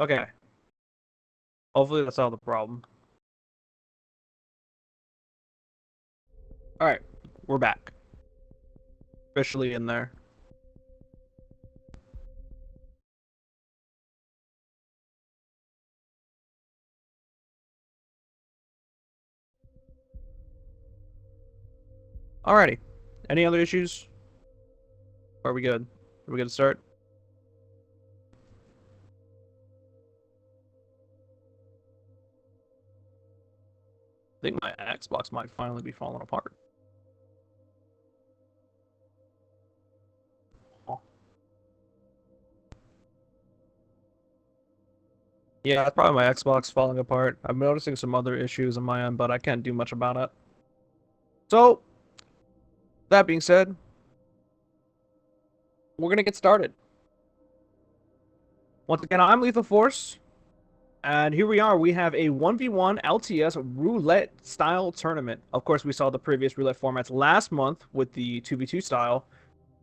Okay. Hopefully that's not the problem. Alright, we're back. Officially in there. Alrighty. Any other issues? Are we good? Are we good to start? I think my Xbox might finally be falling apart. Oh. Yeah, it's probably my Xbox falling apart. I'm noticing some other issues on my end, but I can't do much about it. So, that being said, we're gonna get started. Once again, I'm Lethal Force, and here we are. We have a 1v1 LTS roulette style tournament. Of course, we saw the previous roulette formats last month with the 2v2 style,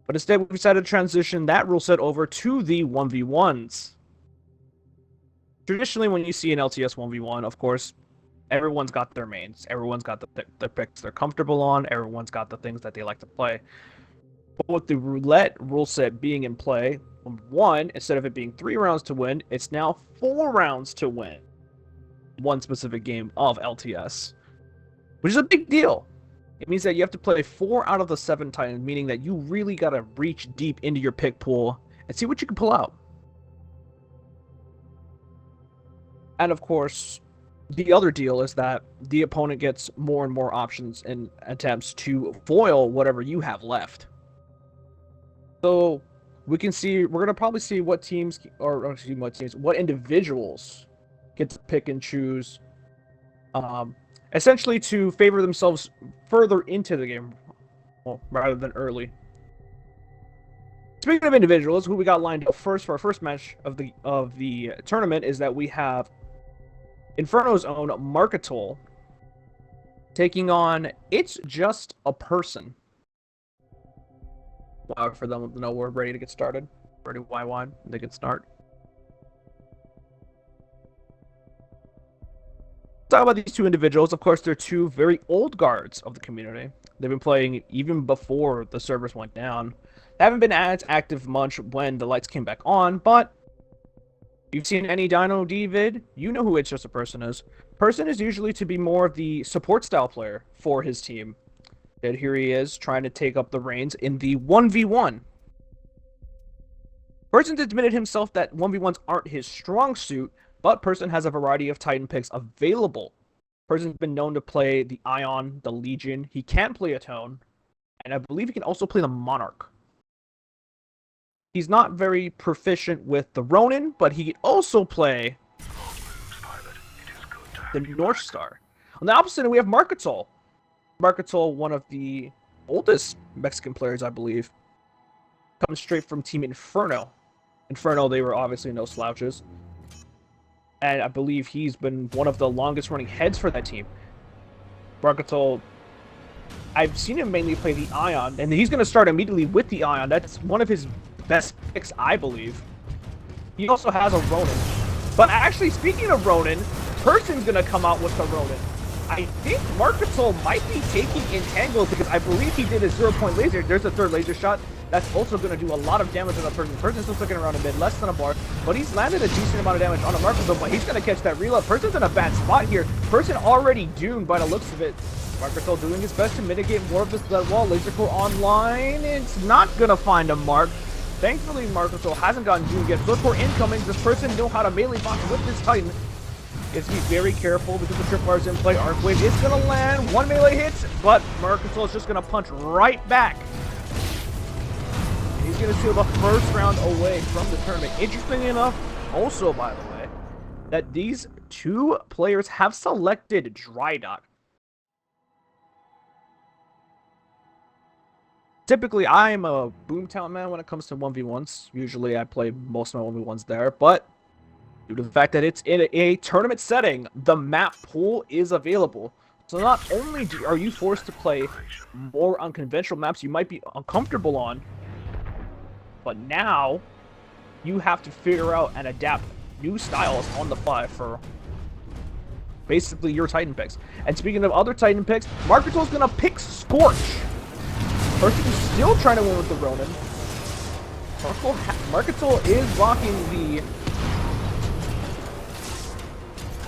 but instead we decided to transition that rule set over to the 1v1s. Traditionally, when you see an LTS 1v1, of course, everyone's got their mains. Everyone's got the picks they're comfortable on. Everyone's got the things that they like to play. But with the roulette rule set being in play, one, instead of it being 3 rounds to win, it's now 4 rounds to win one specific game of LTS, which is a big deal. It means that you have to play 4 out of the 7 titans, meaning that you really got to reach deep into your pick pool and see what you can pull out. And of course, the other deal is that the opponent gets more and more options and attempts to foil whatever you have left. So we can see, we're gonna probably see what teams, or excuse me, what individuals get to pick and choose, essentially to favor themselves further into the game, well, rather than early. Speaking of individuals, who we got lined up first for our first match of the tournament is that we have Inferno's own Marketol taking on It's Just a Person. Wow, for them to know we're ready to get started. Ready, why, they can start. Talk about these two individuals. Of course, they're two very old guards of the community. They've been playing even before the servers went down. They haven't been as active much when the lights came back on, but if you've seen any Dino D vid, you know who It's Just a Person is. Person is usually to be more of the support style player for his team. And here he is trying to take up the reins in the 1v1. Person's admitted himself that 1v1s aren't his strong suit, but Person has a variety of Titan picks available. Person's been known to play the Ion, the Legion. He can play a Tone, and I believe he can also play the Monarch. He's not very proficient with the Ronin, but he can also play the North Star. On the opposite end, we have Marketol. Marketol, one of the oldest Mexican players, I believe, comes straight from Team Inferno. Inferno, they were obviously no slouches. And I believe he's been one of the longest running heads for that team. Marketol, I've seen him mainly play the Ion, and he's going to start immediately with the Ion. That's one of his best picks, I believe. He also has a Ronin. But actually, speaking of Ronin, Person's going to come out with the Ronin. I think Marketol might be taking Entangled because I believe he did a 0-point laser. There's a third laser shot. That's also going to do a lot of damage on the Person. Person's still sticking around a bit, less than a bar, but he's landed a decent amount of damage on a Marketol, but he's going to catch that reload. Person's in a bad spot here. Person already doomed by the looks of it. Marketol doing his best to mitigate more of this lead wall. Laser core online. It's not going to find a mark. Thankfully, Marketol hasn't gotten doomed yet. Flip core incoming. Does Person know how to melee box with this Titan? Is to be very careful because the tripwires in play. Arcwave is going to land. 1 melee hits, but Marketol is just going to punch right back. And he's going to steal the first round away from the tournament. Interestingly enough, also, by the way, that these two players have selected Drydock. Typically, I am a Boomtown man when it comes to 1v1s. Usually, I play most of my 1v1s there, but due to the fact that it's in a tournament setting, the map pool is available. So not only are you forced to play more unconventional maps you might be uncomfortable on, but now you have to figure out and adapt new styles on the fly for basically your Titan picks. And speaking of other Titan picks, Marketol's gonna pick Scorch. Person is still trying to win with the Ronin. Marketol is rocking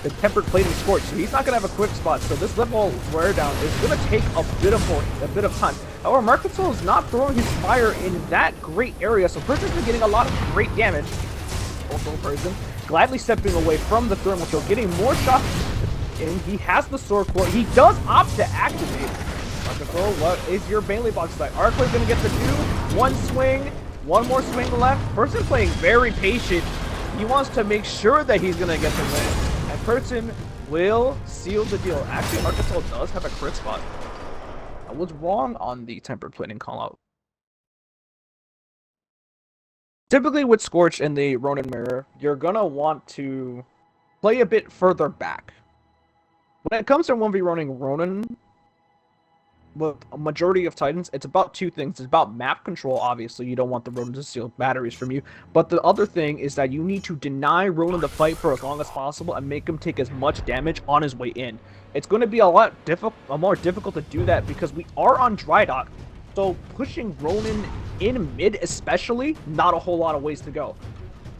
the tempered plating Scorch, so he's not gonna have a quick spot. So this level wear down is gonna take a bit of time. However, Marketol is not throwing his fire in that great area, so Person's been getting a lot of great damage. Also, Person gladly stepping away from the thermal kill, getting more shots in. He has the sword core. He does opt to activate. Marketol, what is your Bailey box like? Arclay's gonna get the do. One swing, one more swing left. Person playing very patient. He wants to make sure that he's gonna get the win. And Person will seal the deal. Actually, Marketol does have a crit spot. I was wrong on the tempered plating callout. Typically with Scorch and the Ronin mirror, you're gonna want to play a bit further back. When it comes to 1v running Ronin, with a majority of Titans, it's about two things. It's about map control, obviously. You don't want the Ronin to steal batteries from you. But the other thing is that you need to deny Ronin the fight for as long as possible and make him take as much damage on his way in. It's going to be a lot more difficult to do that because we are on dry dock. So pushing Ronin in mid especially, not a whole lot of ways to go.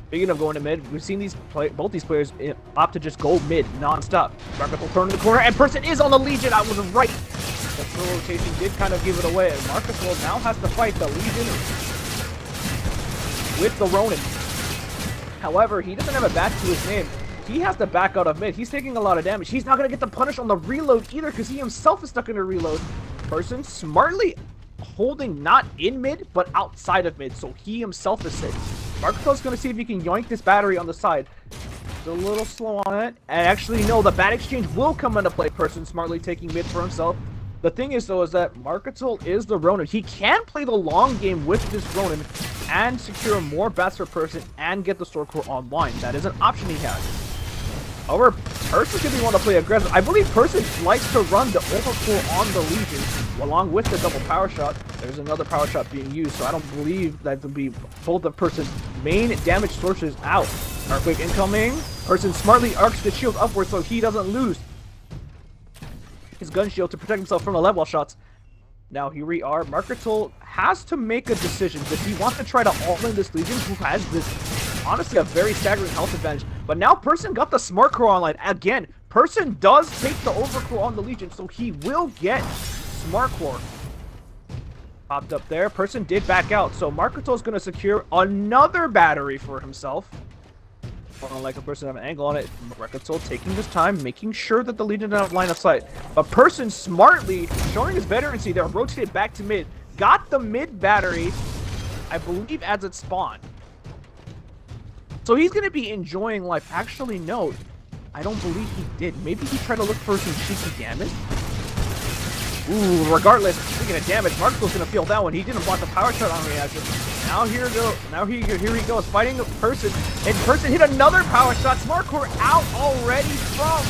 Speaking of going to mid, we've seen both these players opt to just go mid non-stop. Marketol turn in the corner, and Person is on the Legion. I was right. The throw rotation did kind of give it away, and Marketol now has to fight the Legion with the Ronin. However, he doesn't have a back to his name. He has to back out of mid. He's taking a lot of damage. He's not going to get the punish on the reload either because he himself is stuck in a reload. Person smartly holding not in mid, but outside of mid, so he himself is safe. Marketol's going to see if he can yoink this battery on the side. He's a little slow on it. And actually, no, the bat exchange will come into play. Person smartly taking mid for himself. The thing is, though, is that Marketol is the Ronin. He can play the long game with this Ronin and secure more bats for Person and get the sword core online. That is an option he has. However, Person's going to want to play aggressive. I believe Person likes to run the overkill on the Legion along with the double power shot. There's another power shot being used, so I don't believe that will be both of Person's main damage sources out. Earthquake incoming. Person smartly arcs the shield upwards so he doesn't lose his gun shield to protect himself from the level shots. Now here we are. Marketol has to make a decision. Does he want to try to all-in this Legion, who has this, honestly, a very staggering health advantage? But now Person got the Smart Core online. Again, Person does take the Overclaw on the Legion, so he will get Smart Core. Popped up there. Person did back out, so Marketol is going to secure another battery for himself. Like a Person have an angle on it. Marketol taking his time, making sure that the Legion doesn't have line of sight. But Person smartly showing his veterancy there, rotated back to mid, got the mid battery, I believe, as it spawned. So he's going to be enjoying life. Actually, no, I don't believe he did. Maybe he tried to look for some cheeky damage. Ooh, regardless, speaking of damage, Marketol's going to feel that one. He didn't block the power shot on reaction. Now here he goes, fighting Person. And Person hit another power shot. Smart Core out already from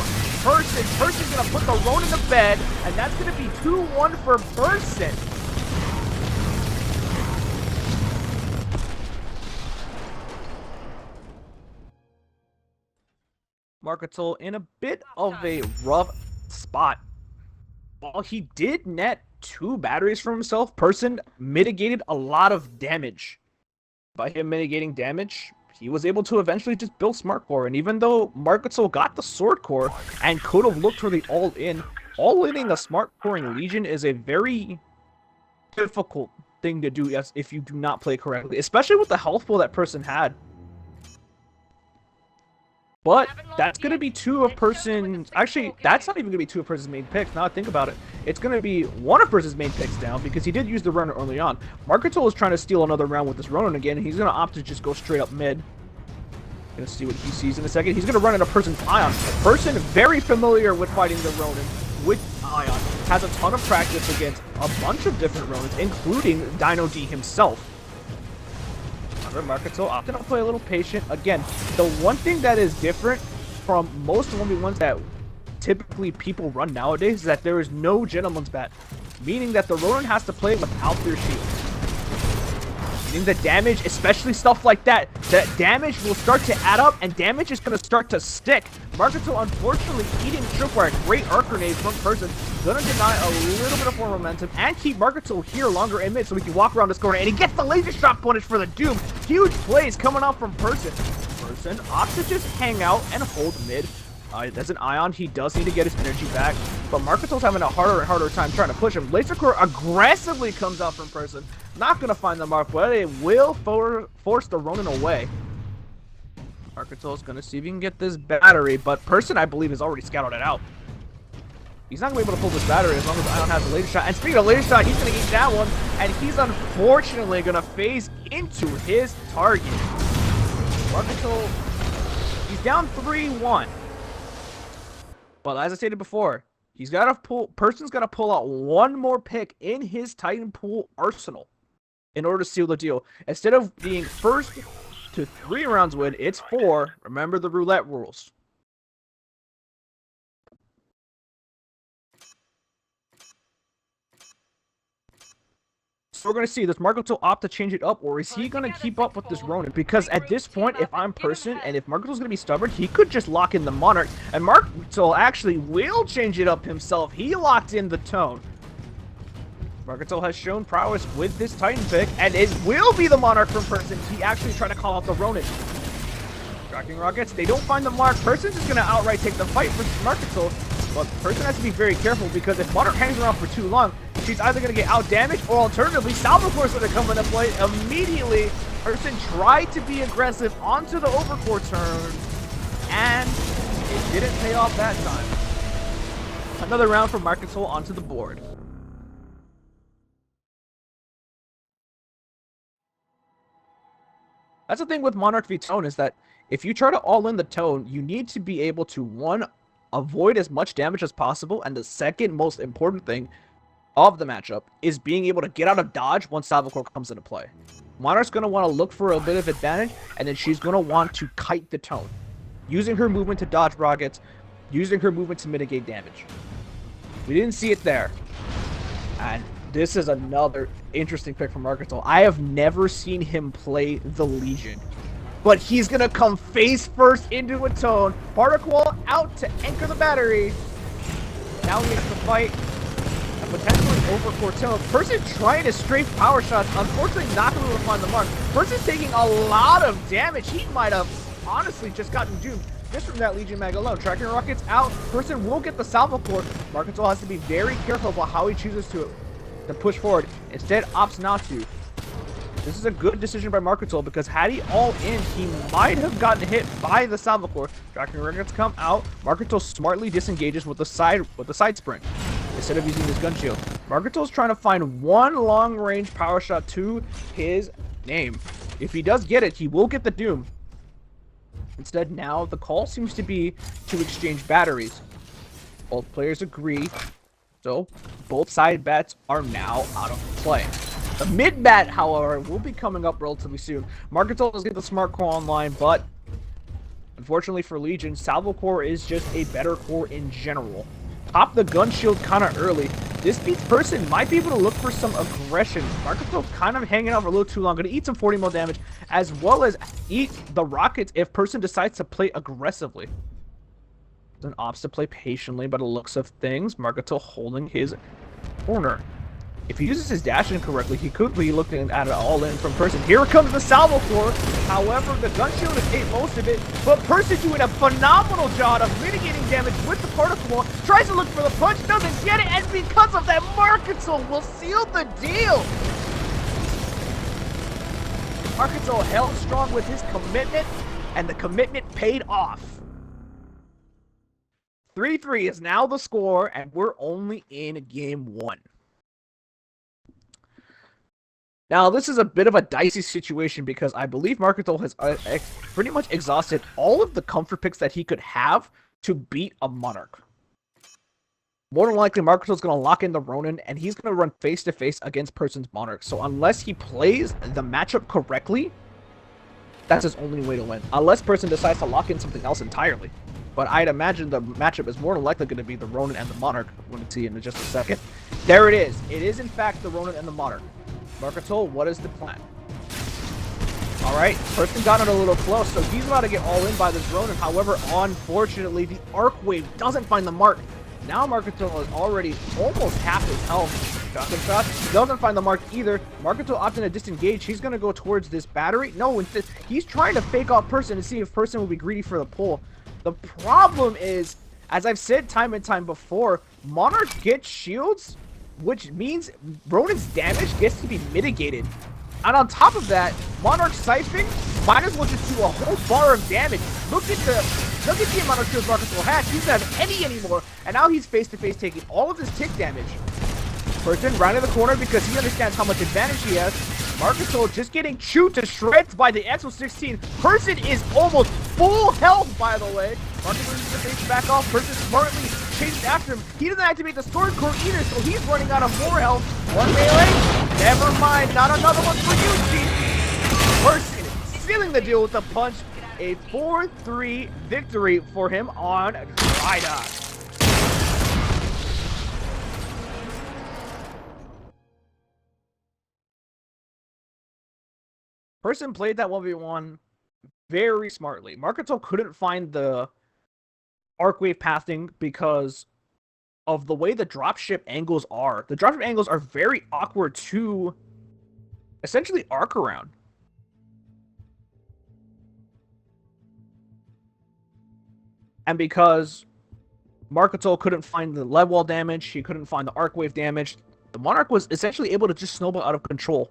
Person. Person's going to put the Ronin to bed, and that's going to be 2-1 for Person. Marketol in a bit of a rough spot. While he did net 2 batteries for himself, Person mitigated a lot of damage. By him mitigating damage, he was able to eventually just build Smart Core. And even though Marketol got the Sword Core and could have looked for the all-inning a Smart Coring Legion is a very difficult thing to do if you do not play correctly, especially with the health pool that Person had. But that's going to be 2 of Person's... Actually, that's not even going to be 2 of Person's main picks. Now I think about it. It's going to be 1 of Person's main picks down because he did use the Ronin early on. Marketol is trying to steal another round with this Ronin again, and he's going to opt to just go straight up mid. Going to see what he sees in a second. He's going to run into Person's Ion. Person very familiar with fighting the Ronin with Ion. Has a ton of practice against a bunch of different Ronins, including Dino D himself. Marketol opting to play a little patient. Again, the one thing that is different from most 1v1s that typically people run nowadays is that there is no Gentleman's Bat, meaning that the Ronin has to play without their shield. getting the damage, especially stuff like that. That damage will start to add up, and damage is going to start to stick. Marketo, unfortunately, eating Tripwire. Great arc grenade from Person. Gonna deny a little bit of more momentum and keep Marketo here longer in mid so we can walk around this corner. And he gets the laser shot punish for the Doom. Huge plays coming out from Person. Person opts to just hang out and hold mid. There's an Ion. He does need to get his energy back, but Marketo's having a harder and harder time trying to push him. Laser Core aggressively comes out from Person. Not going to find the mark, but it will force the Ronin away. Marketo's going to see if he can get this battery, but Person, I believe, has already scouted it out. He's not going to be able to pull this battery as long as Ion has a laser shot. And speaking of laser shot, he's going to eat that one, and he's unfortunately going to phase into his target. Marketo, he's down 3-1. But as I stated before, he's got to pull. Person's got to pull out one more pick in his Titan Pool arsenal in order to seal the deal. Instead of being first to 3 rounds win, it's 4. Remember the roulette rules. So we're going to see, does Marketo opt to change it up, or is he going to keep up with this Ronin? Because at this point, if I'm Person, and if Marketo's going to be stubborn, he could just lock in the Monarch, and Marketo actually will change it up himself. He locked in the tone. Marketo has shown prowess with this Titan pick, and it will be the Monarch from Person. He actually tried to call out the Ronin. Tracking rockets, they don't find the mark. Person's just going to outright take the fight versus Marketo. But Person has to be very careful, because if Monarch hangs around for too long, she's either going to get out-damaged, or alternatively, Salvacore's going to come into play immediately. Person tried to be aggressive onto the overcore turn, and it didn't pay off that time. Another round for Marketo onto the board. That's the thing with Monarch v Tone, is that if you try to all-in the Tone, you need to be able to, one, avoid as much damage as possible, and the second most important thing of the matchup is being able to get out of dodge once Salvacore comes into play. Monarch's going to want to look for a bit of advantage, and then she's going to want to kite the Tone, using her movement to dodge rockets, using her movement to mitigate damage. We didn't see it there, and this is another interesting pick from Marketo. I have never seen him play the Legion, but he's going to come face first into a Tone. Particle out to anchor the battery. Now he gets to fight a potentially overcore Tone. Person trying to strafe power shots. Unfortunately, not going to be able to find the mark. Person's taking a lot of damage. He might have honestly just gotten doomed just from that Legion mag alone. Tracking rockets out. Person will get the Salvacore. Marketo has to be very careful about how he chooses to push forward. Instead, opts not to. This is a good decision by Marketo, because had he all in, he might have gotten hit by the Salvacore. Tracking rockets come out. Marketo smartly disengages with the side sprint instead of using his gun shield. Marketo's trying to find one long-range power shot to his name. If he does get it, he will get the Doom. Instead, now the call seems to be to exchange batteries. Both players agree, so both side bets are now out of play. The mid bat, however, will be coming up relatively soon. Marketo does get the smart core online, but unfortunately for Legion, Salvacore is just a better core in general. Pop the gun shield kind of early. This means Person might be able to look for some aggression. Marketo kind of hanging out for a little too long. Going to eat some 40 mil damage, as well as eat the rockets if Person decides to play aggressively. Then opts to play patiently by the looks of things. Marketo holding his corner. If he uses his dash incorrectly, he could be looking at it all in from Person. Here comes the Salvacore. However, the gun shield has ate most of it, but Person doing a phenomenal job of mitigating damage with the particle wall. Tries to look for the punch, doesn't get it, and because of that, Marketo will seal the deal. Marketo held strong with his commitment, and the commitment paid off. 3-3 is now the score, and we're only in game 1. Now, this is a bit of a dicey situation, because I believe Marketo has pretty much exhausted all of the comfort picks that he could have to beat a Monarch. More than likely, Marketo's going to lock in the Ronin, and he's going to run face-to-face against Person's Monarch. So unless he plays the matchup correctly, that's his only way to win. Unless Person decides to lock in something else entirely. But I'd imagine the matchup is more than likely going to be the Ronin and the Monarch. We're going to see in just a second. There it is. It is, in fact, the Ronin and the Monarch. Marketo, what is the plan? Alright, Person got it a little close, so he's about to get all in by this Ronin. However, unfortunately, the Arc Wave doesn't find the mark. Now Marketo is already almost half his health. Shotgun shot. Doesn't find the mark either. Marketo opting to disengage. He's going to go towards this battery. No, he's trying to fake off Person to see if Person will be greedy for the pull. The problem is, as I've said time and time before, Monarch gets shields, which means Ronin's damage gets to be mitigated. And on top of that, Monarch Siphon might as well just do a whole bar of damage. Look at the amount of kills Marketo has. He doesn't have any anymore. And now he's face-to-face taking all of his tick damage. Person rounding the corner because he understands how much advantage he has. Marketo just getting chewed to shreds by the XO16. Person is almost full health, by the way. Marketo uses the face back off. Person smartly chases after him. He doesn't activate the sword core either, so he's running out of more health. One melee. Never mind. Not another one for you, Chief. Person sealing the deal with a punch. A 4-3 victory for him on Drydock. Person played that 1v1 very smartly. Marketo couldn't find the arc wave pathing because of the way the dropship angles are. The dropship angles are very awkward to essentially arc around. And because Marketo couldn't find the lead wall damage, he couldn't find the arc wave damage, the Monarch was essentially able to just snowball out of control.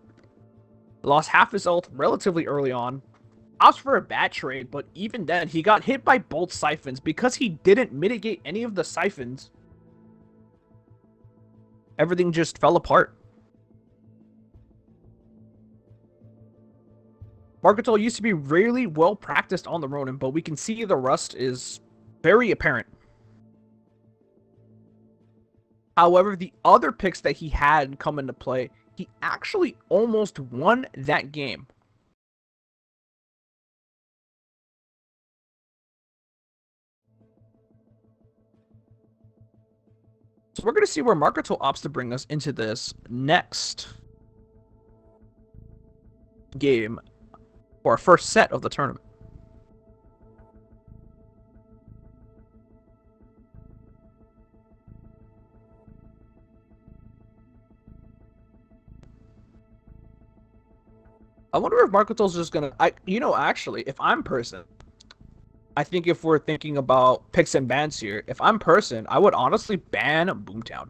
Lost half his ult relatively early on. Opts for a bad trade, but even then, he got hit by both siphons because he didn't mitigate any of the siphons. Everything just fell apart. Marketo used to be really well practiced on the Ronin, but we can see the rust is very apparent. However, the other picks that he had come into play, he actually almost won that game. So we're going to see where Marketo opts to bring us into this next game for our first set of the tournament. I wonder if Marketo's just gonna... actually, if I'm Person, I think if we're thinking about picks and bans here, if I'm Person, I would honestly ban Boomtown.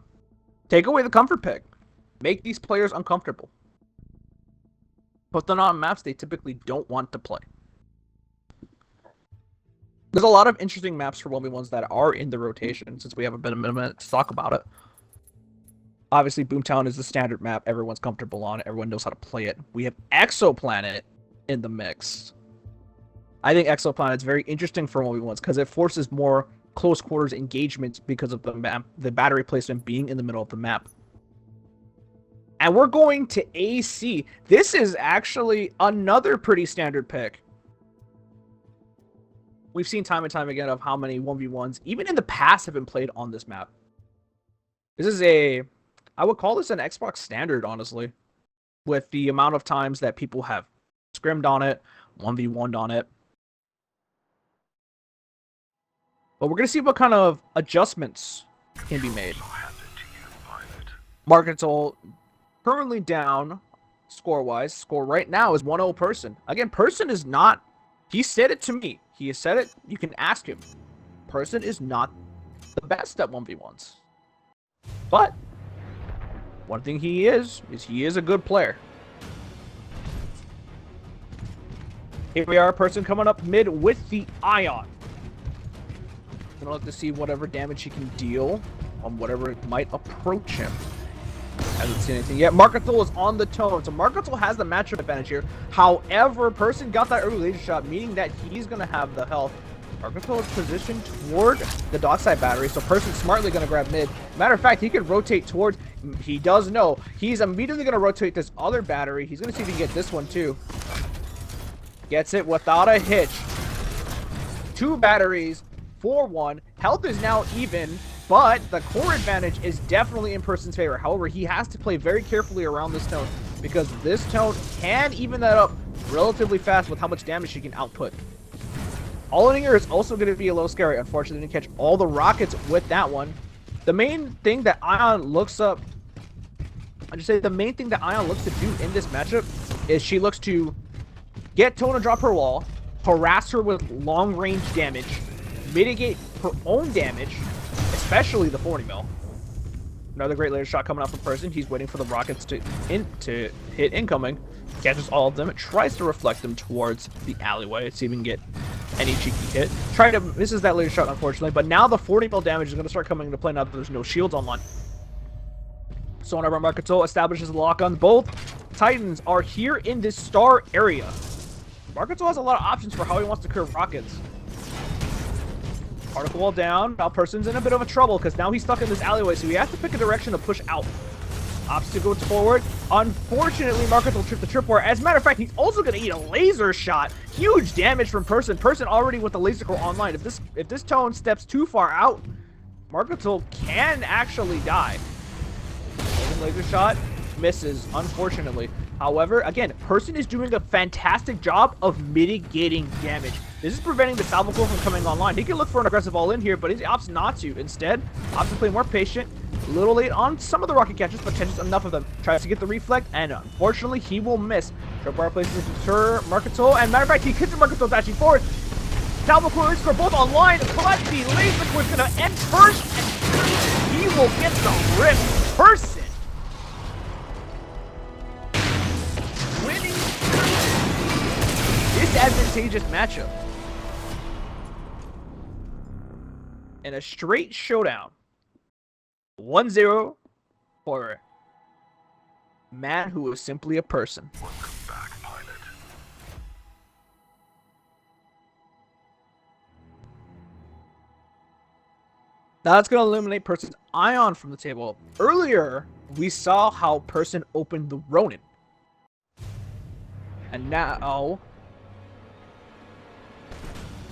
Take away the comfort pick. Make these players uncomfortable. Put them on maps they typically don't want to play. There's a lot of interesting maps for 1v1s that are in the rotation, since we have a bit of a minute to talk about it. Obviously, Boomtown is the standard map. Everyone's comfortable on it. Everyone knows how to play it. We have Exoplanet in the mix. I think Exoplanet is very interesting for 1v1s because it forces more close quarters engagement because of the map, the battery placement being in the middle of the map. And we're going to AC. This is actually another pretty standard pick. We've seen time and time again of how many 1v1s, even in the past, have been played on this map. This is I would call this an Xbox standard, honestly, with the amount of times that people have scrimmed on it, 1v1'd on it. But we're going to see what kind of adjustments can be made. Marketo currently down score-wise. Score right now is 1-0 Person. Again, Person is not... He said it to me. He has said it. You can ask him. Person is not the best at 1v1s. But one thing he is he is a good player. Here we are, Person coming up mid with the Ion. Gonna look to see whatever damage he can deal on whatever might approach him. Hasn't seen anything yet. Marketo is on the tone, so Marketo has the matchup advantage here. However, Person got that early laser shot, meaning that he's gonna have the health. Marketo is positioned toward the dockside battery, so Person's smartly gonna grab mid. Matter of fact, he can rotate towards... He does know. He's immediately gonna rotate this other battery. He's gonna see if he can get this one too. Gets it without a hitch. 2 batteries, 4-1. Health is now even, but the core advantage is definitely in Person's favor. However, he has to play very carefully around this tone, because this tone can even that up relatively fast with how much damage she can output. All-in here is also going to be a little scary. Unfortunately, didn't catch all the rockets with that one. The main thing that Ion looks up... I just say the main thing that Ion looks to do in this matchup is she looks to get Tone to drop her wall, harass her with long-range damage, mitigate her own damage, especially the 40 mil. Another great laser shot coming out from Person. He's waiting for the rockets to hit incoming. Catches all of them. Tries to reflect them towards the alleyway. See if he can get any cheeky hit. Misses that laser shot, unfortunately. But now the 40 mil damage is going to start coming into play now that there's no shields online. So whenever Marketo establishes a lock on, both Titans are here in this star area. Marketo has a lot of options for how he wants to curve rockets. Particle wall down. Now Person's in a bit of a trouble because now he's stuck in this alleyway, so he has to pick a direction to push out. Opts to go forward. Unfortunately, Marcus will trip the tripwire. As a matter of fact, he's also going to eat a laser shot. Huge damage from Person. Person already with the laser core online. If this Tone steps too far out, Marcus can actually die. Laser shot misses, unfortunately. However, again, Person is doing a fantastic job of mitigating damage. This is preventing the salvo core from coming online. He can look for an aggressive all-in here, but he opts not to. Instead, opts to play more patient. A little late on some of the rocket catches, but catches enough of them. Tries to get the reflect, and unfortunately, he will miss. Tripwire places it to deter Marketo, and matter of fact, he hits Marketo dashing forward. Salvo core and score both online, but the laser core is going to end first, and he will get the rip. Person winning this advantageous matchup in a straight showdown. 1-0 for man who is simply a person. Welcome back, pilot. Now that's going to eliminate Person's Ion from the table. Earlier, we saw how Person opened the Ronin. And now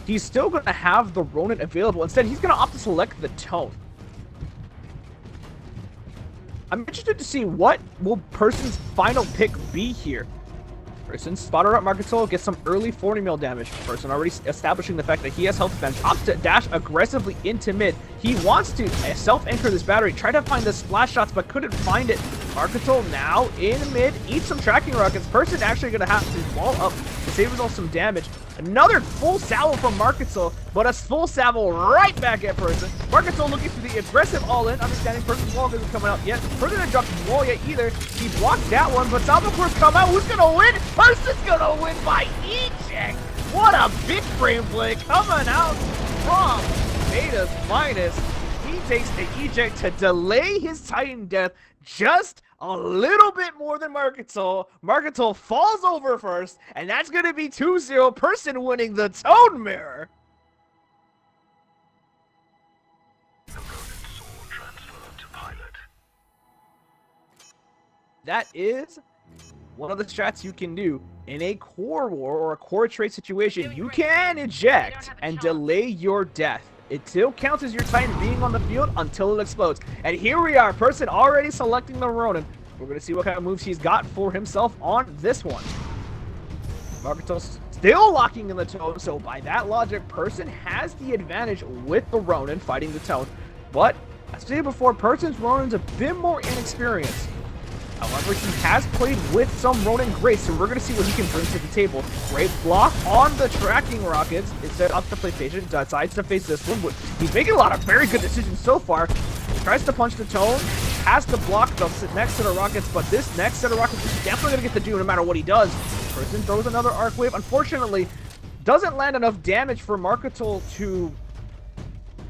he's still going to have the Ronin available. Instead, he's going to opt to select the Tone. I'm interested to see what will Person's final pick be here. Person spotter up Marketo, gets some early 40 mil damage. Person already establishing the fact that he has health advantage. Opts to dash aggressively into mid. He wants to self-anchor this battery, try to find the splash shots, but couldn't find it. Marketo now in mid, eats some tracking rockets. Person actually going to have to wall up to save himself some damage. Another full salvo from Marketo, but a full salvo right back at Person. Marketo looking for the aggressive all-in, understanding Person's wall isn't coming out yet. Person didn't drop his wall yet either. He blocked that one, but salvo core's come out. Who's going to win? Person's going to win by eject. What a big frame play coming out from Beta's Minus. He takes the eject to delay his Titan death just a little bit more than Marketo. Marketo falls over first, and that's going to be 2-0. Person winning the Tone Mirror. The Ronin soul transferred to pilot. That is one of the strats you can do in a core war or a core trade situation. You can eject and delay your death. It still counts as your Titan being on the field until it explodes. And here we are, Person already selecting the Ronin. We're going to see what kind of moves he's got for himself on this one. Marketo's still locking in the Tone, so by that logic, Person has the advantage with the Ronin fighting the Tone. But, as stated before, Person's Ronin's a bit more inexperienced. However, he has played with some Ronin grace, so we're going to see what he can bring to the table. Great block on the tracking rockets. Instead of to play patient, decides to face this one. He's making a lot of very good decisions so far. Tries to punch the Tone, has to block the next set of rockets, but this next set of rockets is definitely going to get the do no matter what he does. Person throws another arc wave. Unfortunately, doesn't land enough damage for Marketo to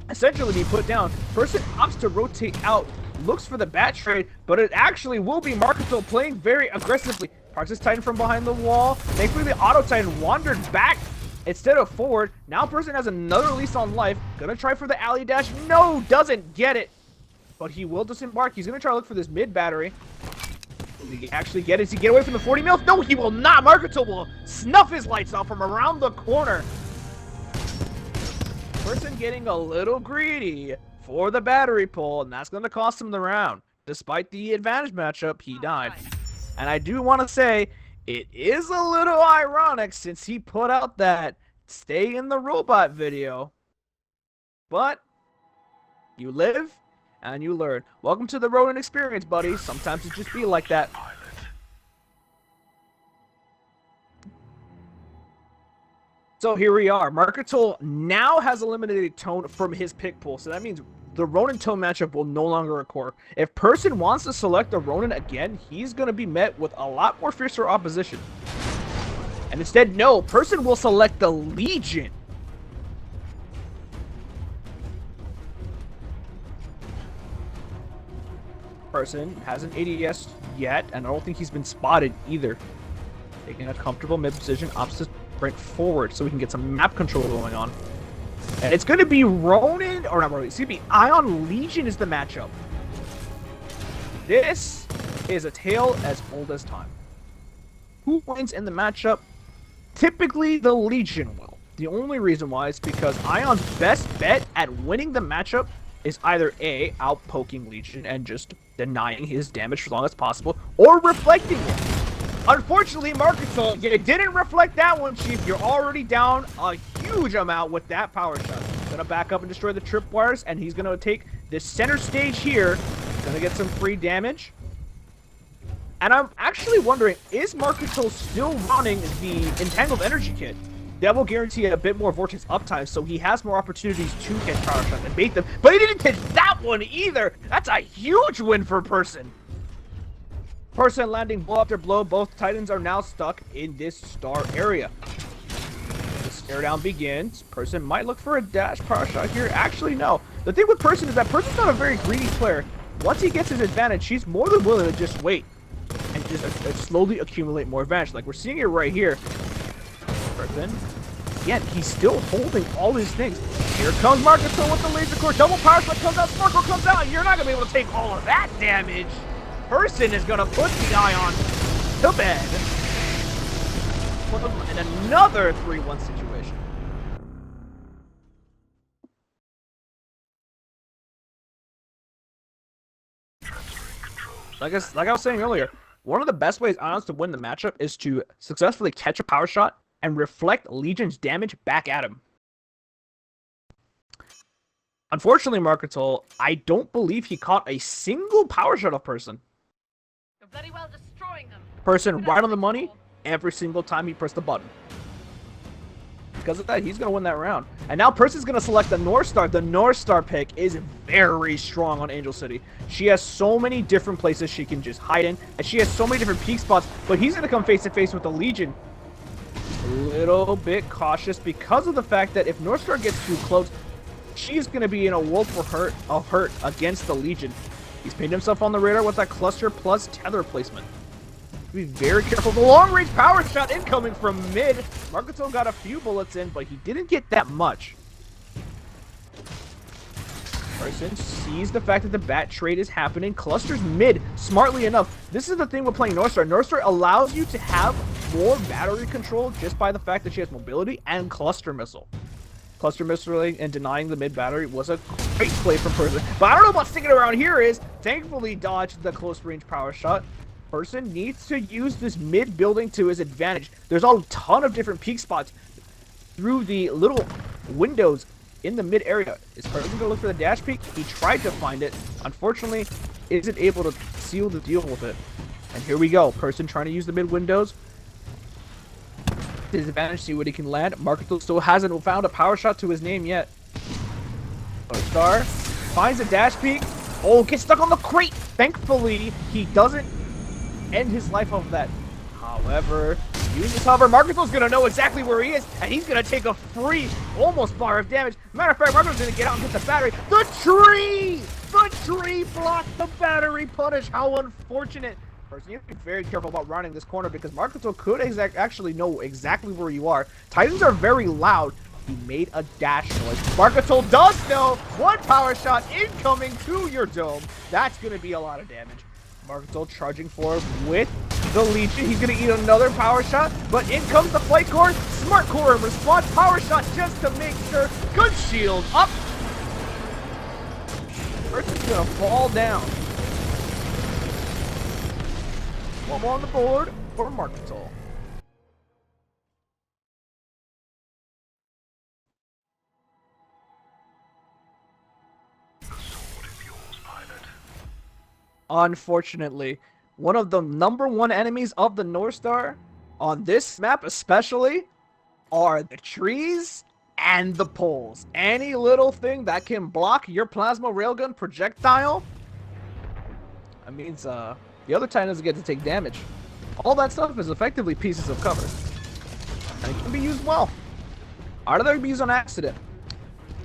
essentially be put down. Person opts to rotate out, looks for the bat trade, but it actually will be Marketo playing very aggressively. Parks his Titan from behind the wall. Thankfully, the auto Titan wandered back instead of forward. Now Person has another lease on life. Gonna try for the alley dash. No, doesn't get it. But he will disembark. He's gonna try to look for this mid battery. Did he actually get it? Does he get away from the 40 mils? No, he will not. Marketo will snuff his lights off from around the corner. Person getting a little greedy for the battery pull, and that's going to cost him the round. Despite the advantage matchup, he died. And I do want to say, It is a little ironic since he put out that stay in the robot video. But you live and you learn. Welcome to the Ronin experience, buddy. Sometimes it just be like that. So here we are. Marketul now has eliminated Tone from his pick pool. So that means the Ronin Tone matchup will no longer occur. If Person wants to select the Ronin again, he's going to be met with a lot more fiercer opposition. And instead, no, Person will select the Legion. Person hasn't ADS yet, and I don't think he's been spotted either. Taking a comfortable mid position, opposite sprint forward, so we can get some map control going on. And it's going to be Ronin, or not Ronin, it's going to be Ion Legion is the matchup. This is a tale as old as time. Who wins in the matchup? Typically, the Legion will. The only reason why is because Ion's best bet at winning the matchup is either A, outpoking Legion and just denying his damage for as long as possible, or reflecting it. Unfortunately, Marketul didn't reflect that one, Chief. You're already down a huge amount with that power shot. Gonna back up and destroy the tripwires, and he's gonna take this center stage here. Gonna get some free damage. And I'm actually wondering, is Marketul still running the Entangled Energy Kit? That will guarantee a bit more Vortex uptime, so he has more opportunities to catch power shots and bait them. But he didn't catch that one either! That's a huge win for Person! Person landing blow after blow. Both Titans are now stuck in this star area. The stare down begins. Person might look for a dash power shot here. Actually, no. The thing with Person is that Person's not a very greedy player. Once he gets his advantage, he's more than willing to just wait and just slowly accumulate more advantage. Like we're seeing it right here. Person. Yet he's still holding all his things. Here comes Marketul with the laser core. Double power shot comes out. Sparkle comes out. You're not gonna be able to take all of that damage. Person is gonna put the Ion to bed. In another 3-1 situation. Like I was saying earlier, one of the best ways Ions to win the matchup is to successfully catch a power shot and reflect Legion's damage back at him. Unfortunately, Marketul, I don't believe he caught a single power shot of Person. You're bloody well destroying them. Person right on the money every single time he pressed the button. Because of that, he's going to win that round. And now Person's going to select the North Star. The North Star pick is very strong on Angel City. She has so many different places she can just hide in. And she has so many different peak spots. But he's going to come face to face with the Legion. A little bit cautious because of the fact that if North Star gets too close, she's going to be in a world of hurt against the Legion. He's pinned himself on the radar with that cluster plus tether placement. Be very careful. The long-range power shot incoming from mid. Marketul got a few bullets in, but he didn't get that much. Person sees the fact that the bat trade is happening. Clusters mid, smartly enough. This is the thing with playing North Star. North Star allows you to have more battery control just by the fact that she has mobility and cluster missile. Cluster missiling and denying the mid battery was a great play from Person. But I don't know about sticking around here is, thankfully dodged the close range power shot. Person needs to use this mid building to his advantage. There's a ton of different peak spots through the little windows in the mid area. Is Person going to look for the dash peak? He tried to find it. Unfortunately, isn't able to seal the deal with it. And here we go. Person trying to use the mid windows. His advantage, see what he can land. Marketul still hasn't found a power shot to his name yet. Star finds a dash peak. Oh, gets stuck on the crate. Thankfully, he doesn't end his life off that. However, uses hover. Marketul's gonna know exactly where he is, and he's gonna take a free almost bar of damage. Matter of fact, Marketul's gonna get out and get the battery. The tree! The tree blocked the battery punish. How unfortunate. Person, you have to be very careful about rounding this corner because Marketul could actually know exactly where you are. Titans are very loud. He made a dash noise. Marketul does know one power shot incoming to your dome. That's going to be a lot of damage. Marketul charging forward with the Legion. He's going to eat another power shot, but in comes the Flight Core. Smart Core in response. Power shot just to make sure. Good shield up. Person's going to fall down. One more on the board for Marketul. Unfortunately, one of the #1 enemies of the North Star, on this map especially, are the trees and the poles. Any little thing that can block your plasma railgun projectile, that means the other Titan doesn't get to take damage. All that stuff is effectively pieces of cover. And it can be used well. Are they be used on accident?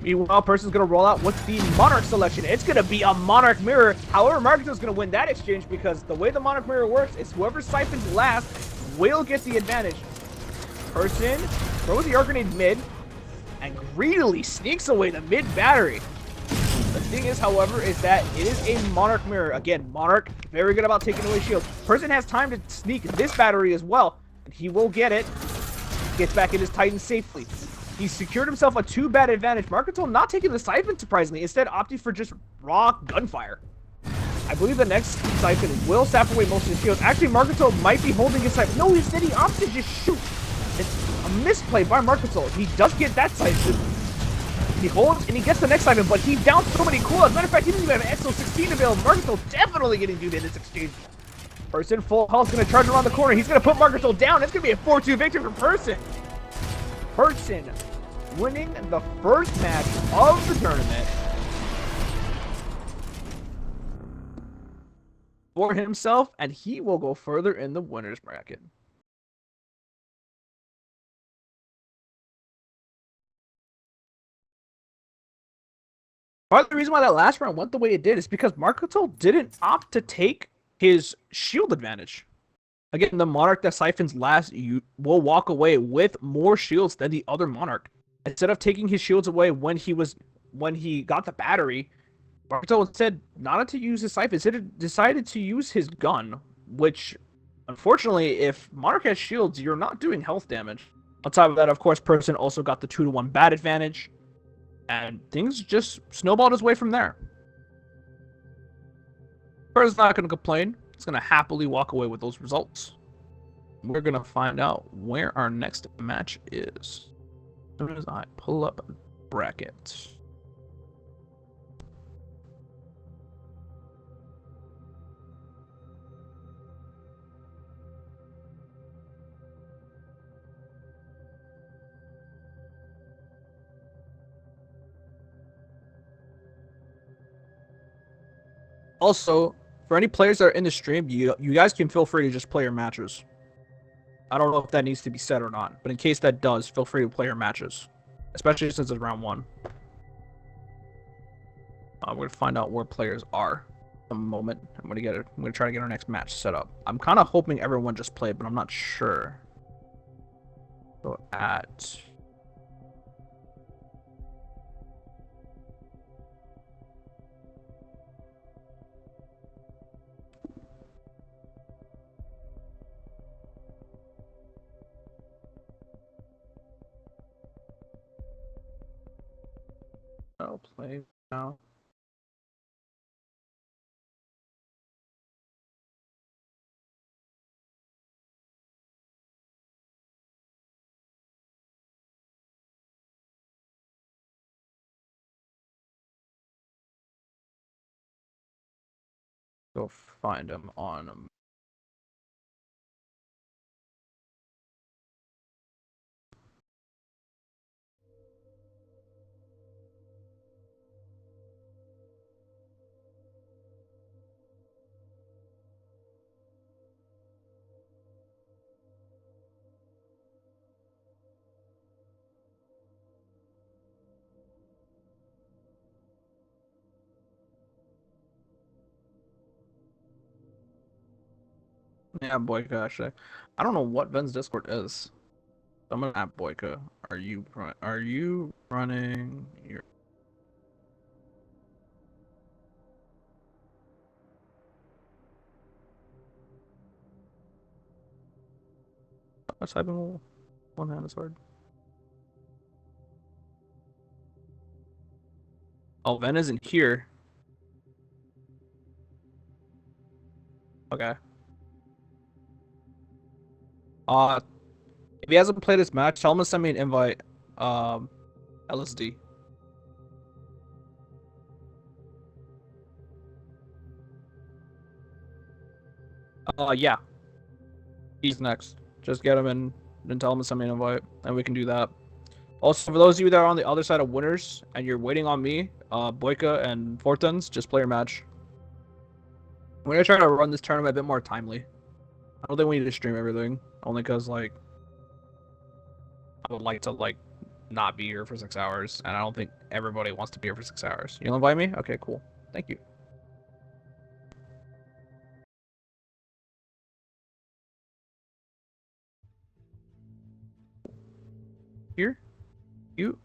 Meanwhile, person's gonna roll out with the Monarch selection. It's gonna be a Monarch Mirror. However, Marketo's gonna win that exchange because the way the Monarch Mirror works is whoever siphons last will get the advantage. Person throws the Arc Grenade mid and greedily sneaks away the mid battery. The thing is, however, is that it is a Monarch Mirror. Again, Monarch, very good about taking away shields. Person has time to sneak this battery as well, and he will get it. Gets back in his Titan safely. He secured himself a 2-bat advantage. Marketol not taking the Siphon, surprisingly, instead opting for just raw gunfire. I believe the next Siphon will sap away most of his shields. Actually, Marketol might be holding his Siphon. No, instead he opts to just shoot. It's a misplay by Marketol. He does get that Siphon. He holds and he gets the next Siphon, but he downed so many cooldowns. Matter of fact, he doesn't even have an XO16 available. Marketol definitely getting duped in this exchange. Person full health is going to charge around the corner. He's going to put Marketol down. It's going to be a 4-2 victory for Person. Person winning the first match of the tournament for himself, and he will go further in the winner's bracket. Part of the reason why that last round went the way it did is because Marketol didn't opt to take his shield advantage. Again, the Monarch that siphons last will walk away with more shields than the other Monarch. Instead of taking his shields away when he got the battery, Marketol instead not to use his siphon, instead decided to use his gun, which, unfortunately, if Monarch has shields, you're not doing health damage. On top of that, of course, Person also got the 2-to-1 bat advantage, and things just snowballed his way from there. Person's not going to complain. He's going to happily walk away with those results. We're going to find out where our next match is as soon as I pull up a bracket. Also, for any players that are in the stream, you guys can feel free to just play your matches. I don't know if that needs to be said or not, but in case that does, feel free to play your matches, especially since it's round 1. We're gonna find out where players are in a moment. I'm gonna try to get our next match set up. I'm kind of hoping everyone just played, but I'm not sure. So at I'll play now. Go find him on Yeah, Boyka, actually. I don't know what Ben's Discord is. I'm gonna add Boyka. Are you running your typing one-handed sword? Oh, Ven isn't here. Okay. If he hasn't played this match, tell him to send me an invite. LSD. Yeah. He's next. Just get him in and tell him to send me an invite, and we can do that. Also, for those of you that are on the other side of winners and you're waiting on me, Boyka and Fortens, just play your match. We're gonna try to run this tournament a bit more timely. I don't think we need to stream everything, only because like I would like to like not be here for 6 hours, and I don't think everybody wants to be here for 6 hours. You'll invite me? Okay, cool. Thank you. Here, you.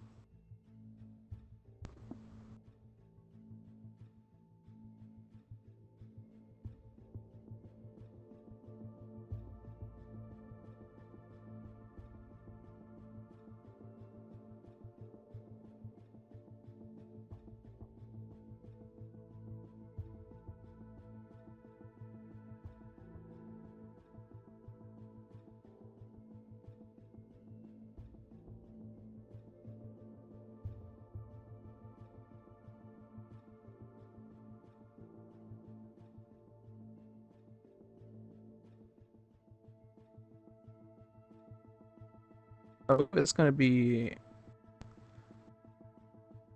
So it's gonna be.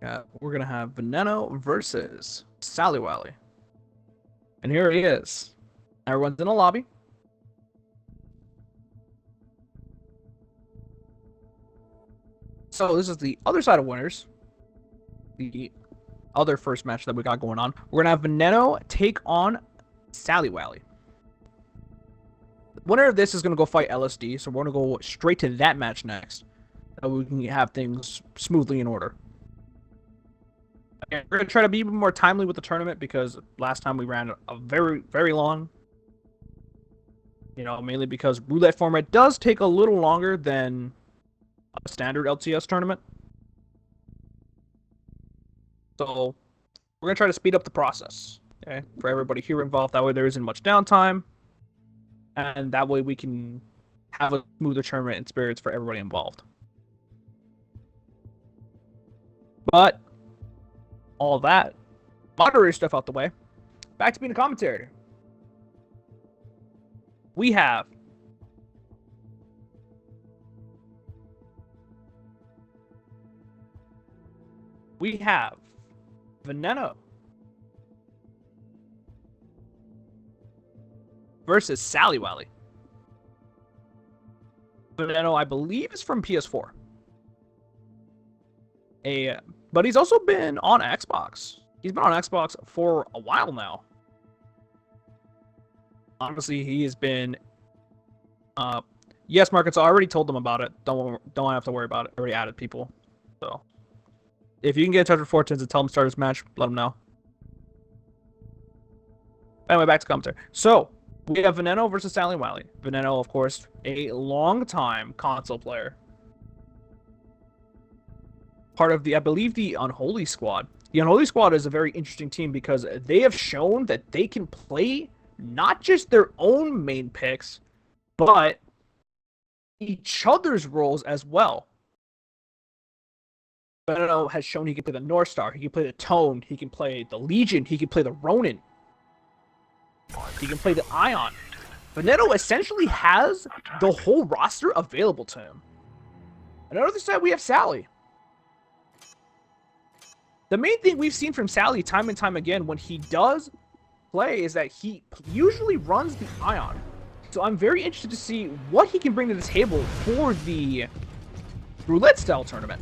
Yeah, we're gonna have Veneno versus Sally Wally. And here he is. Everyone's in the lobby. So this is the other side of winners. The other first match that we got going on. We're gonna have Veneno take on Sally Wally. The winner of this is gonna go fight LSD, so we're gonna go straight to that match next. So we can have things smoothly in order. And we're gonna try to be even more timely with the tournament because last time we ran a very, very long. You know, mainly because roulette format does take a little longer than a standard LTS tournament. So we're gonna try to speed up the process, okay, for everybody here involved. That way there isn't much downtime, and that way we can have a smoother tournament and spirits for everybody involved. But all that moderator stuff out the way, back to being a commentator. We have Veneno versus Sally Wally. Veneno, I believe, is from PS4. But he's also been on Xbox. He's been on Xbox for a while now. Honestly, he has been. Yes, Marcus, I already told them about it. Don't have to worry about it. I already added people. So, if you can get in touch with Fortunes and tell him to start his match, let him know. Anyway, back to commentary. So, we have Veneno versus Sally Wally. Veneno, of course, a long-time console player. Part of the, I believe, the Unholy Squad. The Unholy Squad is a very interesting team because they have shown that they can play not just their own main picks, but each other's roles as well. Veneno has shown he can play the North Star, he can play the Tone, he can play the Legion, he can play the Ronin, he can play the Ion. Veneno essentially has the whole roster available to him. On the other side, we have Sally. The main thing we've seen from Sally time and time again when he does play is that he usually runs the Ion. So I'm very interested to see what he can bring to the table for the Roulette style tournament.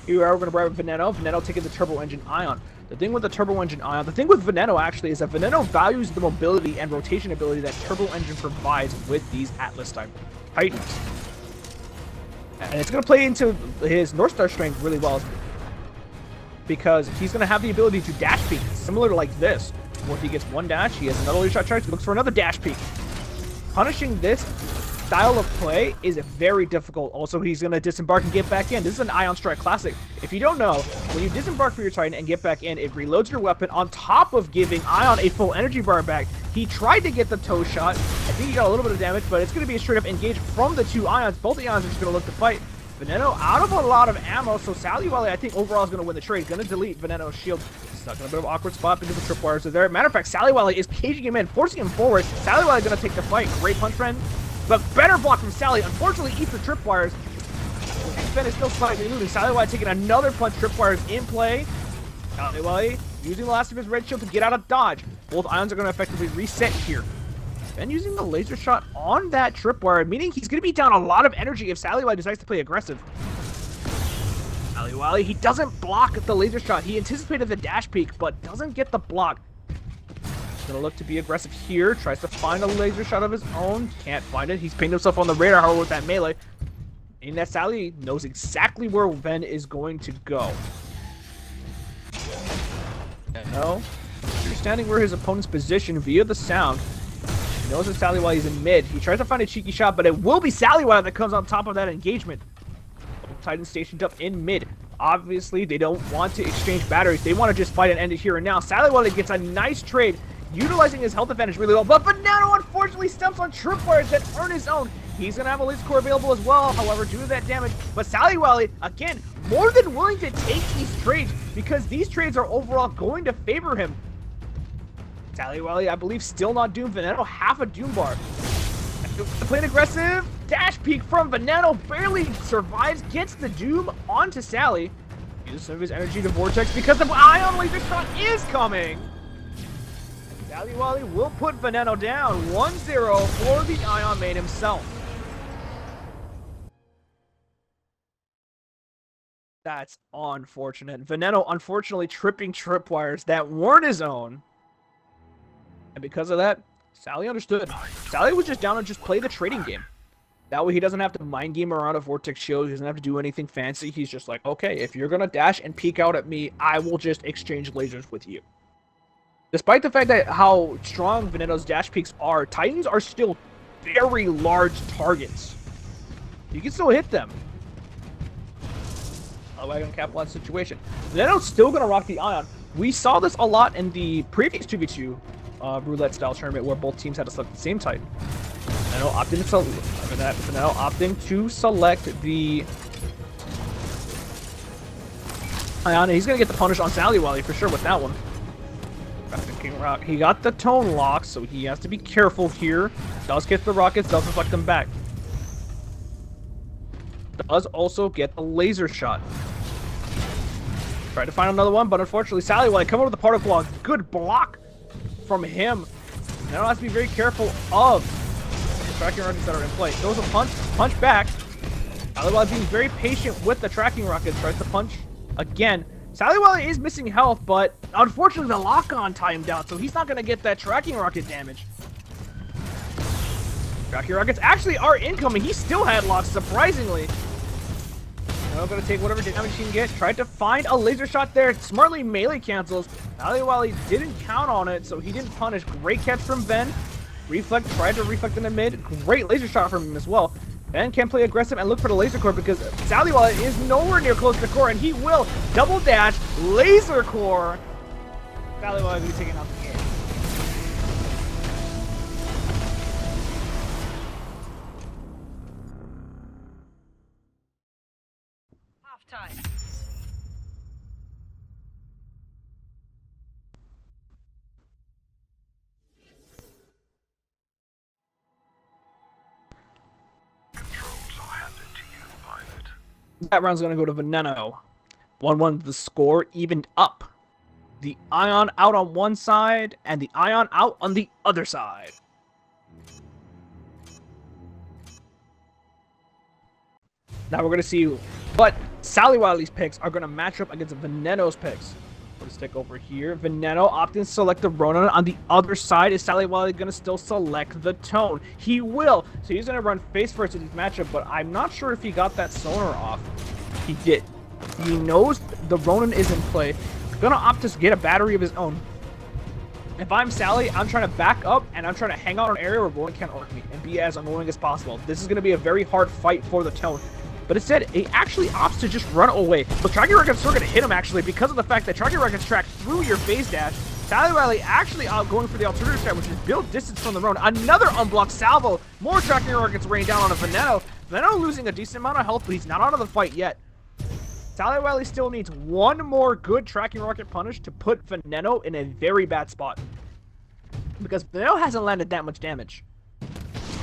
Here we are, we're going to grab Veneno. Veneno taking the Turbo Engine Ion. The thing with the Turbo Engine Ion, the thing with Veneno actually is that Veneno values the mobility and rotation ability that Turbo Engine provides with these Atlas type Titans. And it's going to play into his North Star strength really well because he's going to have the ability to dash peek, similar to like this, where he gets one dash, he has another laser shot charge, he looks for another dash peek. Punishing this style of play is very difficult. Also, he's going to disembark and get back in. This is an Ion Strike Classic. If you don't know, when you disembark for your Titan and get back in, it reloads your weapon on top of giving Ion a full energy bar back. He tried to get the toe shot. I think he got a little bit of damage, but it's going to be a straight up engage from the two Ions. Both the Ions are just going to look to fight. Veneno out of a lot of ammo, so Sally Wally, I think, overall is going to win the trade. Going to delete Veneno's shield. Stuck in a bit of an awkward spot because the tripwires are there. Matter of fact, Sally Wally is caging him in, forcing him forward. Sally Wally going to take the fight. Great punch, friend. But better block from Sally. Unfortunately, eats the tripwires. Fen is still slightly losing. Sally Wally taking another punch. Tripwires in play. Sally Wally using the last of his red shield to get out of dodge. Both ions are going to effectively reset here. Ben using the laser shot on that tripwire, meaning he's going to be down a lot of energy if Sally Wally decides to play aggressive. Sally Wally, he doesn't block the laser shot. He anticipated the dash peek, but doesn't get the block. He's going to look to be aggressive here. Tries to find a laser shot of his own. Can't find it. He's painted himself on the radar, however, with that melee. And that Sally knows exactly where Ben is going to go. No. Understanding where his opponent's position via the sound. He knows that Sally Wally is in mid. He tries to find a cheeky shot, but it will be Sally Wally that comes on top of that engagement. Titan stationed up in mid. Obviously, they don't want to exchange batteries. They want to just fight and end it here and now. Sally Wally gets a nice trade, utilizing his health advantage really well. But Veneno unfortunately stumps on tripwires that earn his own. He's going to have a laser core available as well, however, due to that damage. But Sally Wally, again, more than willing to take these trades because these trades are overall going to favor him. Sally Wally, I believe, still not doomed. Veneno, half a doom bar. Playing aggressive. Dash peek from Veneno. Barely survives. Gets the doom onto Sally. Uses some of his energy to vortex because the ion laser shot is coming. Sally Wally will put Veneno down. 1-0 for the ion main himself. That's unfortunate. Veneno, unfortunately, tripping tripwires that weren't his own. And because of that, Sally understood. Sally was just down to just play the trading game. That way he doesn't have to mind game around a vortex shield. He doesn't have to do anything fancy. He's just like, okay, if you're going to dash and peek out at me, I will just exchange lasers with you. Despite the fact that how strong Veneno's dash peeks are, Titans are still very large targets. You can still hit them. Otherwise, going to capitalize the situation. Veneno's still going to rock the ion. We saw this a lot in the previous 2v2 Roulette style tournament where both teams had to select the same Titan. Veneno opting to select the ion. He's going to get the punish on Sally Wally for sure with that one. He got the tone lock, so he has to be careful here. Does get the rockets, does reflect them back. Does also get the laser shot. Try to find another one, but unfortunately, Sally Wally come over the particle block. Good block from him. Now has to be very careful of the tracking rockets that are in play. Throws a punch back. Sally Wally being very patient with the tracking rockets. Tries to punch again. Sally Wally is missing health, but unfortunately the lock-on tie him down, so he's not going to get that tracking rocket damage. Tracking rockets actually are incoming. He still had locks, surprisingly. Now going to take whatever damage he can get. Tried to find a laser shot there. Smartly melee cancels. Sally Wally didn't count on it, so he didn't punish. Great catch from Ben. Reflect, tried to reflect in the mid. Great laser shot from him as well. Ben can play aggressive and look for the laser core because Sally Wally is nowhere near close to the core, and he will double dash laser core. Sally Wally will be taking out the game. Halftime. That round's going to go to Veneno. 1-1 the score, evened up. The ion out on one side, and the ion out on the other side. Now we're going to see what Sally Wiley's picks are going to match up against Veneno's picks. Put a stick over here. Veneno opting to select the Ronin. On the other side, is Sally Wiley going to still select the Tone? He will. So he's going to run face first in this matchup, but I'm not sure if he got that sonar off. He did. He knows the Ronin is in play. Going to opt to get a battery of his own. If I'm Sally, I'm trying to back up, and I'm trying to hang out in an area where Ronin can't arc me and be as annoying as possible. This is going to be a very hard fight for the Tone. But instead, he actually opts to just run away. But tracking rockets are going to hit him, actually, because of the fact that tracking rockets track through your phase dash. Sally Wiley actually out going for the alternative strat, which is build distance from the Ronin. Another unblocked salvo. More tracking rockets raining down on a Veneno. Veneno losing a decent amount of health, but he's not out of the fight yet. Sally Wiley still needs one more good tracking rocket punish to put Veneno in a very bad spot. Because Veneno hasn't landed that much damage.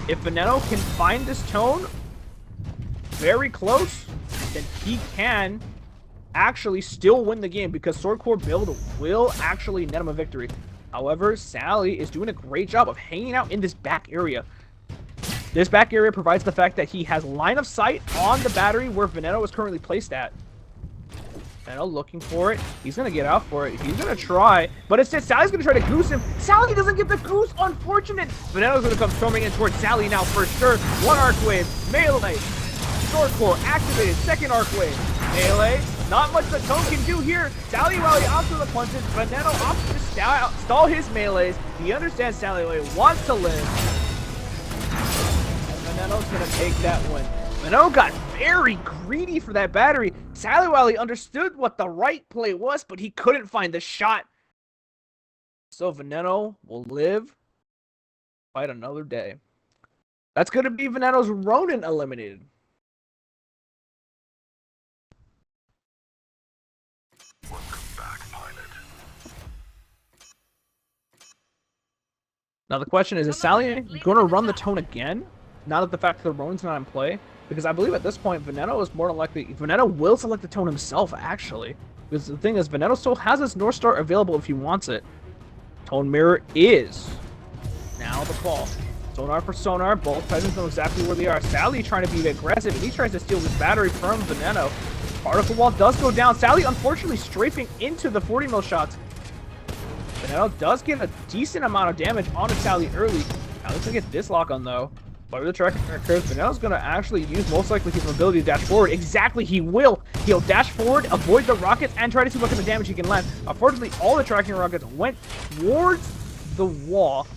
If Veneno can find this tone very close, then he can actually still win the game, because Sword Core build will actually net him a victory. However, Sally is doing a great job of hanging out in this back area. This back area provides the fact that he has line of sight on the battery where Veneno is currently placed at. Veneno looking for it. He's going to get out for it. He's going to try. But instead, Sally's going to try to goose him. Sally doesn't get the goose. Unfortunate. Veneno's going to come storming in towards Sally now for sure. One arc wave. Melee. Sword Core activated. Second arc wave. Melee. Not much the Tone can do here. Sally Wiley opts for the punches. Veneno opts to stall his melees. He understands Sally Wiley wants to live. And Veneno's going to take that win. Veneno got very greedy for that battery. Sally Wiley understood what the right play was, but he couldn't find the shot. So Veneno will live, fight another day. That's going to be Veneno's Ronin eliminated. Welcome back, pilot. Now the question is Sally going to run the Tone again? Now that the fact that the Ronin's not in play? Because I believe at this point, Veneno is more than likely... Veneno will select the Tone himself, actually. Because the thing is, Veneno still has his North Star available if he wants it. Tone Mirror is now the call. Sonar for Sonar. Both Titans know exactly where they are. Sally trying to be aggressive, and he tries to steal this battery from Veneno. Particle Wall does go down. Sally, unfortunately, strafing into the 40 mil shots. Veneno does get a decent amount of damage onto Sally early. Now, let's get this lock on, though. But the tracking occurs, Veneno's going to actually use most likely his ability to dash forward. Exactly, he will. He'll dash forward, avoid the rockets, and try to see what kind of damage he can land. Unfortunately, all the tracking rockets went towards the wall.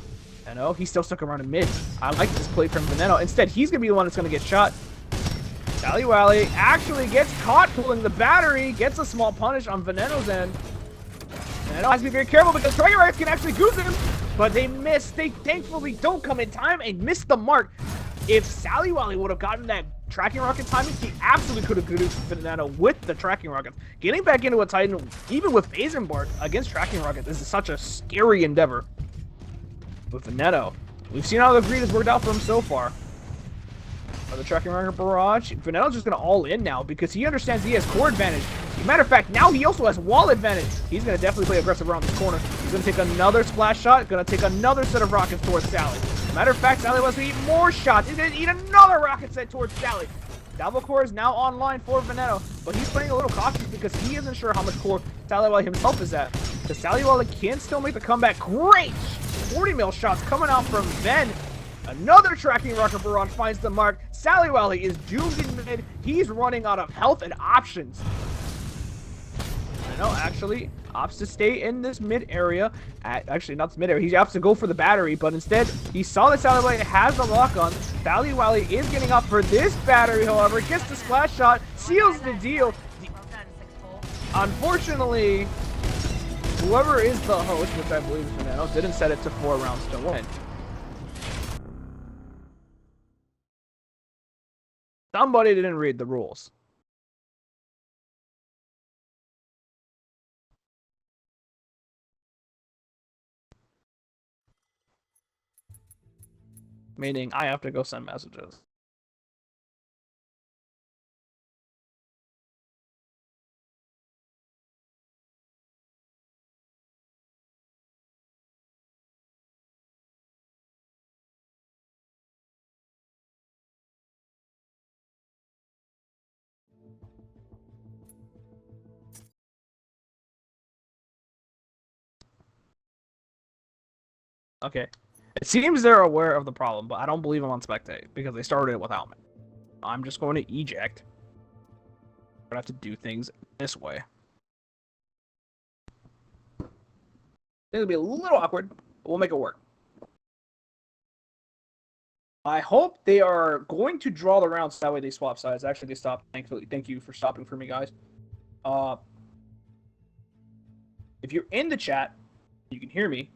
Veneno, he still stuck around in mid. I like this play from Veneno. Instead, he's going to be the one that's going to get shot. Sally Wiley actually gets caught pulling the battery, gets a small punish on Veneno's end. Veneno has to be very careful because tracking rockets can actually goose him. But they miss. They thankfully don't come in time and miss the mark. If Sally Wiley would have gotten that tracking rocket timing, he absolutely could have goosed Veneno with the tracking rockets. Getting back into a Titan, even with Basenbark against tracking rockets, is such a scary endeavor. With Veneno, we've seen how the greed has worked out for him so far. The tracking rocket barrage. Veneno's just going to all in now because he understands he has core advantage. Matter of fact, now he also has wall advantage. He's going to definitely play aggressive around this corner. He's going to take another splash shot. Going to take another set of rockets towards Sally. Matter of fact, Sally wants to eat more shots. He's going to eat another rocket set towards Sally. Salvo core is now online for Veneno, but he's playing a little cautious because he isn't sure how much core Sally Wiley himself is at. Because Sally Wiley can still make the comeback. Great 40 mil shots coming out from Ven. Another tracking rocket barrage finds the mark. Sally Wiley is doomed in mid. He's running out of health and options. No, actually opts to stay in this mid area. Actually, not this mid area. He opts to go for the battery, but instead he saw that Sally Wiley has the lock on. Sally Wiley is getting up for this battery, however, gets the splash shot, seals the deal. Unfortunately, whoever is the host, which I believe is Veneno, didn't set it to 4 rounds to win. Somebody didn't read the rules. Meaning I have to go send messages. Okay. It seems they're aware of the problem, but I don't believe I'm on spectate because they started it without me. I'm just going to eject. I'm gonna have to do things this way. It'll be a little awkward, but we'll make it work. I hope they are going to draw the rounds so that way they swap sides. Actually, they stopped. Thankfully, thank you for stopping for me, guys. If you're in the chat, you can hear me.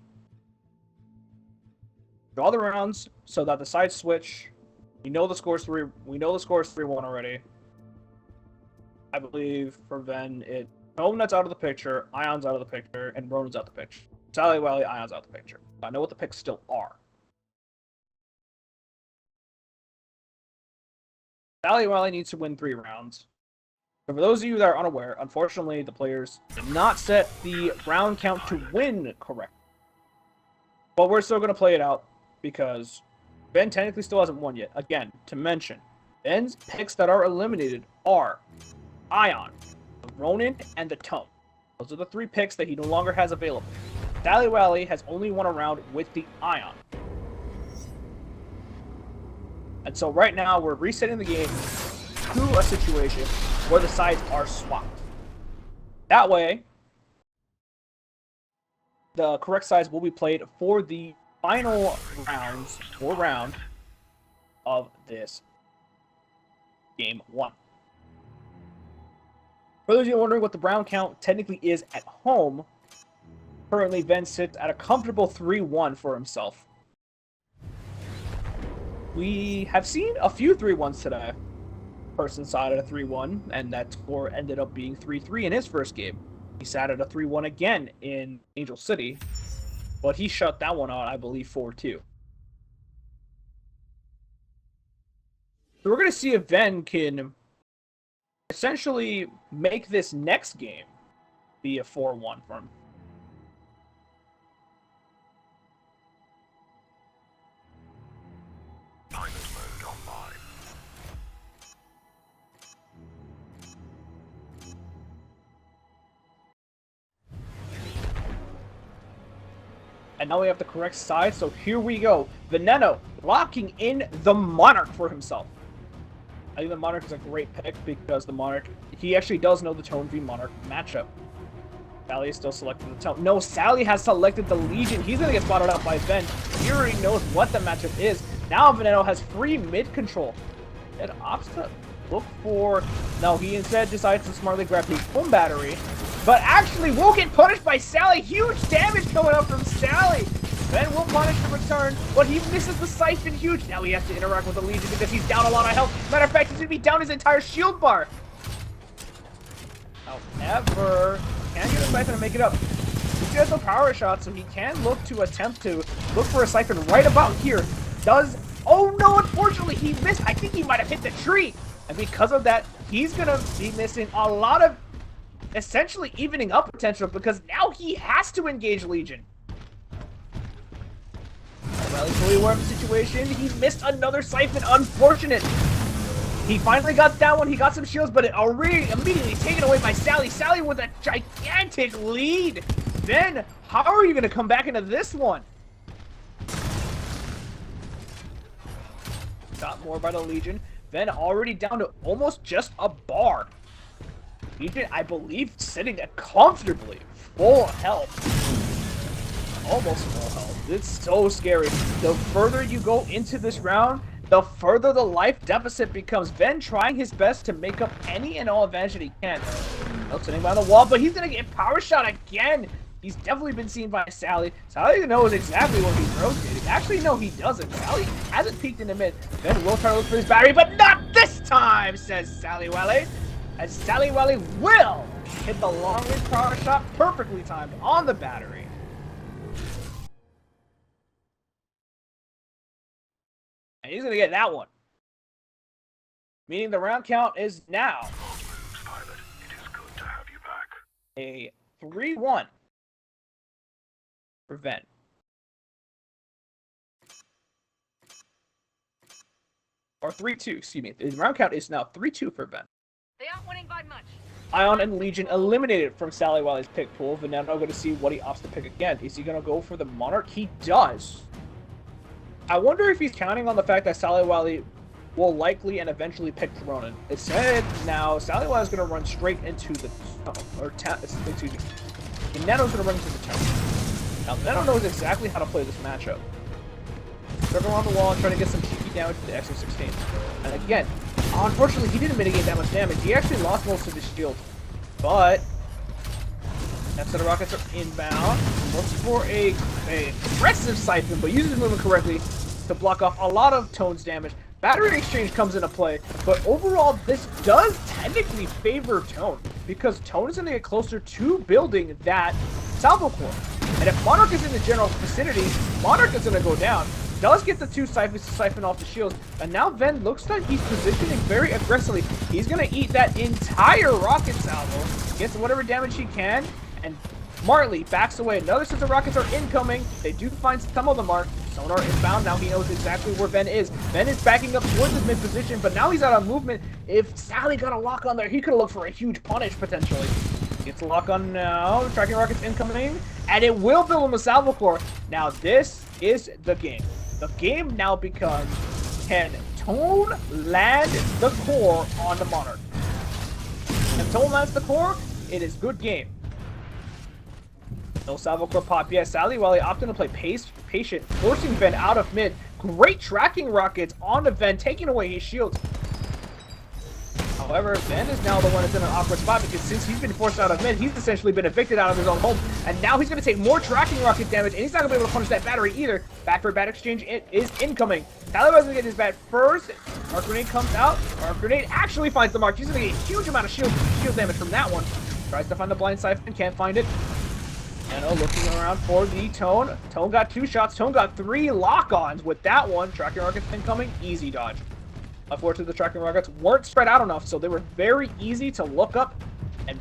Draw the rounds so that the sides switch. We know the score's 3. We know the score's 3-1 already. I believe for Ven, Nut's out of the picture, Ion's out of the picture, and Ronan's out the picture. Sally Wally, Ion's out the picture. I know what the picks still are. Sally Wally needs to win 3 rounds. So for those of you that are unaware, unfortunately, the players did not set the round count to win correct. But we're still going to play it out because Ben technically still hasn't won yet. Again, to mention, Ben's picks that are eliminated are Ion, the Ronin, and the Tone. Those are the 3 picks that he no longer has available. Sally Wally has only won a round with the Ion. And so right now, we're resetting the game to a situation where the sides are swapped. That way, the correct sides will be played for the final round of this game 1. For those of you wondering what the round count technically is at home, currently Ben sits at a comfortable 3-1 for himself. We have seen a few 3-1s today. Person sat at a 3-1, and that score ended up being 3-3 in his first game. He sat at a 3-1 again in Angel City, but he shut that one out, I believe, 4-2. So we're going to see if Ben can essentially make this next game be a 4-1 for him. Pilot mode online. And now we have the correct side, so here we go. Veneno locking in the Monarch for himself. I think the Monarch is a great pick because the Monarch, he actually does know the Tone v Monarch matchup. Sally is still selecting the Tone. No, Sally has selected the Legion. He's going to get spotted out by Ven. He already knows what the matchup is. Now Veneno has free mid control. And opts to look for... No, he instead decides to smartly grab his home battery. But actually will get punished by Sally. Huge damage coming up from Sally. Ben will punish the return, but he misses the Siphon huge. Now he has to interact with the Legion because he's down a lot of health. Matter of fact, he's going to be down his entire shield bar. However, can't get a Siphon to make it up. He has no power shot, so he can look to attempt to look for a Siphon right about here. Oh no, unfortunately, he missed. I think he might have hit the tree. And because of that, he's going to be missing a lot of essentially evening up potential because now he has to engage Legion. Well, he's fully aware of the situation. He missed another Siphon. Unfortunate. He finally got that one. He got some shields, but it already immediately taken away by Sally. Sally with a gigantic lead. Then, how are you going to come back into this one? Got more by the Legion. Then already down to almost just a bar. Legion, I believe, sitting at comfortably full health. Almost full health. It's so scary. The further you go into this round, the further the life deficit becomes. Ben trying his best to make up any and all advantage that he can. Now sitting by the wall, but he's going to get power shot again. He's definitely been seen by Sally. Sally knows exactly what he's rotating. Actually, no, he doesn't. Sally hasn't peeked in the mid. Ben will try to look for his battery, but not this time, says Sally Wally. And Sally Wally will hit the long-range power shot perfectly timed on the battery. And he's going to get that one. Meaning the round count is now Moves, pilot. It is good to have you back. a 3-1 for Ven. Or 3-2, excuse me. The round count is now 3-2 for Ven. They aren't winning by much. Ion and Legion eliminated from Sally Wally's pick pool. Veneno going to see what he opts to pick again. Is he going to go for the Monarch? He does. I wonder if he's counting on the fact that Sally Wally will likely and eventually pick Ronin. Instead, now Sally Wally is going to run straight into the excuse me. Veneno's going to run into the town. Now Veneno knows exactly how to play this matchup. Driving around the wall and trying to get some cheeky damage with the XO16. And again, unfortunately, he didn't mitigate that much damage. He actually lost most of his shield. But that set of rockets are inbound. Looks for a aggressive Siphon, but uses his movement correctly to block off a lot of Tone's damage. Battery exchange comes into play, but overall this does technically favor Tone, because Tone is going to get closer to building that Salvo Core. And if Monarch is in the general vicinity, Monarch is going to go down. Does get the 2 siphons to siphon off the shields, and now Ven looks like he's positioning very aggressively. He's going to eat that entire rocket salvo, gets whatever damage he can, and Marley backs away. Another set of rockets are incoming. They do find some of the mark. Sonar is found. Now he knows exactly where Ven is. Ven is backing up towards his mid position, but now he's out of movement. If Sally got a lock on there, he could have looked for a huge punish potentially. Gets a lock on now. Tracking rockets incoming, and it will build him a salvo core. Now this is the game. The game now becomes, can Tone land the core on the Monarch? If Tone lands the core, it is good game. No salvo core pop yet. Sally, while he opted to play patient, forcing Ven out of mid. Great tracking rockets on the Ven, taking away his shields. However, Ven is now the one that's in an awkward spot, because since he's been forced out of mid, he's essentially been evicted out of his own home. And now he's going to take more tracking rocket damage, and he's not going to be able to punish that battery either. Back for bat exchange, it is incoming. Sally was going to get his bat first. Arc grenade comes out. Arc grenade actually finds the mark. He's going to get a huge amount of shield damage from that one. Tries to find the blind siphon, can't find it. Nano looking around for the Tone. Tone got 2 shots. Tone got 3 lock-ons with that one. Tracking rockets incoming. Easy dodge. Unfortunately, the tracking rockets weren't spread out enough, so they were very easy to look up and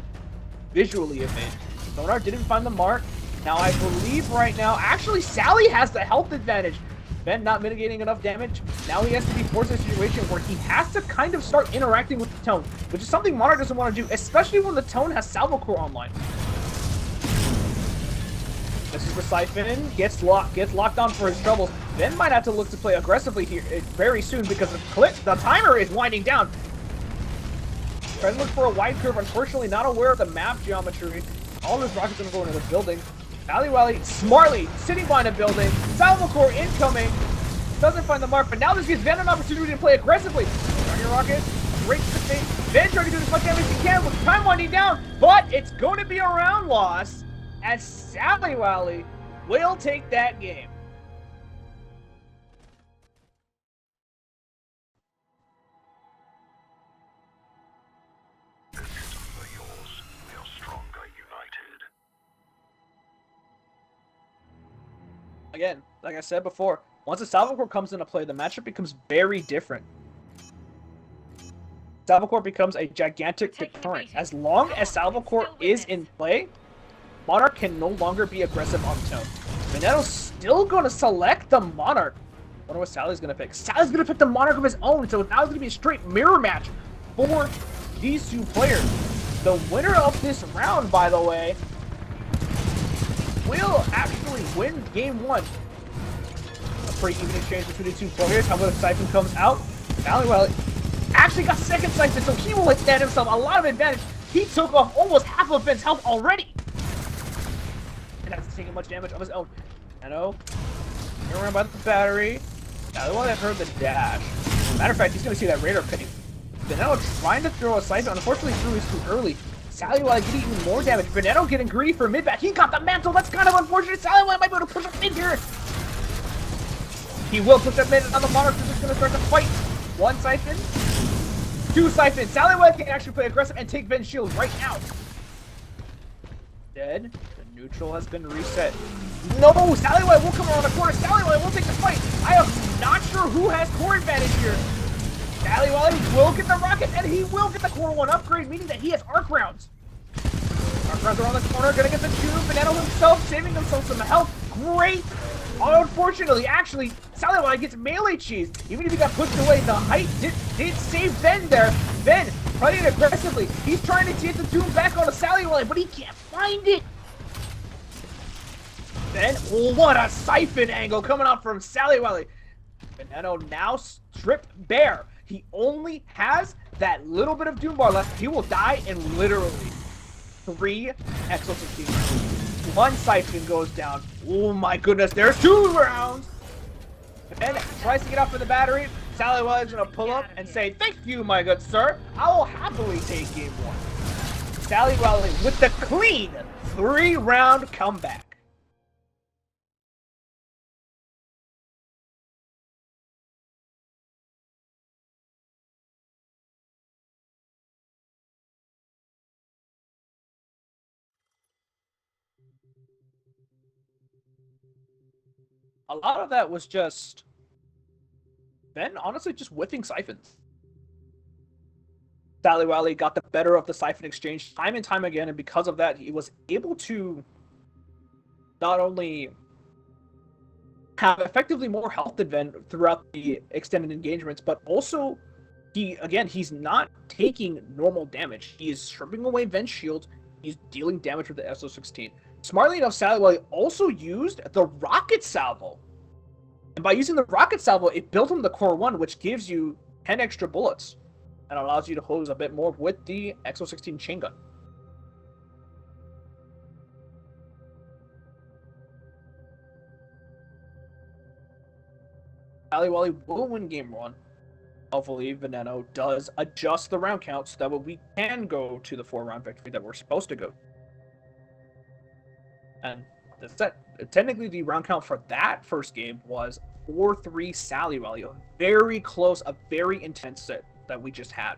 visually evade. Sonar didn't find the mark. Now, I believe right now, actually, Sally has the health advantage. Ven not mitigating enough damage. Now he has to be forced in a situation where he has to kind of start interacting with the Tone, which is something Monarch doesn't want to do, especially when the Tone has Salvo Core online. This is the siphon, gets locked on for his troubles. Ven might have to look to play aggressively here very soon, because the timer is winding down. Trying to look for a wide curve, unfortunately not aware of the map geometry. All his rockets are going to go into the building. Wally smartly sitting behind a building. Salvo Core incoming. Doesn't find the mark, but now this gives Ven an opportunity to play aggressively. Target rocket, great to the Ven trying to do as much damage as he can with time winding down, but it's going to be a round loss, as Sally Wally will take that game. This isn't for yours. We are stronger united. Again, like I said before, once a Salvo Core comes into play, the matchup becomes very different. Salvo Core becomes a gigantic deterrent. As long as Salvo Core is in play, Monarch can no longer be aggressive on Tone. Veneto's still going to select the Monarch. I wonder what Sally's going to pick. Sally's going to pick the Monarch of his own, so now it's going to be a straight mirror match for these 2 players. The winner of this round, by the way, will actually win game 1. A pretty even exchange between the 2 players. How about if Siphon comes out? Sally actually got second Siphon, so he will extend himself a lot of advantage. He took off almost half of Ven's health already. And that's taking much damage of his own. Nano, you're around by the battery. Now, the one that heard the dash. Matter of fact, he's going to see that radar pinning. Veneto trying to throw a siphon. Unfortunately, threw his too early. Sally getting even more damage. Veneto getting greedy for mid back. He got the mantle. That's kind of unfortunate. Sally might be able to push up mid here. He will push up mid, and the Monarch is just going to start to fight. 1 siphon, 2 siphons. Sally can actually play aggressive and take Ven's shield right now. Dead. Neutral has been reset. No! Sally will come around the corner. Sally will take the fight. I am not sure who has core advantage here. Sally will get the rocket, and he will get the core 1 upgrade, meaning that he has arc rounds. Arc rounds around the corner, gonna get the 2. Veneto himself, saving himself some health. Great! Unfortunately, actually, Sally gets melee cheese. Even if he got pushed away, the height did save Ven there. Ven playing aggressively. He's trying to get the Doom back onto Sally, but he can't find it. Then, what a siphon angle coming out from Sally. Veneto now stripped bare. He only has that little bit of Doom bar left. He will die in literally 3 exotic. 1 siphon goes down. Oh my goodness, there's 2 rounds. And tries to get up for the battery. Sally is going to pull up and say, "Thank you, my good sir. I will happily take game 1. Sally with the clean 3-round comeback. A lot of that was just Ben honestly just whiffing siphons. Sally Wally got the better of the siphon exchange time and time again, and because of that, he was able to not only have effectively more health advantage throughout the extended engagements, but also he's not taking normal damage. He is stripping away Ven's shield. He's dealing damage with the SO-16. Smartly enough, Sally Wally also used the rocket salvo. And by using the rocket salvo, it built him the core 1, which gives you 10 extra bullets and allows you to hose a bit more with the XO-16 chain gun. Sally Wally will win game 1. Hopefully, Veneno does adjust the round count so that we can go to the 4-round victory that we're supposed to go. And technically, the round count for that first game was 4-3 Sally Wally. A very close, a very intense set that we just had.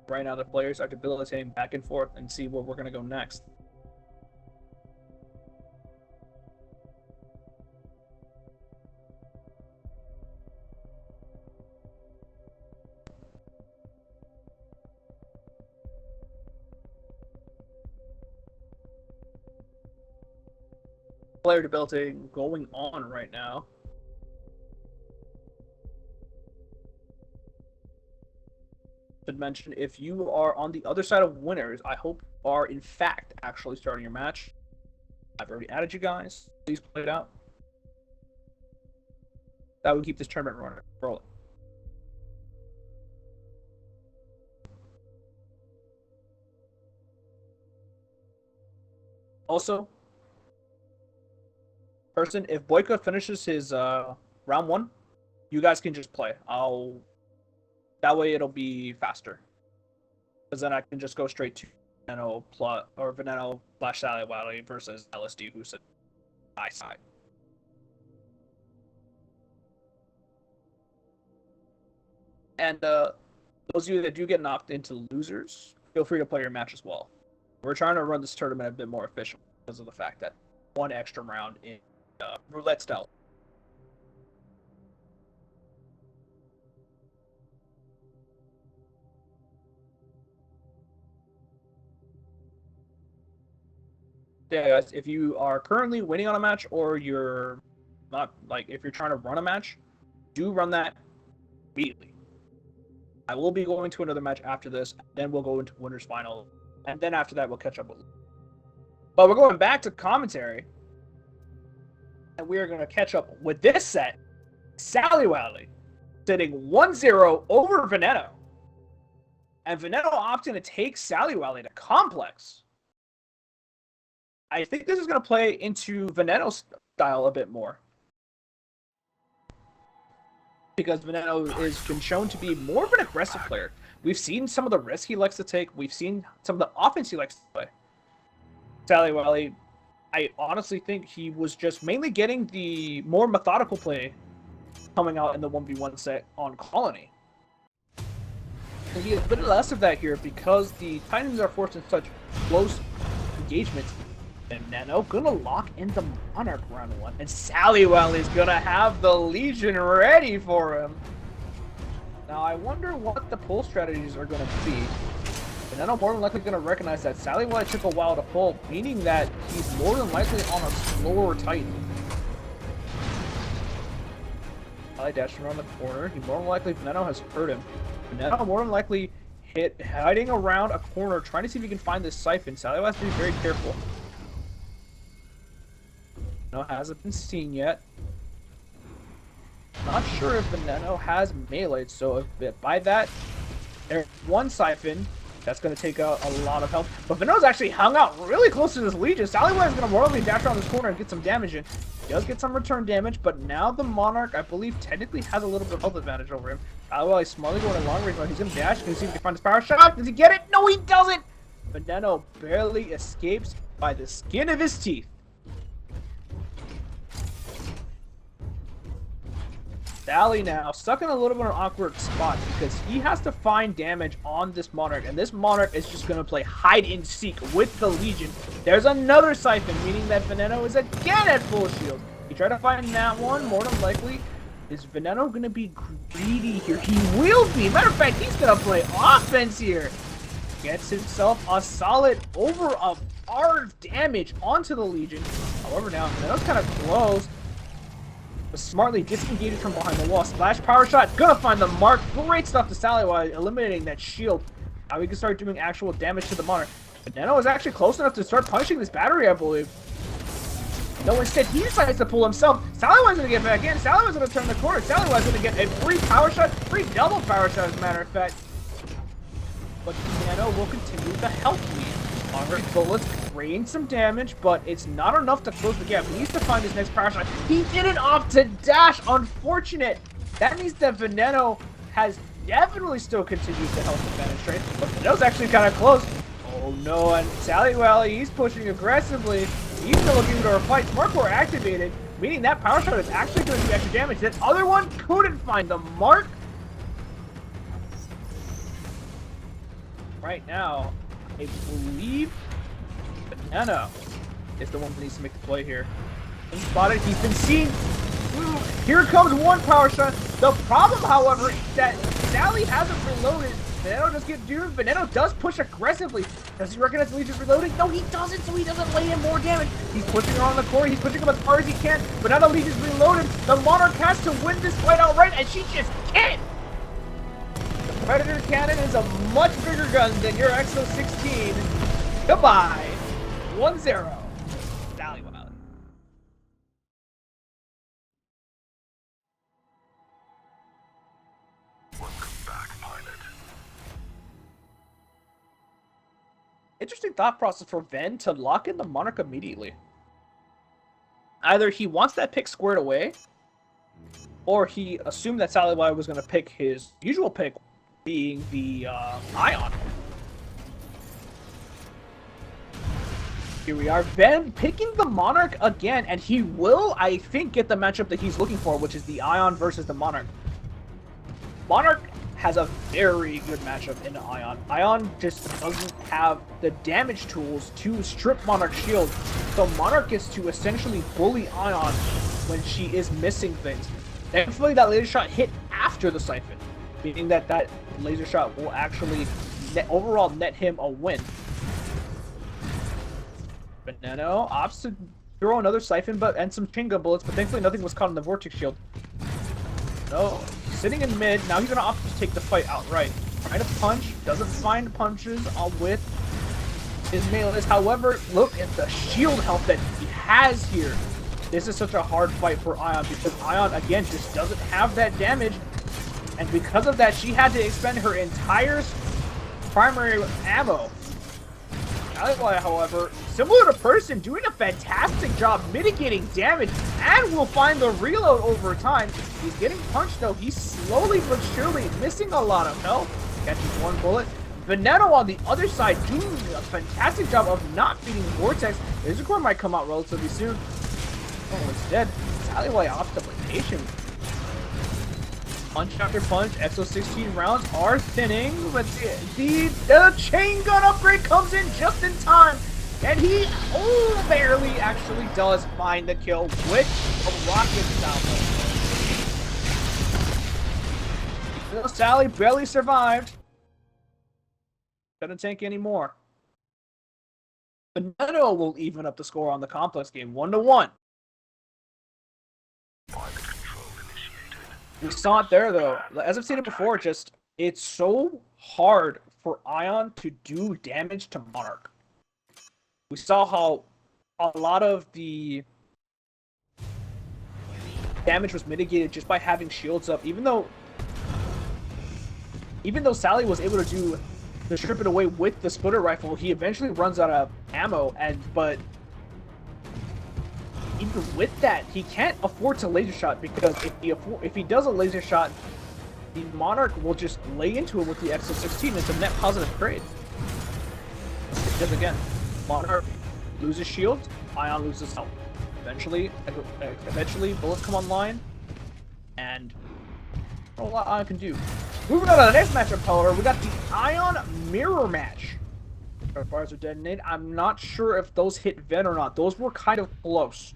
Right now, the players are debilitating back and forth and see where we're going to go next. Player debilitating going on right now. Should mention, if you are on the other side of winners, I hope you are in fact actually starting your match. I've already added you guys. Please play it out. That would keep this tournament rolling. Also, if Boyka finishes his round 1, you guys can just play. That way it'll be faster. Because then I can just go straight to Veneno / Sally Wally versus LSD, who's at my side. And those of you that do get knocked into losers, feel free to play your match as well. We're trying to run this tournament a bit more efficient because of the fact that one extra round in roulette style. Yeah, guys, if you are currently winning on a match or you're not, if you're trying to run a match, do run that immediately. I will be going to another match after this, then we'll go into winners final, and then after that we'll catch up with you. But we're going back to commentary, and we are going to catch up with this set. Sally Wally sitting 1-0 over Veneno, and Veneno opting to take Sally Wally to complex. I think this is going to play into Veneno's style a bit more, because Veneno has been shown to be more of an aggressive player. We've seen some of the risks he likes to take. We've seen some of the offense he likes to play. Sally Wally, I honestly think he was just mainly getting the more methodical play coming out in the 1v1 set on Colony. And he has a bit less of that here because the Titans are forced in such close engagements. And Nano gonna lock in the Monarch round 1, and Sally Wally's gonna have the Legion ready for him. Now I wonder what the pull strategies are gonna be. And Nano more than likely gonna recognize that Sally Wally took a while to pull, meaning that he's more than likely on a slower Titan. Sally dashing around the corner. He more than likely Veneno has hurt him. Veneno more than likely hiding around a corner, trying to see if he can find this siphon. Sally Wally has to be very careful. Hasn't been seen yet. Not sure if Veneno has melee, so if by that, there's one siphon that's going to take a lot of health. But Veneno's actually hung out really close to this Legion. Sally Wally is going to morally dash around this corner and get some damage in. He does get some return damage, but now the Monarch, I believe, technically has a little bit of health advantage over him. Sally Wally's smartly going a long range, but he's going to dash. Can see if he can find his power shot. Does he get it? No, he doesn't! Veneno barely escapes by the skin of his teeth. Sally now stuck in a little bit of an awkward spot because he has to find damage on this Monarch, and this Monarch is just going to play hide and seek with the Legion. There's another Siphon, meaning that Veneno is again at full shield. He tried to find that one, more than likely. Is Veneno going to be greedy here? He will be. Matter of fact, he's going to play offense here. Gets himself a solid over a bar of damage onto the Legion. However, now Veneno's kind of close. But smartly disengages from behind the wall. Splash power shot. Gonna find the mark. Great stuff to Sally while eliminating that shield. Now we can start doing actual damage to the Monarch. Veneno is actually close enough to start punishing this battery, I believe. No, instead he decides to pull himself. Sally was going to get back in. Sally was going to turn the corner. Sally was going to get a free power shot. Free double power shot, as a matter of fact. But Veneno will continue the health lead. Alright, bullets rain some damage, but it's not enough to close the gap. He needs to find his next power shot. He did it off to dash. Unfortunate. That means that Veneno has definitely still continued to health advantage, right? But Veneno's actually kind of close. Oh no, and Sally, well, he's pushing aggressively. He's still looking for a fight. Smart Core activated, meaning that power shot is actually going to do extra damage. That other one couldn't find the mark. Right now, I believe Veneno is the one that needs to make the play here. He's spotted. He's been seen. Here comes one power shot. The problem, however, is that Sally hasn't reloaded. Veneno does get doomed. Veneno does push aggressively. Does he recognize the Legion's reloading? No, he doesn't, so he doesn't lay in more damage. He's pushing her on the core. He's pushing him as far as he can. But now the Legion's reloaded. The Monarch has to win this fight outright, and she just can't. The Predator Cannon is a much bigger gun than your XO-16. Goodbye. 1-0. Sally Wild. Welcome back, pilot. Interesting thought process for Ven to lock in the Monarch immediately. Either he wants that pick squared away, or he assumed that Sally Wild was going to pick his usual pick, being the Ion. Here we are, Ven picking the Monarch again, and he will, I think, get the matchup that he's looking for, which is the Ion versus the Monarch. Monarch has a very good matchup in the Ion. Ion just doesn't have the damage tools to strip Monarch's shield, so Monarch gets to essentially bully Ion when she is missing things. Thankfully, that laser shot hit after the Siphon, meaning that that laser shot will actually overall net him a win. Veneno opts to throw another Siphon and some Chinga bullets, but thankfully nothing was caught in the Vortex shield. No, he's sitting in mid. Now he's going to opt to take the fight outright. Trying to punch, doesn't find punches with his melees. However, look at the shield health that he has here. This is such a hard fight for Ion because Ion, again, just doesn't have that damage. And because of that, she had to expend her entire primary ammo. Sally, however, similar to Person, doing a fantastic job mitigating damage and will find the reload over time. He's getting punched though. He's slowly but surely missing a lot of health. Catches one bullet. Veneno on the other side doing a fantastic job of not beating Vortex. Laser Core might come out relatively soon. Oh, it's dead. Sally opts to play patient. Punch after punch, XO-16 rounds are thinning, but the chain gun upgrade comes in just in time, and he barely actually does find the kill with a rocket salvo. Sally barely survived. Couldn't take any more. Veneno will even up the score on the complex game, 1-1. We saw it there, though. As I've seen it before, it's so hard for Ion to do damage to Monarch. We saw how a lot of the damage was mitigated just by having shields up. Even though Sally was able to strip it away with the splitter rifle, he eventually runs out of ammo, but even with that, he can't afford to laser shot because if he does a laser shot, the Monarch will just lay into him with the XO-16. It's a net positive trade. Because again, Monarch loses shield, Ion loses health. Eventually, bullets come online, and Not a lot Ion can do. Moving on to the next matchup, however, we got the Ion Mirror match. Our fires are detonated. I'm not sure if those hit Ven or not. Those were kind of close.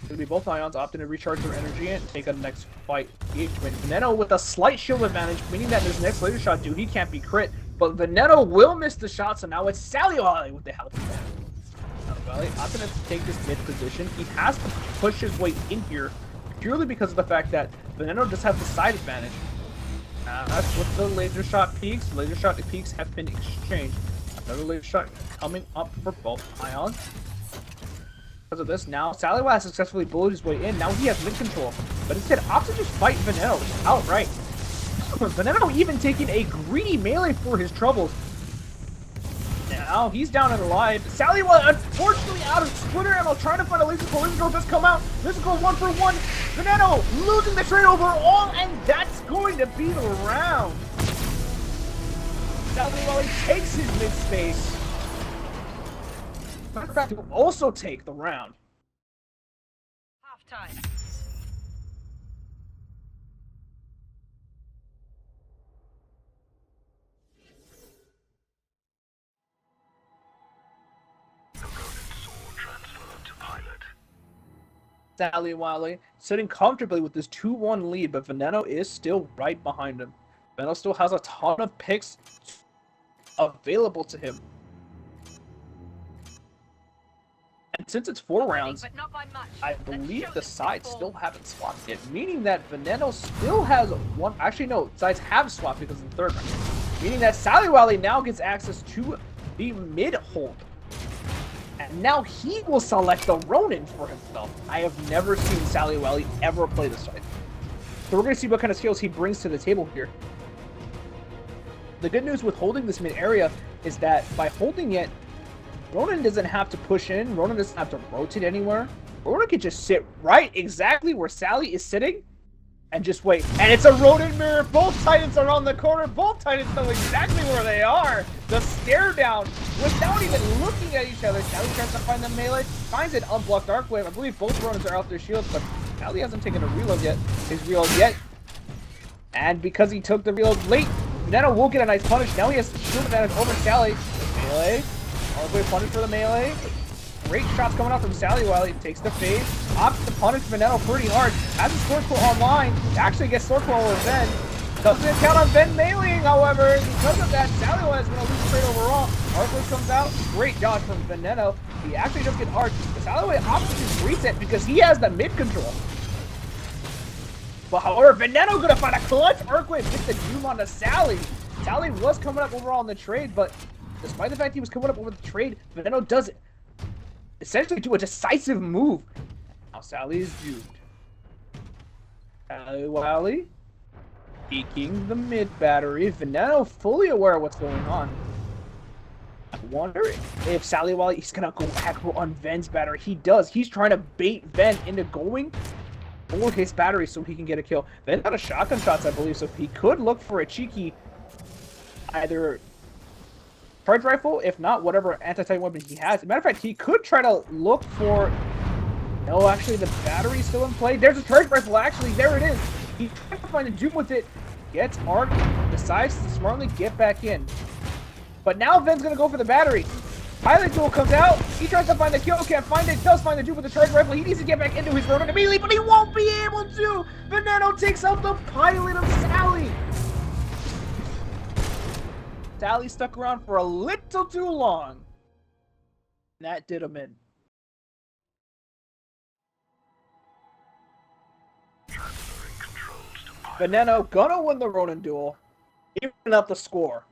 It'll be both Ions opting to recharge their energy and take a next fight. Veneno with a slight shield advantage, meaning that his next laser shot, dude, he can't be crit. But Veneno will miss the shot, so now it's Sally with the health advantage. Sally opting to take this mid position. He has to push his way in here purely because of the fact that Veneno does have the side advantage. That's with the laser shot peaks. Laser shot peaks have been exchanged. Another laser shot coming up for both Ions. Because of this, now Sally has successfully bullied his way in. Now he has mid control, but instead opts to just fight Veneno outright. Veneno even taking a greedy melee for his troubles. Now he's down and alive. Sally unfortunately out of splitter ammo, trying to find a laser core. Laser core does come out. Laser core 1-for-1. Veneno losing the trade overall, and that's going to be the round. Sally takes his mid space. Matter of fact, will also take the round. Half time. Sally Wiley sitting comfortably with this 2-1 lead, but Veneno is still right behind him. Veneno still has a ton of picks available to him. And since it's 4 rounds, I believe the sides still haven't swapped yet, meaning that Veneno still has one. Actually, no, sides have swapped because of the 3rd round. Meaning that Sally Wiley now gets access to the mid hold. And now he will select the Ronin for himself. I have never seen Sally Wiley ever play this fight. So we're going to see what kind of skills he brings to the table here. The good news with holding this mid area is that by holding it, Ronin doesn't have to push in. Ronin doesn't have to rotate anywhere. Ronin can just sit right exactly where Sally is sitting and just wait. And it's a Ronin mirror. Both Titans are on the corner. Both Titans know exactly where they are. The stare down without even looking at each other. Sally tries to find the melee. Finds an unblocked arc wave. I believe both Ronins are out their shields, but Sally hasn't taken a reload yet. His reload yet. And because he took the reload late, Veneno will get a nice punish. Now he has shield advantage over Sally. Melee. Arc wave punish for the melee. Great shots coming out from Sally Wiley. Takes the fade. Opts to punish Veneno pretty hard. Has a Sword Claw online. Actually gets Sword Claw over Ven. Doesn't count on Ven meleeing, however. Because of that, Sally Wiley is going to lose the trade overall. Arc comes out. Great dodge from Veneno. He actually does get arced. But Sally Wiley opts to just reset because he has the mid control. But however, Veneno going to find a clutch arc wave. Gets the doom onto Sally. Sally was coming up overall in the trade, but despite the fact he was coming up over the trade, Veneno does it. Essentially do a decisive move. Now Sally is doomed. Sally Wiley peeking the mid battery. Veneno fully aware of what's going on. I wonder if Sally Wiley is gonna go aggro on Ven's battery. He does. He's trying to bait Ven into going for his battery so he can get a kill. Ven got a shotgun shots, I believe, so he could look for a cheeky either charge rifle, if not, whatever anti-tank weapon he has. As a matter of fact, he could try to look for... No, actually, the battery's still in play. There's a charge rifle, actually. There it is. He tries to find a dupe with it. Gets arced. Decides to smartly get back in. But now Ven's going to go for the battery. Pilot duel comes out. He tries to find the kill. Can't find it. Does find the dupe with the charge rifle. He needs to get back into his Ronin immediately, but he won't be able to. Veneno takes out the pilot of Sally. Sally stuck around for a little too long. And that did him in. Veneno gonna win the Ronin duel. Even up the score.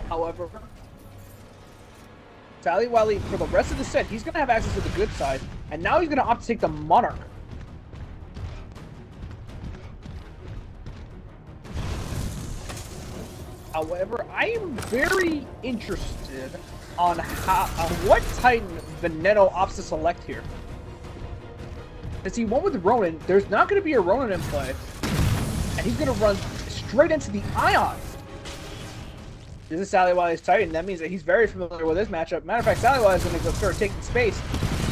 However, Sally Wiley, for the rest of the set, he's going to have access to the good side, and now he's going to opt to take the Monarch. However, I am very interested on what Titan Veneno opts to select here. As he went with Ronin, there's not going to be a Ronin in play, and he's going to run straight into the Ions. This is Sally Wiley's Titan. That means that he's very familiar with this matchup. Matter of fact, Sally Wiley is going to go start taking space.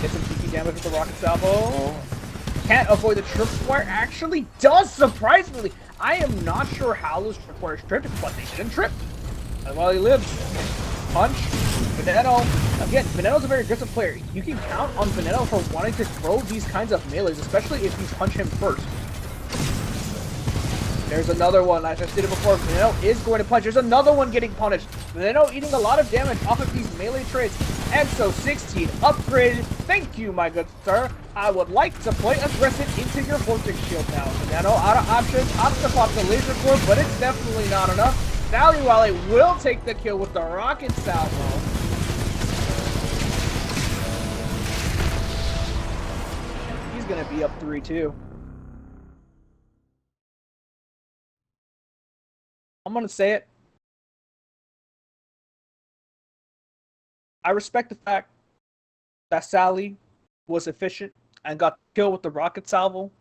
Get some TP damage with the rocket salvo. Can't avoid the tripwire. Actually does, surprisingly. I am not sure how those tripwires tripped, but they didn't trip. And while he lives, punch. Veneno. Again, Veneno's a very aggressive player. You can count on Veneno for wanting to throw these kinds of melees, especially if you punch him first. There's another one. As I stated before, Veneno is going to punch. There's another one getting punished. Veneno eating a lot of damage off of these melee trades. And so 16 upgraded. Thank you, my good sir. I would like to play aggressive into your Vortex Shield now. Veneno out of options. Opts to pop the laser core, but it's definitely not enough. Sally Wiley will take the kill with the rocket salvo. He's going to be up 3-2. I'm going to say it. I respect the fact that Sally was efficient and got killed with the rocket salvo.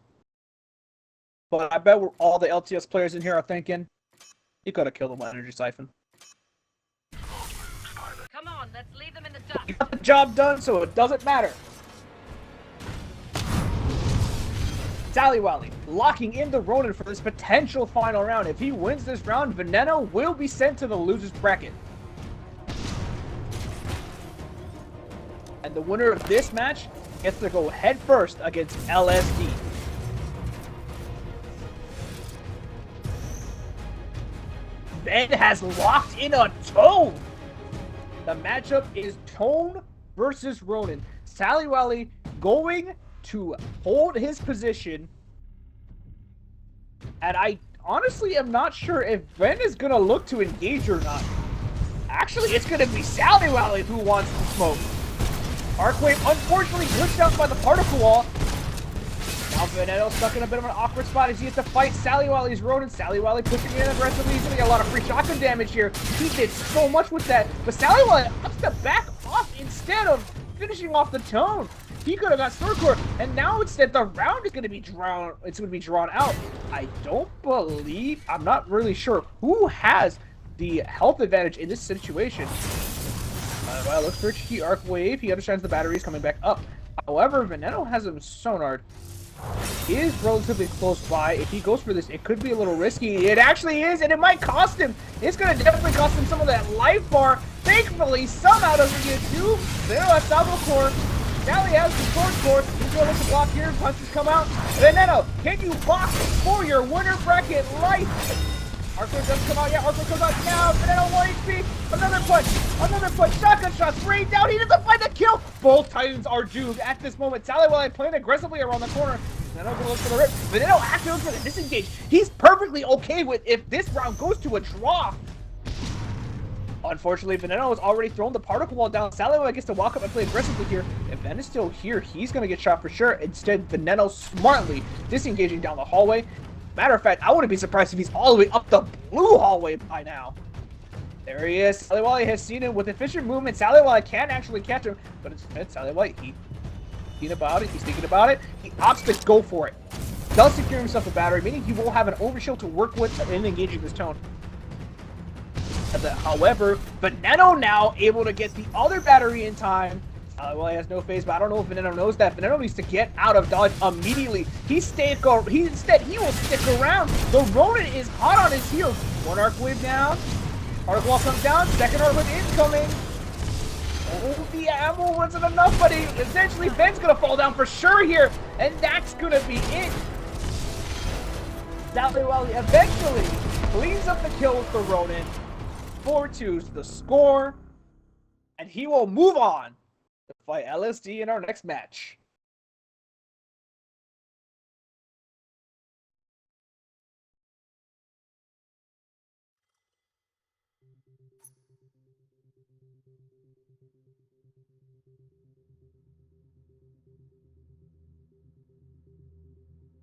But I bet all the LTS players in here are thinking, you could have killed him with energy siphon. Come on, let's leave them in the dust. You got the job done, so it doesn't matter. Sally Wiley locking in the Ronin for this potential final round. If he wins this round, Veneno will be sent to the loser's bracket. And the winner of this match gets to go head first against LSD. Ben has locked in a Tone. The matchup is Tone versus Ronin. Sally Wiley going to hold his position. And I honestly am not sure if Ben is going to look to engage or not. Actually, it's going to be Sally Wiley who wants to smoke. Arcwave unfortunately glitched out by the particle wall. Now Veneno stuck in a bit of an awkward spot as he has to fight Sally Wiley's Ronin. Sally Wiley pushing in aggressively. He's going to get a lot of free shotgun damage here. He did so much with that. But Sally Wiley opts to back off instead of finishing off the Tone. He could have got Sword Core, and now instead the round is going to be drawn. It's going to be drawn out. I don't believe. I'm not really sure who has the health advantage in this situation. Well, looks for a cheeky arc wave. He understands the battery is coming back up. However, Veneno has him sonared. He is relatively close by. If he goes for this, it could be a little risky. It actually is, and it might cost him. It's going to definitely cost him some of that life bar. Thankfully, somehow doesn't get two. Veneno has Salvo Core. Sally has the Sword Core. He's going to look to block here. Punches come out. Veneno, can you box for your winner bracket life? Arcwave doesn't come out yet. Arcwave comes out now. Veneno 1 HP. Another punch. Another punch. Shotgun shots. Rain down. He doesn't find the kill. Both Titans are doomed at this moment. Sally Wiley playing aggressively around the corner. Veneno gonna look for the rip. Veneno actually looks for the disengage. He's perfectly okay with if this round goes to a draw. Unfortunately, Veneno has already thrown the particle wall down. Sally Wiley gets to walk up and play aggressively here. If Ben is still here, he's going to get shot for sure. Instead, Veneno smartly disengaging down the hallway. Matter of fact, I wouldn't be surprised if he's all the way up the blue hallway by now. There he is. Sally Wiley has seen him with efficient movement. Sally Wiley can actually catch him, but instead, Sally Wiley, he's thinking about it. He opts to go for it. Does secure himself a battery, meaning he will have an overshield to work with in engaging this Tone. However, Veneno now able to get the other battery in time. Sally Wiley has no phase, but I don't know if Veneno knows that. Veneno needs to get out of dodge immediately. Instead, he will stick around. The Ronin is hot on his heels. One arc wave down. Arc wall comes down. Second arc wave incoming. Oh, the ammo wasn't enough, but essentially Ben's gonna fall down for sure here, and that's gonna be it. Sally Wiley eventually cleans up the kill with the Ronin. 4-2 is the score, and he will move on to fight LSD in our next match.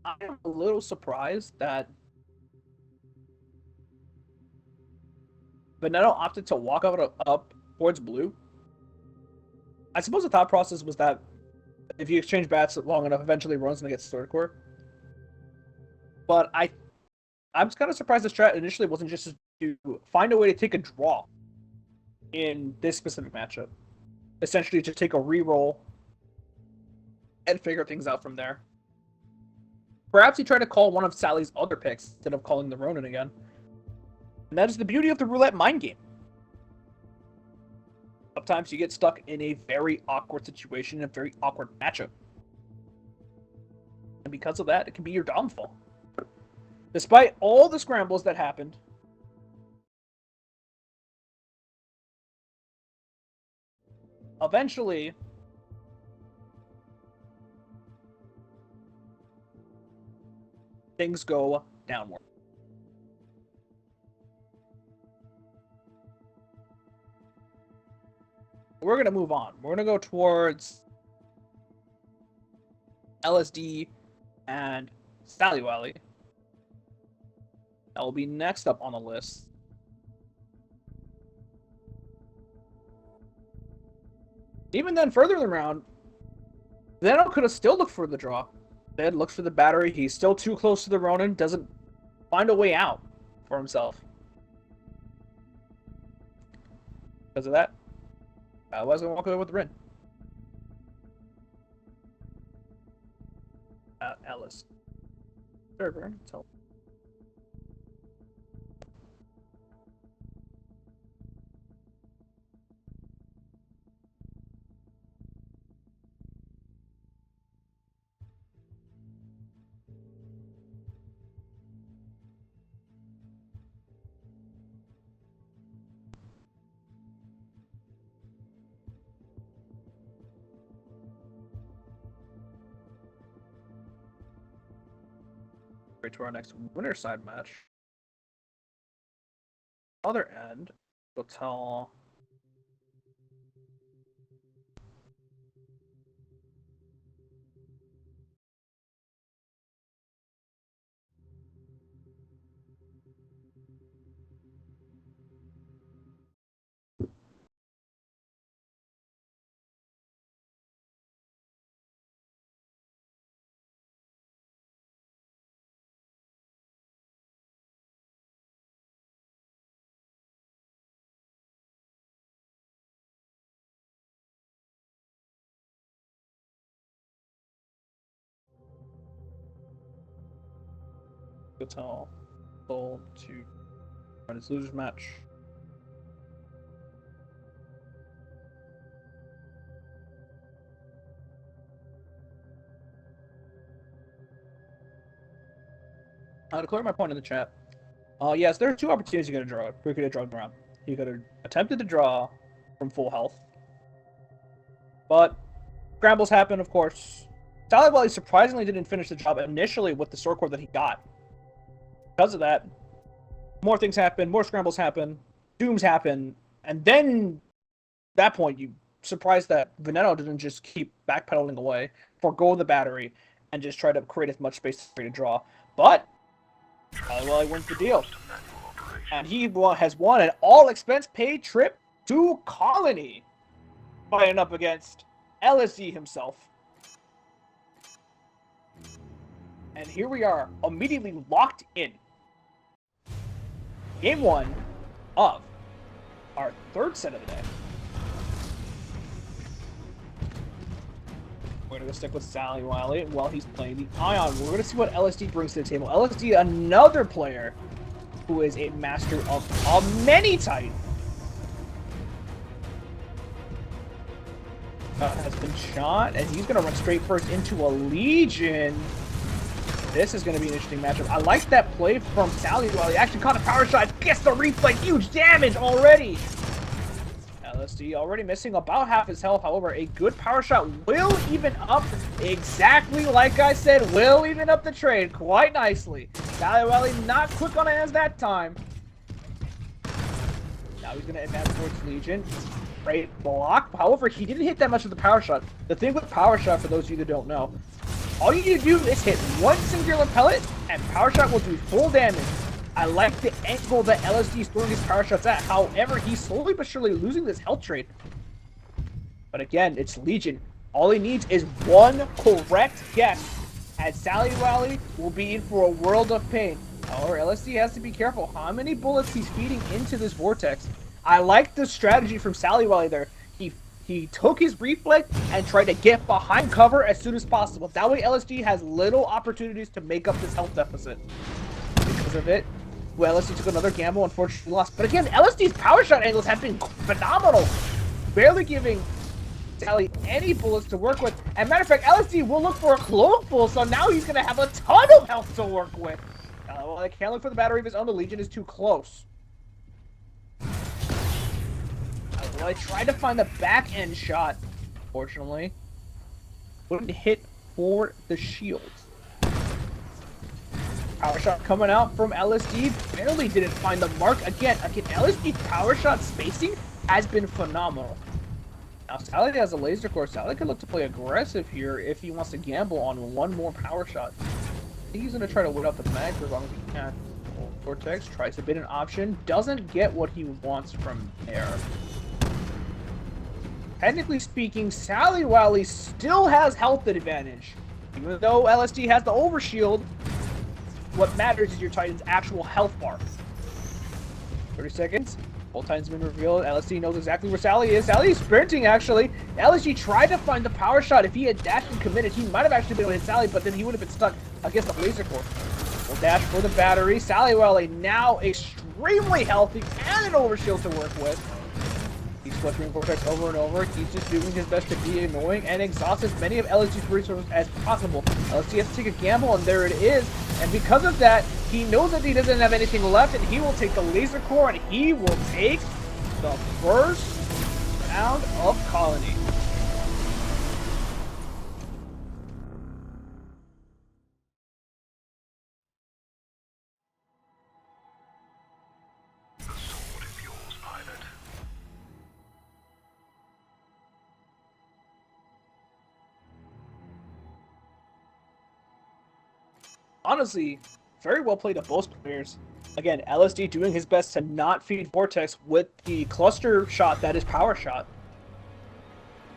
I'm a little surprised that Veneno opted to walk up towards blue. I suppose the thought process was that if you exchange bats long enough, eventually Ron's gonna get Sword Core. But I'm kind of surprised the strat initially wasn't just to find a way to take a draw. in this specific matchup. Essentially, just take a reroll and figure things out from there. Perhaps he tried to call one of Sally's other picks instead of calling the Ronin again. And that is the beauty of the roulette mind game. Sometimes you get stuck in a very awkward situation, in a very awkward matchup. And because of that, it can be your downfall. Despite all the scrambles that happened, eventually, things go downward. We're going to move on. We're going to go towards LSD and Sally Wally. That will be next up on the list. Even then, further in the round, Veneno could have still looked for the draw. Then looks for the battery. He's still too close to the Ronin. Doesn't find a way out for himself. Because of that, I was going to walk away with the Rin. Alice. Server. Tell. To our next winner side match. Other end, we'll tell Soul to run his losers match. To clear my point in the chat. Yes, there are two opportunities you could have drawn. You could have drawn around. You could have attempted to draw from full health, but scrambles happen, of course. Sally Wally surprisingly didn't finish the job initially with the sword core that he got. Because of that, more things happen, more scrambles happen, dooms happen, and then at that point, you surprised that Veneno didn't just keep backpedaling away, forgo the battery, and just try to create as much space to draw. But Sally Wally wins the deal. And he has won an all-expense-paid trip to Colony, fighting up against LSD himself. And here we are, immediately locked in. Game 1 of our third set of the day. We're going to stick with Sally Wily while he's playing the Ion. We're going to see what LSD brings to the table. LSD, another player who is a master of many types. Has been shot, and he's going to run straight first into a Legion. This is going to be an interesting matchup. I like that play from Sally while he actually caught a power shot. Gets the replay. Huge damage already. LSD already missing about half his health. However, a good power shot will even up, exactly like I said, will even up the trade quite nicely. Sally Wally not quick on hands that time. Now he's going to advance towards Legion. Great block. However, he didn't hit that much of the power shot. The thing with power shot, for those of you that don't know, all you need to do is hit one singular pellet, and power shot will do full damage. I like the angle that LSD is throwing his power shots at. However, he's slowly but surely losing this health trade. But again, it's Legion. All he needs is one correct guess, and Sally Wally will be in for a world of pain. However, LSD has to be careful how many bullets he's feeding into this vortex. I like the strategy from Sally Wally there. He took his reflex and tried to get behind cover as soon as possible. That way LSD has little opportunities to make up this health deficit. Because of it, well, LSD took another gamble, unfortunately lost. But again, LSD's power shot angles have been phenomenal. Barely giving Sally any bullets to work with. And matter of fact, LSD will look for a cloak pull, so now he's going to have a ton of health to work with. Well, I can't look for the battery of his own. The Legion is too close. Well, I tried to find the back end shot, fortunately. Wouldn't hit for the shield. Power shot coming out from LSD. Barely didn't find the mark. Again, LSD's power shot spacing has been phenomenal. Now, Sally has a laser core. Sally could look to play aggressive here if he wants to gamble on one more power shot. I think he's going to try to win out the mag for as long as he can. Vortex tries to bid an option. Doesn't get what he wants from there. Technically speaking, Sally Wally still has health advantage. Even though LSD has the overshield, what matters is your Titan's actual health bar. 30 seconds. Full Titan's been revealed. LSD knows exactly where Sally is. Sally is sprinting, actually. LSD tried to find the power shot. If he had dashed and committed, he might have actually been able to hit Sally, but then he would have been stuck against the laser core. Full dash for the battery. Sally Wally now extremely healthy and an overshield to work with. He's flickering Vortex over and over. He's just doing his best to be annoying and exhaust as many of LSD's resources as possible. LSD has to take a gamble, and there it is. And because of that, he knows that he doesn't have anything left, and he will take the laser core, and he will take the first round of Colony. The sword is yours, pilot. Honestly, very well played of both players. Again, LSD doing his best to not feed Vortex with the cluster shot that is power shot.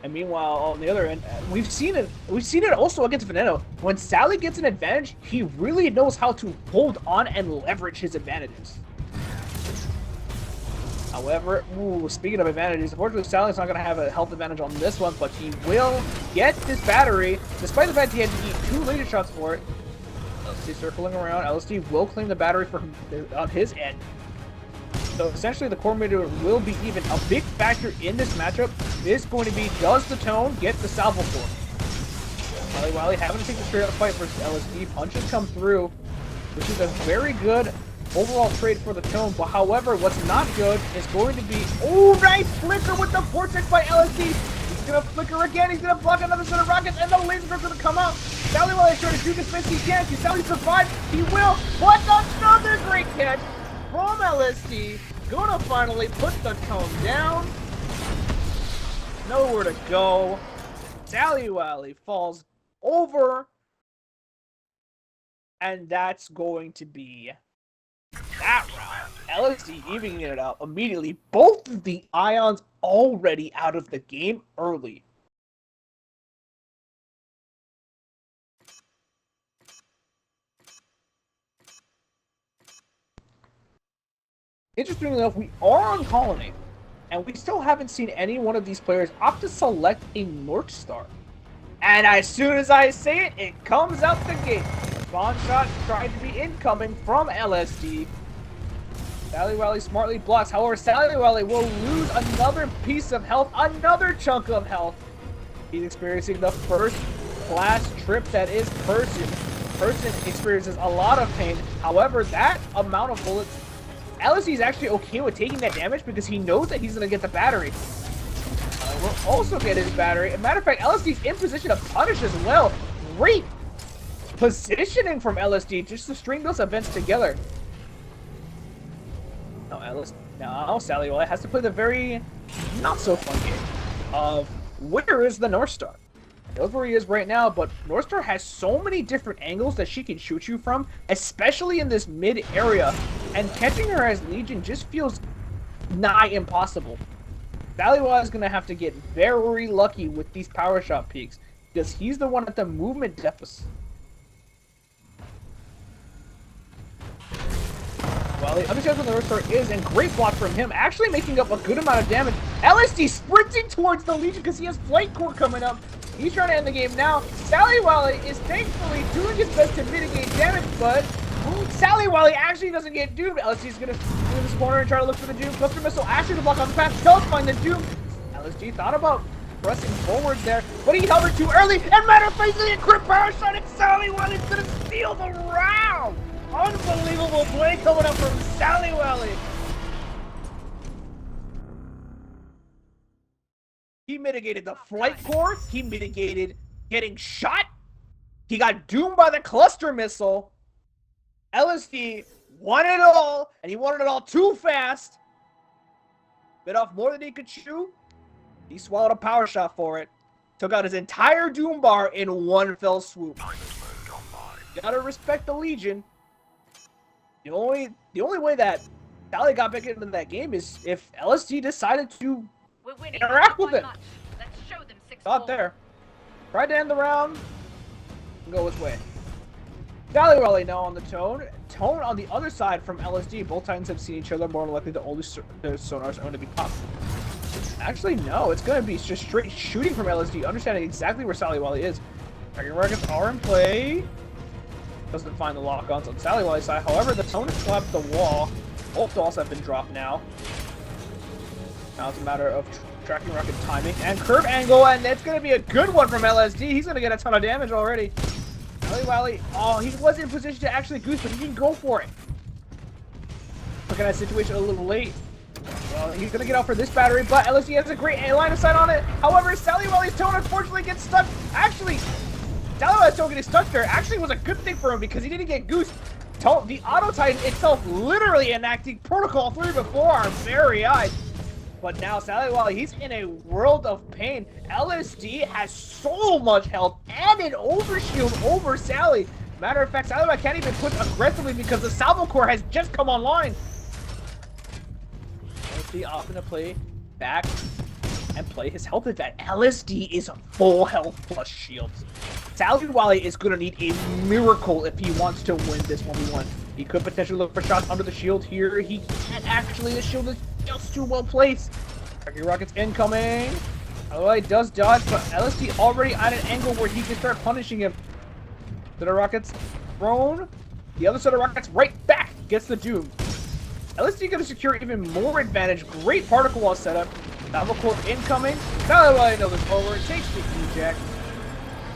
And meanwhile, on the other end, we've seen it also against Veneno. When Sally gets an advantage, he really knows how to hold on and leverage his advantages. However, speaking of advantages, unfortunately Sally's not going to have a health advantage on this one, but he will get this battery, despite the fact he had to eat 2 laser shots for it. LSD circling around. LSD will claim the battery for him on his end. So essentially the core meter will be even. A big factor in this matchup is going to be, does the Tone get the salvo core? Sally Wally having to take the straight up fight versus LSD. Punches come through, which is a very good overall trade for the Tone. But however, what's not good is going to be, oh, nice flicker with the Vortex by LSD. He's gonna flicker again. He's gonna block another set of rockets, and the laser is gonna come out. Sally Wally trying to shoot as best he can. Can Sally survive? He will. What another great catch from LSD. Gonna finally put the Tone down. Nowhere to go. Sally Wally falls over. And that's going to be that round. LSD evening it out immediately. Both of the Ions already out of the game early. Interestingly enough, we are on Colony, and we still haven't seen any one of these players opt to select a North Star. And as soon as I say it, it comes out the gate. The spawn shot tried to be incoming from LSD. Sally Wally smartly blocks. However, Sally Wally will lose another piece of health, another chunk of health. He's experiencing the first class trip that is Person. Person experiences a lot of pain. However, that amount of bullets, LSD is actually okay with taking that damage because he knows that he's going to get the battery. Will also get his battery. As a matter of fact, LSD's in position to punish as well. Great positioning from LSD just to string those events together. Now Sally Wally has to play the very not so fun game of where is the North Star? Knows where he is right now, but North Star has so many different angles that she can shoot you from, especially in this mid area, and catching her as Legion just feels nigh impossible. Sally Wally is going to have to get very lucky with these power shot peaks, because he's the one at the movement deficit. Valley understands where the North Star is, and great block from him, actually making up a good amount of damage. LSD sprinting towards the Legion because he has Flight Core coming up. He's trying to end the game now. Sally Wally is thankfully doing his best to mitigate damage, but Sally Wally actually doesn't get doomed. LSD is going to move this corner and try to look for the Doom. Cluster Missile actually to block on the path does find the Doom. LSD thought about pressing forward there, but he held it too early, and matter of fact, a crit power shot at Sally Wally's going to steal the round. Unbelievable play coming up from Sally Wally. He mitigated the Flight Core. He mitigated getting shot. He got doomed by the Cluster Missile. LSD won it all, and he wanted it all too fast. Bit off more than he could chew. He swallowed a power shot for it. Took out his entire Doom bar in one fell swoop. Gotta respect the Legion. The only way that Sally got back into that game is if LSD decided to interact with him. Let's show them 6-4. Not there. Tried to end the round. Go his way. Sally Wally now on the Tone. Tone on the other side from LSD. Both Titans have seen each other. More than likely, the sonars are going to be popped. Actually, no. It's going to be just straight shooting from LSD, understanding exactly where Sally Wally is. Dragon Rockets are in play. Doesn't find the lock-ons on Sally Wally's side. However, the Tone has slapped the wall. Both dolls have been dropped now. Now it's a matter of tracking rocket timing and curve angle, and it's going to be a good one from LSD. He's going to get a ton of damage already. Sally Wally, oh, he was in position to actually goose, but he didn't go for it. Looking at that situation a little late. Well, he's going to get out for this battery, but LSD has a great line of sight on it. However, Sally Wally's Tone unfortunately gets stuck. Actually, Sally Wally's Tone getting stuck there actually was a good thing for him because he didn't get goosed. The Auto Titan itself literally enacting Protocol 3 before our very eyes. But now Sally Wally, he's in a world of pain. LSD has so much health and an overshield over Sally. Matter of fact, Sally Wally can't even push aggressively because the Salvo Core has just come online. LSD often to play back and play his health advantage. LSD is full health plus shields. Sally Wally is going to need a miracle if he wants to win this 1v1. He could potentially look for shots under the shield here. He can't actually. The shield is just too well placed. Dragon Rockets incoming. Sally Wally does dodge, but LSD already at an angle where he can start punishing him. Set of Rockets thrown. The other set of Rockets right back. Gets the Doom. LSD going to secure even more advantage. Great particle wall setup. Salvo Core incoming. Sally Wally knows it's over. It takes the eject.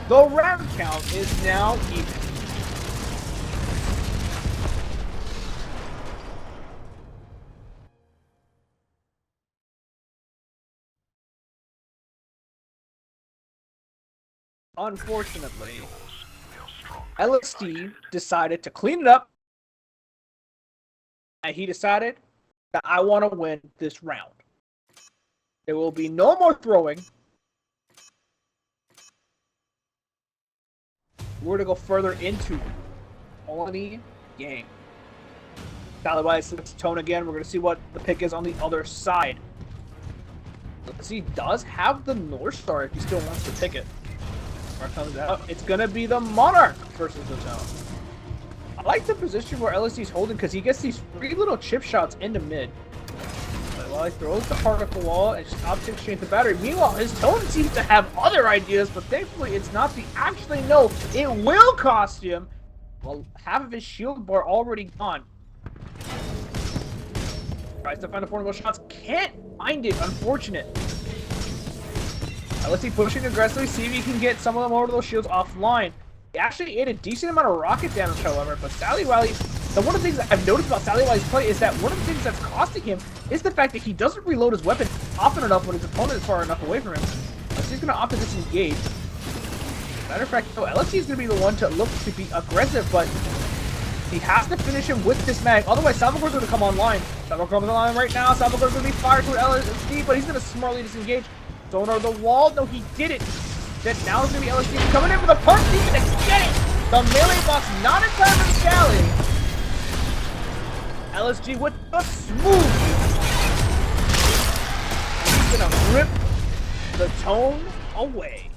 The round count is now even. Unfortunately, LSD decided to clean it up, and he decided that I want to win this round. There will be no more throwing. We're going to go further into Colony game. Sally Wally slips Tone again. We're going to see what the pick is on the other side. LSD does have the North Star if he still wants to pick it. Comes out. It's gonna be the Monarch versus the Tone. I like the position where LSD's holding because he gets these free little chip shots into mid. While he throws the particle wall and just opts to exchange the battery. Meanwhile, his Tone seems to have other ideas, but thankfully it's not the actually no. It will cost him. Well, half of his shield bar already gone. Tries to find the portable shots, can't find it. Unfortunate. LSD pushing aggressively, see if he can get some of them over those shields offline. He actually ate a decent amount of rocket damage, however, but Sally Wally, one of the things that I've noticed about Sally Wally's play is that one of the things that's costing him is the fact that he doesn't reload his weapon often enough when his opponent is far enough away from him. LSD's going to opt to disengage. Matter of fact, though, LSD is going to be the one to look to be aggressive, but he has to finish him with this mag. Otherwise, Salvo Core's going to come online. Salvo Core comes online right now. Salvo Core's going to be fired to LSD, but he's going to smartly disengage. Sonar the wall. No, he didn't. Then now it's going to be LSD coming in with a punch. He's going to get it. The melee box not in time for Sally. LSD with the smooth. He's going to rip the Tone away.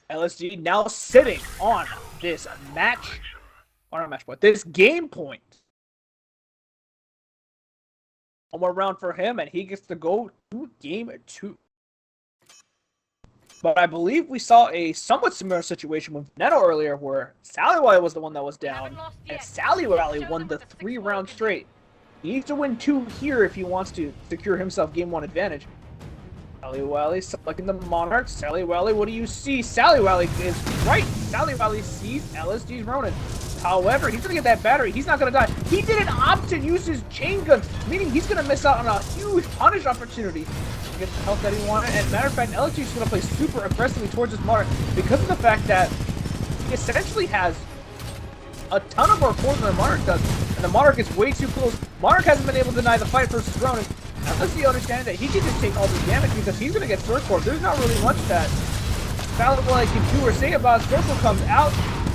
LSD now sitting on this match, or not match point, this game point. One more round for him, and he gets to go to game 2. But I believe we saw a somewhat similar situation with Neto earlier, where Sally Wally was the one that was down, and Sally Wally won the 3 rounds straight. He needs to win 2 here if he wants to secure himself game 1 advantage. Sally Wally selecting the Monarch. Sally Wally, what do you see? Sally Wally is right. Sally Wally sees LSG's Ronin. However, he's gonna get that battery. He's not gonna die. He didn't opt to use his chain gun, meaning he's gonna miss out on a huge punish opportunity to get the health that he wanted. And matter of fact, LSG is gonna play super aggressively towards his Monarch because of the fact that he essentially has a ton of more cores than the Monarch does, and the Monarch is way too close. Monarch hasn't been able to deny the fight versus Ronin. Unless you understand that he can just take all the damage because he's gonna get sword core. There's not really much that Sally Wally can do or say about it. Circle comes out.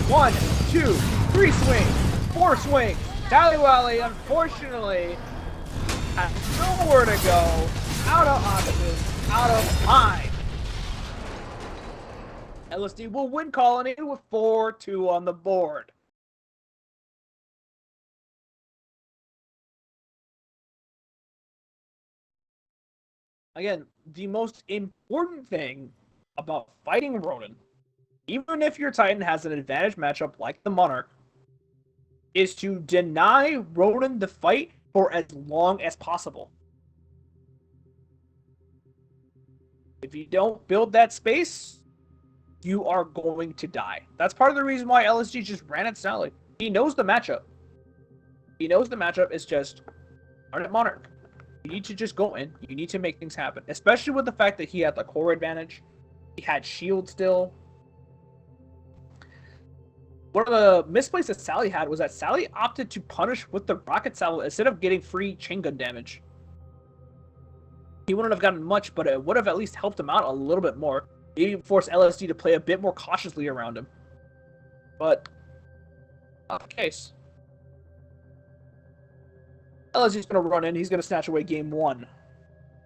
1, 2, 3 swings, 4 swings. Sally Wally, unfortunately, has nowhere to go. Out of options, out of time. LSD will win Colony with 4-2 on the board. Again, the most important thing about fighting Ronin, even if your Titan has an advantage matchup like the Monarch, is to deny Ronin the fight for as long as possible. If you don't build that space, you are going to die. That's part of the reason why LSG just ran at Sally. He knows the matchup. He knows the matchup is just run at Monarch. You need to just go in. You need to make things happen. Especially with the fact that he had the core advantage. He had shield still. One of the misplays that Sally had was that Sally opted to punish with the rocket salvo instead of getting free chain gun damage. He wouldn't have gotten much, but it would have at least helped him out a little bit more. Maybe force LSD to play a bit more cautiously around him. But not the case. LSG's going to run in. He's going to snatch away game 1.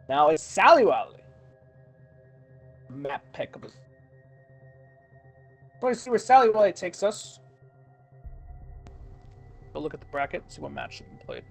Now it's Sally Wally. Map pick up. Let's see where Sally Wally takes us. Go look at the bracket, see what match has been played.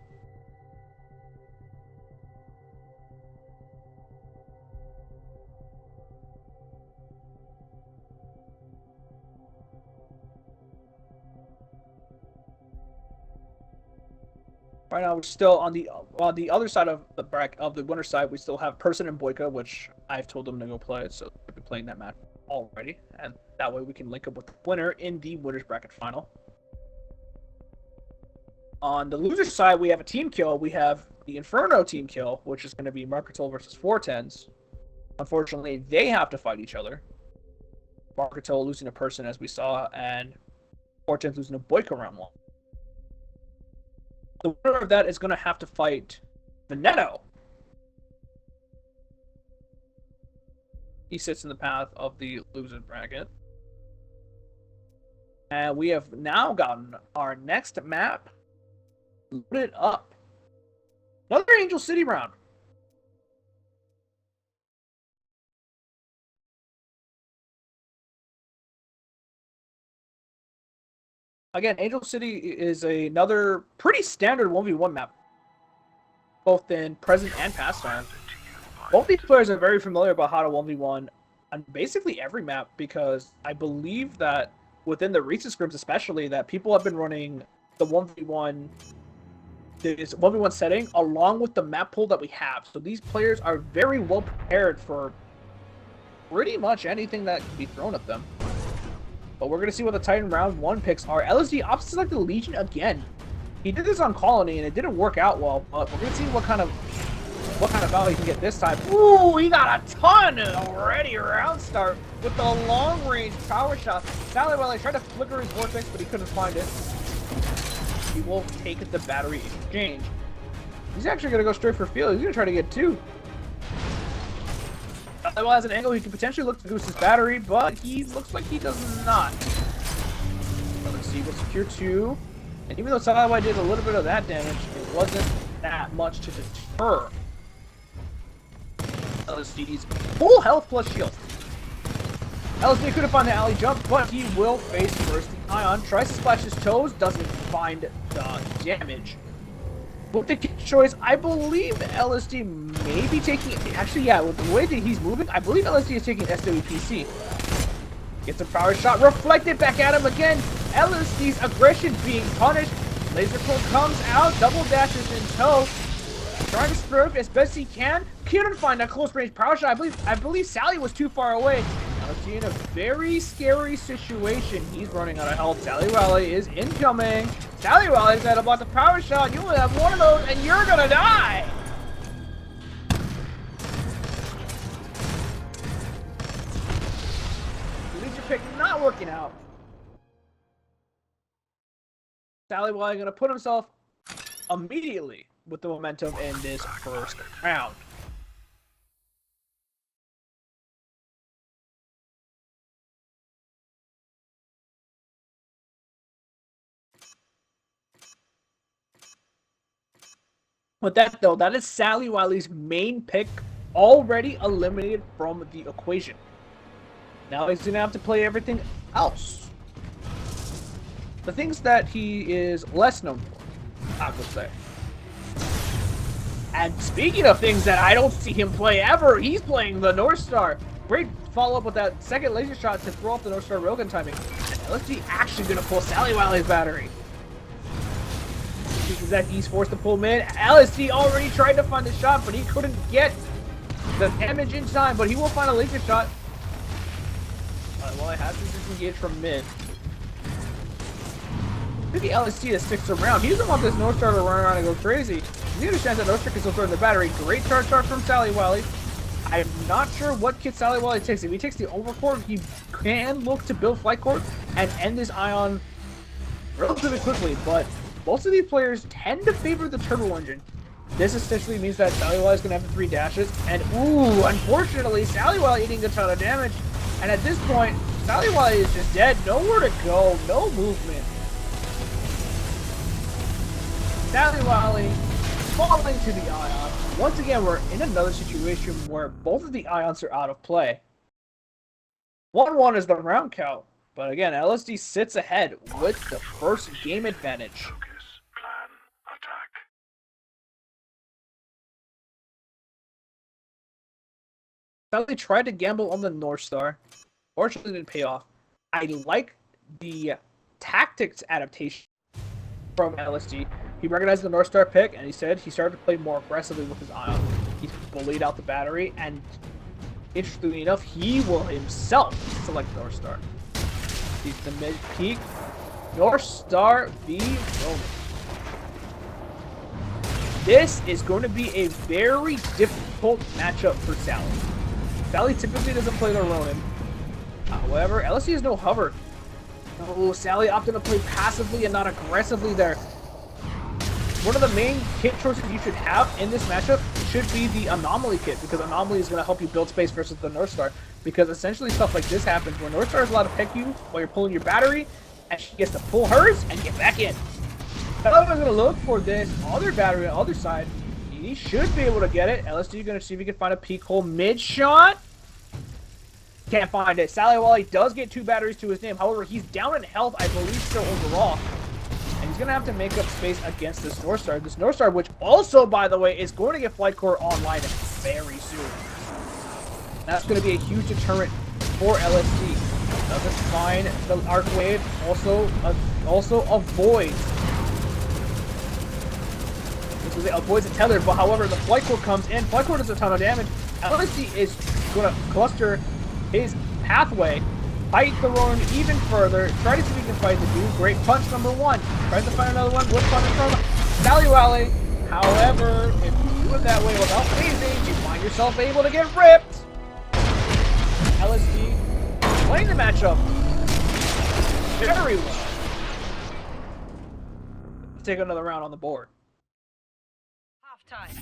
Right now, we're still on the other side of the bracket, of the winner side. We still have Person and Boyka, which I've told them to go play, so they'll be playing that match already, and that way we can link up with the winner in the winners bracket final. On the loser side, we have a team kill. We have the Inferno team kill, which is going to be Marketol versus 410s. Unfortunately, they have to fight each other. Marketol losing a Person, as we saw, and 410s losing a Boyka round 1. The winner of that is going to have to fight Veneto. He sits in the path of the loser bracket. And we have now gotten our next map loaded up. Another Angel City round. Again, Angel City is another pretty standard 1v1 map, both in present and past time. Both these players are very familiar about how to 1v1 on basically every map, because I believe that within the recent scrims especially, that people have been running the 1v1 setting along with the map pool that we have. So these players are very well prepared for pretty much anything that can be thrown at them. But we're going to see what the Titan round 1 picks are. LSD opts to select the Legion again. He did this on Colony and it didn't work out well, but we're going to see what kind of value he can get this time. Ooh, he got a ton already round start with the long range power shot. Sally Wally tried to flicker his vortex, but he couldn't find it. He will take the battery exchange. He's actually going to go straight for field. He's going to try to get 2. Sally Wally has an angle. He could potentially look to boost his battery, but he looks like he does not. Let's see, we'll secure 2. And even though Sally Wally did a little bit of that damage, it wasn't that much to deter LSD's full health plus shield. LSD couldn't find the alley jump, but he will face first the Ion. Tries to splash his toes, doesn't find the damage. With the kick choice, I believe LSD may be taking... Actually, yeah, with the way that he's moving, I believe LSD is taking SWPC. Gets a power shot, reflected back at him again. LSD's aggression being punished. Laser Claw comes out, double dashes in tow. Trying to spurf as best he can. Couldn't find a close range power shot. I believe Sally was too far away. LSD in a very scary situation. He's running out of health. Sally Wally is incoming. Sally Wally's at about the power shot. You only have one of those and you're gonna die! Leisure pick not working out. Sally Wally gonna put himself immediately with the momentum in this first round. With that though, that is Sally Wiley's main pick already eliminated from the equation. Now he's gonna have to play everything else. The things that he is less known for, I would say. And speaking of things that I don't see him play ever, he's playing the North Star. Great follow-up with that second laser shot to throw off the North Star railgun timing. And LSD actually gonna pull Sally Wiley's battery. Because that he's forced to pull mid. LSD already tried to find the shot, but he couldn't get the damage in time. But he will find a laser shot. Well, I have to disengage from mid. Maybe LSD that sticks around. He doesn't want this North Star to run around and go crazy. He understands that North Star can still throw in the battery. Great charge shot from Sally Wiley. I'm not sure what kit Sally Wiley takes. If he takes the overcore, he can look to build flight core and end this Ion relatively quickly. But most of these players tend to favor the turbo engine. This essentially means that Sally Wiley is going to have the 3 dashes. And ooh, unfortunately, Sally Wiley eating a ton of damage. And at this point, Sally Wiley is just dead. Nowhere to go. No movement. Sally Wiley falling to the Ion. Once again, we're in another situation where both of the Ions are out of play. 1-1 is the round count. But again, LSD sits ahead with the first game advantage. Focus, plan, attack. Sally tried to gamble on the North Star. Fortunately, it didn't pay off. I like the tactics adaptation from LSD. He recognized the North Star pick, and he said he started to play more aggressively with his Ion. He bullied out the battery, and interestingly enough, he will himself select North Star. He's the mid peak. North Star v Roman. This is going to be a very difficult matchup for Sally. Sally typically doesn't play the Ronin. However, LSD has no hover. Oh, Sally opted to play passively and not aggressively there. One of the main kit choices you should have in this matchup should be the Anomaly kit, because Anomaly is going to help you build space versus the North Star. Because essentially stuff like this happens where North Star is allowed to pick you while you're pulling your battery, and she gets to pull hers and get back in. However, I'm going to look for this other battery on the other side. He should be able to get it. LSD going to see if he can find a peak hole mid shot. Can't find it. Sally Wally does get 2 batteries to his name. However, he's down in health, I believe, still overall. And he's going to have to make up space against this North Star. This North Star, which also, by the way, is going to get Flight Core online very soon. That's going to be a huge deterrent for LSD. Doesn't find the Arc Wave. Also avoids. Avoids the tether, but however, the Flight Core comes in. Flight Core does a ton of damage. LSD is going to cluster his pathway, fight the Ronin even further, try to see if he can fight the dude. Great punch number 1. Tries to find another one, wood coming from Sally Wally. However, if you do it that way without phasing, you find yourself able to get ripped. LSD playing the matchup very well. Let's take another round on the board. Half time.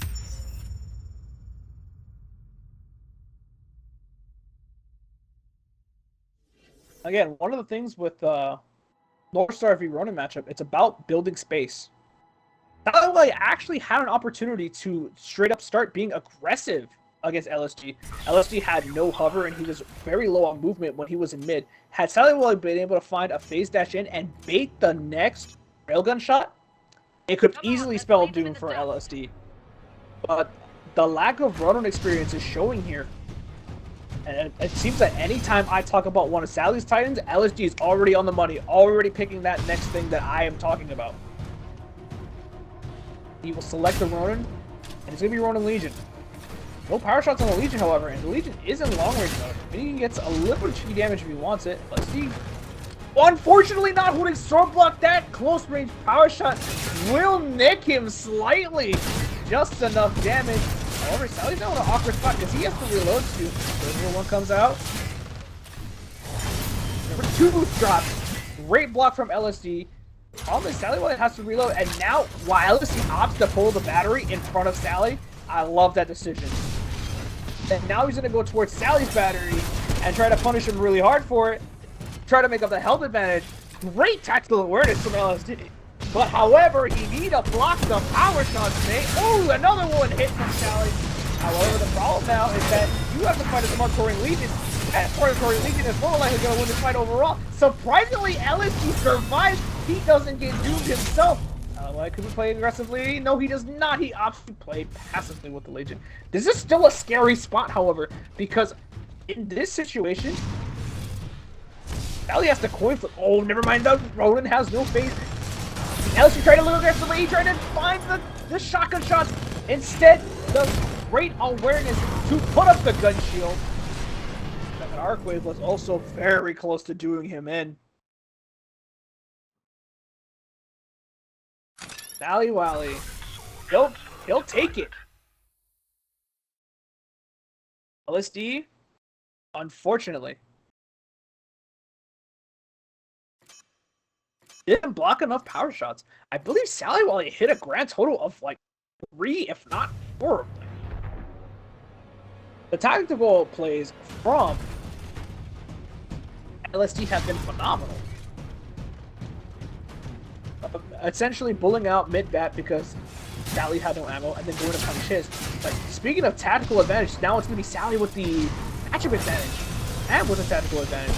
Again, one of the things with North Star v Ronin matchup, it's about building space. Sally Wally actually had an opportunity to straight up start being aggressive against LSG. LSG had no hover, and he was very low on movement when he was in mid. Had Sally Wally been able to find a phase dash in and bait the next railgun shot, it could easily spell doom for LSD. But the lack of Ronin experience is showing here. And it seems that anytime I talk about one of Sally's Titans, LSD is already on the money, already picking that next thing that I am talking about. He will select the Ronin, and it's going to be Ronin Legion. No power shots on the Legion, however, and the Legion is in long range mode. He gets a little bit of cheeky damage if he wants it. Let's see. Unfortunately, not holding sword block. That close range power shot will nick him slightly. Just enough damage. However, Sally's now in an awkward spot because he has to reload too. Number 1 comes out. Number 2 boost drops. Great block from LSD. Problem is, Sally Wally has to reload, and now, while LSD opts to pull the battery in front of Sally, I love that decision. And now he's going to go towards Sally's battery and try to punish him really hard for it. Try to make up the health advantage. Great tactical awareness from LSD. But however, he need to block the power shots, mate. Oh, another one hit from Sally. However, the problem now is that you have to fight as a Mark-Touring Legion. And Mark-Touring Legion is more likely going to win this fight overall. Surprisingly, LSD survives. He doesn't get doomed himself. Could he play aggressively? No, he does not. He opts to play passively with the Legion. This is still a scary spot, however, because in this situation, Sally has to coin flip. Oh, never mind. The Ronin has no phase. LSD tried to look aggressively. He tried to find the shotgun shots. Instead, the great awareness to put up the gun shield. That Arcwave was also very close to doing him in. Sally Wally. He'll take it. LSD, unfortunately, didn't block enough power shots. I believe Sally Wally hit a grand total of like 3, if not 4 of them. The tactical plays from LSD have been phenomenal. Essentially bullying out mid-bat because Sally had no ammo and then going to punish his. But speaking of tactical advantage, now it's going to be Sally with the matchup advantage and with a tactical advantage.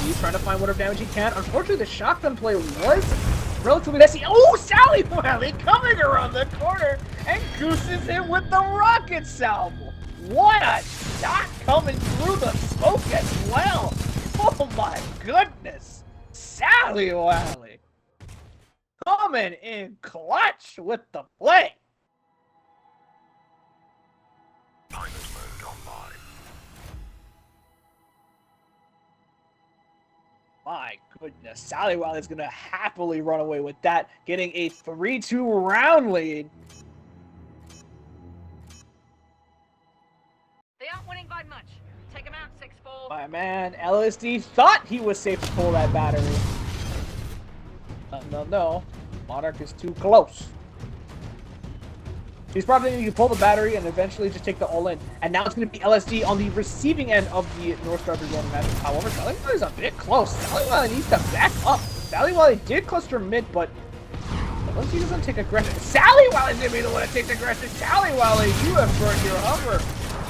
He's trying to find whatever damage he can. Unfortunately, the shotgun play was relatively messy. Oh, Sally Wally coming around the corner and gooses it with the rocket salvo. What a shot coming through the smoke as well. Oh my goodness. Sally Wally coming in clutch with the play. Pilot mode online. My goodness, Sally Wally is going to happily run away with that, getting a 3-2 round lead. They aren't winning by much. Take them out, 6-4. My man, LSD thought he was safe to pull that battery. No. Monarch is too close. He's probably going to pull the battery and eventually just take the all-in. And now it's going to be LSD on the receiving end of the North Star Reborn match. However, Sally Wally is a bit close. Sally Wally needs to back up. Sally Wally did cluster mid, but LSD doesn't take aggression. Sally Wally's going to be the one that takes aggression. Sally Wally, you have burned your hover.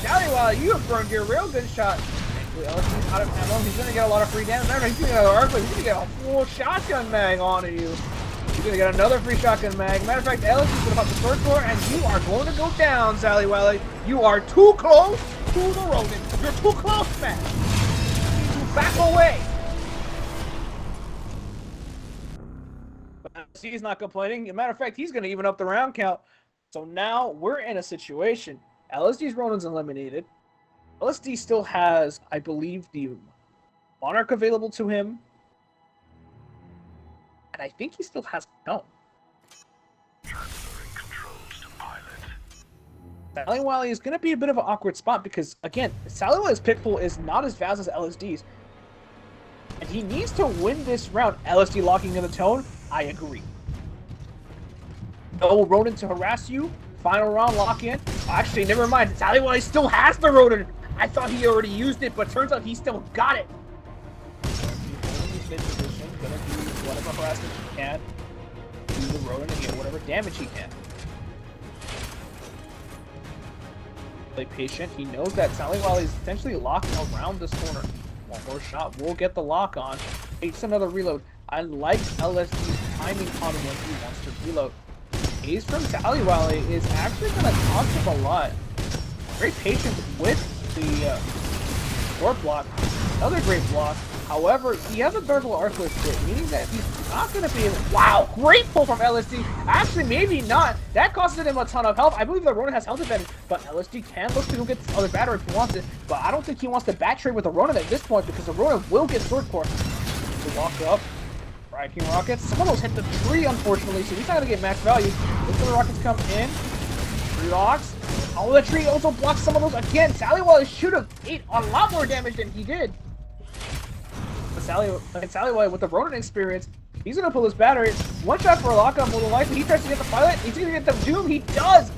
Sally Wally, you have burned your railgun shot. LSD's out of ammo. He's going to get a lot of free damage. Remember, he's going to get an Arcwave. He's going to get a full shotgun mag onto you. You're going to get another free shotgun mag. Matter of fact, LSD's going to pop the first floor, and you are going to go down, Sally Wally. You are too close to the Ronin. You're too close, man. You need to back away. But LSD's not complaining. As a matter of fact, he's going to even up the round count. So now we're in a situation. LSD's Ronin's eliminated. LSD still has, I believe, the Monarch available to him. And I think he still has no. Transferring controls to pilot. Sally Wally is going to be a bit of an awkward spot because, again, Sally Wally's pit pool is not as vast as LSD's. And he needs to win this round. LSD locking in the tone, I agree. No Ronin to harass you. Final round, lock in. Actually, never mind. Sally Wally still has the Ronin. I thought he already used it, but turns out he still got it. He's in position, gonna do whatever harassment he can. Do the Ronin and get whatever damage he can. Play patient. He knows that Sally Wally is essentially locked around this corner. One more shot will get the lock on. Takes another reload. I like LSD's timing on when he wants to reload. Ace from Sally Wally is actually going to cost him a lot. Great patience with the short block. Another great block. However, he has a durable Arcless kit, meaning that he's not going to be able... Wow, great pull from LSD. Actually, maybe not. That costed him a ton of health. I believe that Ronan has health advantage, but LSD can look to go get this other battery if he wants it. But I don't think he wants to bat trade with the Ronan at this point, because the Ronan will get Sword Core. To walk up. Striking Rockets. Some of those hit the tree, unfortunately, so he's not going to get max value. Look for the Rockets come in. Tree locks. Oh, the tree also blocks some of those again. Sally Wally should have ate a lot more damage than he did. Sally Wally with the Ronin experience, he's gonna pull his battery. One shot for a lockup, more than likely. He tries to get the pilot. He's gonna get the Doom. He does.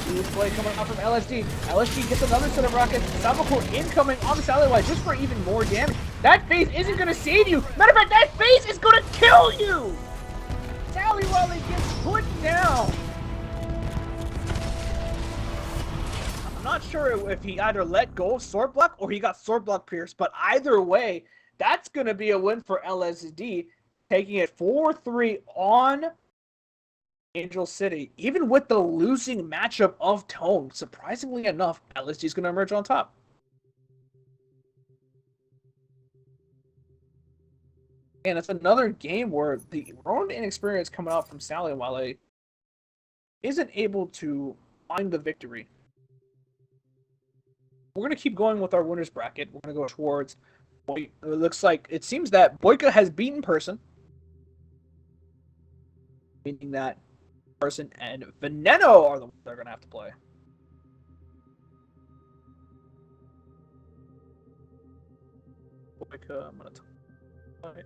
Huge play coming out from LSD. LSD gets another set of rockets. Sabaku incoming on the Sally Wally just for even more damage. That phase isn't gonna save you. Matter of fact, that phase is gonna kill you. Sally Wally gets put down. I'm not sure if he either let go of Sword Block or he got Sword Block pierced, but either way, that's going to be a win for LSD, taking it 4-3 on Angel City. Even with the losing matchup of Tone, surprisingly enough, LSD is going to emerge on top. And it's another game where the Ronin inexperience coming out from Sally Wale isn't able to find the victory. We're going to keep going with our winners bracket. We're going to go towards... It looks like it seems that Boyka has beaten Person, meaning that Person and Veneno are the ones they're gonna have to play. Boyka, I'm gonna play.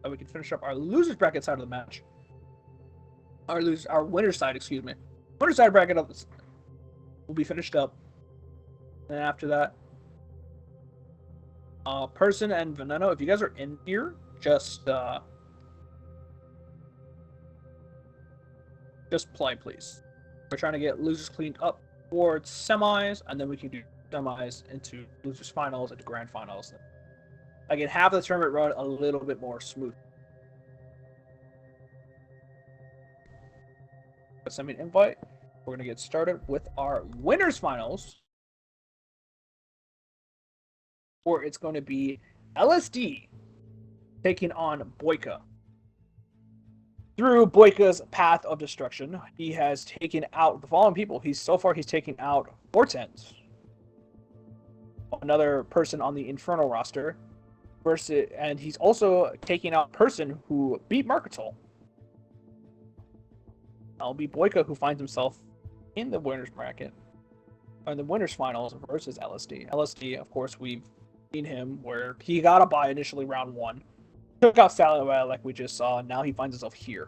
So we can finish up our losers bracket side of the match. Our winners side, excuse me. Winners side bracket of this. Will be finished up. And after that, Person and Veneno, if you guys are in here, just play, please. We're trying to get losers cleaned up towards semis, and then we can do semis into losers finals, into grand finals. I can have the tournament run a little bit more smooth. Send me an invite. We're going to get started with our winners finals. Or it's going to be LSD taking on Boyka. Through Boyka's path of destruction, he has taken out the following people. So far he's taken out Vortens, another person on the Infernal roster, and he's also taking out Person who beat Marketol. It'll be Boyka who finds himself in the winners bracket, or in the winners finals versus LSD. LSD, of course, we've seen him where he got a bye initially round 1, took out Sally like we just saw, and now he finds himself here.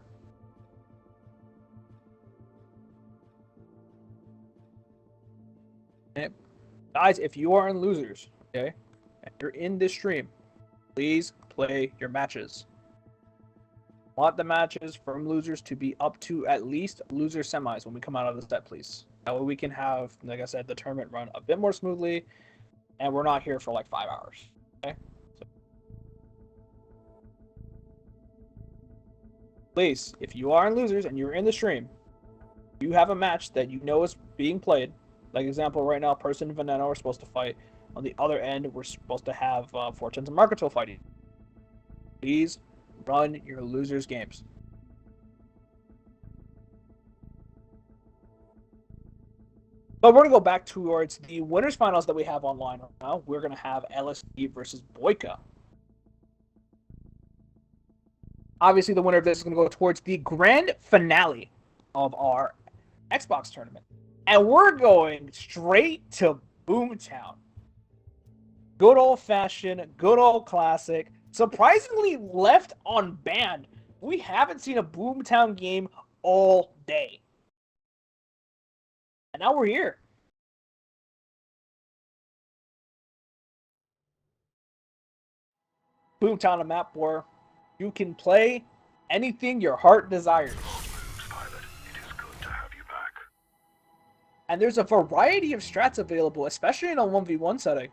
Okay. Guys, if you are in losers, okay, and you're in this stream, please play your matches. Want the matches from losers to be up to at least loser semis when we come out of the set, please. That way we can have, like I said, the tournament run a bit more smoothly, and we're not here for like 5 hours. Okay? So, please, if you are in losers and you're in the stream, you have a match that you know is being played. Like example, right now, Person and Veneno are supposed to fight. On the other end, we're supposed to have Fortunes and Marketo fighting. Please run your losers games. But we're going to go back towards the winners finals that we have online right now. We're going to have LSD versus Boyka. Obviously, the winner of this is going to go towards the grand finale of our Xbox tournament. And we're going straight to Boomtown. Good old-fashioned, good old classic. Surprisingly left unbanned. We haven't seen a Boomtown game all day. And now we're here. Boomtown, a map where you can play anything your heart desires. And there's a variety of strats available, especially in a 1v1 setting.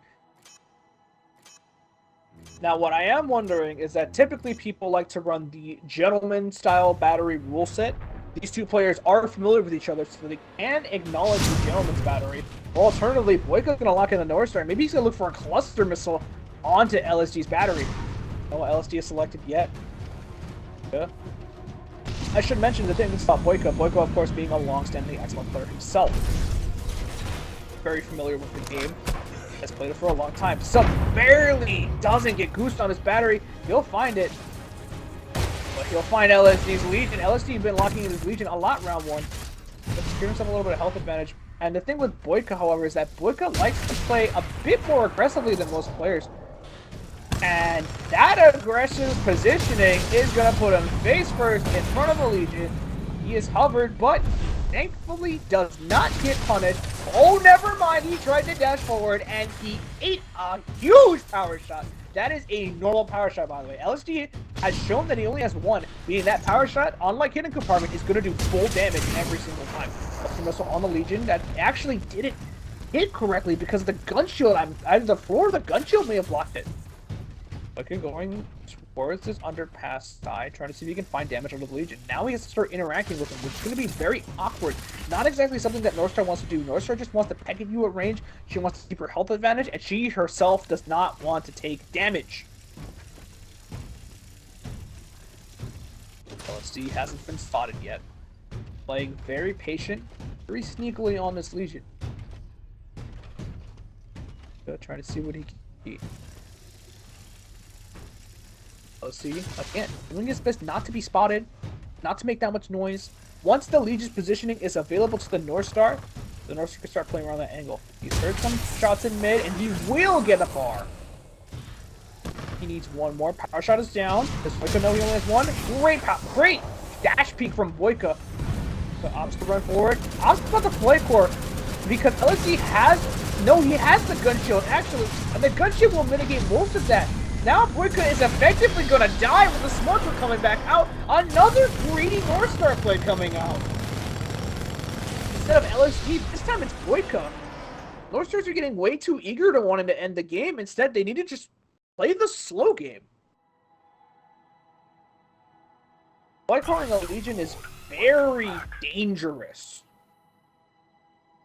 Now, what I am wondering is that typically people like to run the gentleman-style battery rule set. These two players are familiar with each other, so they can acknowledge the gentleman's battery. Or alternatively, Boyka's going to lock in the North Star. Maybe he's going to look for a cluster missile onto LSD's battery. No LSD is selected yet. Yeah. I should mention the thing about Boyka. Boyka, of course, being a long-standing Xbox player himself. Very familiar with the game. Has played it for a long time. So barely doesn't get goosed on his battery. He'll find it. But he'll find LSD's Legion. LSD been locking in his Legion a lot round one. But securing himself a little bit of health advantage. And the thing with Boyka, however, is that Boyka likes to play a bit more aggressively than most players. And that aggressive positioning is going to put him face first in front of the Legion. He is hovered, but thankfully does not get punished. Oh, never mind. He tried to dash forward, and he ate a huge power shot. That is a normal power shot, by the way. LSD has shown that he only has one, meaning that power shot, unlike Hidden Compartment, is going to do full damage every single time. Cluster missile on the Legion that actually didn't hit correctly because of the gun shield. The floor of the gun shield may have blocked it. Okay, going towards this underpass side, trying to see if he can find damage on the Legion. Now he has to start interacting with him, which is going to be very awkward. Not exactly something that Northstar wants to do. Northstar just wants to peck at you at range. She wants to keep her health advantage, and she herself does not want to take damage. LSD hasn't been spotted yet. Playing very patient, very sneakily on this Legion. Trying to see what he can see. See, again, doing his best not to be spotted, not to make that much noise. Once the Legion's positioning is available to the North Star can start playing around that angle. He's heard some shots in mid, and he will get a bar. He needs one more. Power shot is down. Does Boyka know he only has one? Great dash peek from Boyka. But Ops to run forward. Ops about to play core because LSD has the gun shield actually, and the gun shield will mitigate most of that. Now Boyka is effectively going to die with the smoker coming back out. Another greedy North Star play coming out. Instead of LSD, this time it's Boyka. North Stars are getting way too eager to wanting to end the game. Instead, they need to just play the slow game. Why calling a Legion is very dangerous.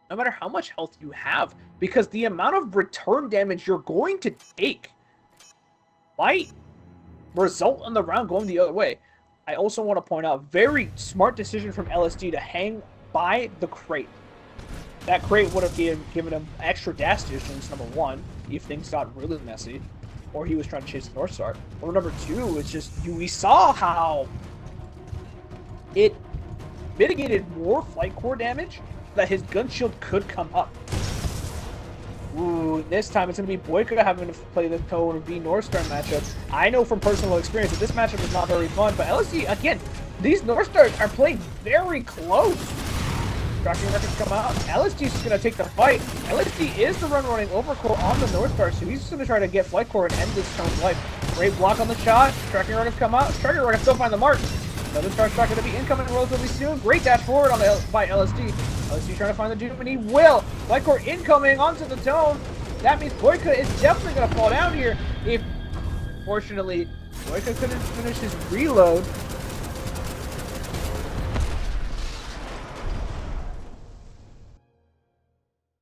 No matter how much health you have, because the amount of return damage you're going to take might result in the round going the other way. I also want to point out, very smart decision from LSD to hang by the crate. That crate would have given him extra dash distance, number one, if things got really messy, or he was trying to chase the North Star. Or number two, it's just, we saw how it mitigated more flight core damage, that his gun shield could come up. Ooh, this time it's going to be Boyka having to play the Toe and B North Star matchup. I know from personal experience that this matchup is not very fun, but LSD, again, these North Stars are playing very close. Tracking records come out. LSD is going to take the fight. LSD is the running overcore on the North Star, so he's just going to try to get flight core and end this Tone's life. Great block on the shot. Tracking records come out. Tracking records still find the mark. Another Star Shock going to be incoming relatively soon. Great dash forward by LSD. LSD trying to find the Doom, and he will. Flight core incoming onto the Tone. That means Boyka is definitely going to fall down here. If, fortunately, Boyka couldn't finish his reload.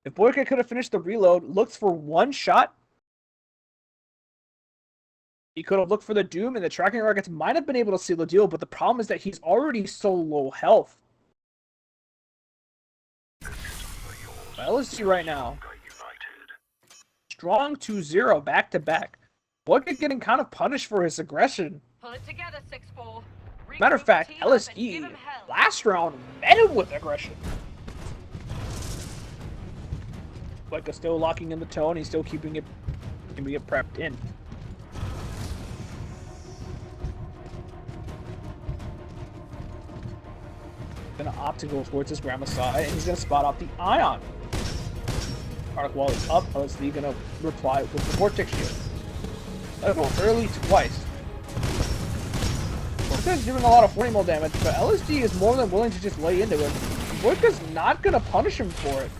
If Boyka could have finished the reload, looked for one shot, he could have looked for the Doom, and the tracking rockets might have been able to seal the deal, but the problem is that he's already so low health. LSD right now. Strong 2-0 back-to-back. Boyka getting kind of punished for his aggression. Pull it together, 6-4. Matter of fact, LSD last round met him with aggression. Boyka still locking in the Tone, he's still keeping it prepped in. Gonna opt to go towards his grandma's side, and he's gonna spot out the Ion. Particle wall is up. LSD gonna reply with the Vortex Shield. That'll go early twice. Vortex is doing a lot of 40 mil damage, but LSD is more than willing to just lay into it. Boyka's not gonna punish him for it.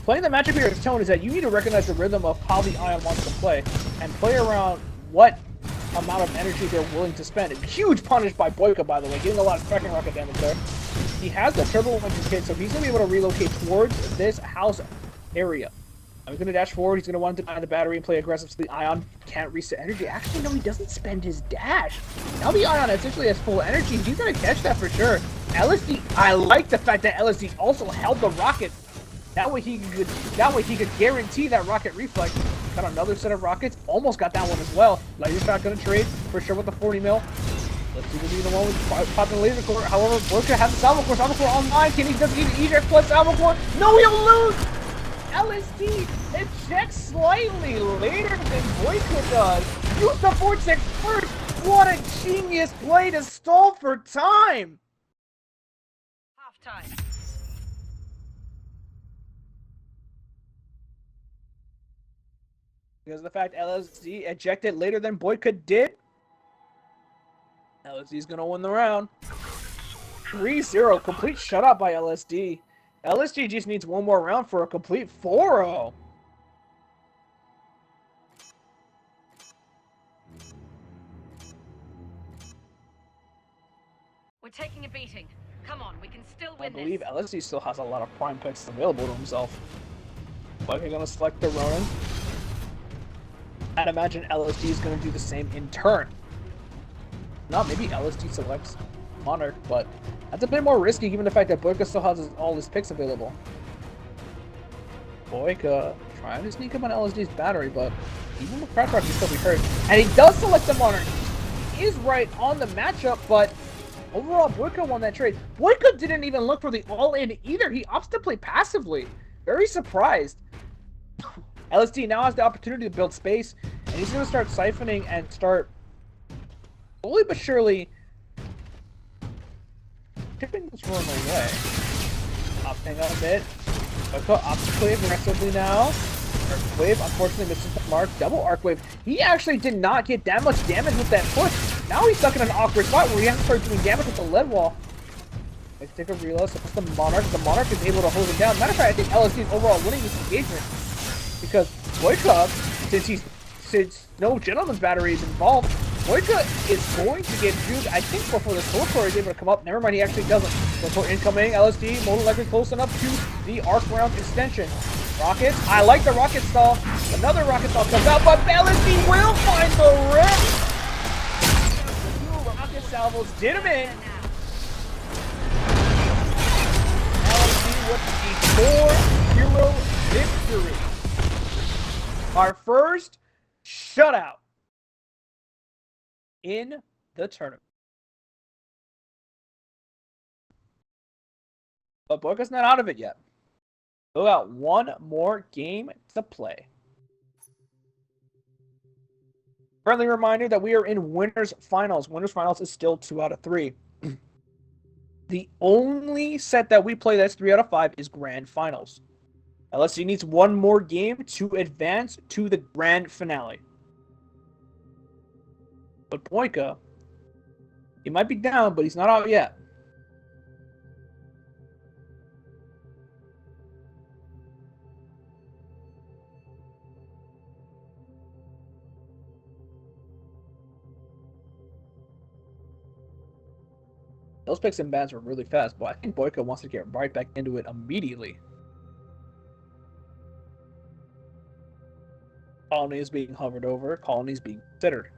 Playing the matchup here as tone is that you need to recognize the rhythm of how the Ion wants to play and play around what amount of energy they're willing to spend. Huge punish by Boyka, by the way, getting a lot of cracking rocket damage there. He has the turbo electric kit, so he's gonna be able to relocate towards this house area. He's going to dash forward, he's going to want to deny the battery and play aggressive so the Ion can't reset energy. Actually, no, he doesn't spend his dash. Now the Ion essentially has full energy, he's going to catch that for sure. LSD, I like the fact that LSD also held the rocket. That way he could guarantee that rocket reflex. Got another set of rockets, almost got that one as well. Laser's not going to trade, for sure with the 40 mil. Let's see what the one with popping the laser core. However, Boyka has the Salvo Core online. Can he just need to eject plus Salvo Core? No, he'll lose! LSD ejects slightly later than Boyka does. Use the vortex first. What a genius play to stall for time. Half time. Because of the fact LSD ejected later than Boyka did, LSD's gonna win the round. 3-0, complete shutout by LSD. LSD just needs one more round for a complete 4-0. We're taking a beating. Come on, we can still I win believe this. LSD still has a lot of prime picks available to himself. Boyka gonna select the Ronin. I'd imagine LSD is gonna do the same in turn. No, maybe LSD selects Monarch, but that's a bit more risky given the fact that Boyka still has all his picks available. Boyka trying to sneak up on LSD's battery, but even with Crash Rock, he'll still be hurt. And he does select the Monarch. He is right on the matchup, but overall, Boyka won that trade. Boyka didn't even look for the all-in either. He opts to play passively. Very surprised. LSD now has the opportunity to build space, and he's going to start siphoning and start slowly but surely chipping this run away. Opting out a bit. Boyka opts to play aggressively now. Arcwave unfortunately misses the mark. Double Arcwave. He actually did not get that much damage with that push. Now he's stuck in an awkward spot where he has to start doing damage with the lead wall. Let's take a reload. So the Monarch. The Monarch is able to hold him down. Matter of fact, I think LSD is overall winning this engagement. Because Boyka, since no Gentleman's Battery is involved, Boyka is going to get juked, I think, before the Soul Core is able to come up. Never mind, he actually doesn't. Before incoming, LSD, more likely close enough to the arc round extension. Rockets, I like the rocket stall. Another rocket stall comes out, but LSD will find the rip! The 2 rocket salvos did him in. LSD with the 4-0 victory. Our first shutout in the tournament. But Boyka's not out of it yet. We got one more game to play. Friendly reminder that we are in Winners Finals. Winners Finals is still 2 out of 3. The only set that we play that's 3 out of 5 is Grand Finals. LSD needs one more game to advance to the grand finale. But Boyka, he might be down, but he's not out yet. Those picks and bans were really fast, but I think Boyka wants to get right back into it immediately. Colony is being hovered over. Colony is being considered.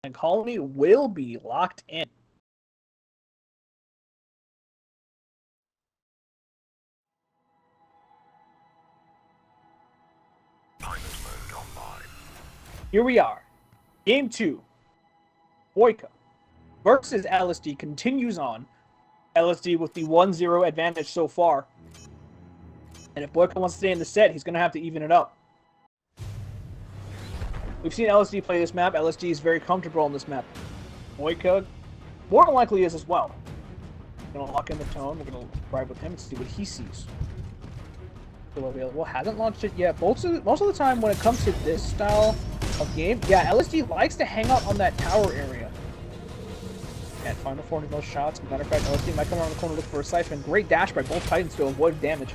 And Colony will be locked in. Here we are. Game 2. Boyka versus LSD continues on. LSD with the 1-0 advantage so far. And if Boyka wants to stay in the set, he's going to have to even it up. We've seen LSD play this map. LSD is very comfortable on this map. Boyka more than likely is as well. We're gonna lock in the tone. We're gonna ride with him and see what he sees. Still available. Hasn't launched it yet. Most of the time when it comes to this style of game, yeah, LSD likes to hang out on that tower area. Can't find the 40 most shots. Matter of fact, LSD might come around the corner to look for a siphon. Great dash by both Titans to avoid damage.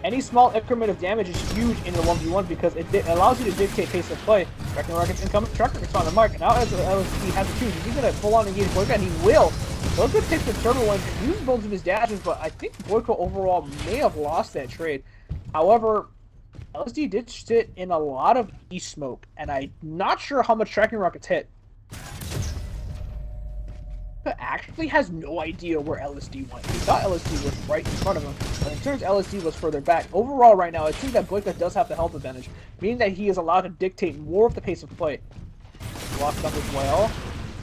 Any small increment of damage is huge in the 1v1 because it allows you to dictate pace of play. Tracking rockets incoming, truck rockets on the mark. And now as LSD has to choose, he's going to full on engage Boyka, and he will. Boyka takes the turbo and uses both of his dashes, but I think Boyka overall may have lost that trade. However, LSD did sit in a lot of E-smoke, and I'm not sure how much tracking rockets hit. Actually has no idea where LSD went. He thought LSD was right in front of him, but it turns LSD was further back. Overall, right now, it seems that Boyka does have the health advantage, meaning that he is allowed to dictate more of the pace of play. Lost up as well.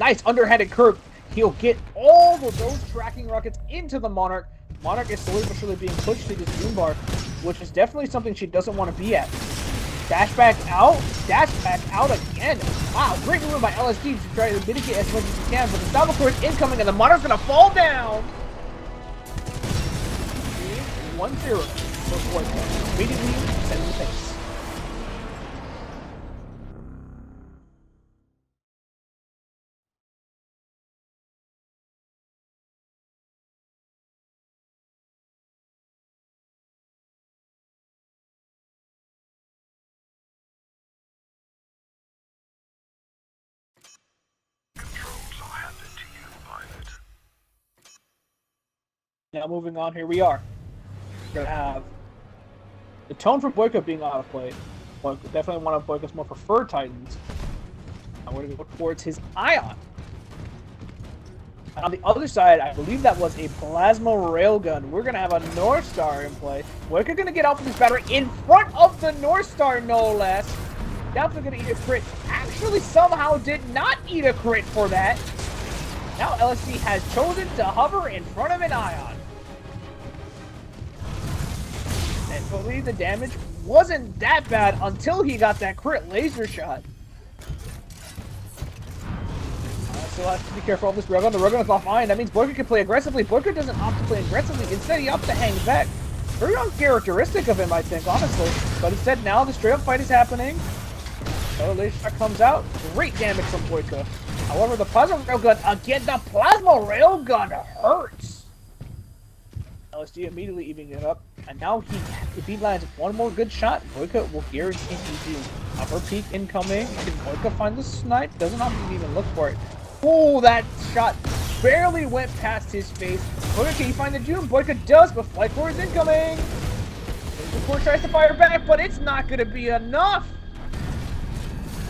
Nice underhanded curve. He'll get all of those tracking rockets into the Monarch. Monarch is slowly but surely being pushed to this Doom Bar, which is definitely something she doesn't want to be at. Dash back out again. Wow, great move by LSD to try to mitigate as much as he can, but the Salvatore is incoming and the Monarch's gonna fall down! 1-0 for Boyka. Immediately set the pace. Controls are handed to you, Pilot. Now moving on, here we are. We're gonna have the tone for Boyka being out of play. Boyka, definitely one of Boyka's more preferred Titans. And we're gonna go towards his Ion. And on the other side, I believe that was a plasma railgun. We're gonna have a North Star in play. Boyka gonna get out from this battery in front of the North Star, no less. Definitely gonna eat a crit. Actually, somehow did not eat a crit for that. Now LSD has chosen to hover in front of an Ion. And believe the damage wasn't that bad until he got that crit laser shot. Still has to be careful of this Railgun. The Railgun is offline. That means Boyka can play aggressively. Boyka doesn't opt to play aggressively. Instead, he opts to hang back. Very uncharacteristic of him, I think, honestly. But instead, now the straight-up fight is happening. Another laser shot comes out. Great damage from Boyka. However, the Plasma Railgun, again, the Plasma Railgun hurts. LSD immediately evening it up. And now if he lands one more good shot, Boyka will guarantee GG. Upper peak incoming. Can Boyka find the snipe? Doesn't have to even look for it. Oh, that shot barely went past his face. Boyka, can he find the Doom? Boyka does, but Flight Core is incoming. The Core tries to fire back, but it's not going to be enough.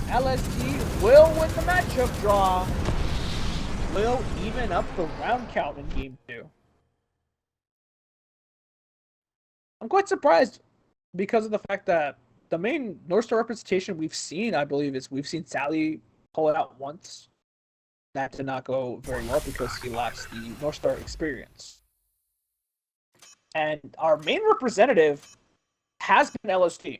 LSD will win the matchup draw. Will even up the round count in Game 2. I'm quite surprised because of the fact that the main North Star representation we've seen, I believe, is we've seen Sally pull it out once. That did not go very well because he lacks the North Star experience. And our main representative has been LSD.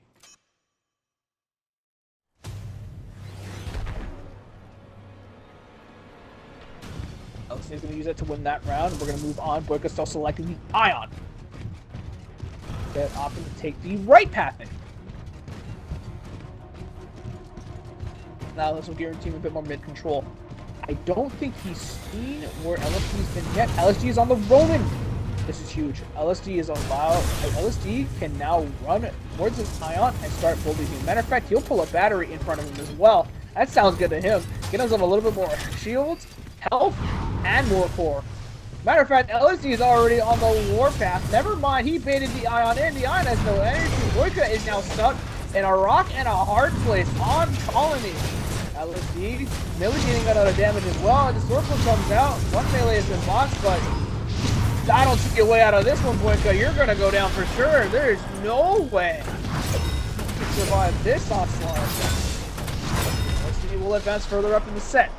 LSD is going to use it to win that round. We're going to move on. Boyka's still selecting the Ion. That opting to take the right pathing. Now this will guarantee him a bit more mid control. I don't think he's seen where LSD's been yet. LSD is on the Roman. This is huge. LSD is allowed. LSD can now run towards his Ion and start bullying. Matter of fact, he'll pull a battery in front of him as well. That sounds good to him. Get himself a little bit more shields, health, and more core. Matter of fact, LSD is already on the warpath. Never mind, he baited the Ion in. The Ion has no energy. Boyka is now stuck in a rock and a hard place on Colony. LSD mitigating another damage as well. The Sorcerer comes out. One melee has been lost, but I don't see your way out of this one, Boyka. You're gonna go down for sure. There is no way you can survive this onslaught. LSD will advance further up in the set.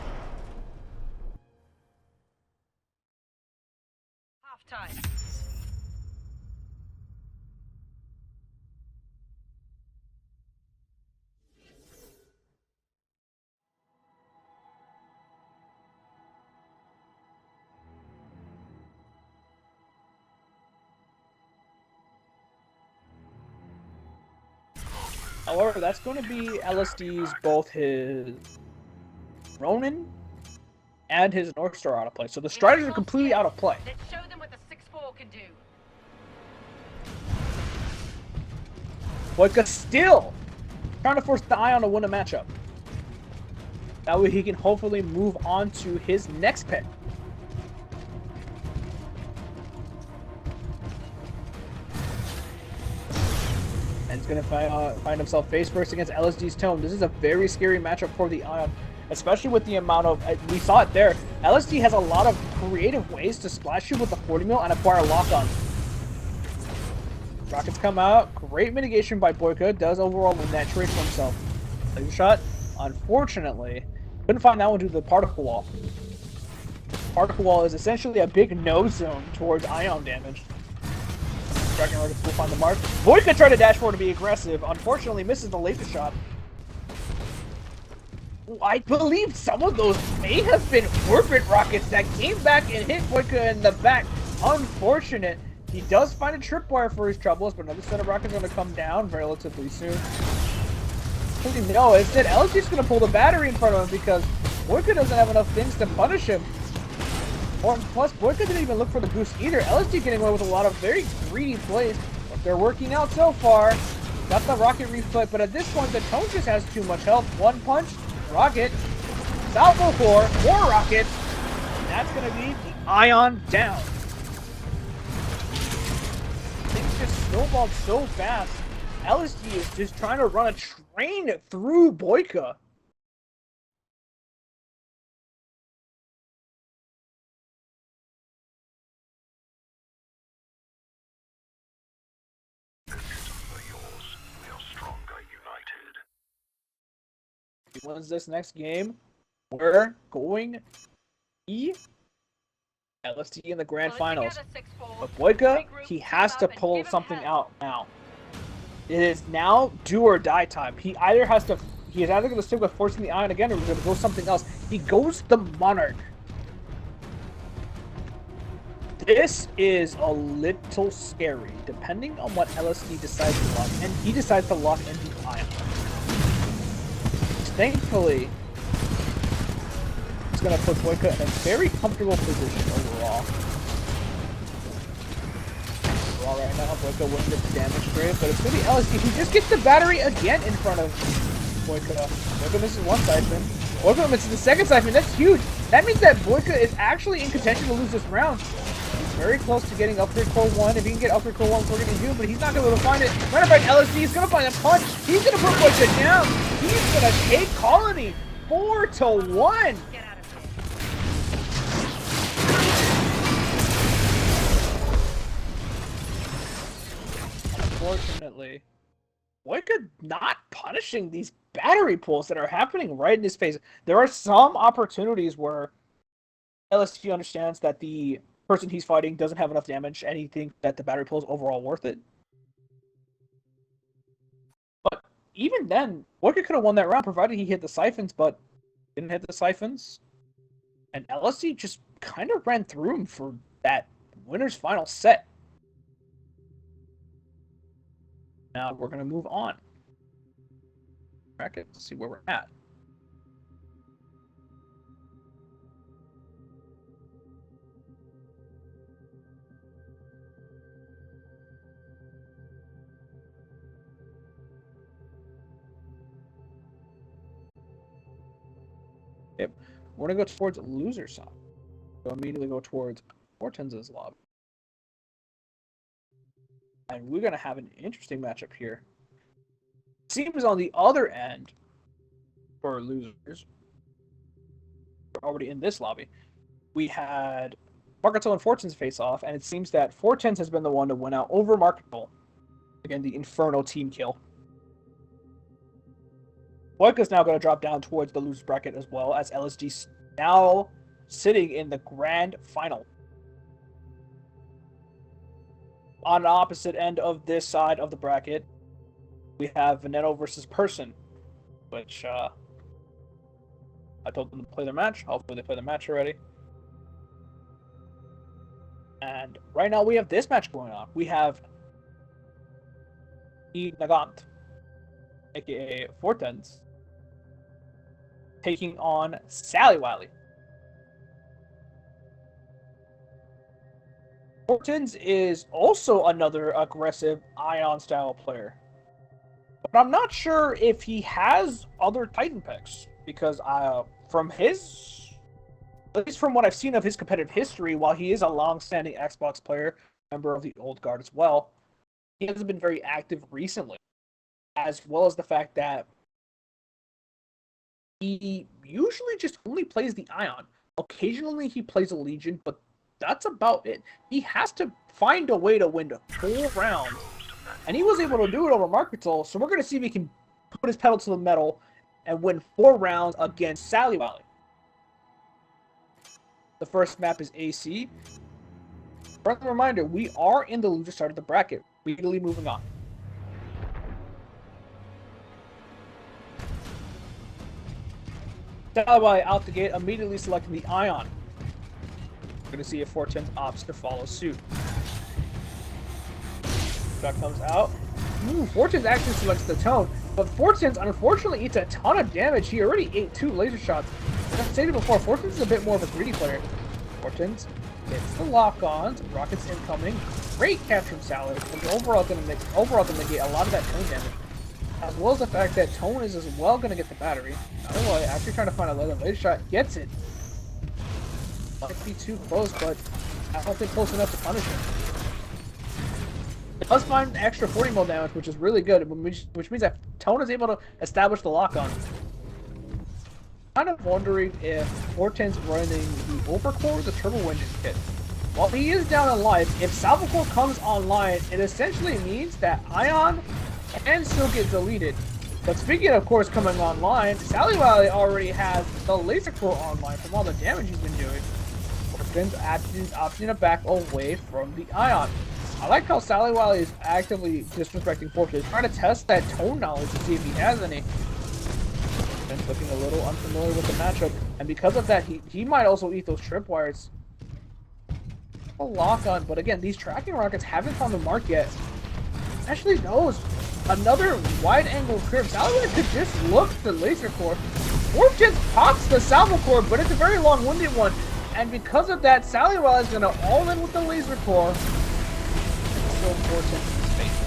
Time. However, that's going to be LSD's both his Ronin and his North Star out of play. So the Striders are completely out of play. Let's show them what the 6-4 can do. Boyka still trying to force the Ion to win a matchup. That way he can hopefully move on to his next pick. And he's going to find himself face first against LSD's Tome. This is a very scary matchup for the Ion, especially with the amount of... we saw it there. LSD has a lot of creative ways to splash you with the 40 mil and acquire lock-on. Rockets come out. Great mitigation by Boyka. Does overall win that trade for himself. Laser shot. Unfortunately, couldn't find that one due to the particle wall. Particle wall is essentially a big no zone towards ion damage. Dragon Rockets will find the mark. Boyka tried to dash forward to be aggressive. Unfortunately, misses the laser shot. I believe some of those may have been orbit rockets that came back and hit Boyka in the back. Unfortunate. He does find a tripwire for his troubles, but another set of rockets are going to come down relatively soon. No, instead, LSD's going to pull the battery in front of him because Boyka doesn't have enough things to punish him. Plus, Boyka didn't even look for the boost either. LSD getting away with a lot of very greedy plays, but they're working out so far. Got the rocket replay, but at this point, the Tone just has too much health. One punch, rocket, salvo core, more rockets, and that's going to be the Ion down. Things just snowballed so fast. LSD is just trying to run a train through Boyka. Vengeance are yours. We are stronger united. If he wins this next game, we're going to LSD in the grand finals. But Boyka, he has to pull something out now. It is now do or die time. He is either going to stick with forcing the Ion again, or he's going to go something else. He goes the Monarch. This is a little scary, depending on what LSD decides to lock, and he decides to lock in the Ion. Thankfully, it's going to put Boyka in a very comfortable position overall. Right now, Boyka wouldn't get the damage straight, but it's going to be LSD who just gets the battery again in front of Boyka. Boyka misses one siphon. Boyka misses the second siphon. That's huge. That means that Boyka is actually in contention to lose this round. He's very close to getting upgrade core 1. If he can get upgrade core 1, we're going to do, but he's not going to be able to find it. Matter of fact, LSD is going to find a punch. He's going to put Boyka down. He's going to take Colony 4-1. Unfortunately, Boyka not punishing these battery pulls that are happening right in his face. There are some opportunities where LSD understands that the person he's fighting doesn't have enough damage and he thinks that the battery pull is overall worth it. But even then, Boyka could have won that round provided he hit the siphons, but didn't hit the siphons. And LSD just kind of ran through him for that winner's final set. Now we're going to move on. Bracket, let's see where we're at. Yep, we're going to go towards loser's side. So immediately go towards Hortense's lobby. And we're going to have an interesting matchup here. Seems on the other end, for losers, we're already in this lobby, we had Marketel and Fortunes face off, and it seems that Fortunes has been the one to win out over Marketel. Again, the Inferno team kill. Boyka's now going to drop down towards the loser's bracket as well, as LSG now sitting in the grand final. On the opposite end of this side of the bracket, we have Veneno versus Person, which I told them to play their match. Hopefully they play the match already. And right now we have this match going on. We have E. Nagant aka Fortens, taking on Sally Wiley. Fortens is also another aggressive Ion style player. But I'm not sure if he has other Titan picks, because from his, at least from what I've seen of his competitive history, while he is a long-standing Xbox player, member of the old guard as well, he hasn't been very active recently, as well as the fact that he usually just only plays the Ion. Occasionally he plays a Legion, but that's about it. He has to find a way to win the full round, and he was able to do it over Marketal, so we're going to see if he can put his pedal to the metal and win 4 rounds against Sally Wiley. The first map is AC. Friendly reminder, we are in the loser side of the bracket. Immediately moving on. Sally Wiley out the gate, immediately selecting the Ion. We're going to see if Fortens opts to follow suit. Shot comes out. Fortens actually selects the tone, but Fortens unfortunately eats a ton of damage. He already ate 2 laser shots. As I've stated before, Fortens is a bit more of a greedy player. Fortens hits the lock-ons, rockets incoming, great catch from Sally, and overall gonna negate a lot of that tone damage. As well as the fact that Tone is as well gonna get the battery. Otherwise, after trying to find a laser shot, gets it. Might be too close, but I don't think close enough to punish him. It does find extra 40 mil damage, which is really good, which means that Tone is able to establish the lock-on. Kind of wondering if Fortens running the Overcore or the Turbo Engine kit. While he is down in life, if Salvacore comes online, it essentially means that Ion can still get deleted. But speaking of course coming online, Sally Wiley already has the Laser Core online from all the damage he's been doing. Fortens opting to back away from the Ion. I like how Sally Wiley is actively disrespecting Fortens, trying to test that tone knowledge to see if he has any. Fortens looking a little unfamiliar with the matchup, and because of that, he might also eat those tripwires. A lock on, but again, these tracking rockets haven't found the mark yet. Actually, knows another wide angle curve. Sally Wiley could just look at the Laser Core. Fortens pops the Salvo Core, but it's a very long-winded one. And because of that, Sally Wiley is going to all in with the Laser Core. So Fortens' face.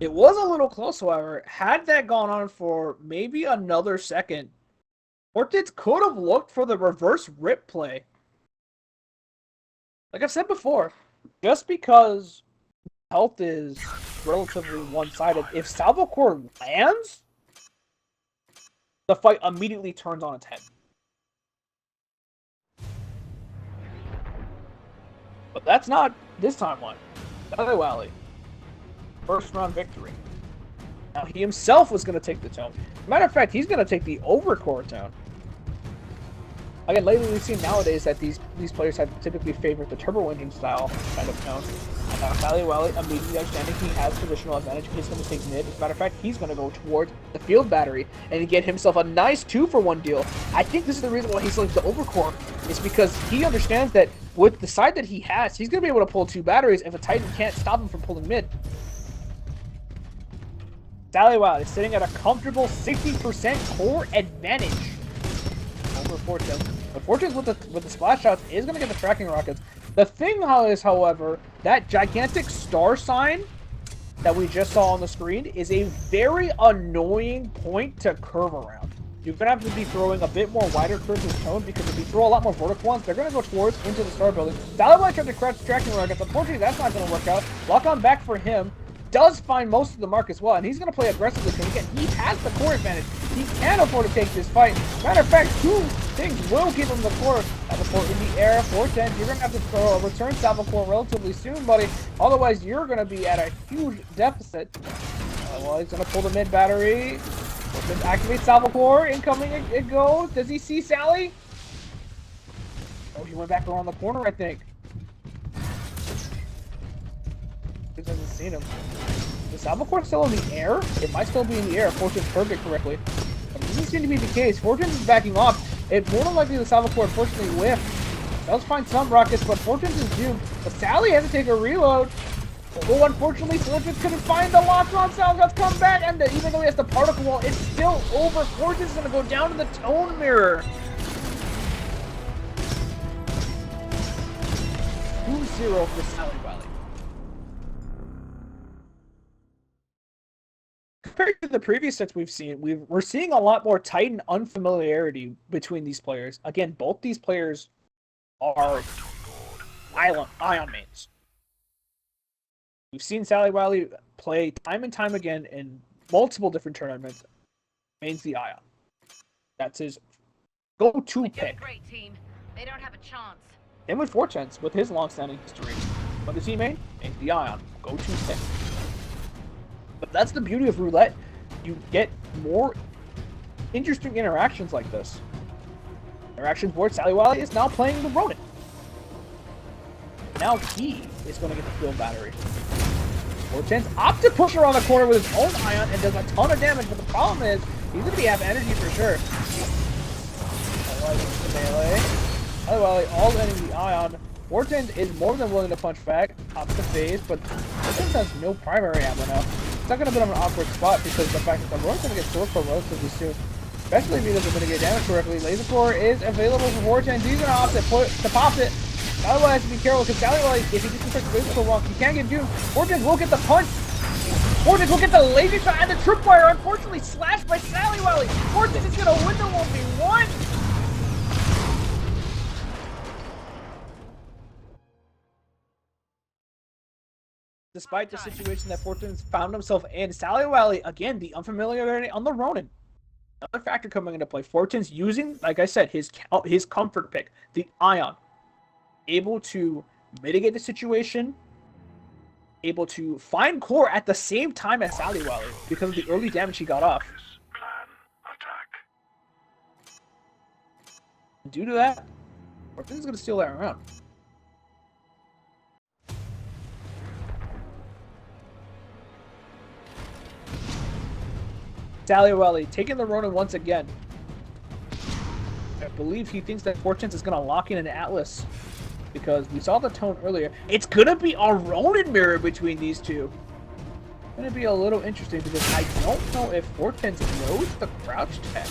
It was a little close, however. Had that gone on for maybe another second, Fortens could have looked for the reverse rip play. Like I've said before, just because health is relatively one-sided, if Salvo Core lands, the fight immediately turns on its head. But that's not this timeline. Sally Wiley. First round victory. Now he himself was going to take the tone. Matter of fact, he's going to take the overcore tone. Again, lately we've seen nowadays that these players have typically favored the turbo engine style kind of tone. And now Sally Wiley, immediately understanding he has positional advantage, he's going to take mid. As a matter of fact, he's going to go towards the field battery and get himself a nice 2-for-1 deal. I think this is the reason why he selected the overcore, is because he understands that with the side that he has, he's going to be able to pull 2 batteries if a Titan can't stop him from pulling mid. Sally Wiley is sitting at a comfortable 60% core advantage over Fortens. But Fortens with the splash shots is going to get the tracking rockets. The thing is, however, that gigantic star sign that we just saw on the screen is a very annoying point to curve around. You're going to have to be throwing a bit more wider curves with tone, because if you throw a lot more vertical ones, they're going to go towards into the star building. Sally Wiley tried to crash tracking rockets. Unfortunately, that's not going to work out. Lock on back for him. Does find most of the mark as well, and he's going to play aggressively because again, he has the core advantage. He can afford to take this fight. Matter of fact, 2 things will give him the core. Salvo in the air, Fortens, you're going to have to throw a return Salvo core relatively soon, buddy. Otherwise, you're going to be at a huge deficit. Well, he's going to pull the mid battery. Fortens activates Salvo core. Incoming, it goes. Does he see Sally? Oh, he went back around the corner, I think. He hasn't seen him. Is Salvo core still in the air? It might still be in the air if Fortens heard it correctly. But it doesn't seem to be the case. Fortens is backing off. It more than likely the Salvo core unfortunately whiffed. Does find some rockets, but Fortens is doomed. But Sally has to take a reload. Oh, unfortunately, Fortress couldn't find the lock on Sal. Let's come back, and even though he has the particle wall, it's still over. Fortress is going to go down to the tone mirror. 2-0 for Sally Valley. Compared to the previous sets we've seen, we're seeing a lot more Titan unfamiliarity between these players. Again, both these players are Ion mains. We've seen Sally Wiley play time and time again in multiple different tournaments. Mains the Ion. That's his go-to But you're a pick. great team. They don't have a chance. And with Fortunes, with his long-standing history. What does he main? Mains the Ion. Go-to pick. But that's the beauty of Roulette. You get more interesting interactions like this. Interactions where Sally Wiley is now playing the Ronin. Now he is going to get the field battery. Fortunes opts to push around the corner with his own Ion and does a ton of damage, but the problem is he's going to be half energy for sure. Sally Wiley gets the melee. Sally Wiley all ending the Ion. Fortunes is more than willing to punch back, opts to phase, but Fortunes has no primary ammo now. It's not going to put him in an awkward spot because the fact that the Ronin's going to get sword for relatively soon. Especially if he doesn't mitigate damage correctly. Laser Core is available for Fortunes. He's going to opt to pop it. Sally Wiley has to be careful because Sally Wiley, if he just starts laser core wrong, he can't get doomed. Fortunes will get the punch. Fortunes will get the laser shot and the tripwire. Unfortunately, slashed by Sally Wiley. Fortunes is going to win the 1v1. Despite the situation that Fortunes found himself in, Sally Wiley, again, the unfamiliarity on the Ronin. Another factor coming into play. Fortunes using, like I said, his comfort pick, the Ion. Able to mitigate the situation, able to find core at the same time as Sally Wiley because of the early damage he got off. Plan attack. Due to that, Fortunes is going to steal that round. Sally Wiley taking the Ronin once again. I believe he thinks that Fortunes is going to lock in an Atlas. Because we saw the tone earlier. It's going to be a Ronin mirror between these two. It's going to be a little interesting because I don't know if Fortunes knows the crouch tech.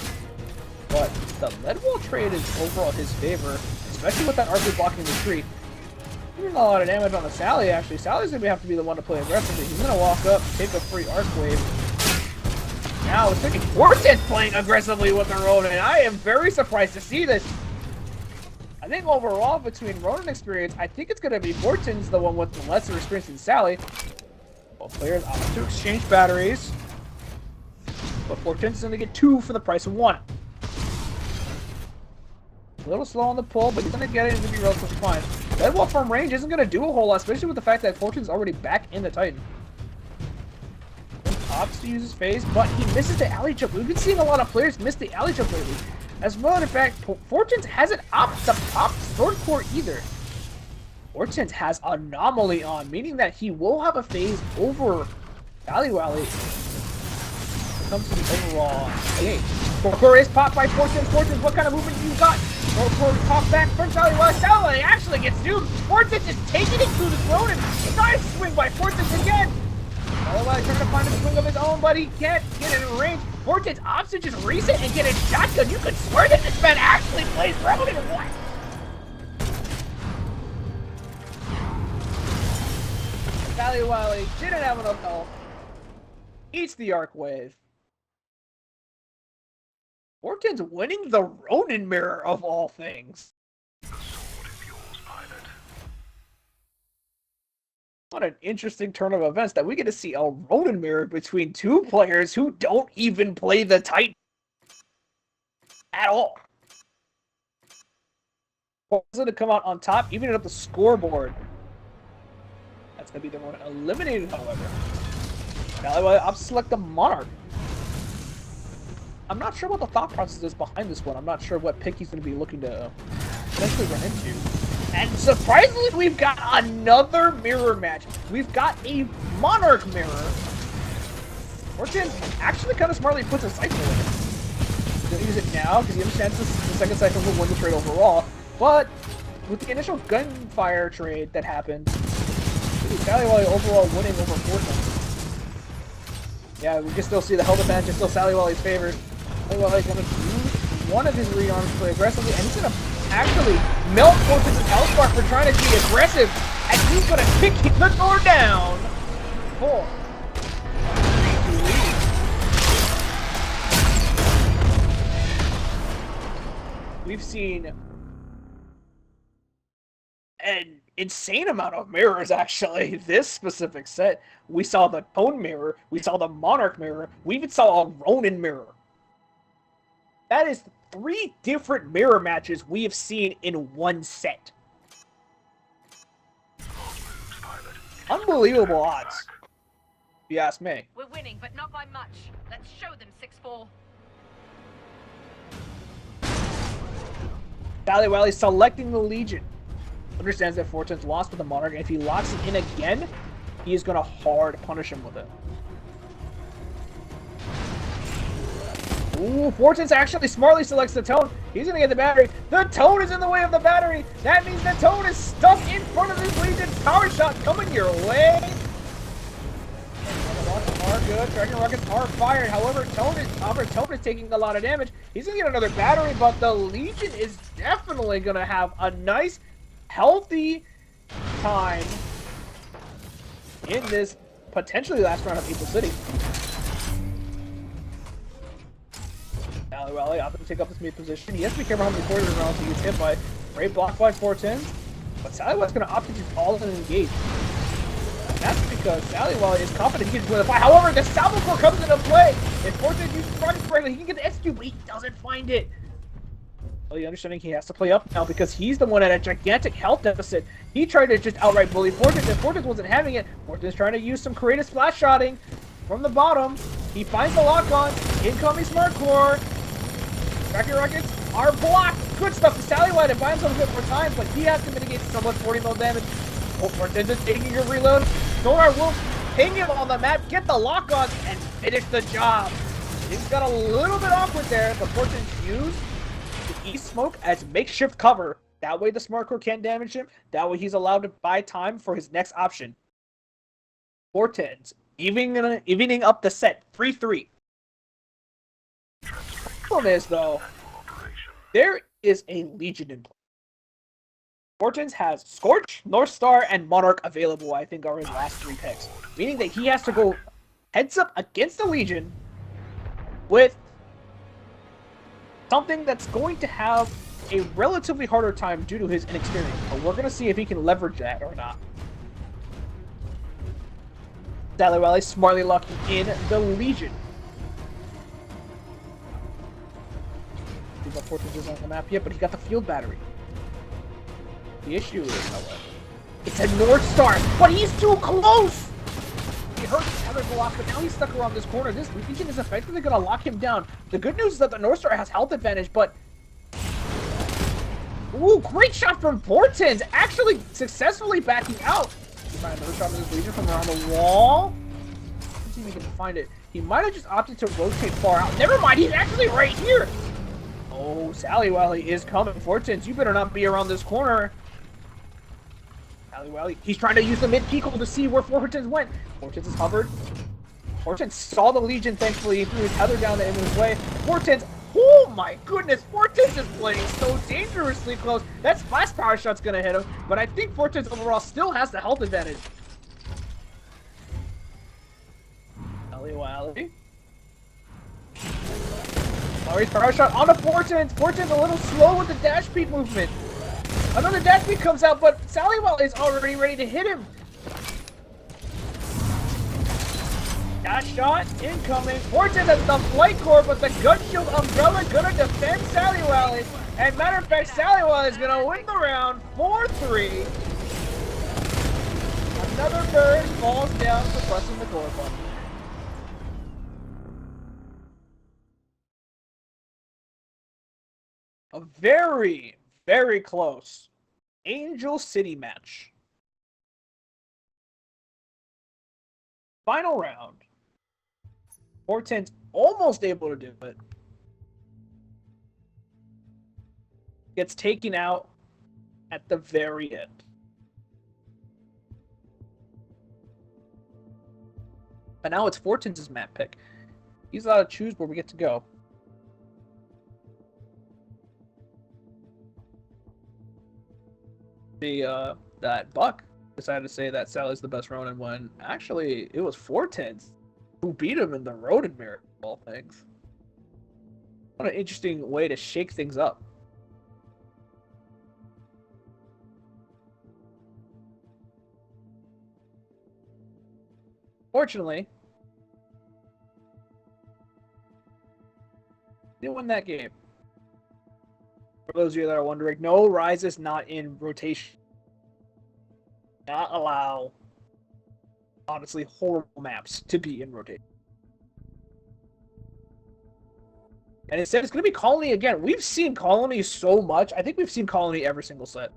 But the lead wall trade is overall his favor. Especially with that RP blocking the tree. Doing a lot of damage on the Sally actually. Sally's going to have to be the one to play aggressively. He's going to walk up, take a free arc wave. Now it's thinking Fortunes playing aggressively with the Ronin. I am very surprised to see this. I think overall, between Ronin experience, I think it's going to be Fortunes the one with the lesser experience than Sally. Both players opt to exchange batteries. But Fortunes is going to get 2 for the price of 1. A little slow on the pull, but he's going to get it and be relatively fine. Lead wall from range isn't going to do a whole lot, especially with the fact that Fortunes is already back in the Titan. He opts to use his phase, but he misses the alley jump. We've been seeing a lot of players miss the alley jump lately. As a matter of fact, Fortunes hasn't opted to pop Sword Core either. Fortunes has Anomaly on, meaning that he will have a phase over Sally Wiley when it comes to the overall game. Sword Core is popped by Fortunes. Fortunes, what kind of movement do you got? Sword Core popped back from Sally Wiley. Sally Wiley actually gets doomed. Fortunes is taking it through the Ronin. Nice swing by Fortunes again. Sally Wiley trying to find a swing of his own, but he can't get it in range. Fortunes opts to just reset and get a shotgun. You could swear that this man actually plays Ronin. What? Sally Wiley didn't have enough health. Eats the arc wave. Fortunes winning the Ronin mirror of all things. The sword is yours, pilot. What an interesting turn of events that we get to see a Ronin mirror between two players who don't even play the Titan at all. Fortunes going to come out on top, even up the scoreboard. That's going to be the one eliminated, however. Sally Wiley opts to select the Monarch. I'm not sure what the thought process is behind this one. I'm not sure what pick he's going to be looking to eventually run into. And surprisingly, we've got another mirror match. We've got a Monarch mirror. Fortunes actually kind of smartly puts a cycle in it. He's going to use it now because he understands the second cycle will win the trade overall. But with the initial gunfire trade that happened, Sally Wally overall winning over Fortune. Yeah, we can still see the health advantage is still Sally Wally's favor. Sally Wally's going to use one of his rearms to play aggressively, and he's going to actually melt Fortune's health bar for trying to be aggressive, and he's going to kick the door down. 4. We've seen an insane amount of mirrors, actually. This specific set, we saw the Tone mirror, we saw the Monarch mirror, we even saw a Ronin mirror. That is 3 different mirror matches we have seen in one set. Unbelievable odds, if you ask me. We're winning, but not by much. Let's show them 6-4. Sally Wally selecting the Legion. Understands that Fortune's lost with the Monarch, and if he locks it in again, he is going to hard punish him with it. Ooh, Fortune's actually smartly selects the Tone. He's going to get the battery. The Tone is in the way of the battery. That means the Tone is stuck in front of this Legion's power shot coming your way. Rockets are good. Dragon rockets are fired. However, Tone is taking a lot of damage. He's going to get another battery, but the Legion is definitely going to have a nice, healthy time in this potentially last round of April City. Sally Wally opted to take up this mid position. He has to be careful how many quarters around he gets hit by. Great block by 410. But Sally Wally's going to opt to just all in and engage. And that's because Sally Wally is confident he can win the fight. However, the salvo core comes into play. If 410 uses rockets correctly, he can get the execute, but he doesn't find it. Well, you understanding he has to play up now because he's the one at a gigantic health deficit. He tried to just outright bully Fortune, and Fortune wasn't having it. Fortune's trying to use some creative splash shotting from the bottom. He finds the lock-on. Incoming smart core. Tracker rockets are blocked. Good stuff to Sally Wally to buy himself a bit more time, but he has to mitigate somewhat 40 mil damage. Oh, Fortune's just taking your reload. Sonar will ping him on the map, get the lock-on, and finish the job. He's got a little bit awkward there, but Fortune's used the E-Smoke as makeshift cover. That way the smart core can't damage him. That way he's allowed to buy time for his next option. 410s, evening up the set, 3-3. Problem is, though, there is a Legion in play. Fortunes has Scorch, North Star, and Monarch available, I think, are his last 3 picks. Meaning that he has to go heads up against the Legion with something that's going to have a relatively harder time due to his inexperience. But we're going to see if he can leverage that or not. Sally Wally smartly locking in the Legion. Fortunes isn't on the map yet, but he got the field battery. The issue is, however, it's a North Star, but he's too close! He hurt his other block, but now he's stuck around this corner. This Legion is effectively going to lock him down. The good news is that the North Star has health advantage, but... Ooh, great shot from Fortunes! Actually successfully backing out. He found another shot from this Legion from around the wall. Let's see if he can find it. He might have just opted to rotate far out. Never mind, he's actually right here! Oh, Sally Wally is coming. Fortunes, you better not be around this corner. Sally Wally, he's trying to use the mid-peak hole to see where Fortunes went. Fortunes is hovered. Fortunes saw the Legion, thankfully. He threw his tether down in his way. Fortunes, oh my goodness, Fortunes is playing so dangerously close. That splash power shot's gonna hit him, but I think Fortunes overall still has the health advantage. Sally Wally. Larry's power shot on the Fortunes. Fortunes a little slow with the dash peak movement. Another dash peak comes out, but Sally Wally is already ready to hit him. Dash shot incoming. Fortunes has the flight core, but the gun shield umbrella gonna defend Sally Wally. And matter of fact, Sally Wally is gonna win the round 4-3. Another bird falls down for pressing the core button. A very, very close Angel City match. Final round. 410's almost able to do it. Gets taken out at the very end. But now it's Fortins' map pick. He's allowed to choose where we get to go. That Buck decided to say that Sally's the best Ronin when actually it was Fortins who beat him in the Ronin mirror, of all things. What an interesting way to shake things up. Fortunately, didn't win that game. For those of you that are wondering, no, Rise is not in rotation. Not allow, honestly, horrible maps to be in rotation. And instead, it's going to be Colony again. We've seen Colony so much. I think we've seen Colony every single set.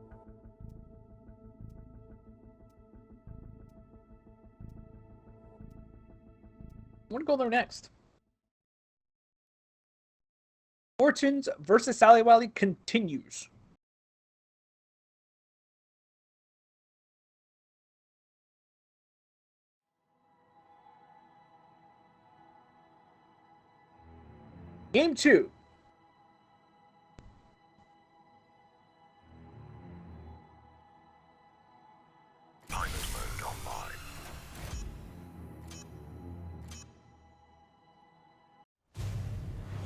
I'm going to go there next. Fortunes versus Sally Wally continues. Game 2. Pilot mode online.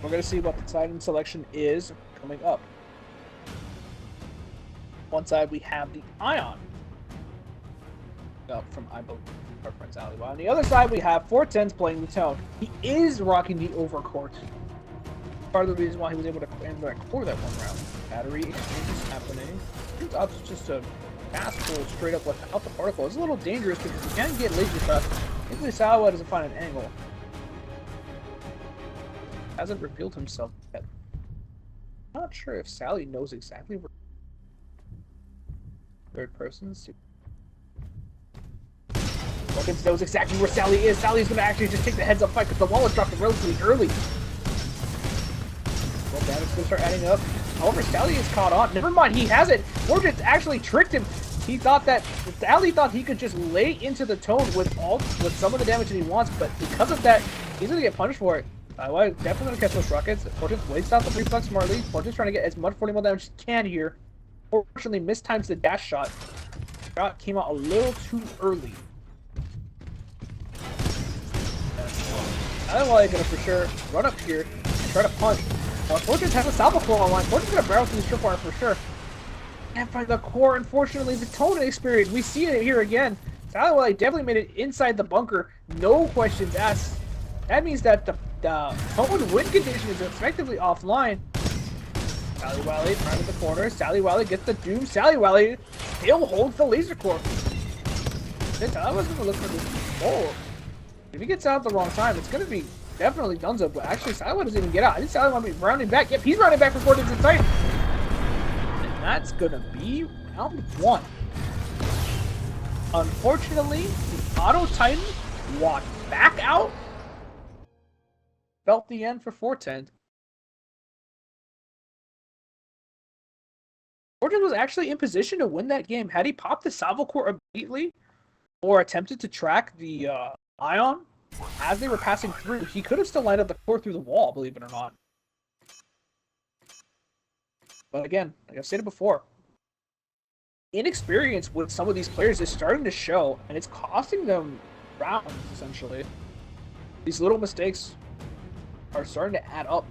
We're going to see what the Titan selection is coming up. One side we have the Ion. Up from, I believe, our friend Sally Wally. On the other side we have 410s playing the Tone. He is rocking the overcourt. Part of the reason why he was able to clear that core that one round. Battery exchange is happening. Turns out it's just a fast pull straight up without the particle. It's a little dangerous because you can get laser shot. Usually Salawa doesn't find an angle. Hasn't revealed himself yet. I'm not sure if Sally knows exactly where third persons. Wilkins knows exactly where Sally is. Sally's gonna actually just take the heads up fight because the wall was dropped relatively early. Well, damage is gonna start adding up. However, Sally is caught on. Never mind, he has it. Morgan actually tricked him. He thought that Sally thought he could just lay into the Tone with some of the damage that he wants, but because of that, he's gonna get punished for it. Definitely gonna catch those rockets. Fortune's wastes out the reflex smartly. Fortune's trying to get as much 40 damage as he can here. Fortunately, mistimes the dash shot. Shot came out a little too early. I don't know why they're gonna for sure run up here and try to punch. Fortune has a salvo core online. Fortune's gonna barrel through the tripwire for sure. And find the core, unfortunately, the Tone experience. We see it here again. Sally definitely made it inside the bunker. No questions asked. That means that the Tone win condition is effectively offline. Sally Wally right in the corner. Sally Wally gets the Doom. Sally Wally still holds the laser core. I was gonna look for this. Oh. If he gets out at the wrong time, it's going to be definitely Dunzo, but actually Sally doesn't even get out. I think Sally might be rounding back. Yep, he's rounding back for Fortune's in sight. And that's going to be round 1. Unfortunately, the Auto Titan walked back out. Felt the end for 410. Fortune was actually in position to win that game. Had he popped the salvo core immediately or attempted to track the Ion, as they were passing through, he could have still landed the core through the wall, believe it or not. But again, like I've stated before, inexperience with some of these players is starting to show, and it's costing them rounds, essentially. These little mistakes are starting to add up.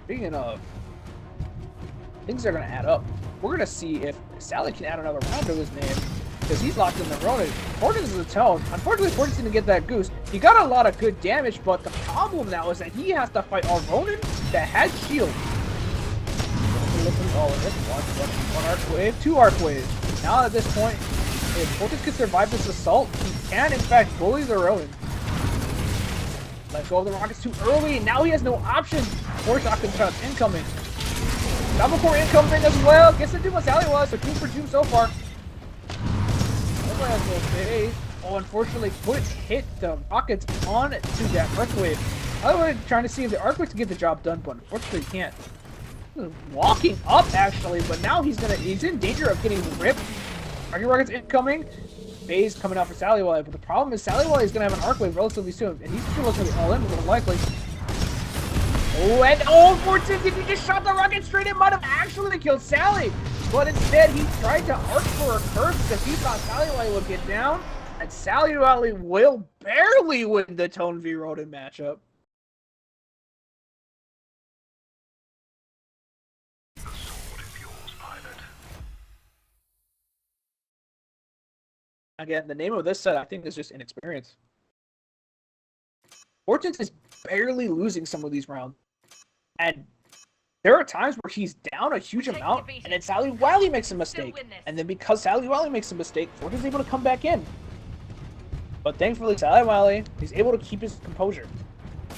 Speaking of things that are going to add up, we're going to see if Sally can add another round to his name, because he's locked in the Ronin. Fortune's the Tone. Unfortunately, Fortune's going to get that goose. He got a lot of good damage, but the problem now is that he has to fight a Ronin that has shield. One arc wave, 2 arc waves. Now at this point, if Fortune can survive this assault, he can in fact bully the Ronin. Let go of the rockets too early. Now he has no option. 4 shotgun shots incoming. Double core incoming as well. Gets the Doom on Sally Wally, so 2 for 2 so far. Oh, unfortunately, Fortune hit the rockets onto that Earthwave. I was trying to see if the Arcwave can get the job done, but unfortunately he can't. Walking up actually, but now he's in danger of getting ripped. Arcing rockets incoming. phase coming out for Sallywally, but the problem is Sallywally is going to have an arc wave relatively soon, and he's going to be all in more than likely. Oh, and Fortune, if he just shot the rocket straight, it might have actually killed Sally. But instead, he tried to arc for a curve because he thought Sallywally would get down, and Sallywally will barely win the Tone v Rodent matchup. The sword is yours, pilot. Again, the name of this set, I think, is just inexperience. Fortune is barely losing some of these rounds. And there are times where he's down a huge amount, and then Sallywally makes a mistake. And then because Sallywally makes a mistake, Fortune's able to come back in. But thankfully, Sallywally is able to keep his composure.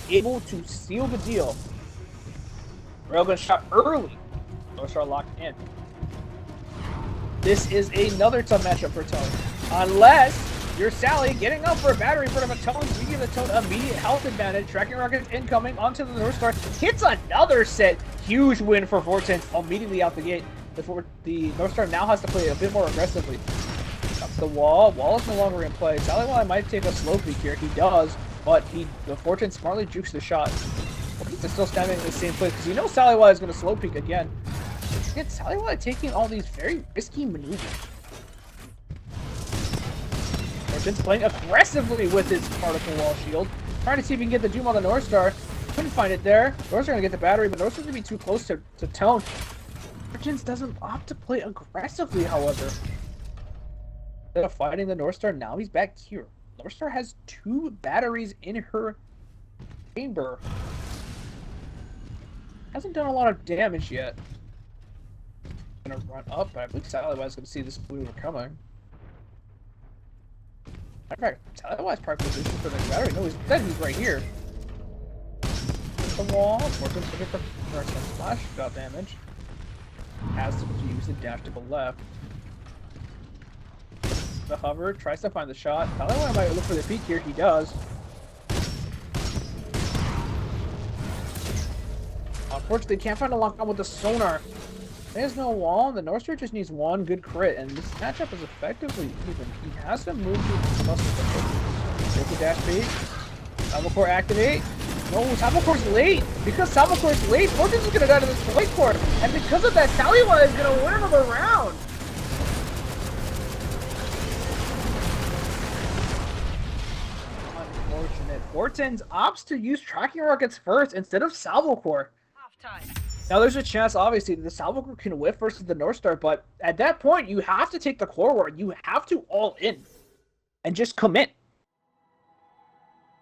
Able to seal the deal. Railgun shot early. Northstar locked in. This is another tough matchup for Tone. Unless you're Sally getting up for a battery in front of a Tone, you give the Tone immediate health advantage. Tracking rockets incoming onto the Northstar. Hits another set. Huge win for Vortex immediately out the gate. The Northstar now has to play a bit more aggressively. Up to the wall. Wall is no longer in play. Sallywally might take a slow peek here. He does, but the Vortex smartly jukes the shot. Vortex is still standing in the same place because you know Sallywally is going to slow peek again. Again, Sallywally taking all these very risky maneuvers. Vortex playing aggressively with his particle wall shield. Trying to see if he can get the Doom on the Northstar. Couldn't find it there. Northstar gonna get the battery, but Northstar's gonna be too close to Tone. Vortex doesn't opt to play aggressively, however. Instead of fighting the Northstar, now he's back here. Northstar has 2 batteries in her chamber. Hasn't done a lot of damage yet. Gonna run up, but I believe Sallywille's gonna see this blue coming. Matter of fact, Sallywille's probably positioned for the battery. No, he's right here. The wall. Fortune's looking for some splash shot damage. Has to use the dash to the left. The hover tries to find the shot. Sallywille might look for the peek here. He does. Unfortunately, can't find a lockdown with the sonar. There's no wall, and the Northstar just needs 1 good crit, and this matchup is effectively even. He has to move to the There's the dash bait. Salvo Core activate. No, Salvo Core's late. Because Salvo Core's late, Fortune's is gonna die to this Flight Core, and because of that, Sallywille is gonna win another round. Unfortunate. Fortune's opts to use tracking rockets first instead of Salvo Core. Half time. Now, there's a chance, obviously, that the Salvo Core can whiff versus the Northstar, but at that point, you have to take the core ward. You have to all in and just commit.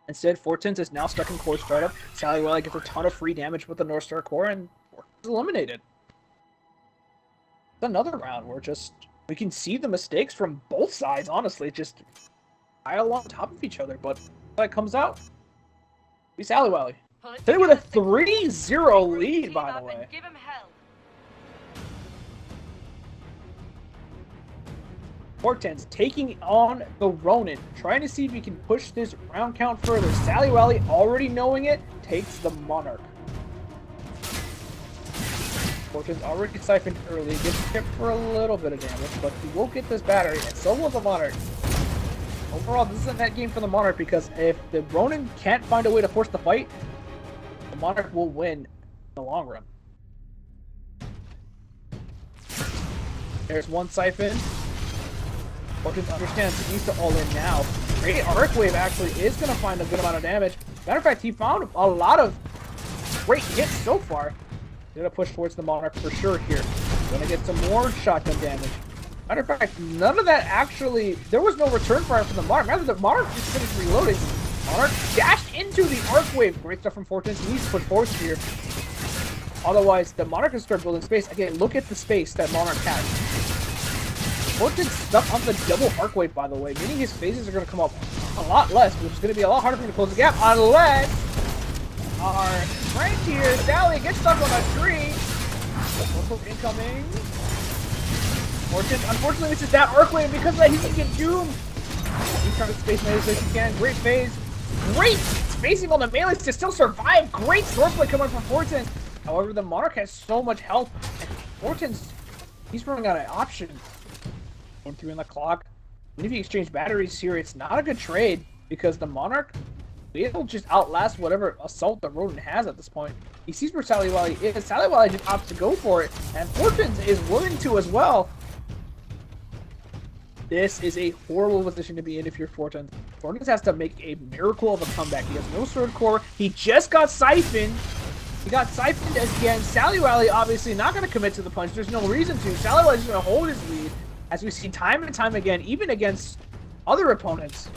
Instead, Fortune's is now stuck in core startup. Sallywille gets a ton of free damage with the Northstar core, and Fortune's is eliminated. It's another round where we can see the mistakes from both sides, honestly, just pile on top of each other, but when it comes out, we Sallywille. Today with a 3-0 lead, by the way. Give him hell. Fortune's taking on the Ronin, trying to see if he can push this round count further. Sallywille, already knowing it, takes the Monarch. Fortune's already siphoned early, gets hit for a little bit of damage, but he will get this battery, and so will the Monarch. Overall, this is a net game for the Monarch because if the Ronin can't find a way to force the fight, the Monarch will win in the long run. There's 1 siphon. Fortune understands he needs to all in now. Great Arc Wave actually is going to find a good amount of damage. Matter of fact, he found a lot of great hits so far. He's going to push towards the Monarch for sure here. Going to get some more shotgun damage. Matter of fact, none of that actually... There was no return fire from the Monarch. Rather, the Monarch just finished reloading. Monarch dashed into the Arc Wave. Great stuff from Fortune. He needs to push forward here. Otherwise, the Monarch can start building space. Again, look at the space that Monarch has. Fortune's stuck on the double Arc Wave, by the way, meaning his phases are going to come up a lot less, which is going to be a lot harder for him to close the gap, unless our friend here, Sally, gets stuck on a tree. Incoming. Fortune, unfortunately, misses that Arc Wave, because of that, he can get doomed. He's trying to space melee as he can. Great phase. Great spacing on the melee to still survive. Great swordplay coming from Fortune. However, the Monarch has so much health, and Fortune's, he's running out of options. 1-3 on the clock. And if you exchange batteries here, it's not a good trade because the Monarch, it'll just outlast whatever assault the Rodent has at this point. He sees where Sally Wally is. Sally Wally just opts to go for it, and Fortunes is willing to as well. This is a horrible position to be in if you're Fortunes. Fortunes has to make a miracle of a comeback. He has no sword core. He just got siphoned. He got siphoned again. Sally Wally obviously not going to commit to the punch. There's no reason to. Sally Wally's going to hold his lead, as we see time and time again, even against other opponents.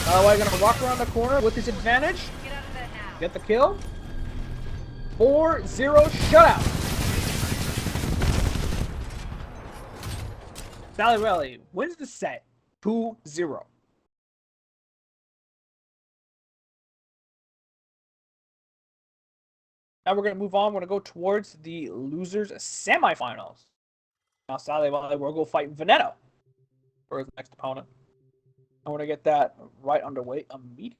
Sally Wally going to walk around the corner with his advantage. Get out of there now. Get the kill. 4-0 shutout. Sally Wally wins the set 2-0. Now we're going to move on. We're going to go towards the losers semifinals. Now Sally Wally will go fight Veneno for his next opponent. I want to get that right underway immediately.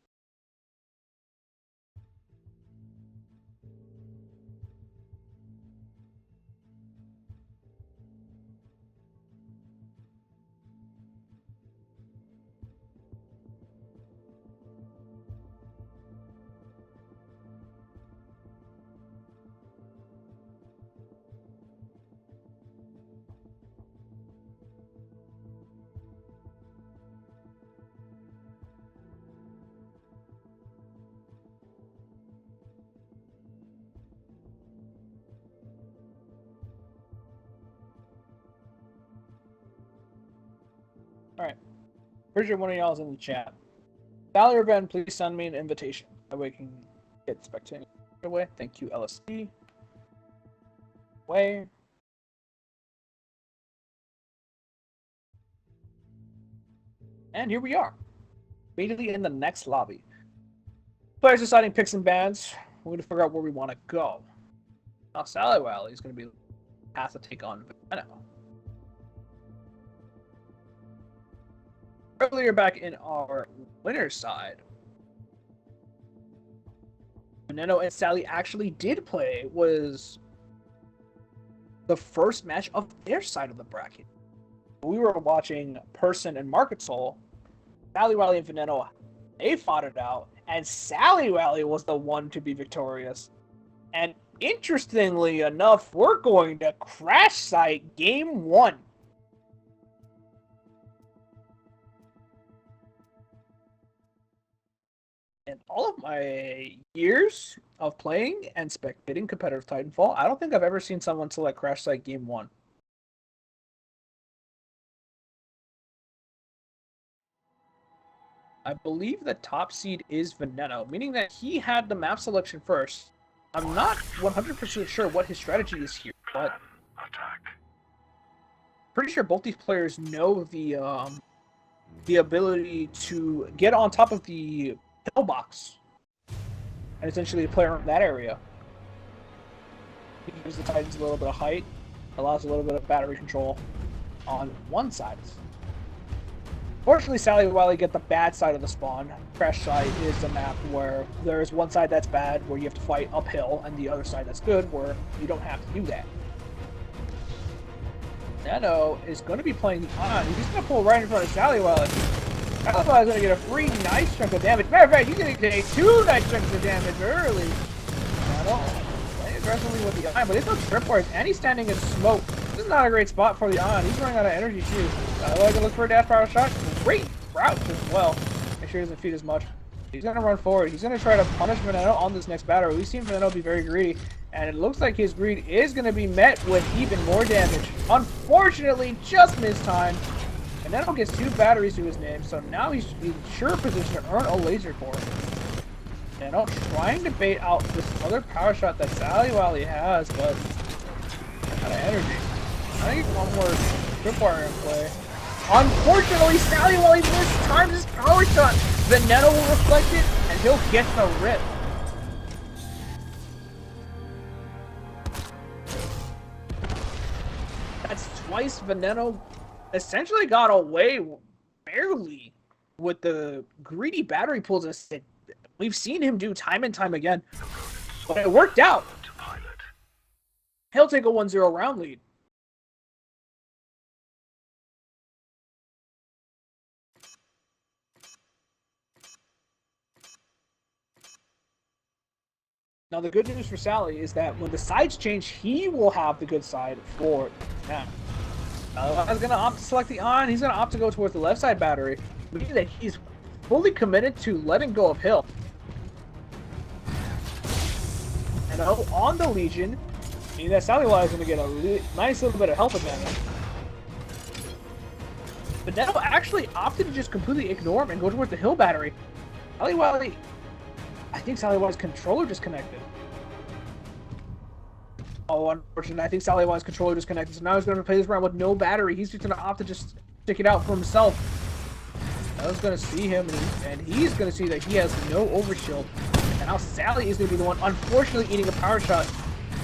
Alright. Pretty sure one of y'all is in the chat. Sally or Ben, please send me an invitation. That way I can get spectating away. Thank you, LSD. Way. And here we are. Immediately in the next lobby. Players deciding picks and bans. We're going to figure out where we want to go. Now Sally Wally is going to have to take on Veneno. Earlier back in our winner's side, Veneno and Sally actually did play was the first match of their side of the bracket. We were watching Person and Market Soul. Sally Wally and Veneno, they fought it out, and Sally Wally was the one to be victorious. And interestingly enough, we're going to crash site game 1. In all of my years of playing and spectating competitive Titanfall, I don't think I've ever seen someone select Crash Site Game 1. I believe the top seed is Veneno, meaning that he had the map selection first. I'm not 100% sure what his strategy is here, but Attack. pretty sure both these players know the ability to get on top of the pillbox and essentially play around that area. He gives the Titans a little bit of height, allows a little bit of battery control on one side. Fortunately, Sally Wily get the bad side of the spawn. Crash site is a map where there is one side that's bad, where you have to fight uphill, and the other side that's good, where you don't have to do that. Nano is going to be playing the on. He's going to pull right in front of Sally Wily. Sally Wily's going to get a free nice chunk of damage. Matter of fact, he's going to take 2 nice chunks of damage early. Nano playing aggressively with the ion, but there's no tripwires, and he's standing in smoke. This is not a great spot for the ion. He's running out of energy too. Sally Wily going to look for a dash power shot. Great route as well. Make sure he doesn't feed as much. He's going to run forward. He's going to try to punish Veneno on this next battle. We've seen Veneno be very greedy, and it looks like his greed is going to be met with even more damage. Unfortunately, just missed time. Veneno gets 2 batteries to his name, so now he's in sure position to earn a laser core. Veneno trying to bait out this other power shot that Sally Wily has, but out of energy. I think one more tripwire in play. Unfortunately, Sally Wally missed times his power shot. Veneno will reflect it, and he'll get the rip. That's twice Veneno essentially got away barely with the greedy battery pulls that we've seen him do time and time again. But it worked out. He'll take a 1-0 round lead. Now, the good news for Sally is that when the sides change, he will have the good side for now. He's going to opt to select the on. He's going to opt to go towards the left side battery, meaning that he's fully committed to letting go of Hill. And on the Legion, meaning that Sally is going to get a nice little bit of health advantage. But now actually opted to just completely ignore him and go towards the Hill battery. Sally, I think Sally controller disconnected. Oh, unfortunately, I think Sally controller disconnected. So now he's going to play this round with no battery. He's just going to opt to just stick it out for himself. I was going to see him, and he's going to see that he has no overshield. And now Sally is going to be the one, unfortunately, eating a power shot.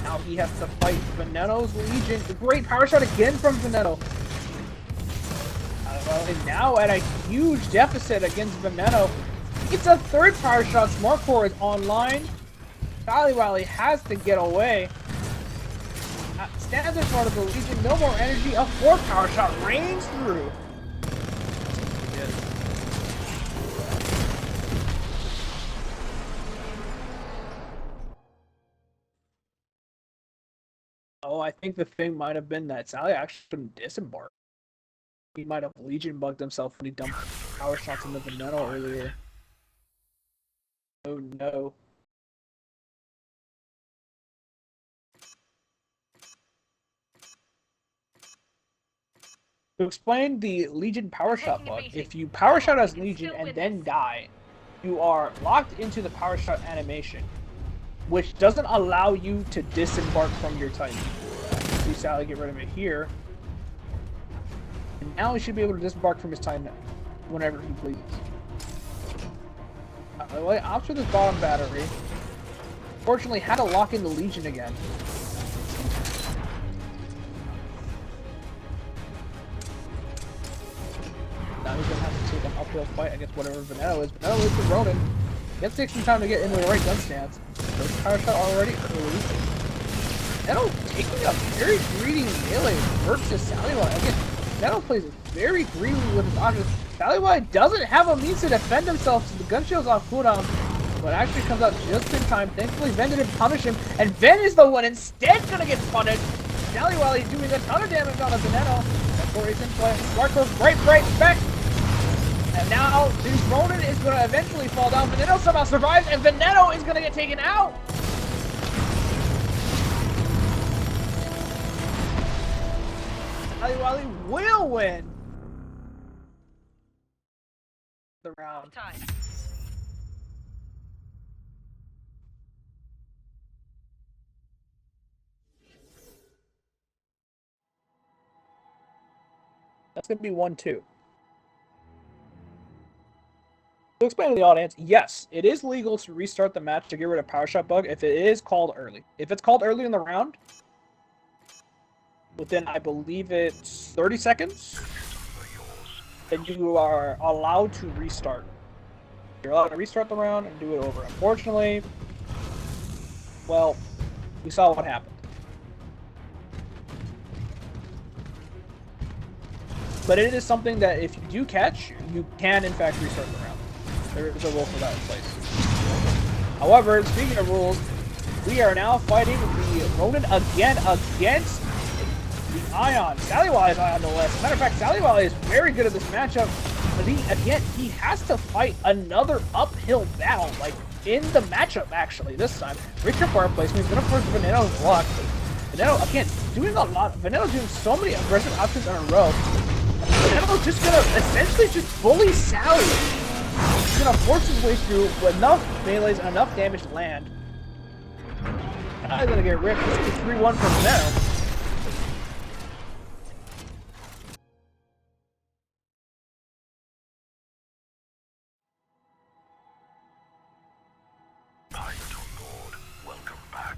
Now he has to fight Veneno's Legion. Great power shot again from Veneno. And now at a huge deficit against Veneno. It's a third power shot. Smart Core is online. Sally has to get away. Stands in front of the Legion. No more energy. A fourth power shot rains through. Oh, I think the thing might have been that Sally actually shouldn't disembark. He might have Legion bugged himself when he dumped power shots into Veneno earlier. Oh no. To explain the Legion power shot bug, if you power shot as Legion and then die, you are locked into the power shot animation, which doesn't allow you to disembark from your Titan. See Sally get rid of it here. And now he should be able to disembark from his Titan whenever he pleases. Opts for this bottom battery. Fortunately, had to lock in the Legion again. Now he's going to have to take an uphill fight against whatever Veneno is. Veneno is the Ronin. Gets takes some time to get into the right gun stance. There's a power shot already early. Veneno taking a very greedy melee versus Sally. Again, Veneno plays very greedily with his options. Sally doesn't have a means to defend himself, so the gun shield's off cooldown, but actually comes out just in time. Thankfully, Ven didn't punish him, and Ven is the one instead gonna get punished. Sally is doing a ton of damage on a Veneno. That's he's in play. Smart goes right back. And now this Ronin is gonna eventually fall down. Veneno somehow survives, and Veneno is gonna get taken out. Sally will win the round. Time. That's going to be 1-2. To explain to the audience, yes, it is legal to restart the match to get rid of power shot bug if it is called early. If it's called early in the round, within, I believe it's 30 seconds, then you are allowed to restart. You're allowed to restart the round and do it over. Unfortunately, well, we saw what happened. But it is something that if you do catch, you can in fact restart the round. There is a rule for that in place. However, speaking of rules, we are now fighting the Ronin again against the Ion. Sally is Ion no less. As a matter of fact, Sally is very good at this matchup. But he has to fight another uphill battle, like in the matchup actually this time. Richer fire placement, he's gonna force Veneno's block. Veneno, again, doing a lot. Veneno doing so many aggressive options in a row. Veneno just gonna essentially just bully Sally. He's gonna force his way through with enough melees and enough damage to land. Now he's gonna get ripped. This is 3-1 for Veneno. Welcome back.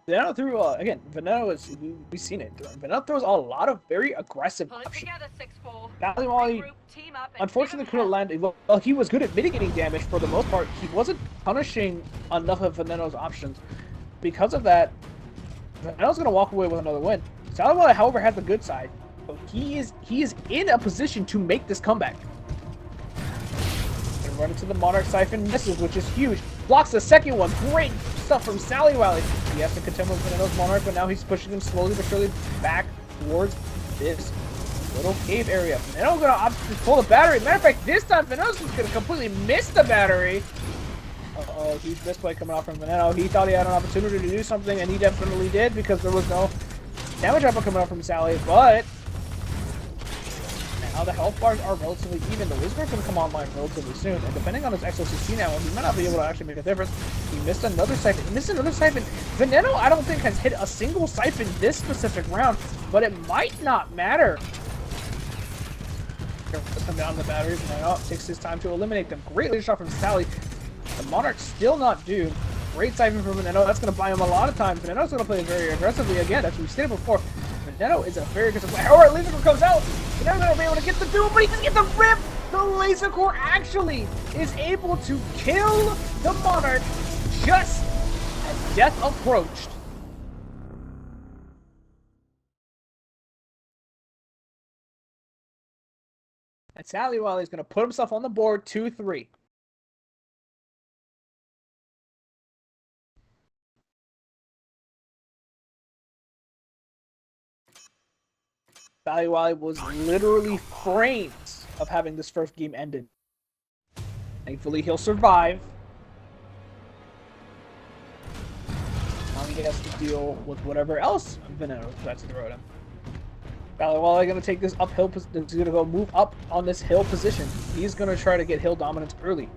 Veneno threw, again, Veneno is, we've seen it. Veneno throws a lot of very aggressive Pull it options. together, 6-4. Sally, Regroup, team up, and unfortunately, give couldn't him land. Well, he was good at mitigating damage for the most part. He wasn't punishing enough of Veneno's options. Because of that, Veneno's going to walk away with another win. Sally, however, had the good side. So he is in a position to make this comeback. And run into the Monarch Siphon, misses, which is huge. Blocks the second one. Great stuff from Sally Wally. He has to contend with Veneno's Monarch, but now he's pushing him slowly but surely back towards this little cave area. Veneno gonna opt to pull the battery. Matter of fact, this time Veneno's just gonna completely miss the battery. Uh-oh, huge misplay coming out from Veneno. He thought he had an opportunity to do something, and he definitely did because there was no damage output coming out from Sally, but now the health bars are relatively even. The Wizard's going to come online relatively soon, and depending on his XOCC now, he might not be able to actually make a difference. He missed another siphon. Veneno, I don't think, has hit a single siphon this specific round, but it might not matter. Let's come down the batteries. Veneno takes his time to eliminate them. Great leader shot from Sally. The Monarch's still not doomed. Great siphon from Veneno. That's going to buy him a lot of time. Veneno's going to play very aggressively again, as we've stated before. Veneno is a very aggressive player. Alright, Laser Core comes out. Veneno's going to be able to get the duel, but he doesn't get the rip. The Laser Core actually is able to kill the Monarch just as death approached. And Sally Wally is going to put himself on the board 2-3. Sally Wally was literally frames of having this first game ended. Thankfully, he'll survive. Now he has to deal with whatever else Veneno tries to throw at him. Sally Wally going to take this uphill position. He's going to go move up on this hill position. He's going to try to get hill dominance early.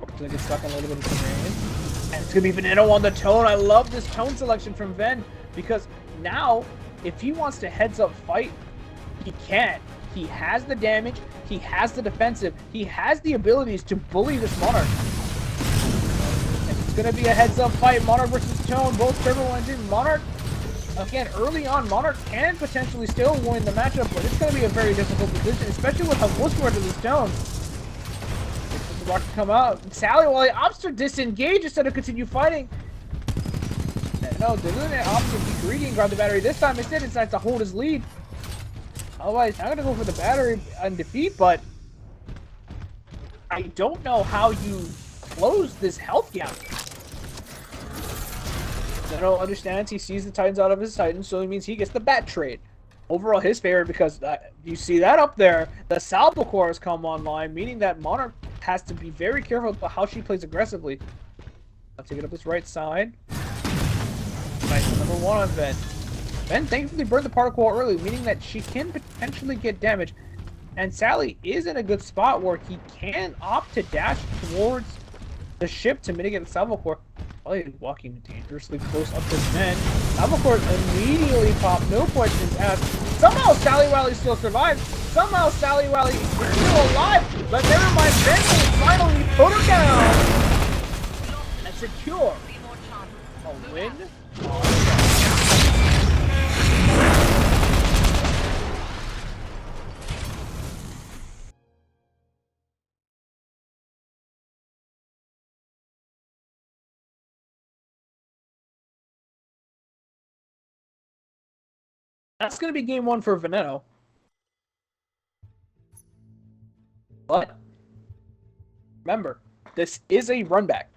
Going to get stuck on a little bit of terrain. And it's going to be Veneno on the tone. I love this tone selection from Ven because now, if he wants to heads-up fight, he can. He has the damage, he has the defensive, he has the abilities to bully this Monarch. And it's going to be a heads-up fight, Monarch versus Tone, both turbo engine. Monarch, again, early on, Monarch can potentially still win the matchup, but it's going to be a very difficult position, especially with how close we are to this Tone. The rock to come out. Sally Wally opts to disengage instead of continue fighting. No, the Luminate opts to be greedy and grab the battery. This time instead decides to hold his lead. Otherwise, I'm gonna go for the battery and defeat, but I don't know how you close this health gap. Zeno understands he sees the Titans out of his Titans, so it means he gets the bat trade. Overall, his favorite because you see that up there. The Salvo Core has come online, meaning that Monarch has to be very careful about how she plays aggressively. I'll take it up this right side. Nice, number one on Ven. Ven thankfully burned the particle early, meaning that she can potentially get damage. And Sally is in a good spot where he can opt to dash towards the ship to mitigate the Salvo Core. While he's walking dangerously close up to Ven, Salvo Core immediately popped, no questions asked. Somehow Sally Wally still survives. Somehow Sally Wally is still alive. But never mind, Ven will finally put her down and secure a win. That's going to be game one for Veneno. But remember, this is a run back.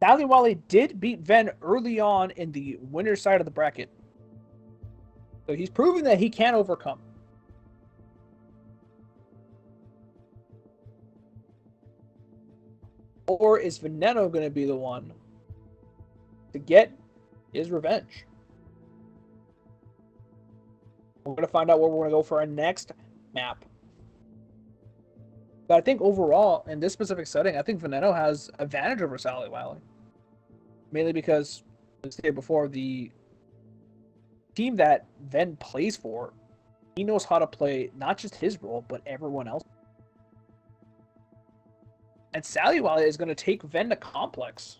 Sally Wally did beat Ven early on in the winner's side of the bracket. So he's proving that he can overcome. Or is Veneno going to be the one to get his revenge? We're going to find out where we're going to go for our next map. But I think overall, in this specific setting, I think Veneno has advantage over Sally Wally. Mainly because, as I stated before, the team that Ven plays for, he knows how to play not just his role, but everyone else. And Sally Wally is going to take Ven to Complex.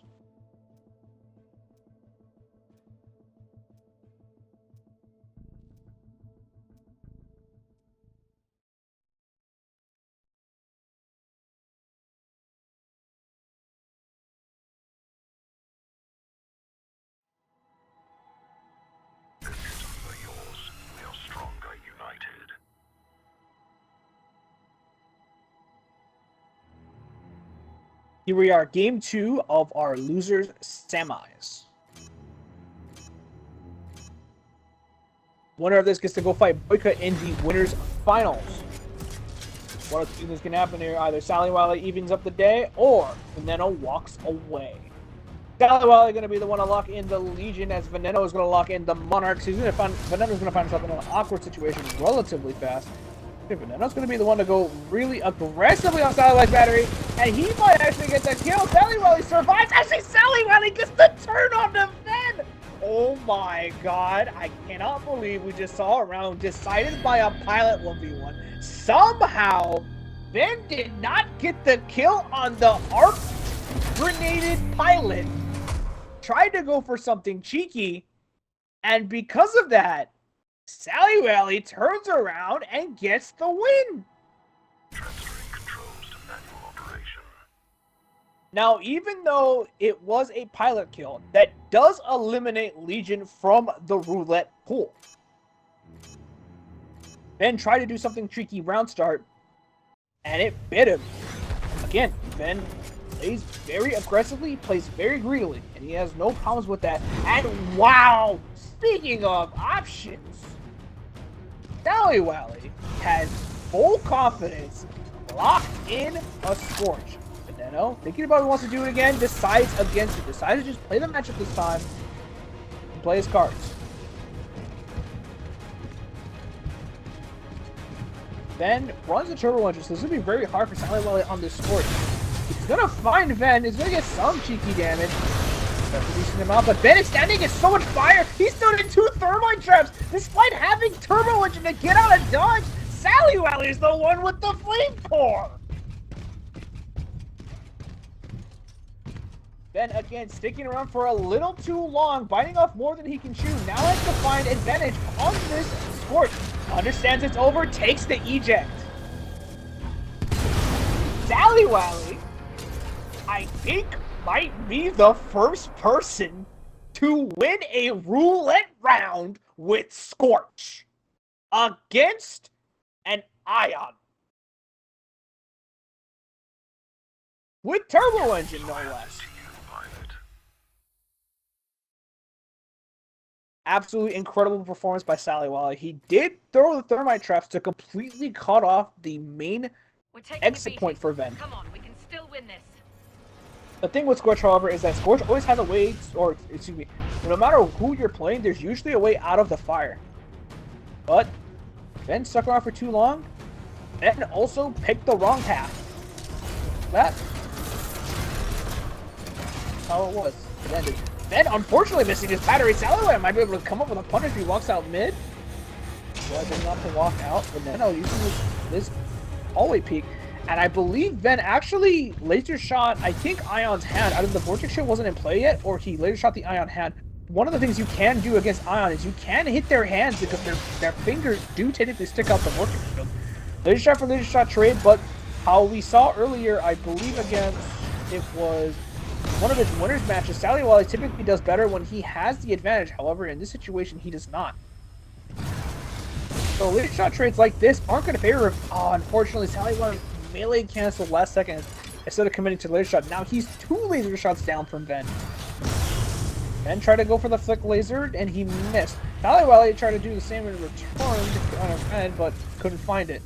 Here we are, game 2 of our losers semis. Winner of this gets to go fight Boyka in the winners finals. What else is going to happen here? Either Sally Wiley evens up the day, or Veneno walks away. Sally Wiley going to be the one to lock in the Legion, as Veneno is going to lock in the Monarchs. Veneno's going to find himself in an awkward situation relatively fast. Veneno's going to be the one to go really aggressively on Sally Wiley's battery, and he might actually get the kill. Sally Wiley survives. Actually, Sally Wiley gets the turn on the Ven. Oh my god, I cannot believe we just saw a round decided by a pilot 1v1. Somehow, Ven did not get the kill on the arc grenaded pilot. Tried to go for something cheeky, and because of that, Sally Wiley turns around and gets the win. Transferring controls to manual operation. Now, even though it was a pilot kill, that does eliminate Legion from the roulette pool. Ben tried to do something tricky round start, and it bit him. Again, Ben plays very aggressively, plays very greedily, and he has no problems with that. And wow, speaking of options, Sally Wiley has full confidence, locked in a Scorch. Veneno, thinking about who wants to do it again, decides against it. Decides to just play the matchup this time and play his cards. Ven runs the turbo engine, so this is going to be very hard for Sally Wiley on this Scorch. He's going to find Ven, he's going to get some cheeky damage. Releasing him out, but Ven is standing in so much fire. He's thrown in 2 thermite traps, despite having turbo engine to get out of dodge. Sally Wiley is the one with the flame core. Ven again sticking around for a little too long, biting off more than he can chew. Now has to find advantage on this Scorch. Understands it's over, takes the eject. Sally Wiley, I think, might be the first person to win a roulette round with Scorch against an Ion. With turbo engine, no less. Absolutely incredible performance by Sally Wiley. He did throw the thermite traps to completely cut off the main exit point for Ven. Come on, we can still win this. The thing with Scorch, however, is that Scorch always has a way, or excuse me, no matter who you're playing, there's usually a way out of the fire. But Ven stuck around for too long, and also picked the wrong path. That's how it was. It ended. Ven, unfortunately, missing his battery. Sally Wiley might be able to come up with a punish if he walks out mid. Well, did not to walk out, but then using this hallway peek. And I believe Ven actually laser shot, I think, Ion's hand. Either the Vortex Shield wasn't in play yet, or he laser shot the Ion hand. One of the things you can do against Ion is you can hit their hands because their fingers do technically stick out the Vortex Shield. Laser shot for laser shot trade, but how we saw earlier, I believe against, it was one of his winners matches, Sally Wiley typically does better when he has the advantage. However, in this situation, he does not. So laser shot trades like this aren't going to favor him. Oh, unfortunately, Sally Wiley melee canceled last second instead of committing to laser shot. Now he's 2 laser shots down from Ven. Ven tried to go for the flick laser, and he missed. Sally Wiley tried to do the same in return on his head, but couldn't find it.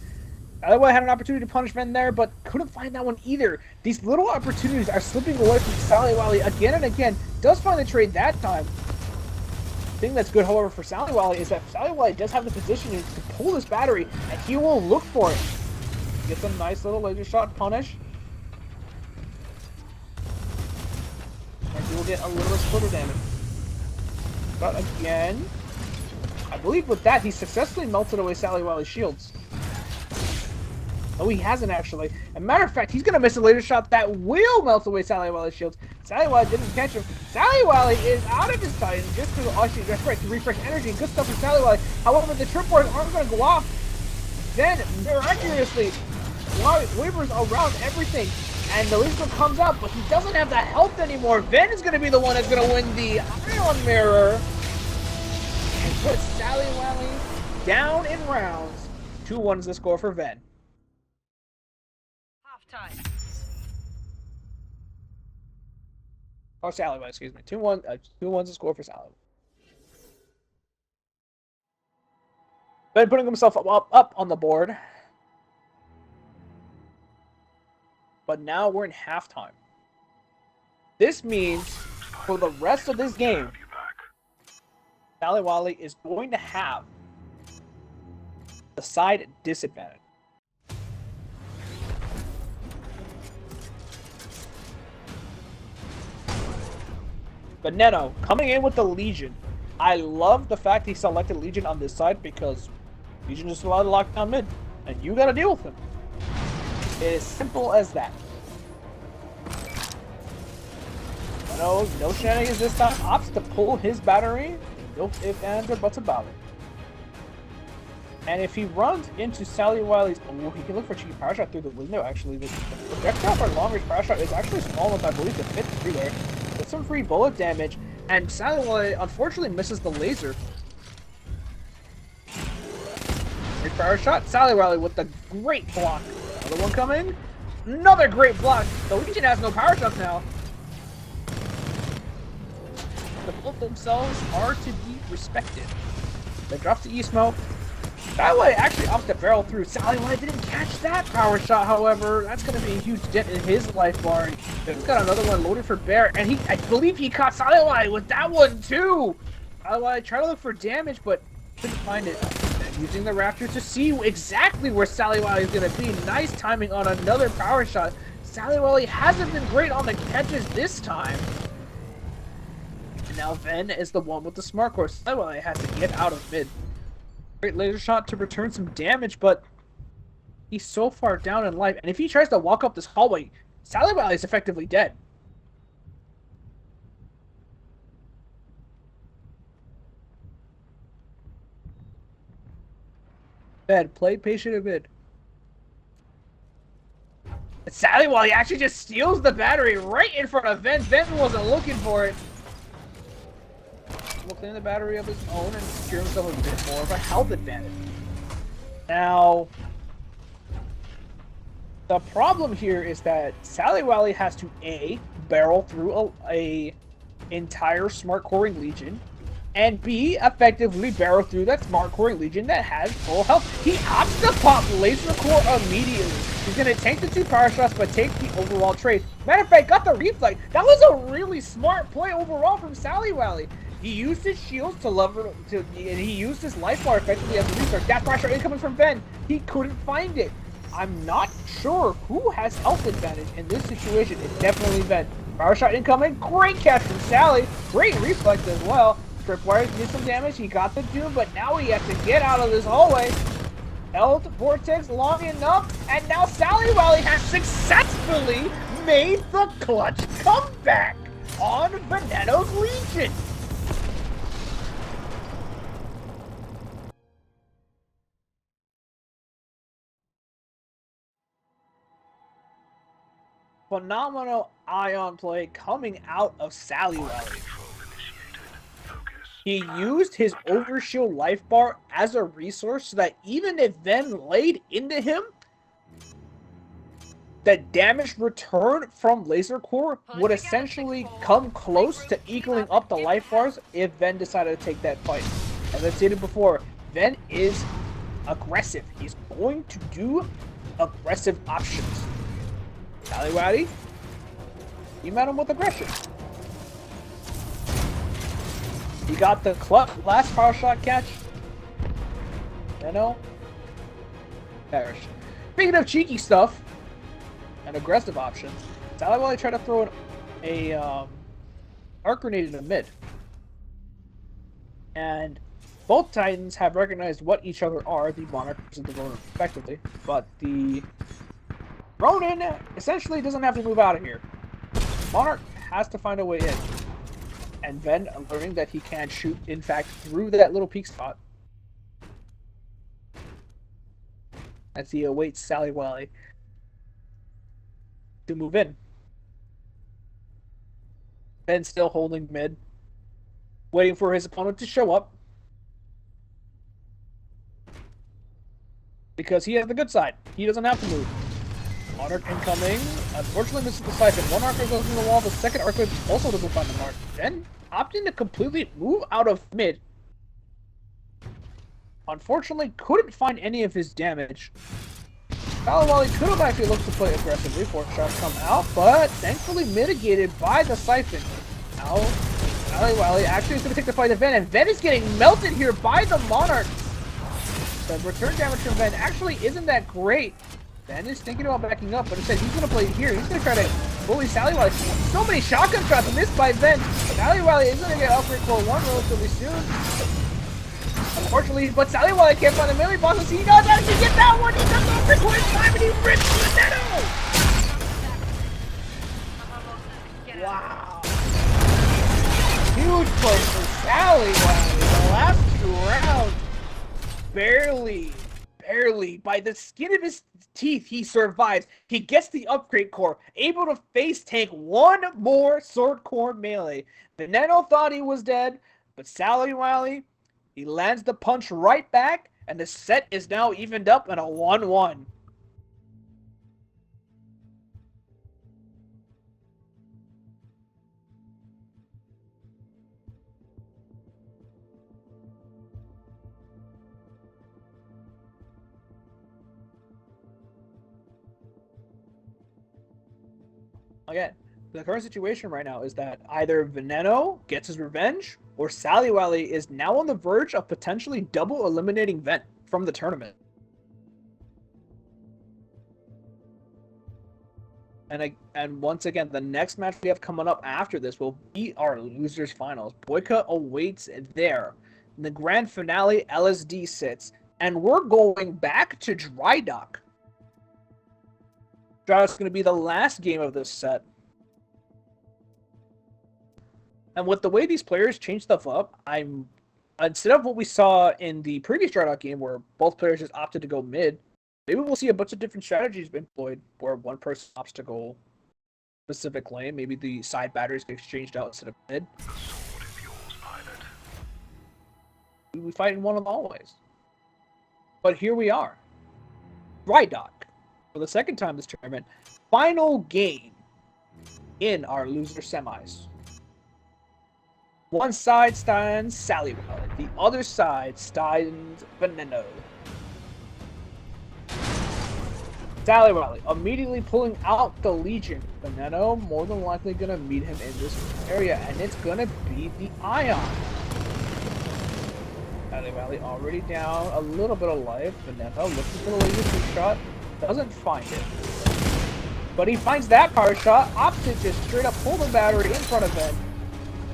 Sally Wiley had an opportunity to punish Ven there, but couldn't find that one either. These little opportunities are slipping away from Sally Wiley again and again. Does find the trade that time. The thing that's good, however, for Sally Wiley is that Sally Wiley does have the positioning to pull this battery, and he will look for it. Gets a nice little laser shot punish. And he will get a little splitter damage. But again, I believe with that, he successfully melted away Sally Wiley's shields. Oh, he hasn't actually. As a matter of fact, he's going to miss a laser shot that will melt away Sally Wiley's shields. Sally Wiley didn't catch him. Sally Wiley is out of his Titan just to actually refresh energy. Good stuff for Sally Wiley. However, the trip wars aren't going to go off. Then, miraculously, wavers around everything. And the laser comes out, but he doesn't have the health anymore. Ven is going to be the one that's going to win the Ion Mirror. And put Sally Wiley down in rounds. 2-1 is the score for Ven. Half time. Or Sally, excuse me. 2-1. 2-1's a score for Sally. Ben putting himself up on the board. But now we're in halftime. This means for the rest of this game, Sally Wally is going to have the side disadvantage. But Neno, coming in with the Legion. I love the fact he selected Legion on this side because Legion is allowed to lock down mid. And you gotta deal with him. It is simple as that. No shenanigans this time. Opts to pull his battery. No ifs, ands, or buts about it. And if he runs into Sally Wiley's... Oh, he can look for cheeky power shot through the window, actually. The projectile for long-range power shot is actually small enough, I believe, to fit through there. With some free bullet damage. And Sally Wiley, unfortunately, misses the laser. Great power shot. Sally Wiley with the great block. Another one coming. Another great block. The Legion has no power shots now. The both themselves are to be respected. They drop the E-smoke. Sally Wiley actually opts to barrel through. Sally Wiley didn't catch that power shot, however. That's going to be a huge dent in his life bar. He's got another one loaded for Bear, and I believe he caught Sally Wiley with that one too. Sally Wiley tried to look for damage, but couldn't find it. And using the Raptors to see exactly where Sally Wiley is going to be. Nice timing on another power shot. Sally Wiley hasn't been great on the catches this time. And now Ven is the one with the smart core. Sally Wiley has to get out of mid. Great laser shot to return some damage, but he's so far down in life. And if he tries to walk up this hallway, Sally Wiley is effectively dead. Ben, play patient a bit. Sally Wiley actually just steals the battery right in front of Ven. Ven wasn't looking for it. Will clean the battery of his own and secure himself a bit more of a health advantage. Now, the problem here is that Sally Wiley has to A, barrel through a entire smart coring Legion, and B, effectively barrel through that smart coring Legion that has full health. He opts to pop laser core immediately. He's going to tank the 2 power shots, but take the overall trade. Matter of fact, got the reflect. That was a really smart play overall from Sally Wiley. He used his shields to lever, and he used his life bar effectively as a restart. That pressure incoming from Ben. He couldn't find it. I'm not sure who has health advantage in this situation. It's definitely Ben. Power shot incoming. Great catch from Sally. Great reflex as well. Tripwires did some damage. He got the Doom, but now he has to get out of this hallway. Held Vortex long enough, and now Sally Wiley has successfully made the clutch comeback on Veneno's Legion. Phenomenal ion play coming out of Sally Wiley. He used his overshield life bar as a resource so that even if Ven laid into him, the damage return from laser core would essentially come close to equaling up the life bars if Ven decided to take that fight. As I stated before, Ven is aggressive. He's going to do aggressive options. Sally Wiley, you met him with aggression. He got the last power shot catch. Perish. Speaking of cheeky stuff and aggressive options, Sally Wiley tried to throw an arc grenade in the mid. And both Titans have recognized what each other are, the Monarch and the Ronin respectively, but the Ronin essentially doesn't have to move out of here. Monarch has to find a way in. And Ven learning that he can shoot, in fact, through that little peak spot. As he awaits Sally Wiley to move in. Ven still holding mid. Waiting for his opponent to show up. Because he has the good side. He doesn't have to move. Monarch incoming. Unfortunately misses the siphon. One archer goes in the wall, the second archer also doesn't find the mark. Then opting to completely move out of mid. Unfortunately, couldn't find any of his damage. Wally could have actually looked to play aggressively. 4 shots come out, but thankfully mitigated by the siphon. Now, Wally actually is going to take the fight to Ven, and Ven is getting melted here by the Monarch. The return damage from Ven actually isn't that great. Ven is thinking about backing up, but instead he's going to play here. He's going to try to bully Sally Wally. So many shotgun shots missed by Ven. Sally Wally is going to get upgrade for 1 relatively soon. Unfortunately, but Sally Wally can't find the melee bosses. He does actually get that one. He does upgrade for his time, and he rips the Nano. Wow. Huge play for Sally Wally. The last 2 rounds. Barely, by the skin of his teeth, he survives. He gets the upgrade core, able to face tank 1 more sword core melee. The Nano thought he was dead, but Sally Wally, he lands the punch right back, and the set is now evened up in a 1-1. Again, the current situation right now is that either Veneno gets his revenge, or Sally Wally is now on the verge of potentially double eliminating Ven from the tournament. And once again, the next match we have coming up after this will be our losers finals. Boyka awaits there. In the grand finale, LSD sits, and we're going back to Dry Dock. Dry Dock's going to be the last game of this set. And with the way these players change stuff up, instead of what we saw in the previous Dry Dock game where both players just opted to go mid, maybe we'll see a bunch of different strategies employed where one person opts to go specific lane. Maybe the side batteries get exchanged out instead of mid. The sword is yours, pilot. We fight in one of them always. But here we are. Dry Dock. For the second time this tournament. Final game in our loser semis. One side stands Sally Wally. The other side stands Veneno. Sally Wally immediately pulling out the Legion. Veneno more than likely going to meet him in this area, and it's going to be the Ion. Sally Wally already down a little bit of life. Veneno looking for the laser shot, doesn't find it. But he finds that power shot, opts to just straight up pull the battery in front of him.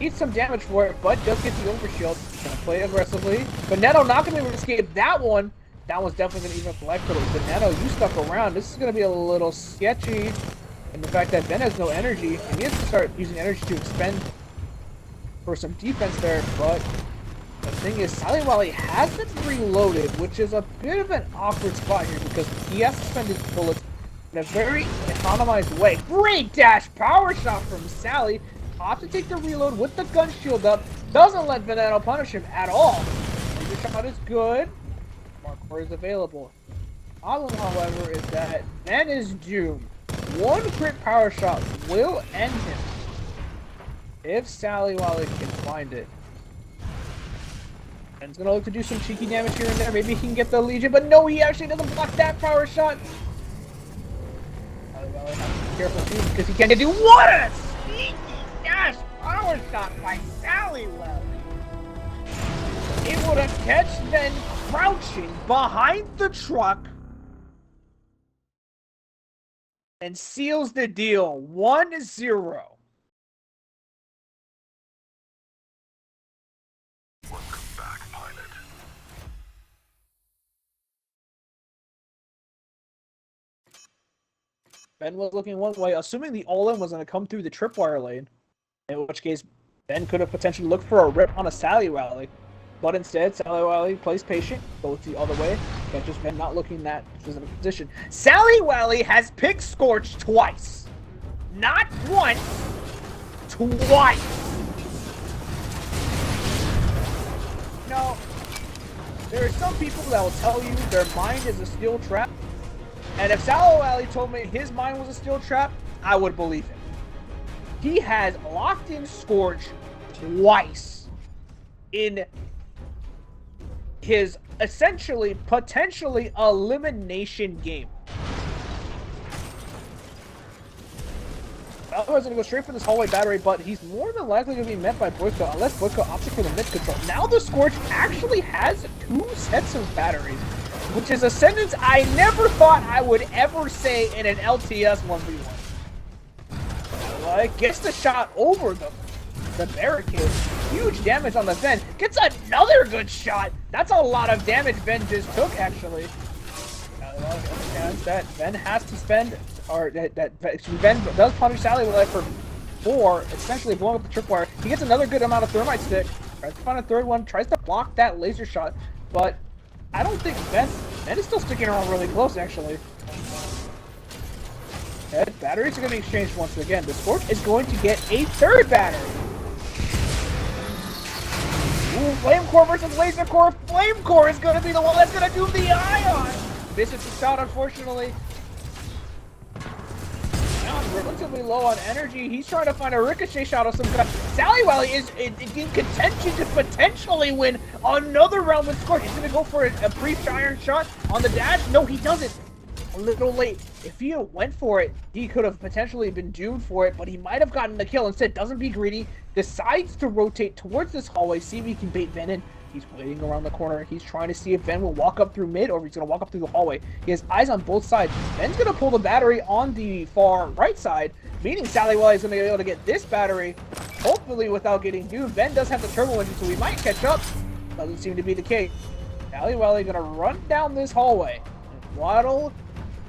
Eats some damage for it, but does get the overshield. Gonna play aggressively. Veneno not gonna be able to escape that one. That one's definitely gonna even up the life total. Veneno, you stuck around. This is gonna be a little sketchy. And the fact that Ben has no energy, he needs to start using energy to expend for some defense there, but the thing is, Sally Wally hasn't reloaded, which is a bit of an awkward spot here because he has to spend his bullets in a very economized way. Great dash power shot from Sally. Opts to take the reload with the gun shield up. Doesn't let Veneno punish him at all. The shot is good. Markor is available. Problem, however, is that Ben is doomed. One crit power shot will end him if Sally Wally can find it. Ben's gonna look to do some cheeky damage here and there. Maybe he can get the Legion, but no, he actually doesn't block that power shot. Sally Wally has to be careful too because he can't do what a sneaky dash power shot by Sally Wally. Able to catch Ben crouching behind the truck and seals the deal 1-0. Welcome back, pilot. Ben was looking one way, assuming the all-in was going to come through the tripwire lane, in which case Ben could have potentially looked for a rip on a Sally Wally. But instead, Sally Wally plays patient, goes the other way, and just Ben not looking in that specific position. Sally Wally has pick Scorch twice. Not once, twice. Now, there are some people that will tell you their mind is a steel trap, And if Sallow Alley told me his mine was a steel trap, I would believe him. He has locked in Scorch twice in his essentially, potentially elimination game. Otherwise, going to go straight for this hallway battery, but he's more than likely going to be met by Boyko, unless Boyko opts for the mid control. Now the Scorch actually has 2 sets of batteries, which is a sentence I never thought I would ever say in an LTS 1v1. Gets the shot over the barricade. Huge damage on the Ven. Gets another good shot. That's a lot of damage Ven just took, actually. Understands that Ven has to spend, or that Ven does punish Sally with for 4, essentially blowing up the tripwire. He gets another good amount of thermite stick. Tries to find a third one. Tries to block that laser shot, but I don't think Ven is still sticking around really close, actually. Batteries are going to be exchanged once again. The Scorch is going to get a 3rd battery. Ooh, Flame Core versus Laser Core. Flame Core is going to be the one that's going to do the ion. Misses the shot, unfortunately. Now relatively low on energy. He's trying to find a ricochet shot of some kind. Sally Wally is in contention to potentially win another round with Scorch. He's going to go for a brief iron shot on the dash. No, he doesn't. A little late. If he went for it, he could have potentially been doomed for it, but he might have gotten the kill. Instead, doesn't be greedy, decides to rotate towards this hallway, see if he can bait Ven in. He's waiting around the corner. He's trying to see if Ven will walk up through mid or if he's going to walk up through the hallway. He has eyes on both sides. Ven's going to pull the battery on the far right side, meaning Sally Wally is going to be able to get this battery, hopefully without getting doomed. Ven does have the turbo engine, so he might catch up. Doesn't seem to be the case. Sally Wally going to run down this hallway and waddle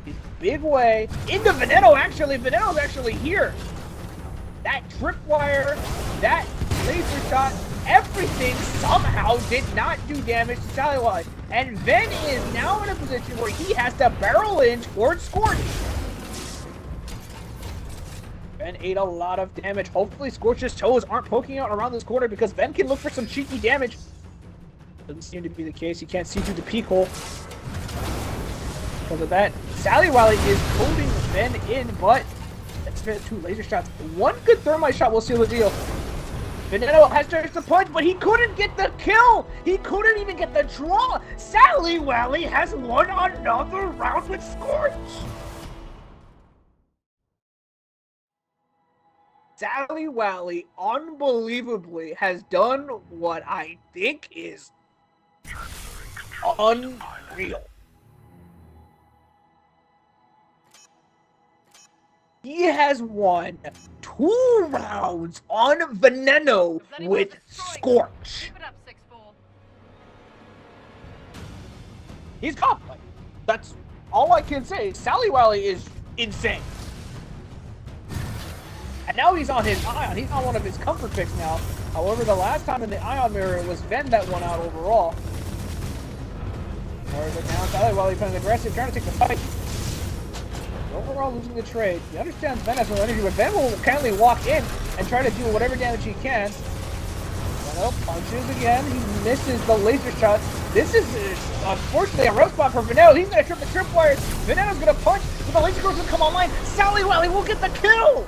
his big way into Veneno, actually. Veneno's actually here. That tripwire, that laser shot, everything somehow did not do damage to Sally Wally. And Ven is now in a position where he has to barrel in towards Scorch. Ven ate a lot of damage. Hopefully Scorch's toes aren't poking out around this corner because Ven can look for some cheeky damage. Doesn't seem to be the case. He can't see through the peak hole. Because of that, Sally Wally is holding Ven in, but that's 2 laser shots. 1 good thermite shot will seal the deal. Veneno has changed the punch, but he couldn't get the kill! He couldn't even get the draw! Sally Wally has won another round with Scorch! Sally Wally, unbelievably, has done what I think is unreal. He has won 2 rounds on Veneno with Scorch. Keep it up, 6-4. He's godlike. That's all I can say. Sally Wally is insane. And now he's on his Ion. He's on one of his comfort picks now. However, the last time in the Ion mirror, it was Ven that won out overall. Whereas now Sally Wally playing aggressive, trying to take the fight. Overall, losing the trade. He understands Ven has no energy, but Ven will kindly walk in and try to do whatever damage he can. Veneno punches again. He misses the laser shot. This is, unfortunately, a rough spot for Veneno. He's going to trip the tripwire. Veneno's going to punch, but the laser goes to come online. Sally Wally will get the kill!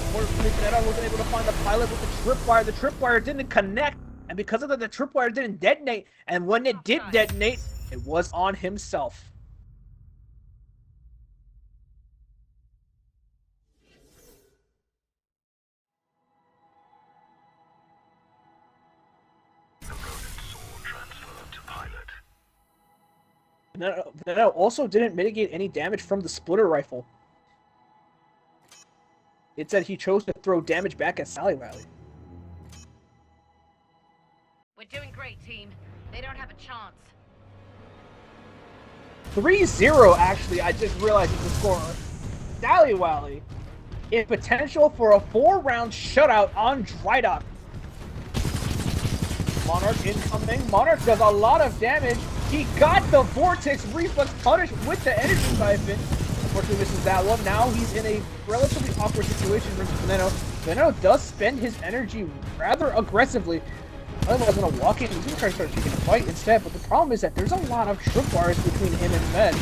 Unfortunately, Veneno wasn't able to find the pilot with the tripwire. The tripwire didn't connect, and because of that, the tripwire didn't detonate. And when it did detonate, it was on himself. Veneno also didn't mitigate any damage from the splitter rifle. It said he chose to throw damage back at Sally Wally. We're doing great, team. They don't have a chance. 3-0, actually, I just realized is the score. Sally Wally is potential for a 4-round shutout on Drydock. Monarch incoming. Monarch does a lot of damage. He got the Vortex Reflex punish with the Energy Siphon. Unfortunately, misses that one. Now he's in a relatively awkward situation versus Veneno. Veneno does spend his energy rather aggressively. Otherwise, gonna walk in. He's gonna try to start taking a fight instead. But the problem is that there's a lot of tripwires between him and Ven.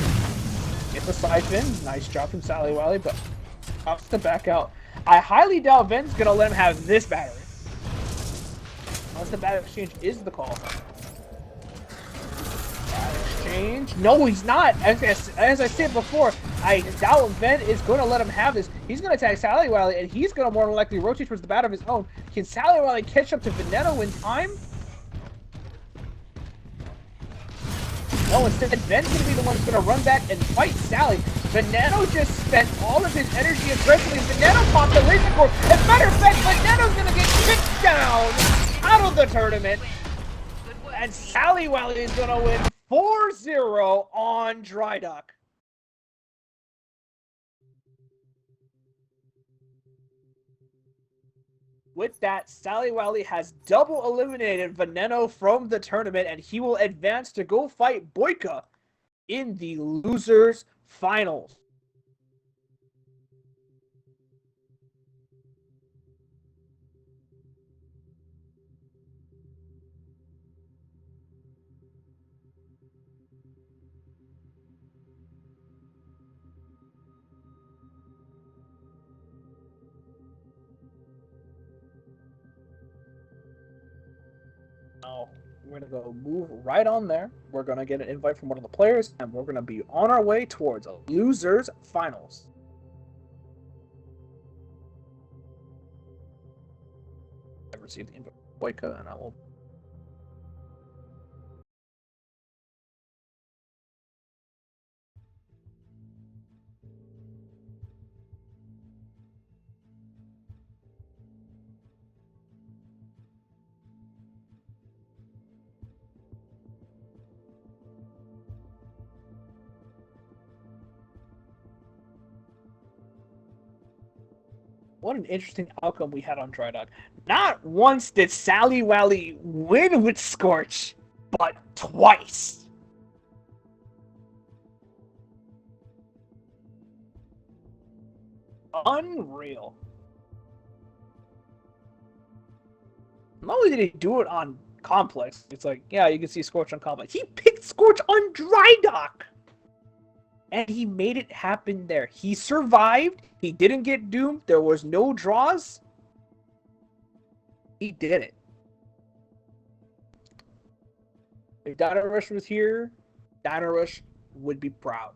Get the siphon. Nice job from Sally Wally, but opts to back out. I highly doubt Ven's gonna let him have this battery. Unless the battery exchange is the call. Exchange. No, he's not. As I said before, I doubt Ven is going to let him have this. He's going to attack Sally Wally, and he's going to more than likely rotate towards the bat of his own. Can Sally Wally catch up to Veneno in time? No, instead, Ven's going to be the one who's going to run back and fight Sally. Veneno just spent all of his energy aggressively. Veneno popped the laser core. As a matter of fact, Veneno's going to get kicked down out of the tournament. And Sally Wally is going to win 4-0 on Dry Dock. With that, Sally Wally has double eliminated Veneno from the tournament, and he will advance to go fight Boyka in the losers finals. Now, we're going to go move right on there. We're going to get an invite from one of the players, and we're going to be on our way towards a losers finals. I've received the invite from Boyka, and I will... What an interesting outcome we had on Dry Dock. Not once did Sally Wally win with Scorch, but twice. Unreal. Not only did he do it on Complex, it's like, yeah, you can see Scorch on Complex. He picked Scorch on Dry Dock! And he made it happen there. He survived. He didn't get doomed. There was no draws. He did it. If Dino Rush was here, Dino Rush would be proud.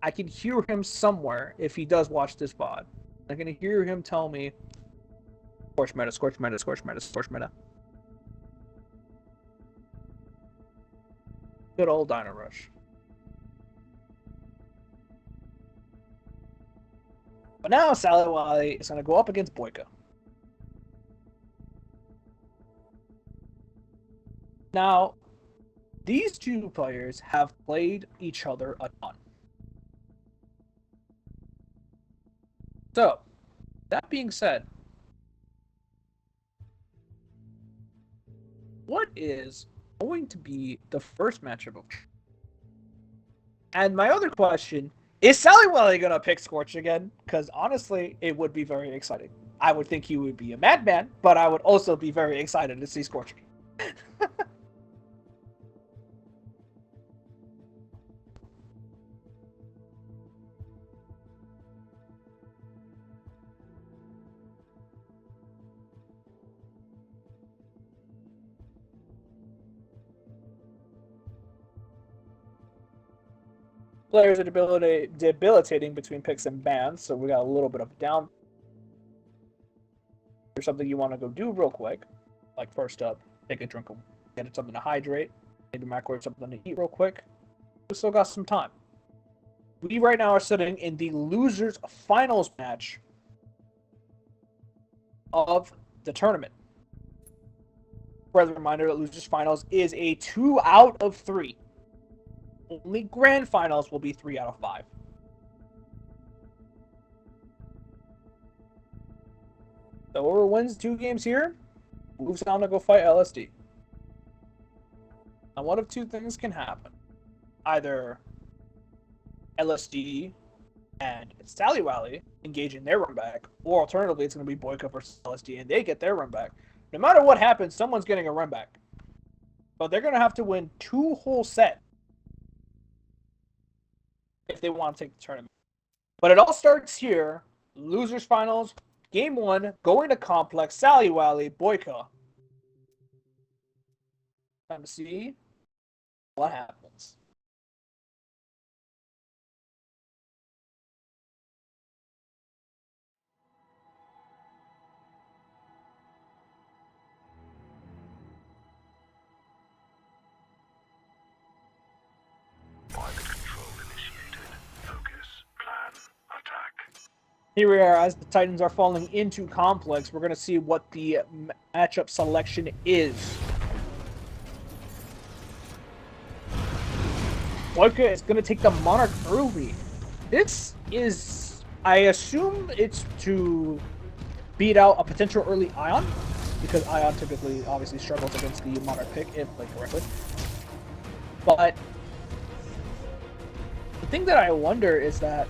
I can hear him somewhere if he does watch this VOD. I can hear him tell me, Scorch meta, Scorch meta, Scorch meta, Scorch meta. Good old Dino Rush. But now Sally Wally is going to go up against Boyka. Now, these two players have played each other a ton. So, that being said, what is going to be the first matchup of... And my other question, is Sally Wally going to pick Scorch again? Because honestly, it would be very exciting. I would think he would be a madman, but I would also be very excited to see Scorch. Players are debilitating between picks and bans, so we got a little bit of down. There's something you want to go do real quick, like first up, take a drink, get something to hydrate, maybe microwave something to eat real quick. We still got some time. We right now are sitting in the losers finals match of the tournament. Further reminder that losers finals is a 2 out of 3. Only grand finals will be 3 out of 5. So whoever wins 2 games here moves on to go fight LSD. Now, one of 2 things can happen. Either LSD and Sally Wally engage in their run back, or alternatively, it's going to be Boyka versus LSD and they get their run back. No matter what happens, someone's getting a run back. But they're going to have to win 2 whole sets if they want to take the tournament. But it all starts here. Losers finals, game 1, going to Complex, Sally Wally, Boyka. Time to see what happens. Pilot control initiated. Focus. Plan. Attack. Here we are, as the Titans are falling into Complex. We're going to see what the matchup selection is. Boyka is going to take the Monarch early. This is, I assume it's to beat out a potential early Ion, because Ion typically, obviously, struggles against the Monarch pick, if played correctly. But the thing that I wonder is that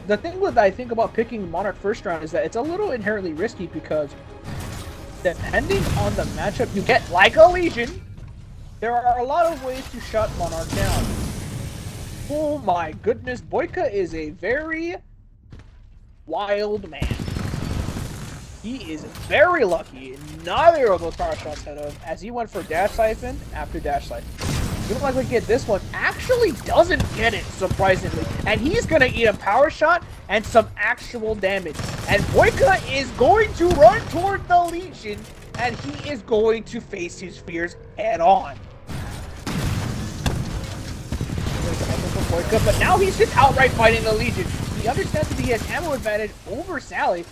the thing that I think about picking Monarch first round is that it's a little inherently risky because depending on the matchup you get, like a Legion, there are a lot of ways to shut Monarch down. Oh my goodness, Boyka is a very wild man. He is very lucky. Neither of those power shots hit him, as he went for Dash Siphon after Dash Siphon. Looks like we get this one. Actually doesn't get it, surprisingly. And he's going to eat a power shot and some actual damage. And Boyka is going to run toward the Legion, and he is going to face his fears head on. Boyka, but now he's just outright fighting the Legion. He understands that he has ammo advantage over Sally.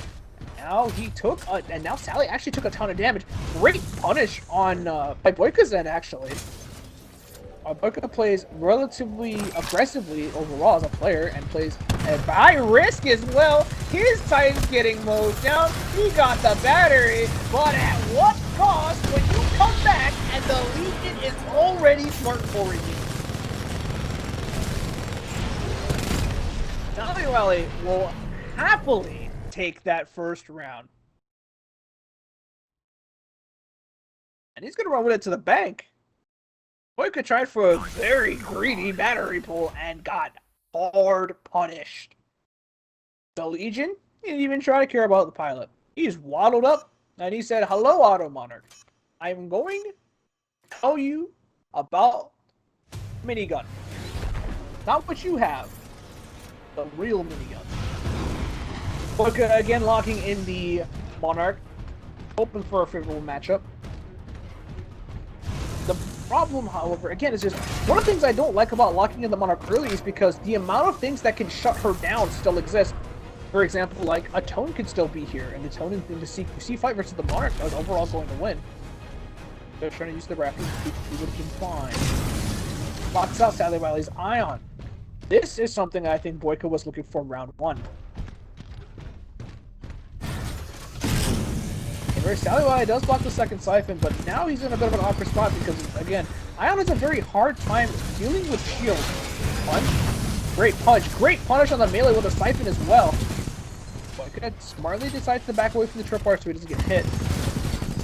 Now he took, and now Sally actually took a ton of damage. Great punish on by Boyka's end, actually. Boyka plays relatively aggressively overall as a player and plays at high risk as well. His Titan's getting mowed down. He got the battery, but at what cost when you come back and the Legion is already smart forwarding you? Sally Rally will happily take that first round. And he's going to run with it to the bank. Boyka tried for a very greedy battery pull and got hard punished. The Legion didn't even try to care about the pilot. He's waddled up and he said, "Hello, Auto Monarch. I'm going to tell you about minigun. Not what you have, the real minigun." Boyka again locking in the Monarch, hoping for a favorable matchup. The problem, however, again, is just one of the things I don't like about locking in the Monarch early is because the amount of things that can shut her down still exist. For example, like a Tone could still be here, and the Tone in the CQC fight versus the Monarch is overall going to win. They're trying to use the Raptors, he would have been fine. Locks out Sally Riley's Ion. This is something I think Boyka was looking for round 1. Sally Riley does block the second Siphon, but now he's in a bit of an awkward spot because, again, Ion has a very hard time dealing with shield. Punch. Great punch. Great punish on the melee with a Siphon as well. Boyka smartly decides to back away from the tripwire so he doesn't get hit.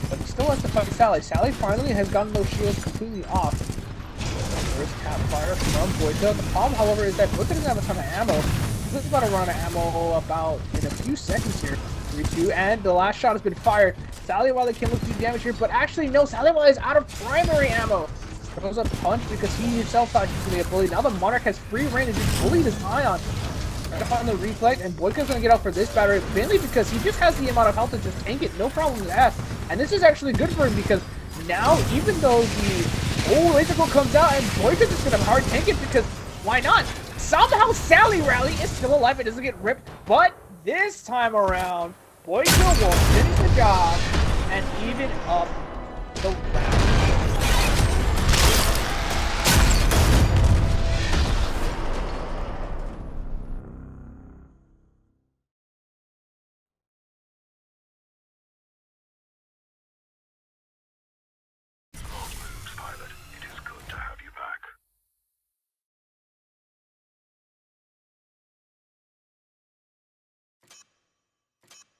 But he still has to fight Sally. Sally finally has gotten those shields completely off. There's tap fire from Boyka. The problem, however, is that Boyka doesn't have a ton of ammo. He's about to run out of ammo about in a few seconds here. 3-2, and the last shot has been fired. Sally Wiley can look to do damage here, but actually no, Sally Wiley is out of primary ammo. There was a punch because he himself thought he was going to get bullied. Now the Monarch has free reign and just bullied his Ion. Trying to find the reflect, and Boyka's going to get out for this battery, mainly because he just has the amount of health to just tank it, no problem with that. And this is actually good for him because now, even though the old laser bolt comes out, and Boyka's just going to hard tank it because why not? Somehow Sally Rally is still alive, it doesn't get ripped, but this time around, Boyka will finish the job and even up the round. Smart moves, pilot. It is good to have you back.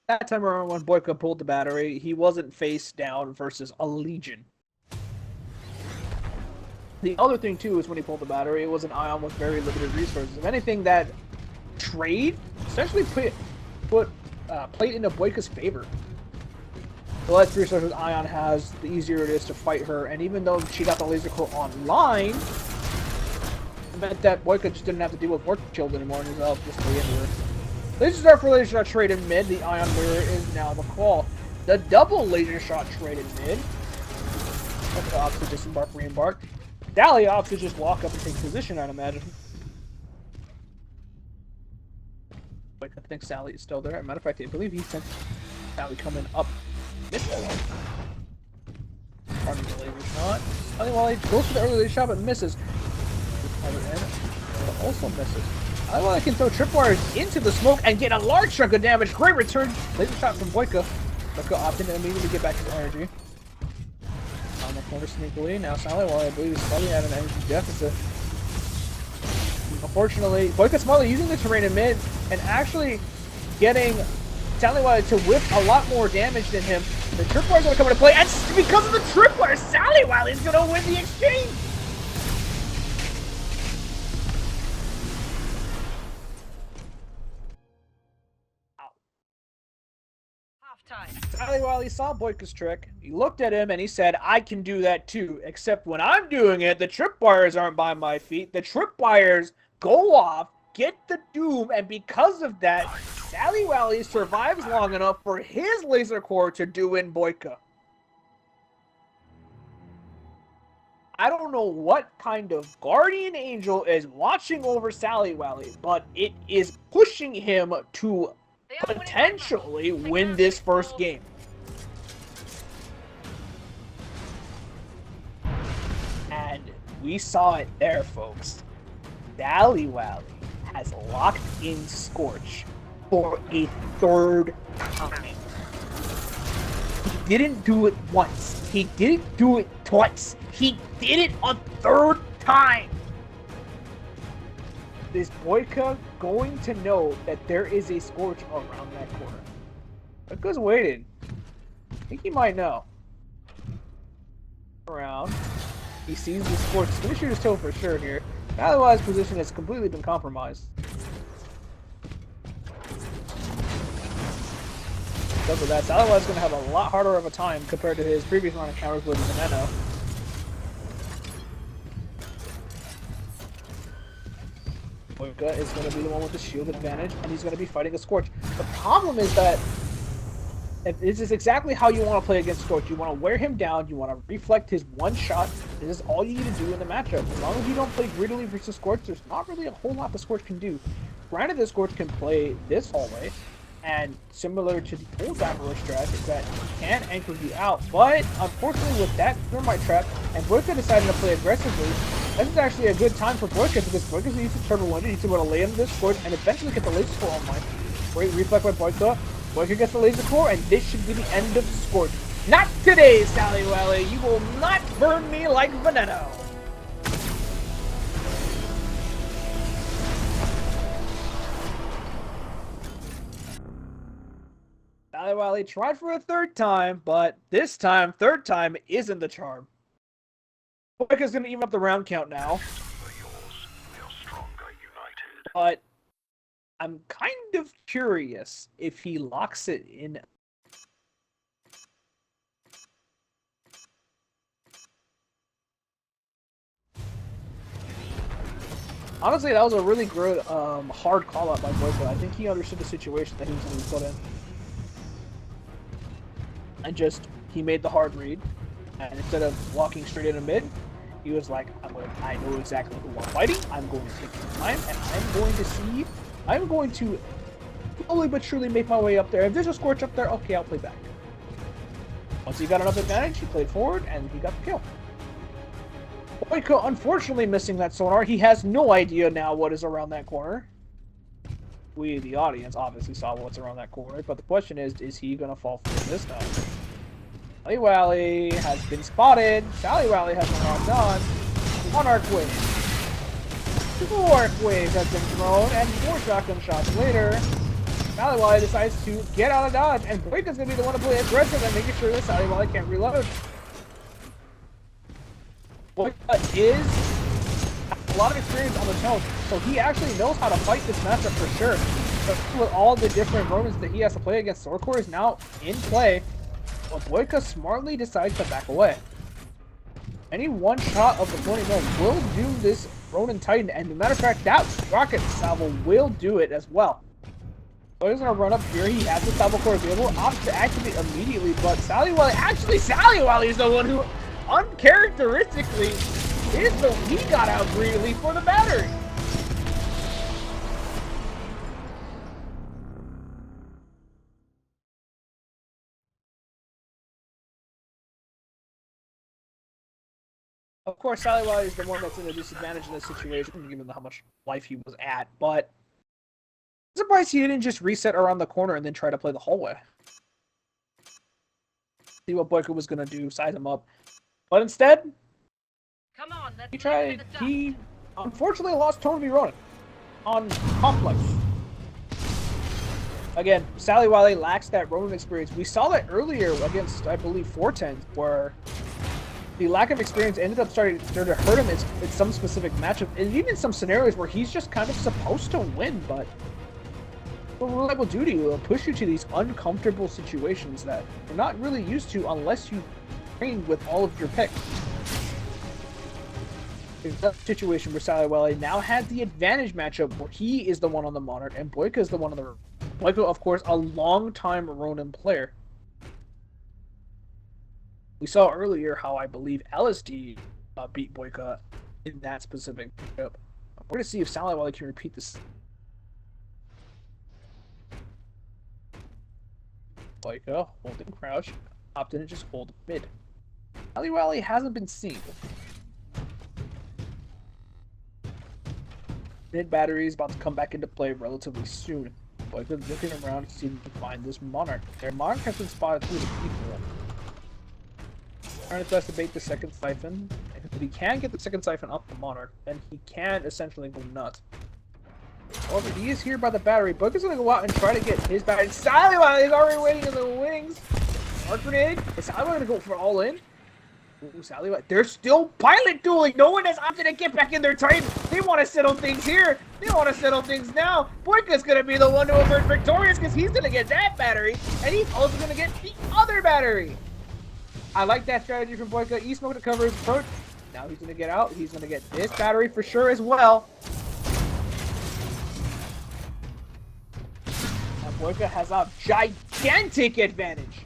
That time around when Boyka pulled the battery, he wasn't face down versus a Legion. The other thing too is when he pulled the battery, it was an Ion with very limited resources. If anything, that trade essentially played into Boyka's favor. The less resources Ion has, the easier it is to fight her. And even though she got the laser core online, it meant that Boyka just didn't have to deal with Work Shield anymore and was just stay into her. Laser Star for laser shot trade in mid. The Ion Mirror is now the call. The double laser shot trade in mid. That's the opposite disembark, re-embark. Dally opts to just walk up and take position, I'd imagine. Wait, I think Sally is still there. As a matter of fact, I believe he sent Sally coming up this way. Pardon the laser shot. I think while he goes for the early laser shot but misses. But also misses. I think can throw tripwires into the smoke and get a large chunk of damage. Great return. Laser shot from Boyka. Boyka opting to immediately get back his energy. On the corner sneakily. Now Sally, while I believe is slightly at an energy deficit. Unfortunately, Boyka smartly using the terrain in mid and actually getting Sally to whip a lot more damage than him. The tripwire is going to come into play, and because of the tripwire, Sally is going to win the exchange. Sally Wiley saw Boyka's trick, he looked at him and he said, I can do that too, except when I'm doing it, the tripwires aren't by my feet. The tripwires go off, get the doom, and because of that, Sally Wiley survives long enough for his laser core to do in Boyka. I don't know what kind of guardian angel is watching over Sally Wiley, but it is pushing him to potentially win this first game. And we saw it there, folks. Sally Wiley has locked in Scorch for a third time. He didn't do it once. He didn't do it twice. He did it a third time. Is Boyka going to know that there is a Scorch around that corner? Boyka's waiting. I think he might know. Around. He sees the Scorch. He's going to shoot his toe for sure here. Otherwise, his position has completely been compromised. Because of that, Salawaz is going to have a lot harder of a time compared to his previous round encounters with Veneno. Boyka is going to be the one with the shield advantage, and he's going to be fighting a Scorch. The problem is that this is exactly how you want to play against Scorch. You want to wear him down, you want to reflect his one shot. This is all you need to do in the matchup. As long as you don't play greedily versus Scorch, there's not really a whole lot the Scorch can do. Granted, the Scorch can play this hallway, and similar to the old Avalanche strat, is that he can anchor you out. But unfortunately, with that thermite trap, and Boyka deciding to play aggressively, this is actually a good time for Boyka because Boyka's going to use the Turbo Winder. He's going to lay into this Scorch and eventually get the laser core online. Great reflect by Boyka. Boyka gets the laser core, and this should be the end of Scorch. Not today, Sally Wally. You will not burn me like Veneno. Sally Wally tried for a third time, but this time, third time isn't the charm. Boyka's going to even up the round count now. But I'm kind of curious if he locks it in. Honestly, that was a really good, hard call-out by Boyka. I think he understood the situation that he was going to be put in. And he made the hard read. And instead of walking straight into mid, he was like, I know exactly who I'm fighting. I'm going to take some time, and I'm going to slowly but surely make my way up there. If there's a Scorch up there, okay, I'll play back. Once he got enough advantage, he played forward, and he got the kill. Boyka, unfortunately, missing that sonar. He has no idea now what is around that corner. We, the audience, obviously saw what's around that corner, but the question is he going to fall for it this time? Sally Wally has been spotted. Sally Wally has been locked on. One arc wave. 2 arc waves have been thrown, and 4 shotgun shots later. Sally Wally decides to get out of dodge, and Boyka's gonna be the one to play aggressive and making sure that Sally Wally can't reload. Boyka is a lot of experience on the tone, so he actually knows how to fight this matchup for sure. But with all the different Romans that he has to play against, Sorcore is now in play, but Boyka smartly decides to back away. Any one shot of the 20 mil will do this Ronin Titan, and as a matter of fact, that rocket salvo will do it as well. Boyka's gonna run up here. He has the salvo core available, opts to activate immediately, but Sally Wally is the one who uncharacteristically he got out greedily for the battery. Of course, Sally Wally is the one that's in a disadvantage in this situation, given how much life he was at, but I'm surprised he didn't just reset around the corner and then try to play the hallway. See what Boyka was gonna do, size him up. But instead, Come on, let's he unfortunately lost Tone v Ronin on Complex. Again, Sally Wally lacks that Ronin experience. We saw that earlier against, I believe, 410, where the lack of experience ended up starting to hurt him in some specific matchup, and even some scenarios where he's just kind of supposed to win, but what Roulette will do to you, it'll push you to these uncomfortable situations that you're not really used to unless you train with all of your picks. There's that situation where Sally Wally now has the advantage matchup where he is the one on the Monarch and Boyka is the one on the... Boyka, of course, a long-time Ronin player. We saw earlier how I believe LSD beat Boyka in that specific matchup. We're going to see if Sally Wally can repeat this. Boyka holding crouch, opted to just hold mid. Sally Wally hasn't been seen. Mid battery is about to come back into play relatively soon. Boyka's looking around to see if he can find this Monarch. Their Monarch has been spotted through the people. Trying his best to bait the second siphon. If he can get the second siphon up the Monarch, then he can essentially go nuts. However, he is here by the battery. Boyka's gonna go out and try to get his battery. Sally Wally is already waiting in the wings. Arc grenade. Is Sally Wally gonna go for all in? Ooh, Sally Wally. They're still pilot dueling. No one has opted to get back in their Titan. They want to settle things here. They want to settle things now. Boyka's gonna be the one to emerge victorious because he's gonna get that battery, and he's also gonna get the other battery. I like that strategy from Boyka. E-smoke to cover his approach. Now he's going to get out. He's going to get this battery for sure as well. Now Boyka has a gigantic advantage.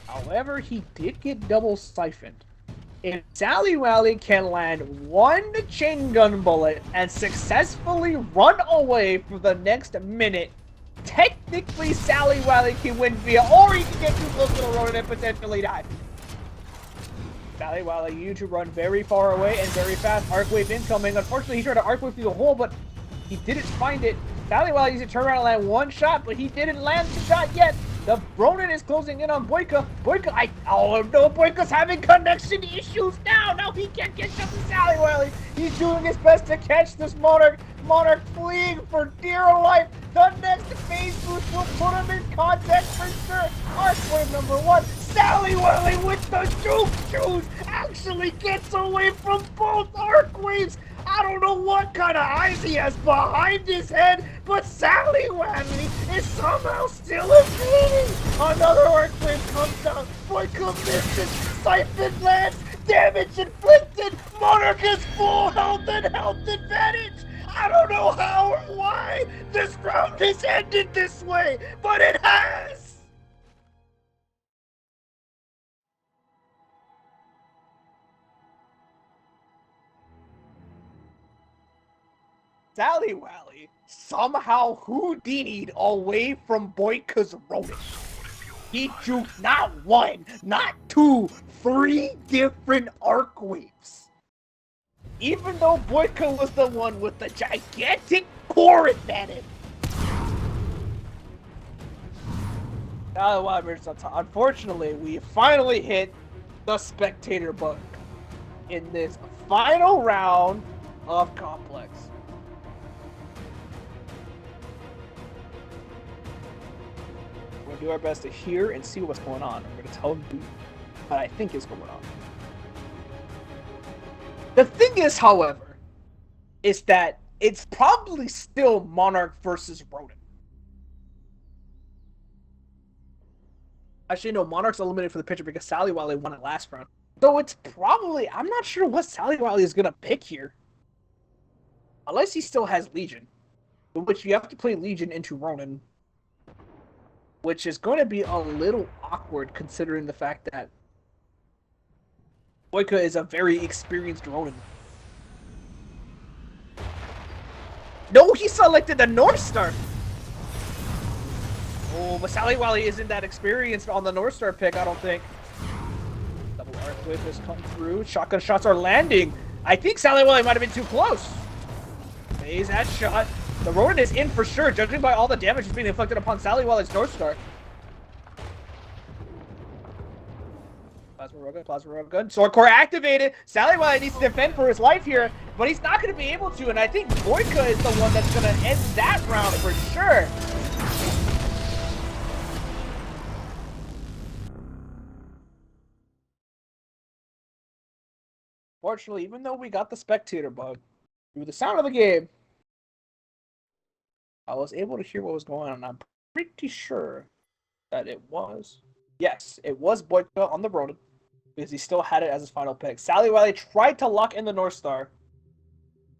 However, he did get double siphoned. If Sally Wally can land one chain gun bullet and successfully run away for the next minute, technically Sally Wally can win via, or he can get too close to the Ronin and potentially die. Sally Wally, you to run very far away and very fast. Arc wave incoming. Unfortunately, he tried to arc wave through the hole, but he didn't find it. Sally Wally needs to turn around and land one shot, but he didn't land the shot yet. The Ronin is closing in on Boyka. Oh no, Boyka's having connection issues now. Now he can't get to Sally Wally. He's doing his best to catch this Monarch. Monarch fleeing for dear life. The next phase boost will put him in contact for sure. Arc wave number one. Sally Wally with the juke shoes actually gets away from both arc waves. I don't know what kind of eyes he has behind his head, but Sally Wally is somehow still evading. Another arc wave comes down. Boyka misses. Siphon lands. Damage inflicted. Monarch has full health and health advantage. I don't know how or why this round has ended this way, but it has. Sally Wally somehow Houdini'd away from Boyka's Ronin. He juked not one, not two, 3 different arc waves. Even though Boyka was the one with the gigantic core advantage. Unfortunately, we finally hit the spectator bug in this final round of Complex. do our best to hear and see what's going on. We're going to tell you what I think is going on. The thing is, however, is that it's probably still Monarch versus Rodent. Actually, no, Monarch's eliminated for the picture because Sally Wiley won it last round. So it's probably... I'm not sure what Sally Wiley is going to pick here. Unless he still has Legion. In which you have to play Legion into Ronin. Which is going to be a little awkward considering the fact that Boyka is a very experienced Ronin. No, he selected the North Star! Oh, but Sally Wiley isn't that experienced on the North Star pick, I don't think. Double Arc Whip has come through. Shotgun shots are landing. I think Sally Wiley might have been too close. Phase that shot. The Ronin is in for sure, judging by all the damage that's being inflicted upon Sally Wiley's North Star. Plasma Railgun. Sword Core activated. Sally Wiley needs to defend for his life here, but he's not going to be able to, and I think Boyka is the one that's going to end that round for sure. Fortunately, even though we got the spectator bug, through the sound of the game, I was able to hear what was going on. I'm pretty sure that it was... Yes, it was Boyka on the Ronin, because he still had it as his final pick. Sally Wiley tried to lock in the North Star.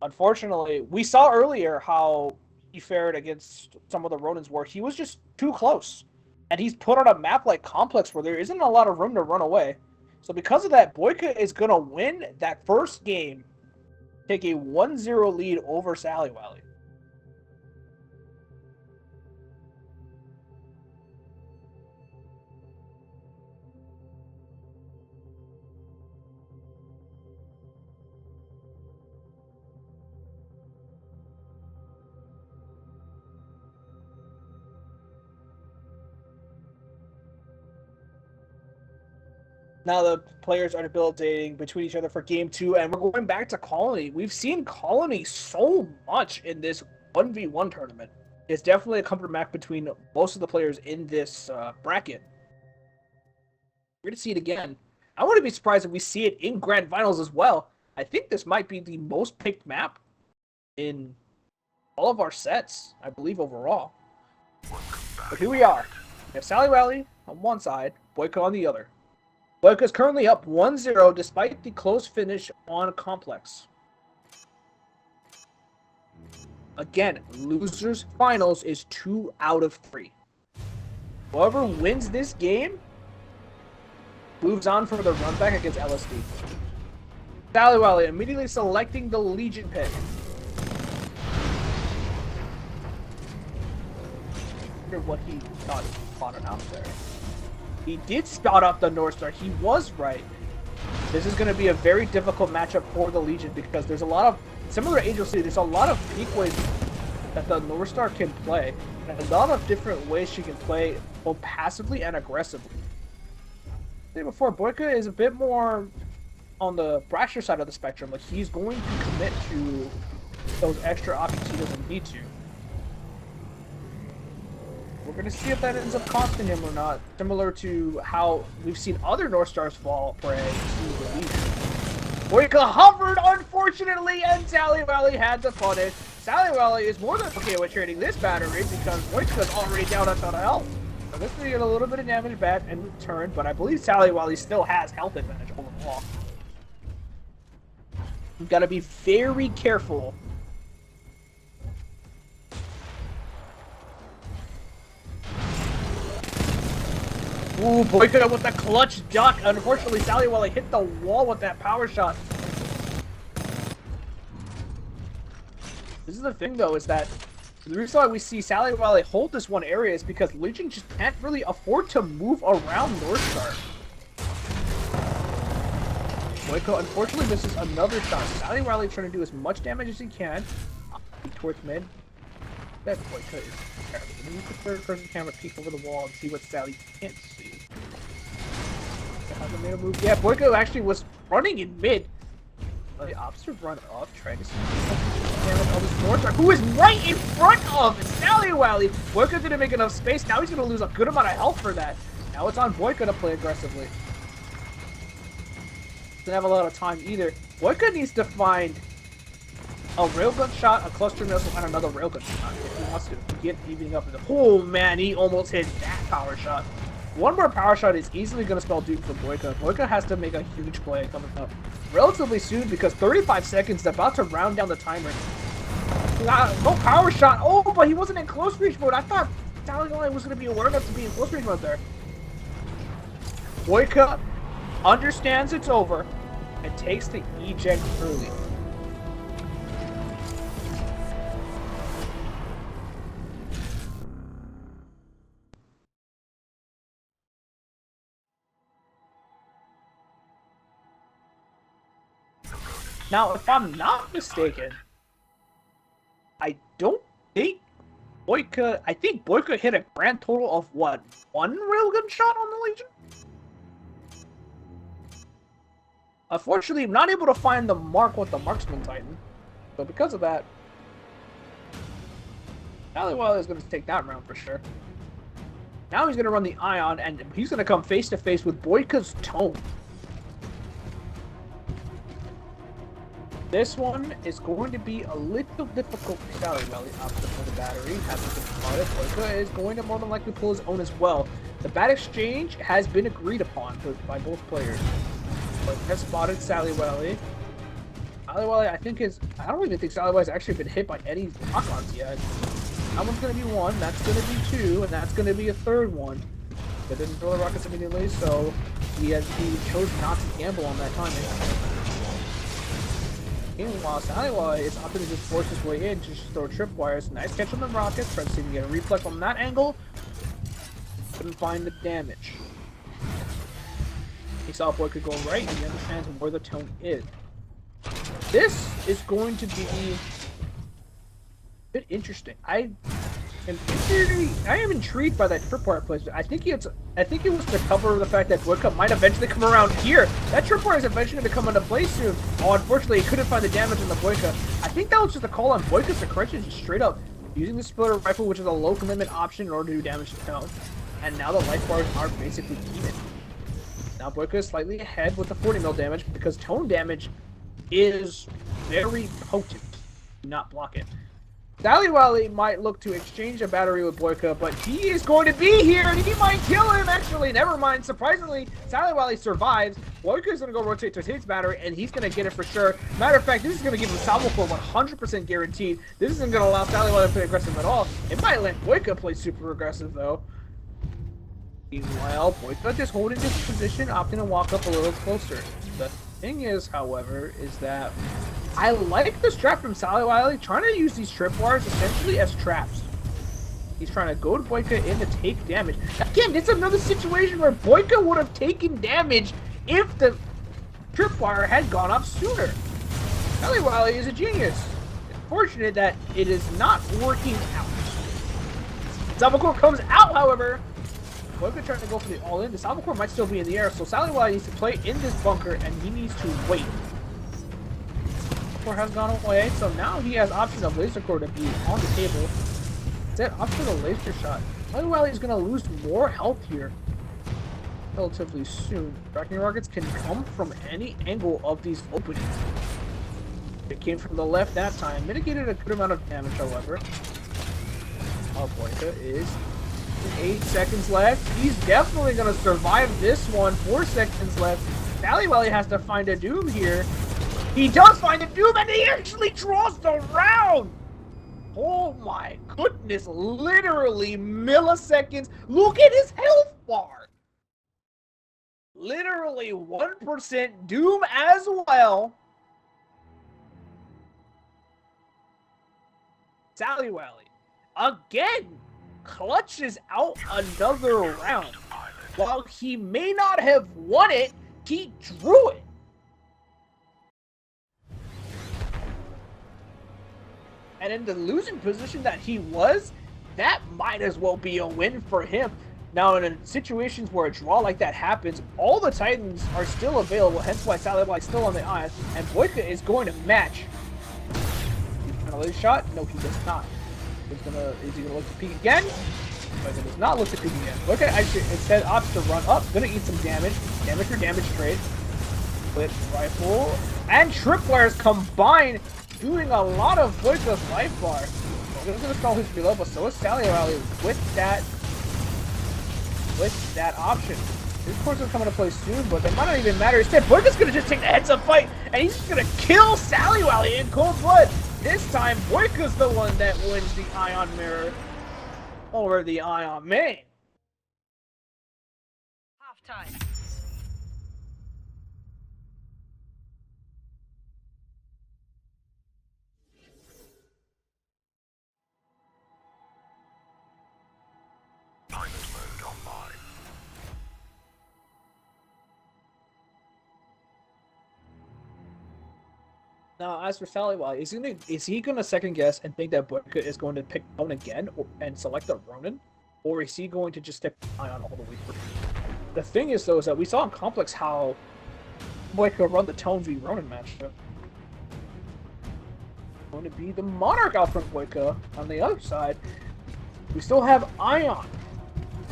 Unfortunately, we saw earlier how he fared against some of the Ronins where he was just too close. And he's put on a map like Complex where there isn't a lot of room to run away. So because of that, Boyka is going to win that first game, take a 1-0 lead over Sally Wiley. Now the players are debilitating between each other for game 2, and we're going back to Colony. We've seen Colony so much in this 1v1 tournament. It's definitely a comfort match between most of the players in this bracket. We're going to see it again. I wouldn't be surprised if we see it in Grand Finals as well. I think this might be the most picked map in all of our sets, I believe, overall. But here we are. We have Sally Wiley on one side, Boyka on the other. Boyka is currently up 1-0 despite the close finish on Complex. Again, losers finals is 2 out of 3. Whoever wins this game moves on for the run back against LSD. Sally Wiley immediately selecting the Legion pick. I wonder what he thought spotted out there. He did spot up the North Star. He was right. This is going to be a very difficult matchup for the Legion because there's a lot of, similar to Angel City, there's a lot of peak ways that the North Star can play. And a lot of different ways she can play both passively and aggressively. Before, Boyka is a bit more on the brasher side of the spectrum. Like, he's going to commit to those extra options he doesn't need to. We're going to see if that ends up costing him or not. Similar to how we've seen other North Stars fall prey to the Legion. Boyka hovered, unfortunately, and Sally Wiley had to punish. Sally Wiley is more than okay with trading this battery because Boyka's already down a ton of health. So this will get a little bit of damage back in return, but I believe Sally Wiley still has health advantage overall. You've got to be very careful. Ooh, Boyka with the clutch duck. Unfortunately, Sally Wiley hit the wall with that power shot. This is the thing, though, is that the reason why we see Sally Wiley hold this one area is because Legion just can't really afford to move around North Star. Boyka unfortunately misses another shot. Sally Wiley trying to do as much damage as he can towards mid. That Boyka is terrible. Maybe you could third-person camera peek over the wall and see what Sally can't see. Hasn't made a move. Yeah, Boyka actually was running in mid. The opposite run up, trying to see. damage of the Sword Strike, who is right in front of Sally Wally. Boyka didn't make enough space. Now he's going to lose a good amount of health for that. Now it's on Boyka to play aggressively. Doesn't have a lot of time either. Boyka needs to find a railgun shot, a cluster missile, and another railgun shot if he wants to get evening up. Oh man, he almost hit that power shot. One more power shot is easily going to spell doom for Boyka. Boyka has to make a huge play coming up relatively soon because 35 seconds is about to round down the timer. No power shot. Oh, but he wasn't in close range mode. I thought Sally Wally was going to be aware enough to be in close range mode there. Boyka understands it's over and takes the eject early. Now, if I'm not mistaken, I don't think Boyka... I think Boyka hit a grand total of, what, one railgun shot on the Legion? Unfortunately, I'm not able to find the mark with the Marksman Titan. So because of that, Sally Wally is going to take that round for sure. Now he's going to run the Ion, and he's going to come face-to-face with Boyka's Tone. This one is going to be a little difficult for Sally Wally after for the battery. Hasn't been spotted. Boyka is going to more than likely pull his own as well. The bat exchange has been agreed upon by both players. Boyka has spotted Sally Wally. Sally Wally, I don't even think Sally Wally's actually been hit by any rockons yet. That one's going to be one, that's going to be two, and that's going to be a third one. But didn't throw the rockets immediately, so he chose not to gamble on that timing. Meanwhile, Sally Wally is opting to just force his way in to just throw tripwires. Nice catch on the rockets. Trying to see if he can get a reflect on that angle. Couldn't find the damage. He saw Boyka go right, and he understands where the Tone is. This is going to be a bit interesting. I am intrigued by that tripwire placement. I think it was to cover the fact that Boyka might eventually come around here. That tripwire is eventually going to come into play soon. Oh, unfortunately, he couldn't find the damage on the Boyka. I think that was just a call on Boyka's discretion, just straight up using the splitter rifle, which is a low commitment option in order to do damage to Tone. And now the life bars are basically even. Now Boyka is slightly ahead with the 40 mil damage because Tone damage is very potent. Do not block it. Sally Wally might look to exchange a battery with Boyka, but he is going to be here, and he might kill him, actually. Never mind. Surprisingly, Sally Wally survives. Boyka is going to go rotate to his battery, and he's going to get it for sure. Matter of fact, this is going to give him salvo for 100% guaranteed. This isn't going to allow Sally Wally to play aggressive at all. It might let Boyka play super aggressive, though. Meanwhile, Boyka just holding this position, opting to walk up a little closer. The thing is, however, is that I like this trap from Sally Wily, trying to use these tripwires essentially as traps. He's trying to go to Boyka in to take damage. Again, it's another situation where Boyka would have taken damage if the tripwire had gone off sooner. Sally Wily is a genius. It's fortunate that it is not working out. Salvo Core comes out, however. Boyka trying to go for the all-in. The Salvo Core might still be in the air, so Sally Wily needs to play in this bunker, and he needs to wait. Core has gone away, so now he has option of laser core to be on the table. Instead, opt for the laser shot. Sally Wily is going to lose more health here relatively soon. Tracking rockets can come from any angle of these openings. It came from the left that time. Mitigated a good amount of damage, however. Boyka is 8 seconds left. He's definitely going to survive this one. 4 seconds left. Sally Wally has to find a Doom here. He does find a Doom, and he actually draws the round! Oh my goodness, literally milliseconds. Look at his health bar! Literally 1% Doom as well. Sally Wally, again, clutches out another round. While he may not have won it, he drew it. And in the losing position that he was, that might as well be a win for him. Now, in situations where a draw like that happens, all the Titans are still available, hence why Sally Wally is still on the ice, and Boyka is going to match. gonna let his shot? No, he does not. Is he gonna look to peek again? But it does not look to peek again. Okay, instead opts to run up. Gonna eat some damage. Damage for damage trade. With rifle and tripwires combined, doing a lot of Boyka's life bar. He's gonna stall his reload, but so is SallyWally with that option. This course is coming to play soon, but it might not even matter. Instead, Boyka's gonna just take the heads-up fight, and he's just gonna kill SallyWally in cold blood. This time, Boyka's the one that wins the Ion Mirror over the Ion main. Half-time. Pilot mode online. Now, as for SallyWally, is he gonna second guess and think that Boyka is going to pick Tone again and select the Ronin, or is he going to just stick Ion all the way through? The thing is, though, is that we saw in Complex how Boyka run the Tone v Ronin matchup. Going to be the Monarch out from Boyka. On the other side, we still have Ion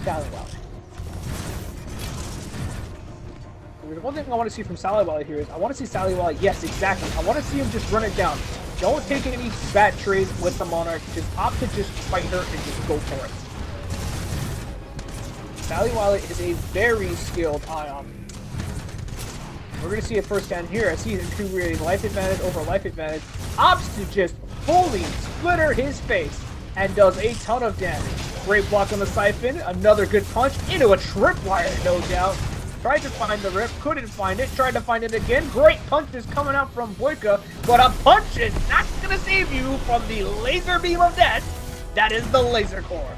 SallyWally. There's one thing I want to see from SallyWally here is I want to see SallyWally, yes, exactly. I want to see him just run it down. Don't take any bad trades with the Monarch. Just opt to just fight her and just go for it. SallyWally is a very skilled Ion. We're going to see it firsthand here as he's accumulating life advantage over life advantage. Opts to just fully splitter his face and does a ton of damage. Great block on the Siphon. Another good punch into a tripwire, no doubt. Tried to find the rip, couldn't find it. Tried to find it again. Great punches coming out from Boyka, but a punch is not going to save you from the laser beam of death. That is the laser core.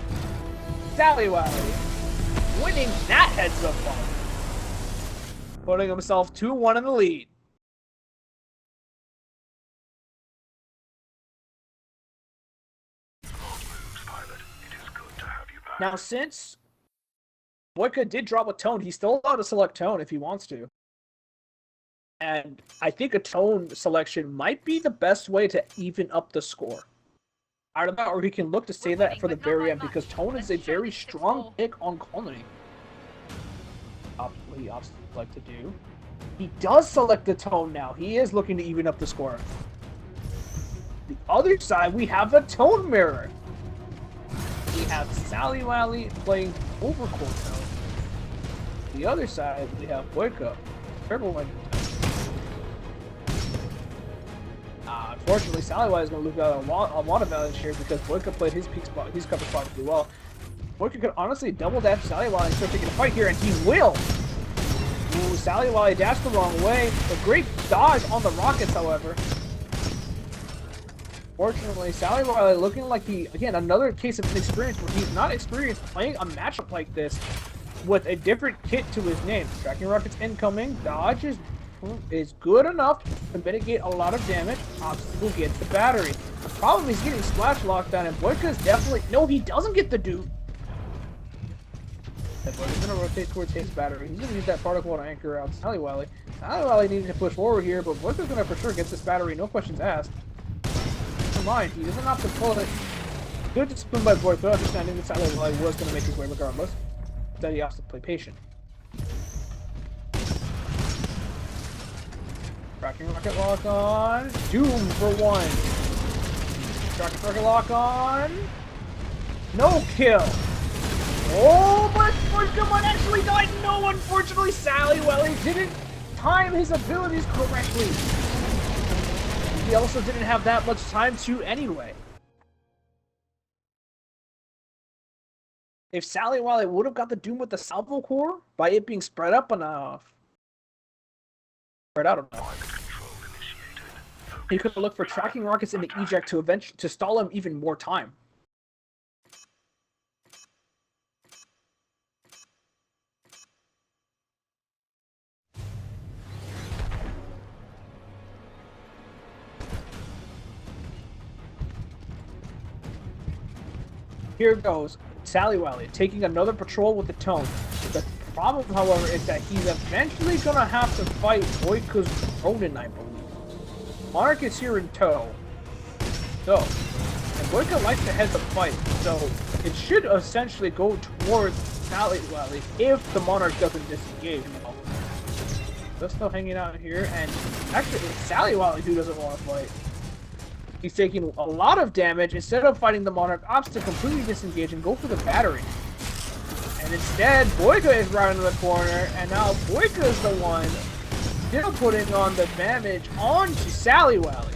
SallyWally winning that heads-up fight, putting himself 2-1 in the lead. Now, since Boyka did drop with Tone, he's still allowed to select Tone if he wants to. And I think a Tone selection might be the best way to even up the score. Out of that, or he can look to say that for the very end, because Tone is a very strong pick on Colony. What he opts to like to do. He does select the Tone now. He is looking to even up the score. The other side, we have a Tone mirror. We have SallyWally playing Overcourt Tone. The other side, we have Boyka. Purple one. Unfortunately, SallyWally is going to lose out on a lot of advantage here because Boyka played his peak spot, his cover spot pretty well. Boyka could honestly double dash SallyWally and start taking a fight here, and he will. Ooh, SallyWally dashed the wrong way. A great dodge on the rockets, however. Fortunately, SallyWally looking like again, another case of inexperience where he's not experienced playing a matchup like this with a different kit to his name. Tracking rockets incoming. Dodge is good enough to mitigate a lot of damage. Obstacle gets the battery. The problem is getting splash lockdown, and Boyka's definitely... No, he doesn't get the dupe. He's going to rotate towards his battery. He's going to use that particle to anchor out SallyWally. SallyWally needed to push forward here, but Boyka's going to for sure get this battery, no questions asked. Never mind, he doesn't have to pull it. Good discipline by Boyka, understanding that SallyWally was going to make his way regardless. That he has to play patient. Tracking rocket lock on. Doom for one. Tracking rocket lock on. No kill. Oh, but Boyka might actually die. No, unfortunately, SallyWally didn't time his abilities correctly. He also didn't have that much time to anyway. If SallyWally would have got the Doom with the salvo core by it being spread up enough, spread out enough, he could have looked for tracking rockets in the eject to stall him even more time. Here goes SallyWally taking another patrol with the Tone. The problem, however, is that he's eventually going to have to fight Boyka's Ronin, I believe. Monarch is here in tow. So, and Boyka likes to head the fight, so it should essentially go towards Sally Valley if the Monarch doesn't disengage. They're still hanging out here, and actually it's Sally Valley who doesn't want to fight. He's taking a lot of damage. Instead of fighting the Monarch, opts to completely disengage and go for the battery. And instead, Boyka is right in the corner, and now Boyka is the one still putting on the damage onto Sally Valley.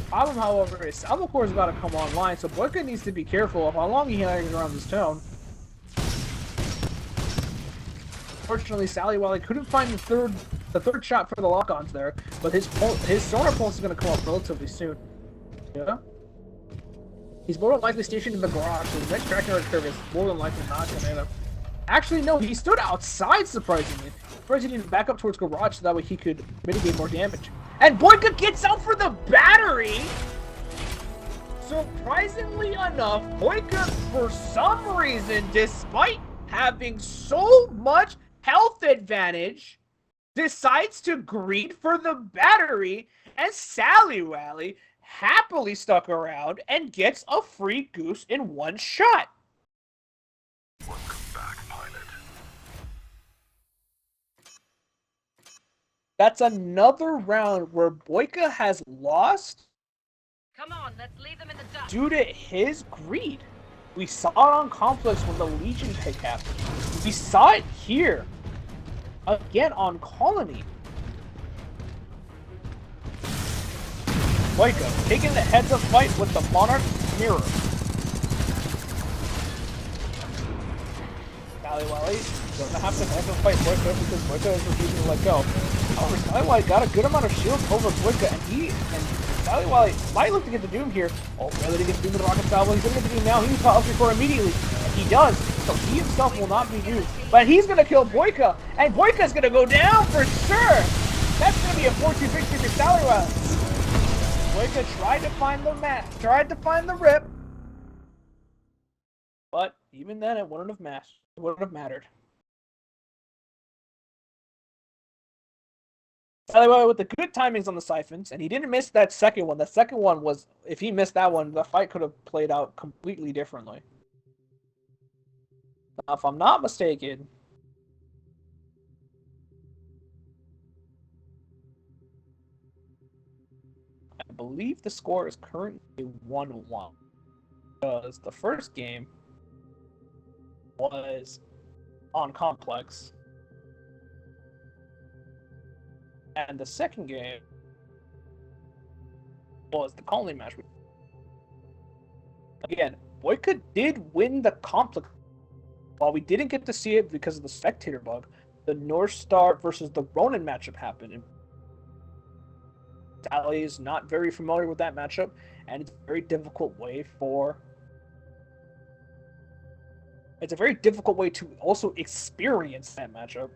Problem, however, is Salvacore is about to come online, so Boyka needs to be careful of how long he hangs around this town. Unfortunately, Sally Valley couldn't find the third shot for the lock-ons there, but his sonar pulse is going to come up relatively soon. Yeah. He's more than likely stationed in the garage, so the next tracking curve is more than likely not going to hit him. Actually, no, he stood outside, surprisingly. First, he didn't back up towards garage so that way he could mitigate more damage. And Boyka gets out for the battery! Surprisingly enough, Boyka, for some reason, despite having so much health advantage, decides to greed for the battery, and Sally Valley happily stuck around and gets a free goose in one shot. Welcome back, pilot. That's another round where Boyka has lost Come on, let's leave them in the dust. due to his greed. We saw it on Complex when the Legion pick happened. We saw it here. Again on Colony. Boyka taking the heads-up fight with the Monarch Mirror. Sally Valley doesn't have to heads-up fight Boyka because Boyka is refusing to let go. However, Sally Valley got a good amount of shields over Boyka, and Sally Valley might look to get the Doom here. Oh, whether he gets Doom with the Rocket Salvo, he's going to get the Doom now. He needs to up before immediately. And he does. So he himself will not be doomed. But he's going to kill Boyka. And Boyka's going to go down for sure. That's going to be a 4-2 victory for Sally Valley. Boyka tried to find the rip. But even then, it wouldn't have mattered. Sally Valley with the good timings on the siphons, and he didn't miss that second one. The second one was, if he missed that one, the fight could have played out completely differently. Now, if I'm not mistaken, I believe the score is currently 1-1. Because the first game was on Complex. And the second game was the Colony match. Again, Boyka did win the Complex. While we didn't get to see it because of the spectator bug, the North Star versus the Ronin matchup happened. And Sally is not very familiar with that matchup, and it's a very difficult way to also experience that matchup.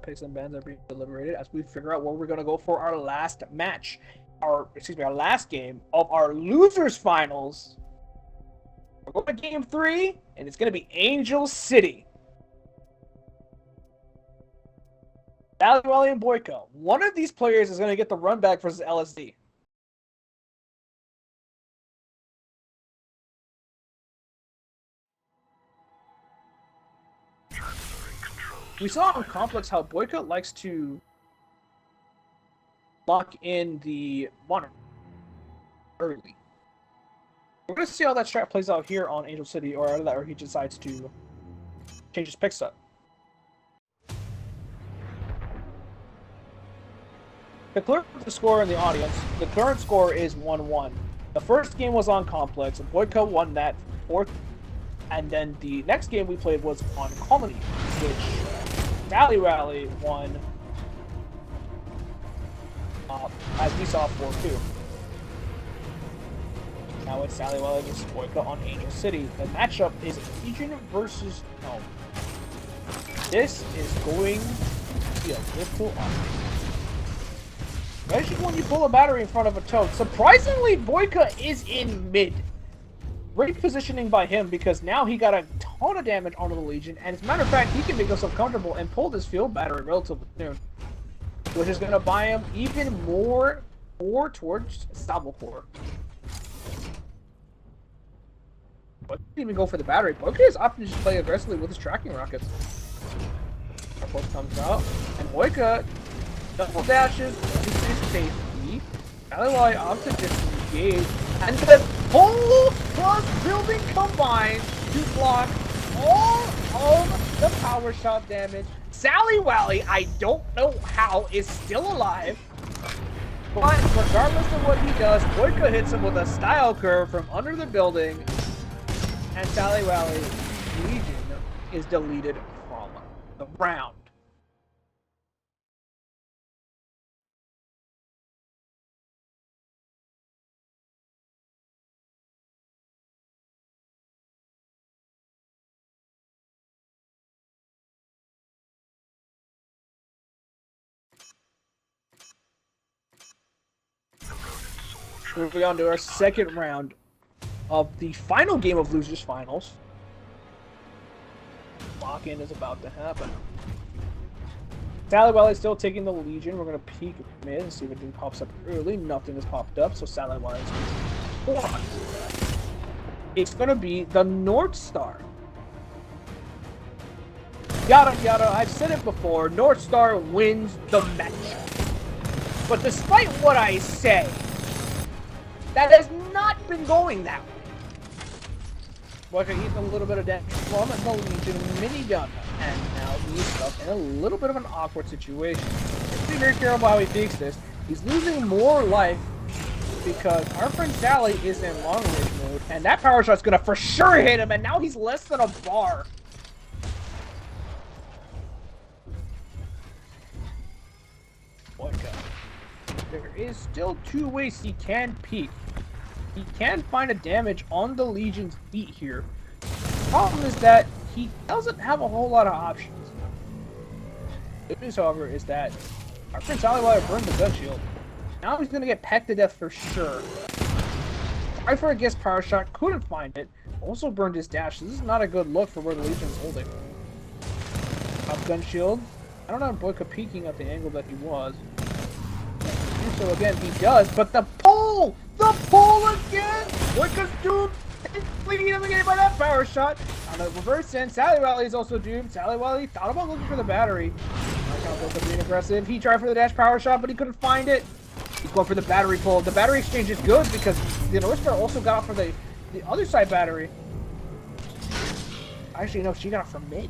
Picks and bans are being deliberated as we figure out where we're going to go for our last match. Our last game of our losers finals. We're going to game 3, and it's going to be Angel City. Sally Valley and Boyka. One of these players is going to get the run back versus LSD. We saw on Complex how Boyka likes to lock in the Monarch early. We're going to see how that strat plays out here on Angel City, or he decides to change his picks up. To clear up the score in the audience, the current score is 1-1. The first game was on Complex, and Boyka won that 4th. And then the next game we played was on Colony, which Sally Valley won, as we saw, 4-2. Now it's Sally Valley versus Boyka on Angel City. The matchup is Legion versus Gnome. This is going to be a little awkward. Especially when you pull a battery in front of a toad. Surprisingly, Boyka is in mid. Great positioning by him because now he got a ton of damage onto the Legion, and as a matter of fact, he can make himself comfortable and pull this field battery relatively soon, which is going to buy him even more towards Stable Core. But he didn't even go for the battery. Boyka is opting to just play aggressively with his tracking rockets. Airport comes out, and Boyka double dashes into safety. Sally opts to disengage, and the whole plus building combined to block all of the power shot damage. Sally Wally, I don't know how, is still alive. But regardless of what he does, Boyka hits him with a style curve from under the building, and Sally Wally Legion is deleted from the round. Moving on to our second round of the final game of Losers Finals. Lock-in is about to happen. Sally Wally is still taking the Legion. We're going to peek mid and see if anything pops up early. Nothing has popped up, so Sally Wally is going to... It's going to be the North Star. Yada yada, I've said it before, North Star wins the match. But despite what I say, that has not been going that way. Boyka eating a little bit of damage from the Legion minigun, and now he's stuck in a little bit of an awkward situation. Let's be very careful how he takes this. He's losing more life because our friend Sally is in long range mode, and that power shot's gonna for sure hit him, and now he's less than a bar. Boyka. There is still two ways he can peek. He can find a damage on the Legion's feet here. The problem is that he doesn't have a whole lot of options. The good news, however, is that our friend Sally Wally burned the gun shield. Now he's going to get pecked to death for sure. Tried for a guess power shot, couldn't find it. Also burned his dash. This is not a good look for where the Legion's holding. Top gun shield. I don't know if Boyka peeking at the angle that he was. So again, he does, but the pull! The pull again! Boyka's doomed! Completely eliminated by that power shot. On the reverse end, Sally Wally is also doomed. Sally Wally thought about looking for the battery. Boyka being aggressive. He tried for the dash power shot, but he couldn't find it. He's going for the battery pull. The battery exchange is good because the North Star also got off for the other side battery. Actually, no, she got off from mid.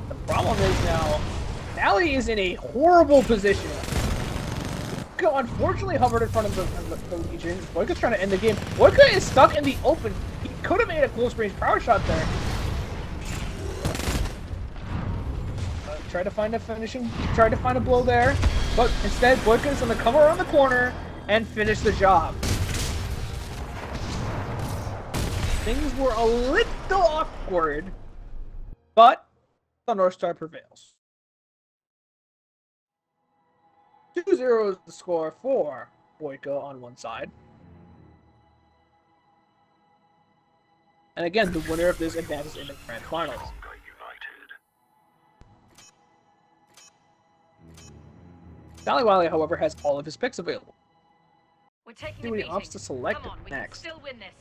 The problem is now, Sally is in a horrible position. Boyka unfortunately hovered in front of the Legion. Boyka's trying to end the game. Boyka is stuck in the open. He could have made a close range power shot there. Tried to find a finishing, tried to find a blow there, but instead Boyka is going to come around the corner and finish the job. Things were a little awkward, but the North Star prevails. 2-0 is the score for Boyka on one side. And again, the winner of this advances into grand finals. Sally Wally, however, has all of his picks available. We're taking See a what he beating. opts to select Come on, we next. can still win this.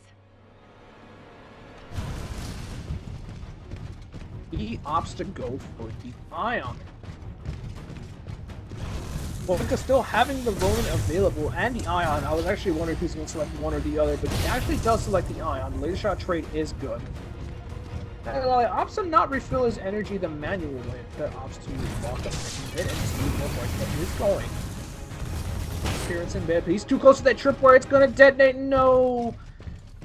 He opts to go for the Ion. Boyka still having the Ronin available and the Ion. I was actually wondering who's going to select one or the other, but he actually does select the Ion. The laser shot trade is good. Sally opts to not refill his energy the manual way, but opts to walk up to mid and see where Boyka is going. Appearance in mid, but he's too close to that tripwire. It's going to detonate. No!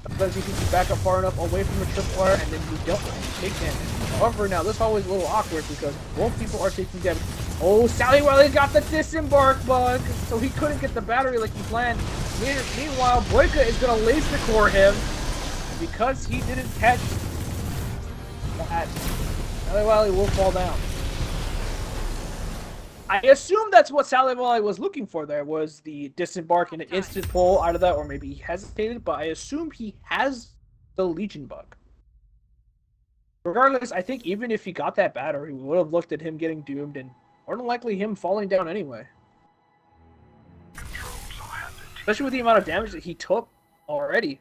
Sometimes you can back up far enough away from the tripwire, and then you don't take damage. However, now this hallway is a little awkward because both people are taking damage. Oh, Sally Wally got the disembark bug, so he couldn't get the battery like he planned. Meanwhile, Boyka is going to laser core him because he didn't catch that. Sally Wally will fall down. I assume that's what Salivali was looking for there, was the disembark and an instant pull out of that, or maybe he hesitated, but I assume he has the Legion bug. Regardless, I think even if he got that battery, we would have looked at him getting doomed and more than likely him falling down anyway. Especially with the amount of damage that he took already.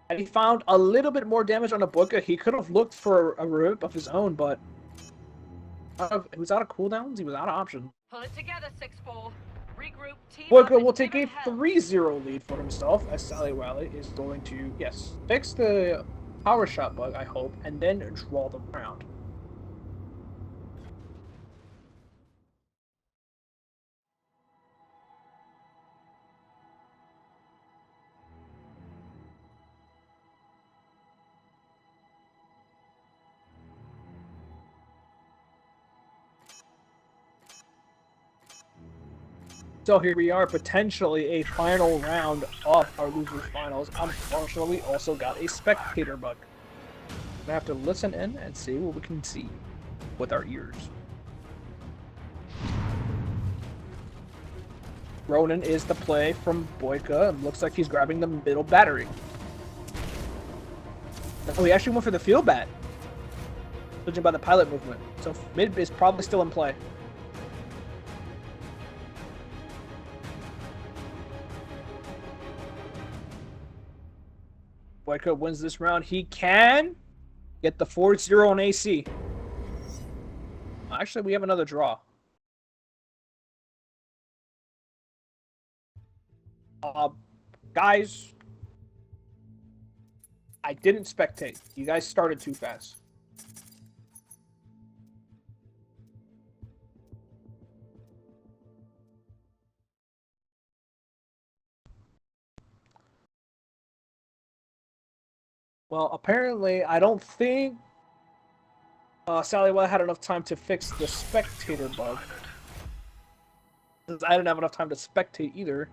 And he found a little bit more damage on a Boyka. He could have looked for a rip of his own, but he was out of cooldowns. He was out of options. Pull it together, 6-4. Regroup, team up, Boyka and will take give a him hell. 3-0 lead for himself as Sally Wiley is going to, yes, fix the power shot bug, I hope, and then draw the round. So here we are, potentially a final round of our losers finals. Unfortunately, also got a spectator bug. We're gonna have to listen in and see what we can see with our ears. Ronan is the play from Boyka, and looks like he's grabbing the middle battery. Oh, he actually went for the field bat, judging by the pilot movement. So mid is probably still in play. Boyka wins this round. He can get the 4-0 on AC. Actually, we have another draw. Guys, I didn't spectate. You guys started too fast. Well, apparently, I don't think Sally Well had enough time to fix the spectator bug. I didn't have enough time to spectate either.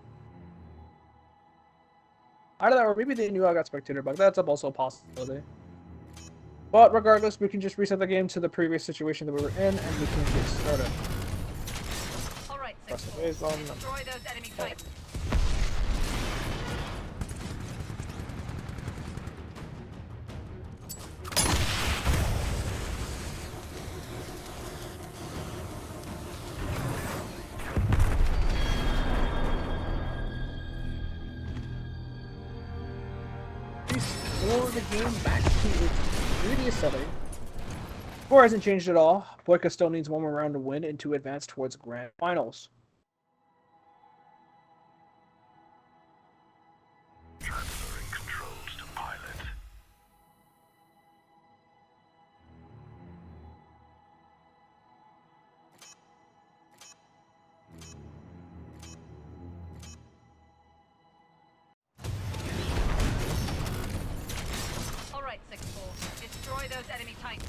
Either that, or maybe they knew I got spectator bug. That's also a possibility. But regardless, we can just reset the game to the previous situation that we were in, and we can get started. All right, Press the 6-4. phase button. Destroy those enemy tanks. Restore the game back to its previous setting. Score hasn't changed at all. Boyka still needs one more round to win and to advance towards grand finals. Transferring controls to pilot. All right, 6-4. Destroy those enemy tanks.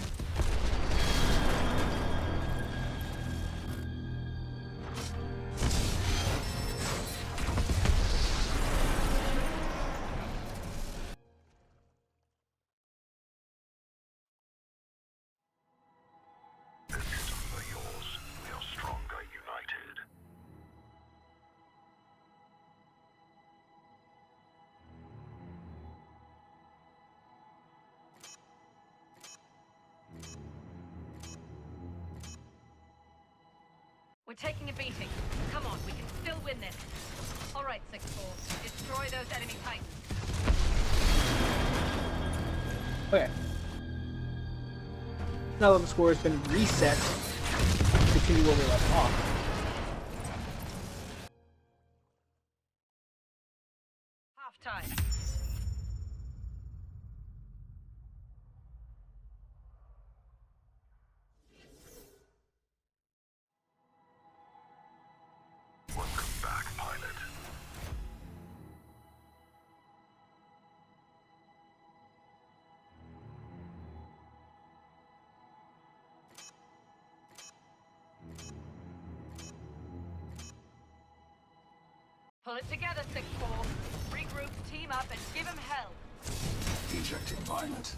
This systems are yours. We are stronger united. We're taking a beating. Come on, we can still win this. All right, 6-4. Destroy those enemy tanks. Okay. Now that the score has been reset, continue where we left off. Half-time. Welcome back, pilot. Pull it together, 6-4. Regroup, team up, and give him hell. Ejecting pilot.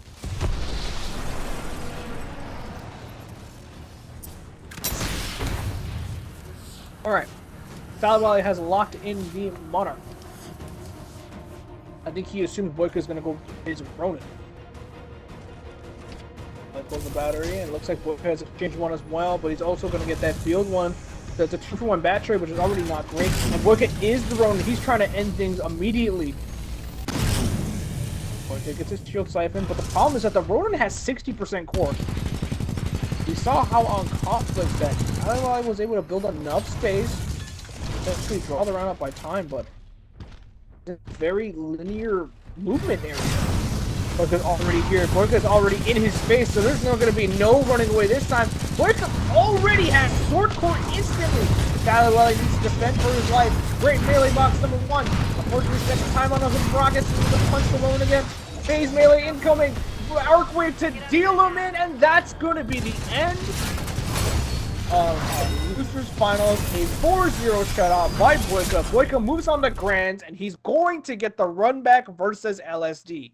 Alright. Falwell has locked in the Monarch. I think he assumes Boyka is going to go his Ronin. I close the battery, and it looks like Boyka has exchanged one as well, but he's also going to get that field one. That's a 2-for-1 bat trade, which is already not great. And Boyka is the Ronin. He's trying to end things immediately. Boyka gets his shield siphon, but the problem is that the Ronin has 60% core. We saw how on conflict that Falwell was able to build enough space to actually draw the round up by time, but it's a very linear movement area. Boyka's already here. Boyka's already in his space, so there's going to be no running away this time. Boyka already has short core instantly. Falwell needs to defend for his life. Great melee box number 1. Unfortunately, spent time on his rockets and he's going to punch the Ronin again. Phase melee incoming. Arc wave to deal him in, and that's going to be the end of Losers Finals. A 4-0 shutout by Boyka. Boyka moves on the Grands, and he's going to get the run back versus LSD.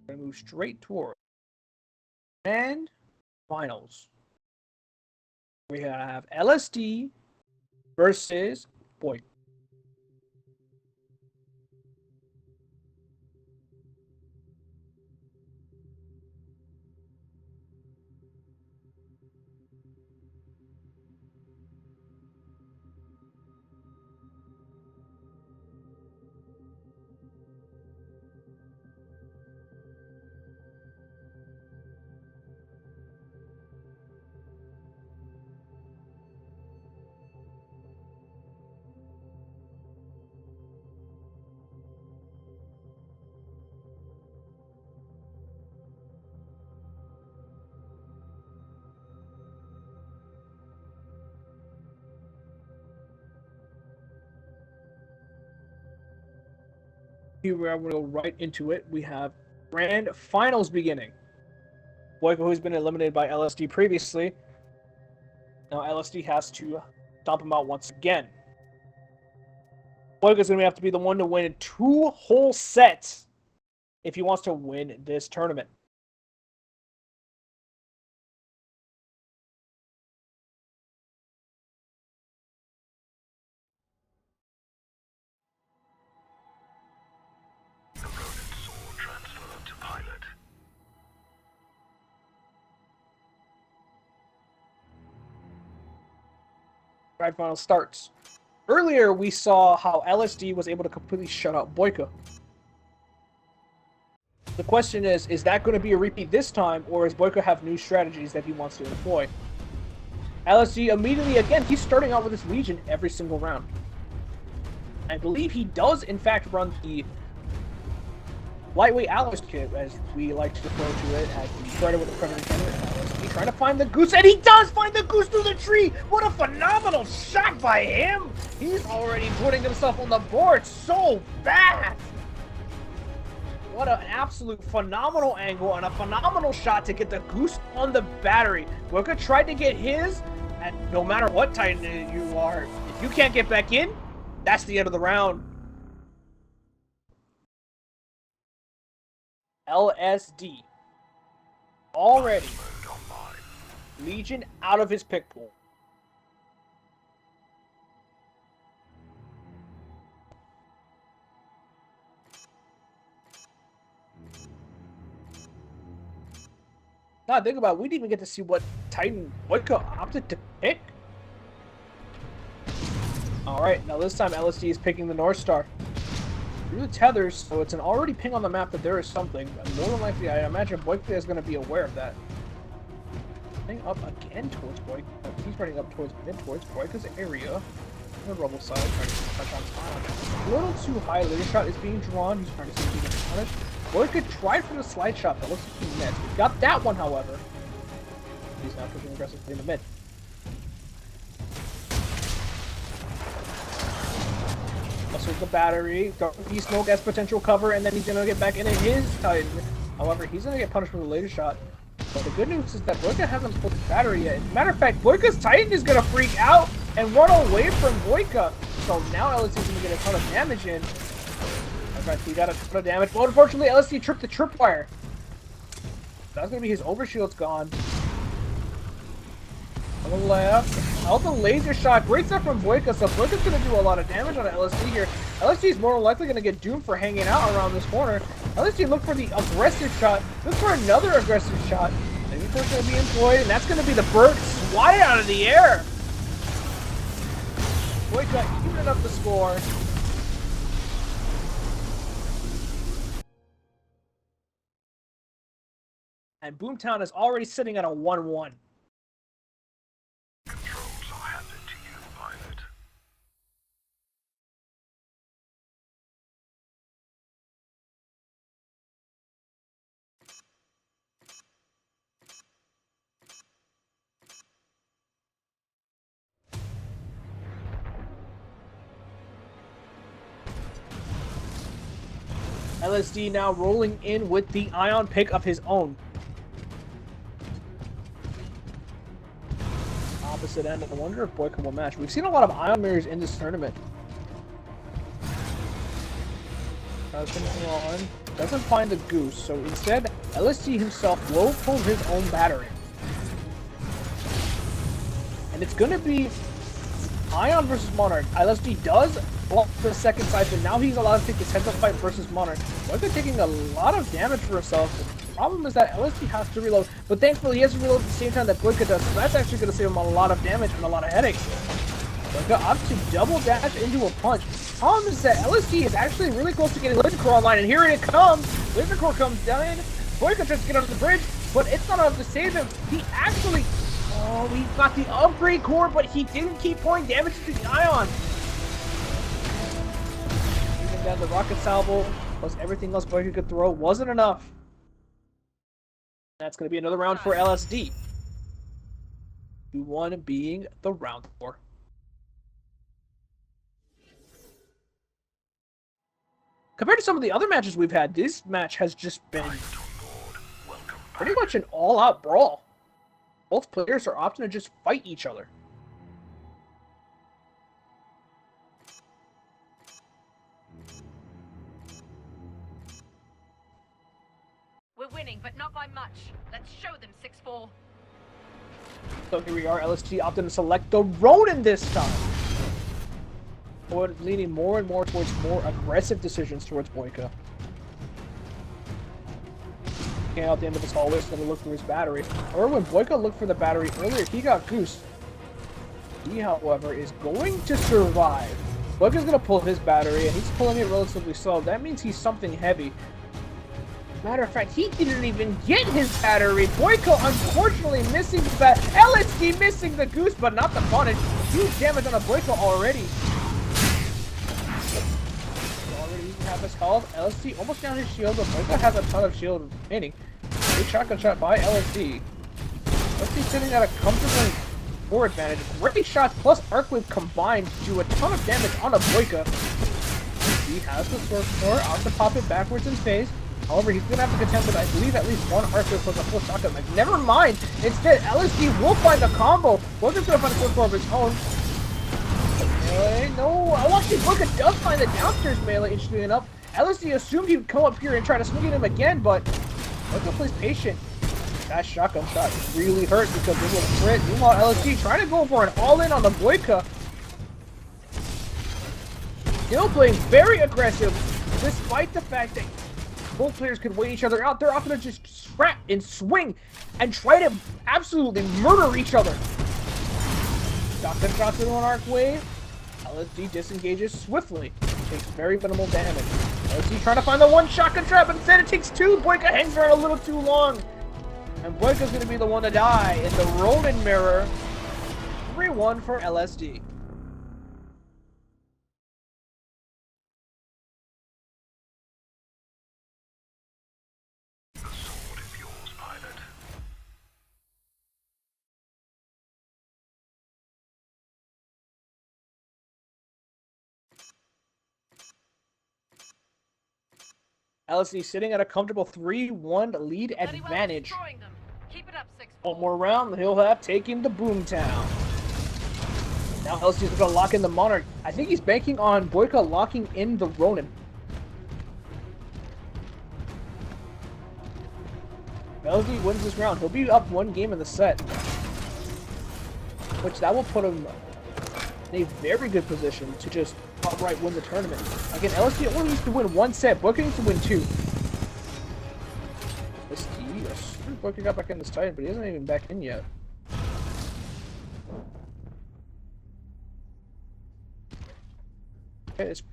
We're gonna move straight toward and finals. We have LSD versus Boyka. Here we're going to go right into it. We have Grand Finals beginning. Boyka, who's been eliminated by LSD previously. Now LSD has to stomp him out once again. Boyka's going to have to be the one to win 2 whole sets if he wants to win this tournament. The Ronin sword transferred to pilot. Grand Final starts. Earlier, we saw how LSD was able to completely shut out Boyka. The question is that going to be a repeat this time, or does Boyka have new strategies that he wants to employ? LSD immediately, again, he's starting out with his Legion every single round. I believe he does, in fact, run the lightweight Alice kit, as we like to refer to it, as the started with the Predator Cannon. LSD trying to find the goose, and he does find the goose through the tree! What a phenomenal shot by him! He's already putting himself on the board so fast! What an absolute phenomenal angle and a phenomenal shot to get the goose on the battery. Boyka tried to get his, and no matter what Titan you are, if you can't get back in, that's the end of the round. LSD. Already. Legion out of his pick pool. Now think about it, we didn't even get to see what Titan Boyka opted to pick. Alright, now this time LSD is picking the North Star. Through the tethers, so it's an already ping on the map that there is something. And more than likely, I imagine Boyka is going to be aware of that. Running up again towards Boyka. He's running up towards Boyka's area. On the rubble side, trying to touch on time. A little too high. Laser shot is being drawn. He's trying to see if he can punish. Boyka tried for the slide shot, but looks like he missed. He got that one, however. He's now pushing aggressively in the mid. Muscles the battery. Darky Smoke as potential cover, and then he's gonna get back into his Titan. However, he's gonna get punished with a laser shot. But the good news is that Boyka hasn't pulled the battery yet. As a matter of fact, Boyka's Titan is gonna freak out and run away from Boyka. So now LSD is gonna get a ton of damage in. Alright, he got a ton of damage. Well, unfortunately, LSD tripped the tripwire. That's gonna be his overshield's gone. On the left, out the laser shot. Great stuff from Boyka, so Boyka's gonna do a lot of damage on LSD here. LSD is more than likely gonna get doomed for hanging out around this corner. LSD look for the aggressive shot. Look for another aggressive shot. Maybe it's gonna be employed, and that's gonna be the bird swatted out of the air. Boyka evening up the score. And Boomtown is already sitting at a 1-1. Controls are handed to you, pilot. LSD now rolling in with the Ion pick of his own. Opposite end. I wonder if Boyka will match. We've seen a lot of Ion mirrors in this tournament. Doesn't find the goose, so instead, LSD himself will pull his own battery. And it's gonna be Ion versus Monarch. LSD does block the second siphon. Now he's allowed to take this heads-up fight versus Monarch. Boyka taking a lot of damage for himself. The problem is that LSD has to reload, but thankfully he has to reload at the same time that Boyka does, so that's actually going to save him a lot of damage and a lot of headache. Boyka opts to double dash into a punch. Problem is that LSD is actually really close to getting Laser Core online, and here it comes! Laser Core comes down, Boyka tries to get under the bridge, but it's not enough to save him. He actually... Oh, he got the upgrade core, but he didn't keep pouring damage to the Ion. Even then, the rocket salvo plus everything else Boyka could throw wasn't enough. That's going to be another round for LSD. 2-1 being the round 4. Compared to some of the other matches we've had, this match has just been pretty much an all-out brawl. Both players are opting to just fight each other. We're winning, but not by much. Let's show them 6-4. So here we are, LSD opting to select the Ronin this time. Or leaning more and more towards more aggressive decisions towards Boyka. Out the end of his hallway, he's going to look for his battery. Or when Boyka looked for the battery earlier, he got goosed. He, however, is going to survive. Boyka's going to pull his battery, and he's pulling it relatively slow. That means he's something heavy. Matter of fact, he didn't even get his battery. Boyka unfortunately missing the LSD missing the goose, but not the punish. Huge damage on a Boyka already. Half his health. LSD almost down his shield, but Boyka has a ton of shield remaining. Big shotgun shot by LSD. LSD sitting at a comfortable 4 advantage. Great shots plus arc wave combined to do a ton of damage on a Boyka. He has the sword core, out to pop it backwards in phase. However, he's gonna have to contend with, I believe, at least one arc wave plus a full shotgun. Like, never mind. Instead, LSD will find the combo. Boyka's gonna find a sword core of his own. No, oh, actually, Boyka does find the downstairs melee, interestingly enough. LSD assumed he would come up here and try to swing at him again, but Boyka plays patient. That shotgun shot really hurt because it was crit. Meanwhile, LSD trying to go for an all-in on the Boyka. Still playing very aggressive, despite the fact that both players could wait each other out. They're often to just scrap and swing and try to absolutely murder each other. Shotgun shots into an arc wave. LSD disengages swiftly. Takes very minimal damage. LSD trying to find the one shotgun trap, but instead it takes 2. Boyka hangs around a little too long. And Boyka's going to be the one to die in the Ronin mirror. 3-1 for LSD. The sword is yours, pilot. LSD sitting at a comfortable 3-1 lead Very well advantage. destroying them. Keep One more round, he'll have taken the Boomtown. Now LSD's gonna lock in the Monarch. I think he's banking on Boyka locking in the Ronin. If LSD wins this round, he'll be up 1 game in the set. Which that will put him in a very good position to just outright win the tournament. Again, LSD only needs to win 1 set. Boyka needs to win 2. LSD, yes. Boyka got back in this Titan, but he isn't even back in yet. It's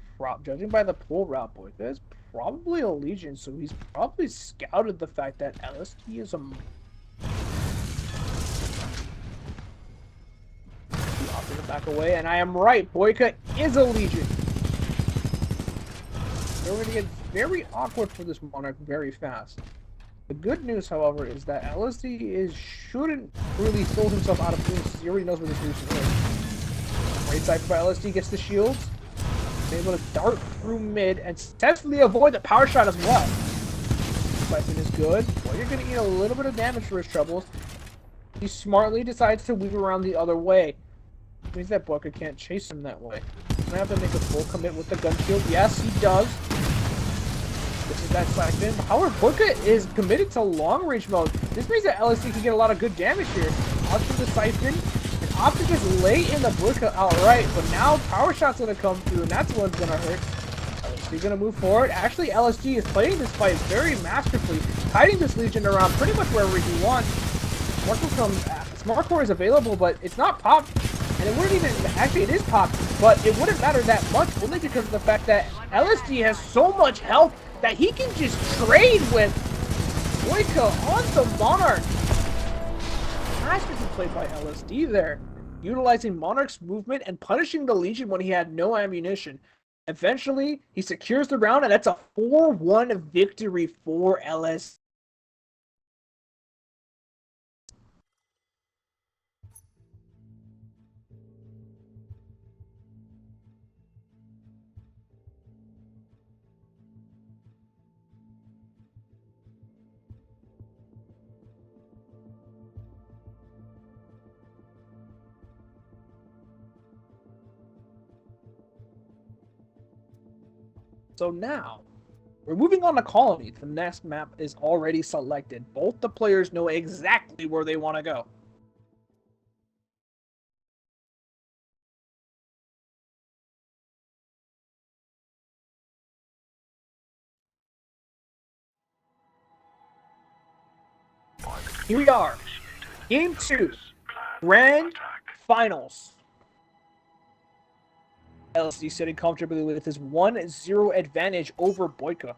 judging by the pull route, Boyka is probably a Legion, so he's probably scouted the fact that LSD is a... He opted to back away, and I am right, Boyka is a Legion. They're going to get very awkward for this Monarch very fast. The good news, however, is that LSD shouldn't really throw himself out of boost, because he already knows where the solution is. Great side by LSD, gets the shields. Able to dart through mid and successfully avoid the power shot as well. Siphon is good. Well, you're going to eat a little bit of damage for his troubles. He smartly decides to weave around the other way. Which means that Boyka can't chase him that way. He's going to have to make a full commit with the gun shield. Yes, he does. This is that Siphon. However, Boyka is committed to long range mode. This means that LSD can get a lot of good damage here. Onto the Siphon. Opted just lay in the Boyka outright, but now power shot's gonna come through, and that's what's gonna hurt. LSD gonna move forward. Actually, LSD is playing this fight very masterfully, hiding this Legion around pretty much wherever he wants. Smart Core is available, but it's not popped, and it wouldn't even, actually it is popped, but it wouldn't matter that much, only because of the fact that LSD has so much health that he can just trade with Boyka on the Monarch. Masterfully played by LSD there, utilizing Monarch's movement and punishing the Legion when he had no ammunition. Eventually, he secures the round, and that's a 4-1 victory for LSD. So now, we're moving on to Colony. The next map is already selected. Both the players know exactly where they want to go. Here we are. Game 2. Grand Finals. LSD sitting comfortably with his 1-0 advantage over Boyka.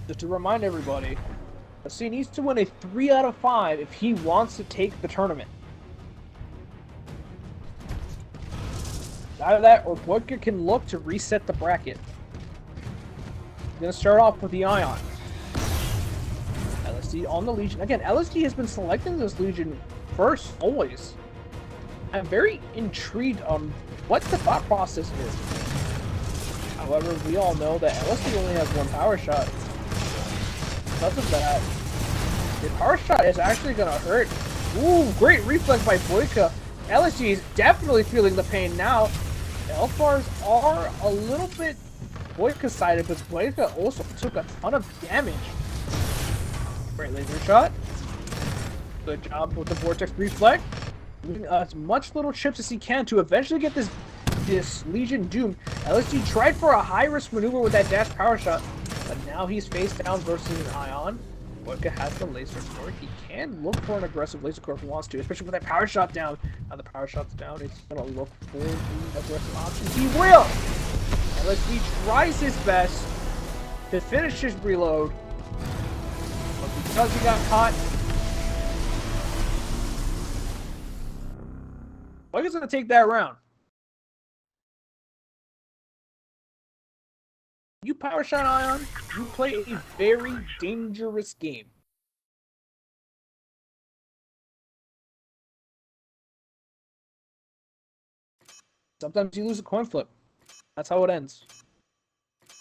Just to remind everybody, LSD needs to win a 3 out of 5 if he wants to take the tournament. Either that, or Boyka can look to reset the bracket. He's going to start off with the Ion. LSD on the Legion. Again, LSD has been selecting this Legion first, always. I'm very intrigued on what the thought process is. However, we all know that LSD only has 1 power shot. Because of that, the power shot is actually going to hurt. Ooh, great reflex by Boyka. LSD is definitely feeling the pain now. The health bars are a little bit Boyka-sided, but Boyka also took a ton of damage. Great laser shot. Good job with the Vortex Reflect. Using as much little chips as he can to eventually get this Legion doomed. LSD tried for a high-risk maneuver with that dash power shot, but now he's face down versus an Ion. Boyka has the laser core. He can look for an aggressive laser core if he wants to, especially with that power shot down. Now the power shot's down, he's gonna look for the aggressive option. He will! LSD tries his best to finish his reload, but because he got caught, Boyka's gonna take that round. You power shot Ion, you play a very dangerous game. Sometimes you lose a coin flip. That's how it ends.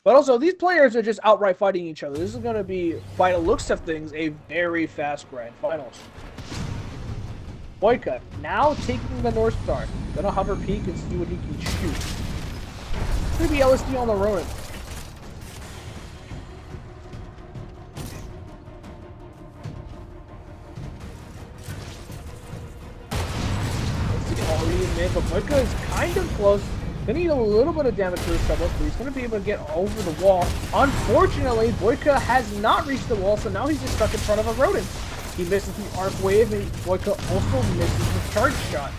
But also, these players are just outright fighting each other. This is going to be, by the looks of things, a very fast grand finals. Boyka now taking the North Star. Gonna hover peek and see what he can shoot. Could be LSD on the Ronin. Already in mid, but Boyka is kind of close. Gonna need a little bit of damage to his doubles, but he's gonna be able to get over the wall. Unfortunately, Boyka has not reached the wall, so now he's just stuck in front of a rodent. He misses the arc wave, and Boyka also misses the charge shot.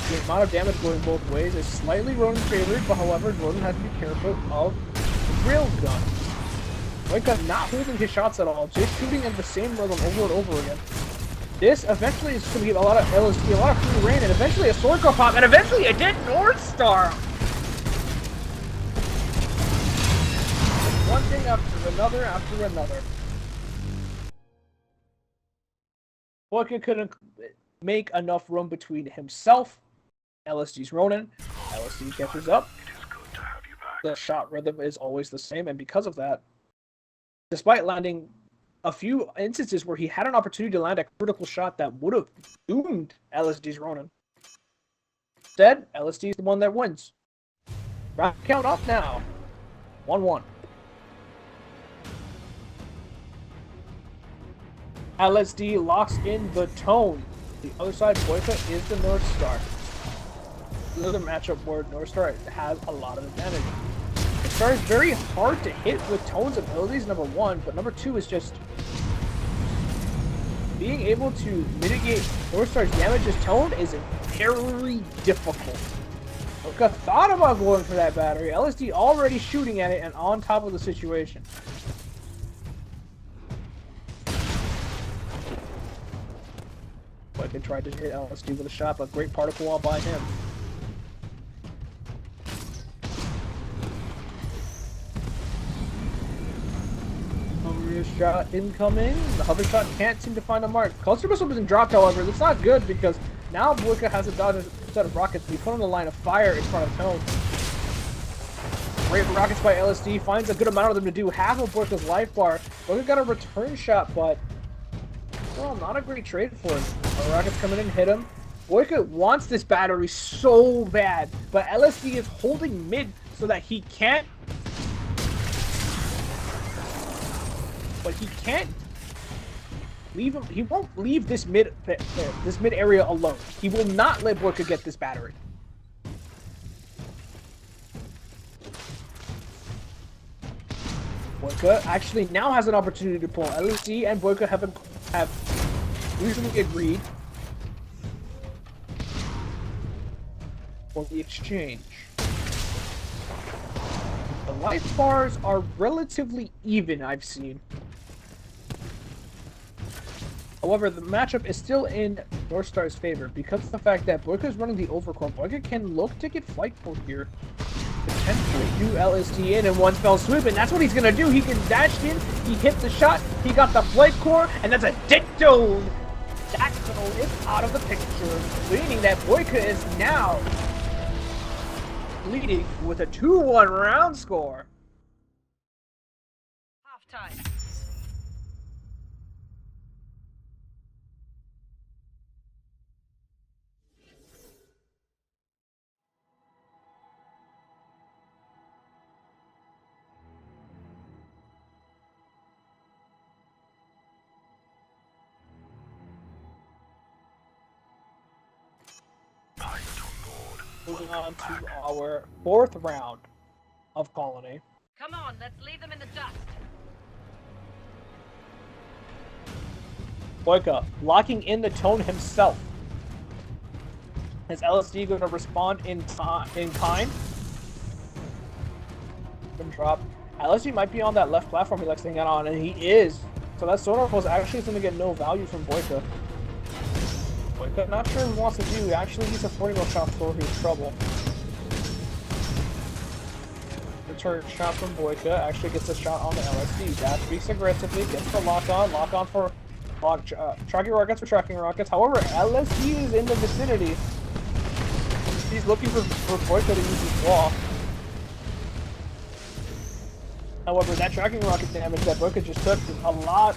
The amount of damage going both ways is slightly Ronin favored, but however, Ronin has to be careful of the rail gun. Boyka not holding his shots at all, just shooting at the same rhythm over and over again. This eventually is going to give a lot of LSD, a lot of free reign, and eventually a sword core pop, and eventually a dead North Star! One thing after another after another. Boyka couldn't make enough room between himself, LSD's Ronin. LSD catches up. It is good to have you back. The shot rhythm is always the same, and because of that, despite landing a few instances where he had an opportunity to land a critical shot that would have doomed LSD's Ronin. Instead, LSD is the one that wins. Round count up now. 1-1. LSD locks in the tone. The other side, Boyka is the North Star. Another matchup where North Star has a lot of advantage. North Star is very hard to hit with Tone's abilities, number one, but number two is just being able to mitigate North Star's damage as Tone is very difficult. Boyka thought about going for that battery. LSD already shooting at it and on top of the situation. Boyka tried to hit LSD with a shot, but great particle wall by him. Shot incoming. The hover shot can't seem to find a mark. Cluster missile wasn't dropped, however. That's not good because now Boyka has a dodge set of rockets. He put on the line of fire in front of Tone. Great rockets by LSD. Finds a good amount of them to do half of Boyka's life bar. Boyka got a return shot, but well, not a great trade for him. The rockets coming in, hit him. Boyka wants this battery so bad, but LSD is holding mid so that he can't. But he can't leave him. He won't leave this mid area alone. He will not let Boyka get this battery. Boyka actually now has an opportunity to pull. LSD and Boyka have usually agreed for the exchange. The life bars are relatively even, I've seen. However, the matchup is still in North Star's favor because of the fact that Boyka is running the overcore. Boyka can look to get flight pull here. Potentially do LSD in one fell swoop, and that's what he's gonna do. He can dash in, he hit the shot, he got the flight core, and that's a dick dome! That zone is out of the picture, meaning that Boyka is now leading with a 2-1 round score. Half time. Moving on to our fourth round of Colony. Come on, let's leave them in the dust. Boyka locking in the Tone himself. Is LSD going to respond in kind? Been dropped. LSD might be on that left platform he likes to hang out on, and he is. So that sonar pulse actually is going to get no value from Boyka. Boyka, not sure what he wants to do. Actually, he's a 40-mil shot for his trouble. Return shot from Boyka. Actually gets a shot on the LSD. Dash speaks aggressively. Gets the lock on. Lock on for tracking rockets for tracking rockets. However, LSD is in the vicinity. He's looking for Boyka to use his wall. However, that tracking rocket damage that Boyka just took is a lot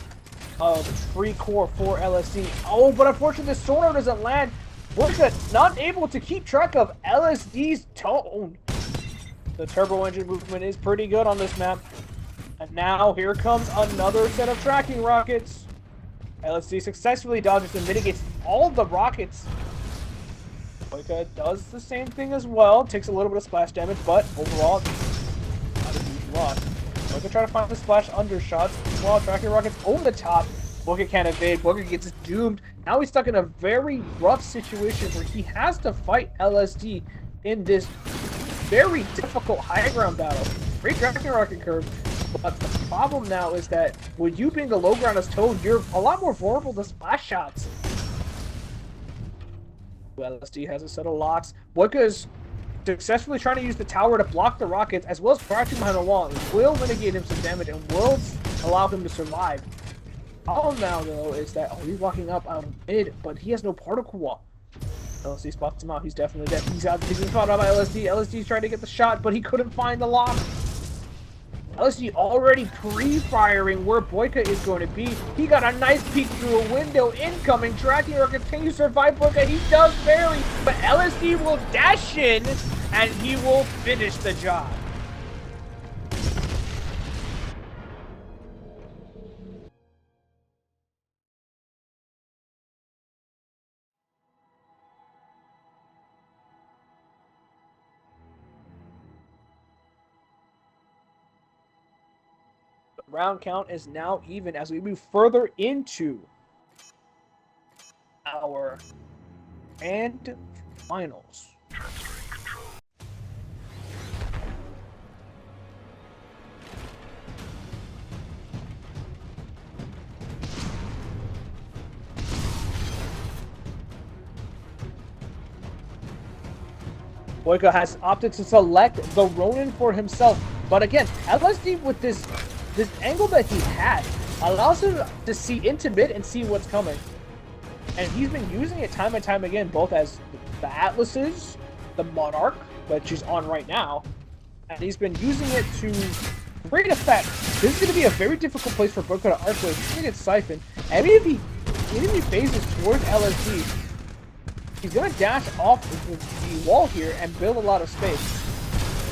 of free core for LSD. Oh, but unfortunately, the sonar doesn't land. Boyka not able to keep track of LSD's tone. The turbo engine movement is pretty good on this map. And now here comes another set of tracking rockets. LSD successfully dodges and mitigates all the rockets. Boyka does the same thing as well. Takes a little bit of splash damage, but overall, not a huge loss. Boyka trying to find the splash undershots while tracking rockets over the top. Boyka can't evade. Boyka gets doomed. Now he's stuck in a very rough situation where he has to fight LSD in this very difficult high ground battle. Great tracking rocket curve. But the problem now is that with you being the low ground as Toad, you're a lot more vulnerable to splash shots. LSD has a set of locks. Boyka is successfully trying to use the tower to block the rockets, as well as crouching behind a wall. It will mitigate him some damage and will allow him to survive. Problem now, though, is that he's walking up out of mid, but he has no particle wall. LSD spots him out. He's definitely dead. He's being caught out by LSD. LSD's trying to get the shot, but he couldn't find the lock. LSD already pre-firing where Boyka is going to be. He got a nice peek through a window. Incoming tracking rocket. Can you survive Boyka? He does barely, but LSD will dash in and he will finish the job. Round count is now even as we move further into our grand finals. Transferring control. Boyka has opted to select the Ronin for himself, but again, LSD with this angle that he had allows him to see into mid and see what's coming. And he's been using it time and time again, both as the Atlases, the Monarch, which he's on right now, and he's been using it to great effect. This is going to be a very difficult place for Boyka to arc with. He's going to get siphoned. And if he enemy phases towards LSD, he's going to dash off the wall here and build a lot of space.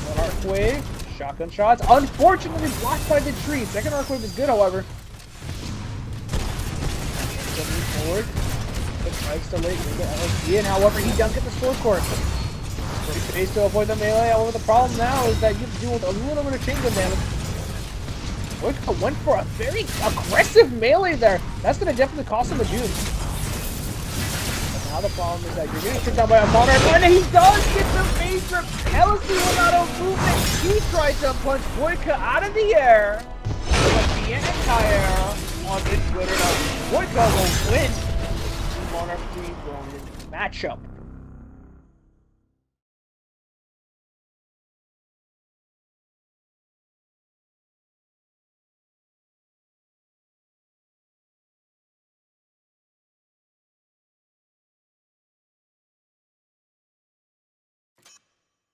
Monarch wave. Shotgun shots, unfortunately blocked by the tree. Second arc wave is good, however. Move forward. But tries to late into LSD, and however, he does get the sword course. Pretty phase to avoid the melee. However, the problem now is that you have to deal with a little bit of chaingun damage. Boyka went for a very aggressive melee there. That's going to definitely cost him a doom. Now the problem is that you're getting shut down by a Monarch, and he does get the phase rip. LSD will not have movement. He tries to punch Boyka out of the air. But the anti-air on this Twitter. Boyka will win the Monarch 3 Ronin matchup.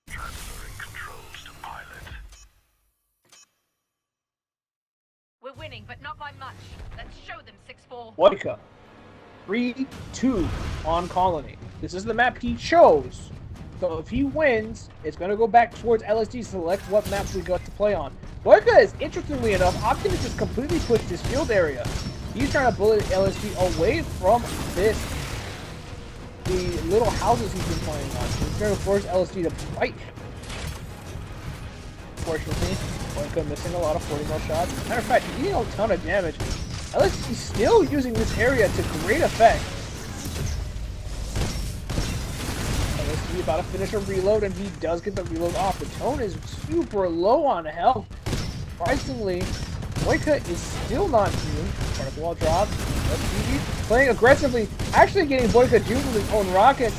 Transferring controls to pilot. We're winning, but not by much. Let's show them 6-4. Boyka, 3-2 on Colony. This is the map he chose. So if he wins, it's going to go back towards LSD to select what maps we got to play on. Boyka is, interestingly enough, opting to just completely push this field area. He's trying to bullet LSD away from the little houses he's been playing on. He's trying to force LSD to fight him. Unfortunately, Boyka missing a lot of 40 mil shots. Matter of fact, he's eating a ton of damage. LSD still using this area to great effect. LSD about to finish a reload, and he does get the reload off. The tone is super low on health. Surprisingly, Boyka is still not doomed. Particle wall drop. LSD playing aggressively, actually getting Boyka doomed with his own rockets.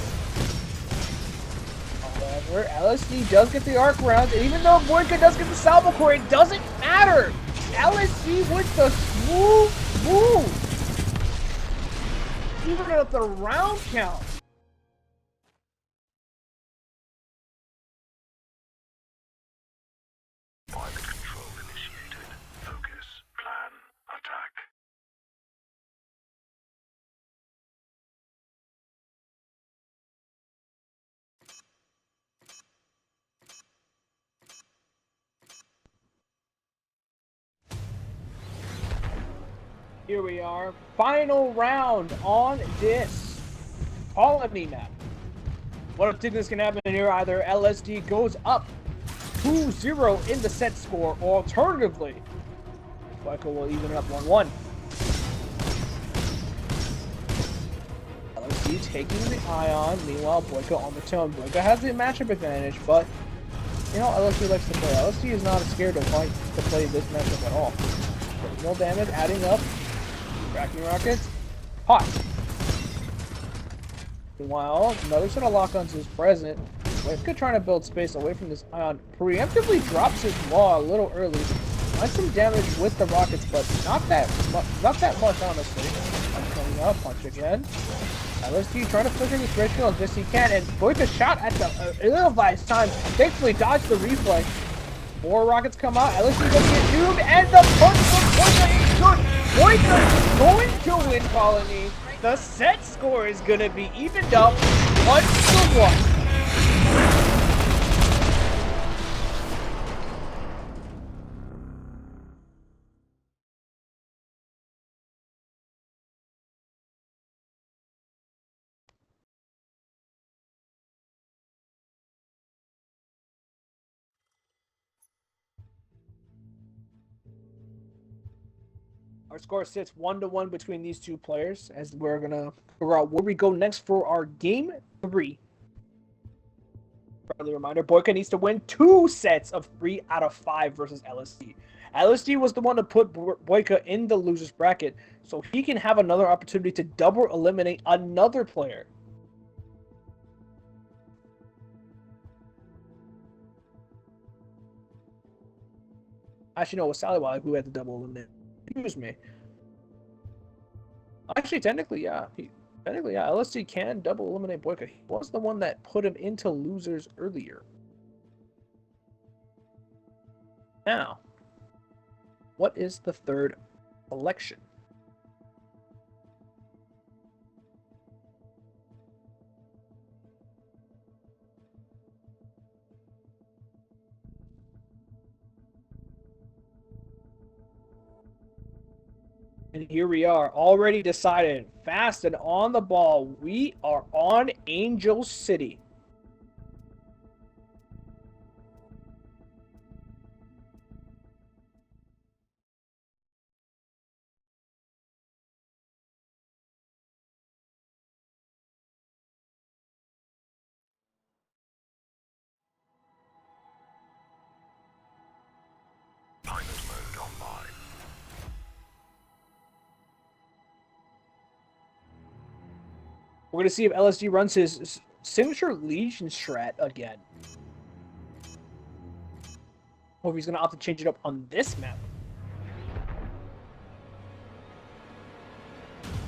However, LSD does get the arc rounds, and even though Boyka does get the salvo core, it doesn't matter. LSD with the smooth move. Even at the round count. Pilot control initiated. Here we are. Final round on this colony map. What I think is going to happen here, either LSD goes up 2-0 in the set score, or alternatively, Boyka will even it up 1-1. LSD taking the Ion, meanwhile Boyka on the tone. Boyka has the matchup advantage, but you know LSD likes to play. LSD is not scared to play this matchup at all. No damage, adding up. Cracking rockets. Hot. Meanwhile, another set of lock-ons is present. Boyka trying to build space away from this Ion. Preemptively drops his wall a little early. Finds some damage with the rockets, but not that much, honestly. Punch coming up, punch again. LSD trying to flicker this red shield as best he can, and Boyka shot at the ill-advised time. Thankfully dodged the reflex. More rockets come out. LSD gonna get doomed, and the punch from Boyka is good. Boyka is going to win Colony. The set score is gonna be evened up 1-1. Our score sits 1-1 between these two players, as we're gonna figure out where we go next for our game 3. Friendly reminder: Boyka needs to win 2 sets of 3 out of 5 versus LSD. LSD was the one to put Boyka in the losers bracket, so he can have another opportunity to double eliminate another player. Actually, no, it was Sallywag who had the double eliminate. Excuse me. Actually, technically, yeah. LSD can double eliminate Boyka. He was the one that put him into losers earlier. Now, what is the third selection? And here we are, already decided, fast and on the ball. We are on Angel City. Pilot mode online. We're going to see if LSD runs his signature Legion strat again. Or if he's going to opt to change it up on this map.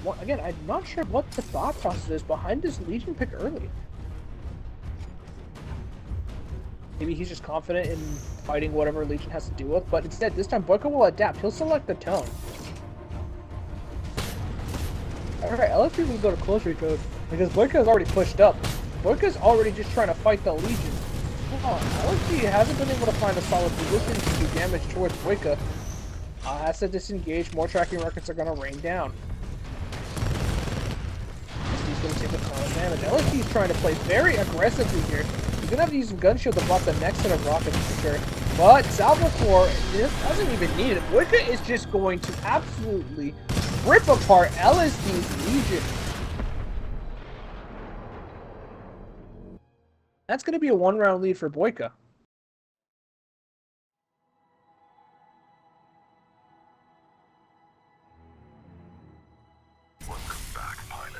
Well, again, I'm not sure what the thought process is behind this Legion pick early. Maybe he's just confident in fighting whatever Legion has to deal with, but instead, this time Boyka will adapt. He'll select the tone. Alright, LSD will go to close recode because Boyka is already pushed up. Boyka's already just trying to fight the Legion. LSD hasn't been able to find a solid position to do damage towards Boyka. Has to disengage, more tracking rockets are going to rain down. LSD's going to take a ton of damage. LSD's trying to play very aggressively here. He's going to have to use some gun shield to block the next set of rockets for sure. But Salvatore doesn't even need it. Boyka is just going to absolutely rip apart LSD's Legion. That's going to be a 1-round lead for Boyka. Welcome back, pilot.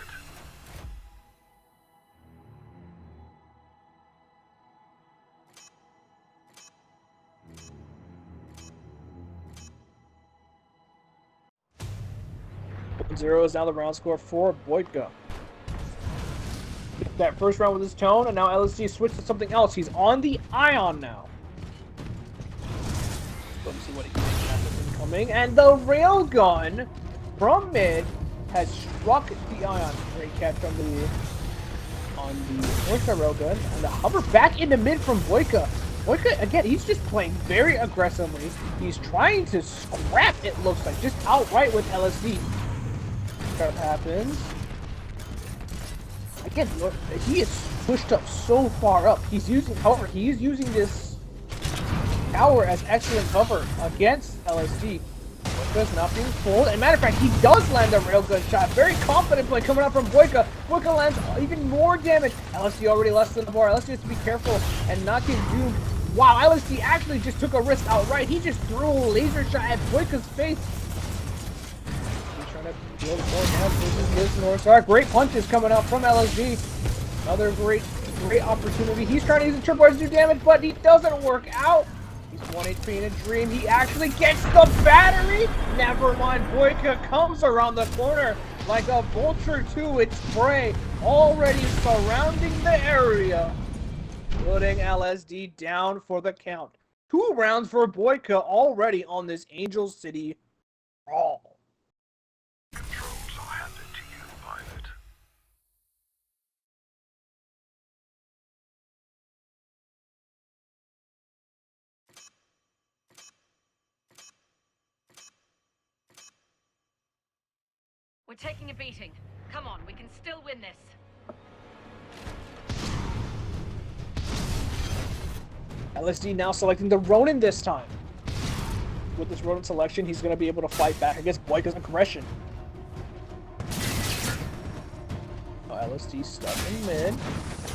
Zero is now the round score for Boyka. That first round with his tone, and now LSD switched to something else. He's on the Ion now. Let's see what he can have incoming. And the railgun from mid has struck the Ion. Great catch on the Boyka railgun. And the hover back into mid from Boyka. Boyka, again, he's just playing very aggressively. He's trying to scrap, it looks like, just outright with LSD. That happens. Again, look, he is pushed up so far up. He's using, however, he is using this tower as excellent cover against LSD. Boyka's not being fooled. And matter of fact, he does land a railgun shot. Very confident play coming out from Boyka. Boyka lands even more damage. LSD already less than the bar. LSD has to be careful and not get doomed. Wow, LSD actually just took a risk outright. He just threw a laser shot at Boyka's face. He's trying to build more damage versus this North Star. Great punches coming out from LSD. Another great opportunity. He's trying to use the tripwires to do damage, but he doesn't work out. He's 1 HP in a dream. He actually gets the battery. Never mind. Boyka comes around the corner like a vulture to its prey, already surrounding the area, putting LSD down for the count. 2 rounds for Boyka already on this Angel City brawl. Controls are handed to you, pilot. We're taking a beating. Come on, we can still win this. LSD now selecting the Ronin this time. With this Ronin selection, he's going to be able to fight back against Boyka's aggression. Oh, LSD stuck in mid.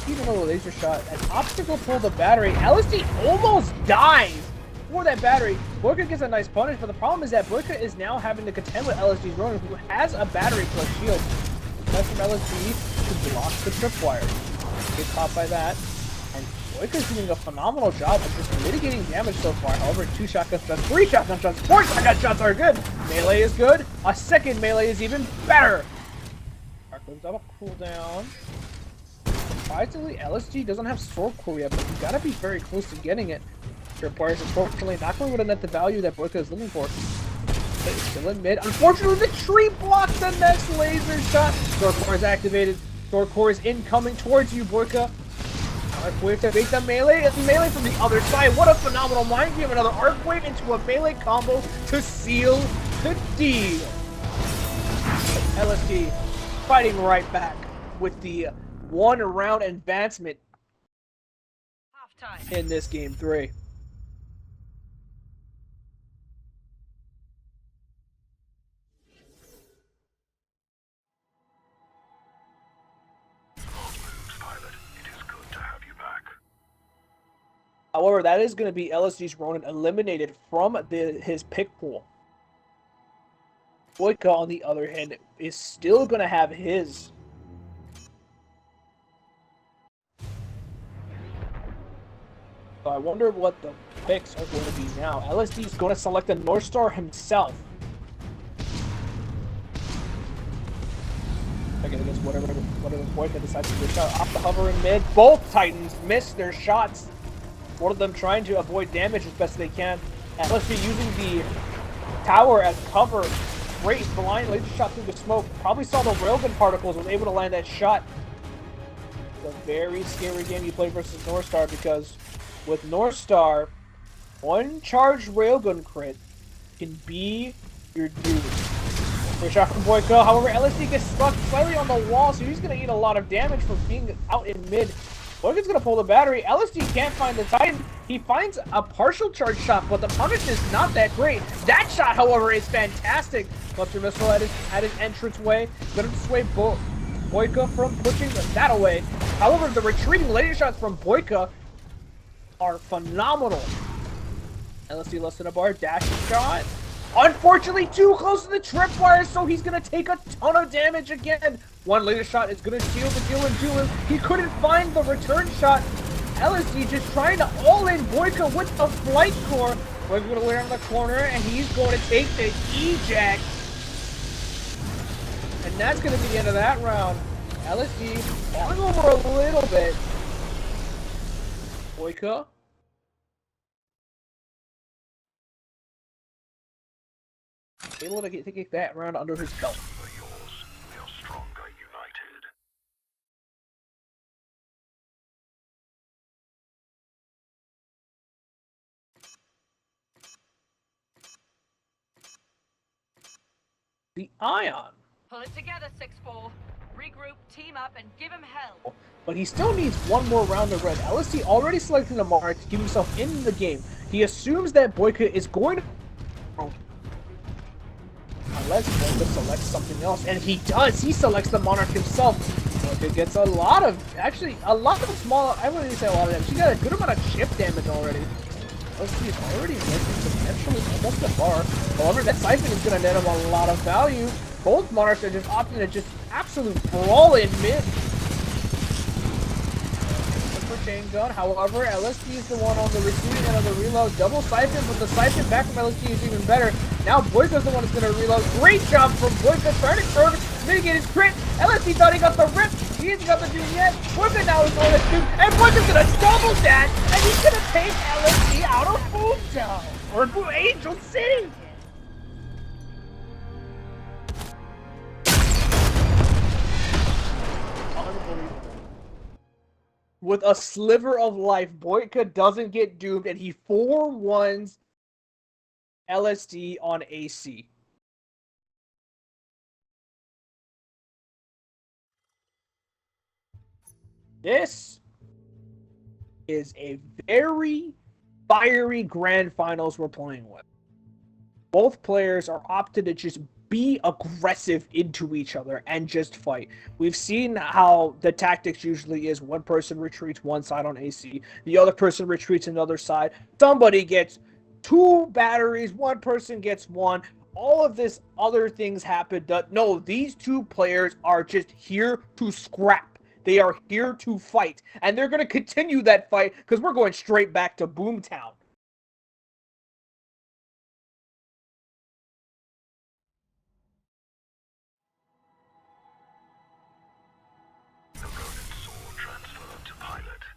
Even though a laser shot, an obstacle pull the battery. LSD almost dies for that battery. Boyka gets a nice punish, but the problem is that Boyka is now having to contend with LSD's Ronin, who has a battery plus shield. That's from LSD to block the tripwire. Get caught by that. And Boyka's doing a phenomenal job of just mitigating damage so far. However, 2 shotgun shots, 3 shotgun shots, 4 shotgun shots are good. Melee is good. A second melee is even better. Arc lives up a cooldown. Surprisingly, LSG doesn't have sword core yet, but you gotta be very close to getting it. Tripwires, unfortunately, not going to net the value that Boyka is looking for. But it's still in mid. Unfortunately, the tree blocks the next laser shot. Sword core is activated. Sword core is incoming towards you, Boyka. Arc wave to bait the melee. It's melee from the other side. What a phenomenal mind game. Another arc wave into a melee combo to seal the deal. LSD fighting right back with the 1-round advancement Half-time. in this game 3. Pilot, it is good to have you back. However, that is going to be LSD's Ronin eliminated from his pick pool. Boyka, on the other hand, is still going to have his. So I wonder what the picks are going to be now. LSD is going to select the North Star himself. Again, against whatever Boyka decides to push out. Off the hover in mid. Both Titans miss their shots. One of them trying to avoid damage as best they can. LSD using the tower as cover. Great blind laser shot through the smoke. Probably saw the railgun particles, was able to land that shot. It's a very scary game you play versus North Star, because with North Star, 1 charged railgun crit can be your doom. Great shot from Boyka. However, LSD gets stuck slightly on the wall, so he's going to eat a lot of damage for being out in mid. Boyka's going to pull the battery. LSD can't find the Titan. He finds a partial charge shot, but the punish is not that great. That shot, however, is fantastic. Cluster missile at his entrance way. Going to sway Boyka from pushing that away. However, the retreating laser shots from Boyka are phenomenal. LSD less than a bar. Dash shot. Unfortunately, too close to the tripwire, so he's going to take a ton of damage again. 1 laser shot is going to seal the deal and do him. He couldn't find the return shot. LSD just trying to all-in Boyka with the flight core. Boyka's going to lay on the corner, and he's going to take the eject. And that's going to be the end of that round. LSD falling over a little bit. Boyka. Able to get that round under his belt. the Ion. Pull it together, 6-4. Regroup, team up, and give him hell. But he still needs one more round of red. LSD already selected the Monarch to keep himself in the game. He assumes that Boyka is going to... Unless Boyka selects something else. And he does! He selects the Monarch himself. Boyka gets a lot of... Actually, a lot of small... I wouldn't even say a lot of damage. He got a good amount of chip damage already. LSD is already making potentially almost a bar. However, that Siphon is going to net him a lot of value. Both Monarchs are just opting to just absolute brawl in mid. Chain gun. However, LSD is the one on the receiving end of the reload. Double Siphon, but the Siphon back from LSD is even better. Now Boyka's the one that's going to reload. Great job from Boyka, trying to mitigate his crit. LSD thought he got the rip. He hasn't got the doom yet. Boyka now is going to doom, and Boyka's going to double dash, and he's going to take LSD out of Boomtown, or Angel City. With a sliver of life, Boyka doesn't get doomed, and he 4-1s LSD on AC. This is a very fiery grand finals we're playing with. Both players are opted to just be aggressive into each other and just fight. We've seen how the tactics usually is one person retreats one side on AC, the other person retreats another side, somebody gets 2 batteries, one person gets 1. All of this other things happen. No, these 2 players are just here to scrap. They are here to fight, and they're going to continue that fight because we're going straight back to Boomtown.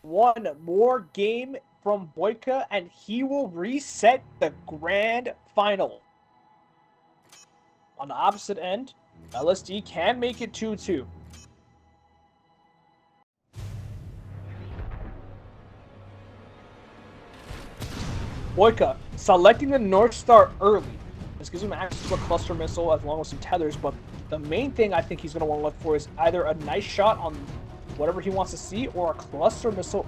One more game from Boyka, and he will reset the grand final. On the opposite end, LSD can make it 2-2. Boyka selecting the North Star early. This gives him access to a cluster missile as long as some tethers, but the main thing I think he's going to want to look for is either a nice shot on whatever he wants to see, or a cluster missile.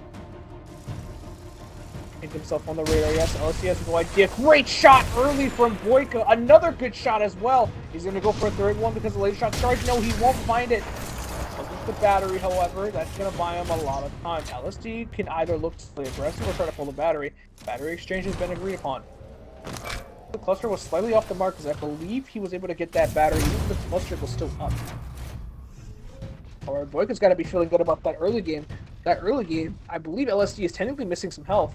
Pick himself on the radar. Yes, LSD has no idea. Great shot early from Boyka. Another good shot as well. He's going to go for a third one because the laser shot charge. No, he won't find it. Just the battery, however, that's going to buy him a lot of time. LSD can either look to play aggressive or try to pull the battery. Battery exchange has been agreed upon. The cluster was slightly off the mark because I believe he was able to get that battery even if the cluster was still up. Or Boyka's got to be feeling good about that early game. That early game, I believe LSD is technically missing some health.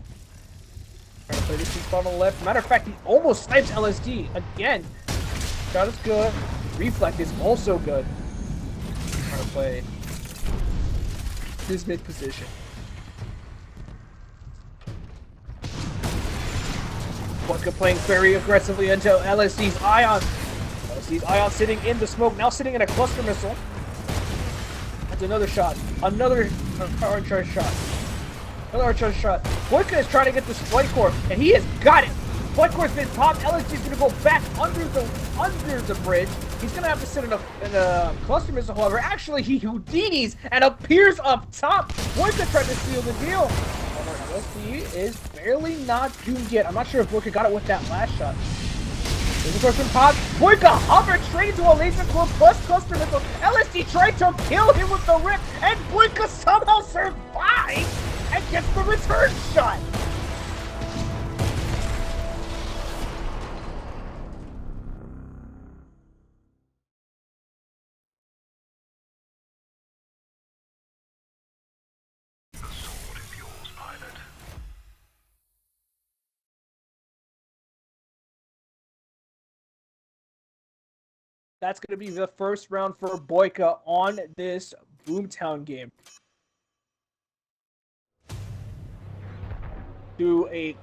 Trying to play this spot on the left. Matter of fact, he almost snipes LSD again. Shot is good. Reflect is also good. Trying to play his mid position. Boyka playing very aggressively until LSD's Ion. LSD's Ion sitting in the smoke, now sitting in a cluster missile. That's another shot. Another archer shot. Another archer shot. Boyka is trying to get this flight core, and he has got it. Flight core's been popped. LSD's going to go back under the bridge. He's going to have to sit in a cluster missile, however. Actually, he Houdinis and appears up top. Boyka tried to seal the deal. LSD is barely not doomed yet. I'm not sure if Boyka got it with that last shot. Laser core from pop. Boyka hovered straight into a laser core plus cluster missile. LSD tried to kill him with the rip, and Boyka somehow survives and gets the return shot. That's going to be the first round for Boyka on this Boomtown game. To a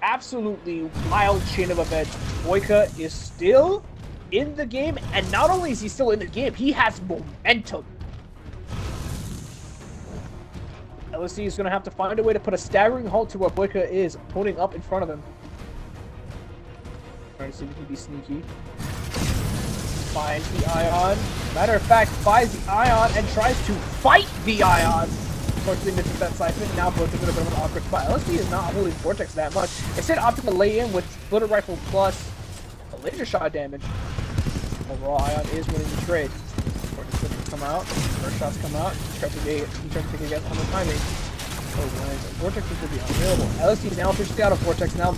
absolutely wild chain of events, Boyka is still in the game, and not only is he still in the game, he has momentum. LSD is going to have to find a way to put a staggering halt to what Boyka is putting up in front of him. Trying to see if he can be sneaky. finds the Ion. Matter of fact, finds the Ion and tries to fight the Ion. Unfortunately misses that siphon. Now Boyka's in a bit of an awkward spot. LSD is not holding Vortex that much. Instead opting to lay in with Splitter Rifle plus a laser shot damage. Overall, Ion is winning the trade. Vortex come out. First shots come out. He tries to take a guess on the timing. Vortex is going to be unavailable. LSD is now officially out of Vortex. Now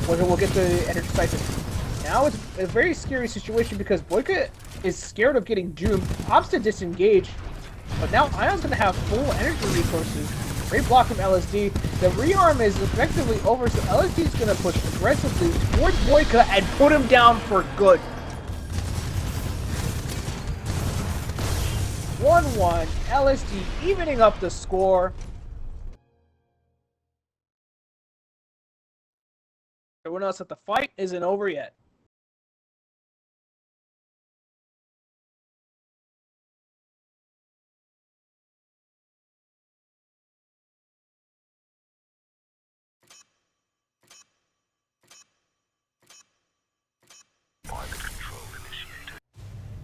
Boyka will get the energy siphon. Now it's a very scary situation because Boyka is scared of getting doomed, opts to disengage, but now Ion's going to have full energy resources. Great block from LSD. The rearm is effectively over, so LSD is going to push aggressively towards Boyka and put him down for good. 1-1, LSD evening up the score. Everyone else that the fight isn't over yet.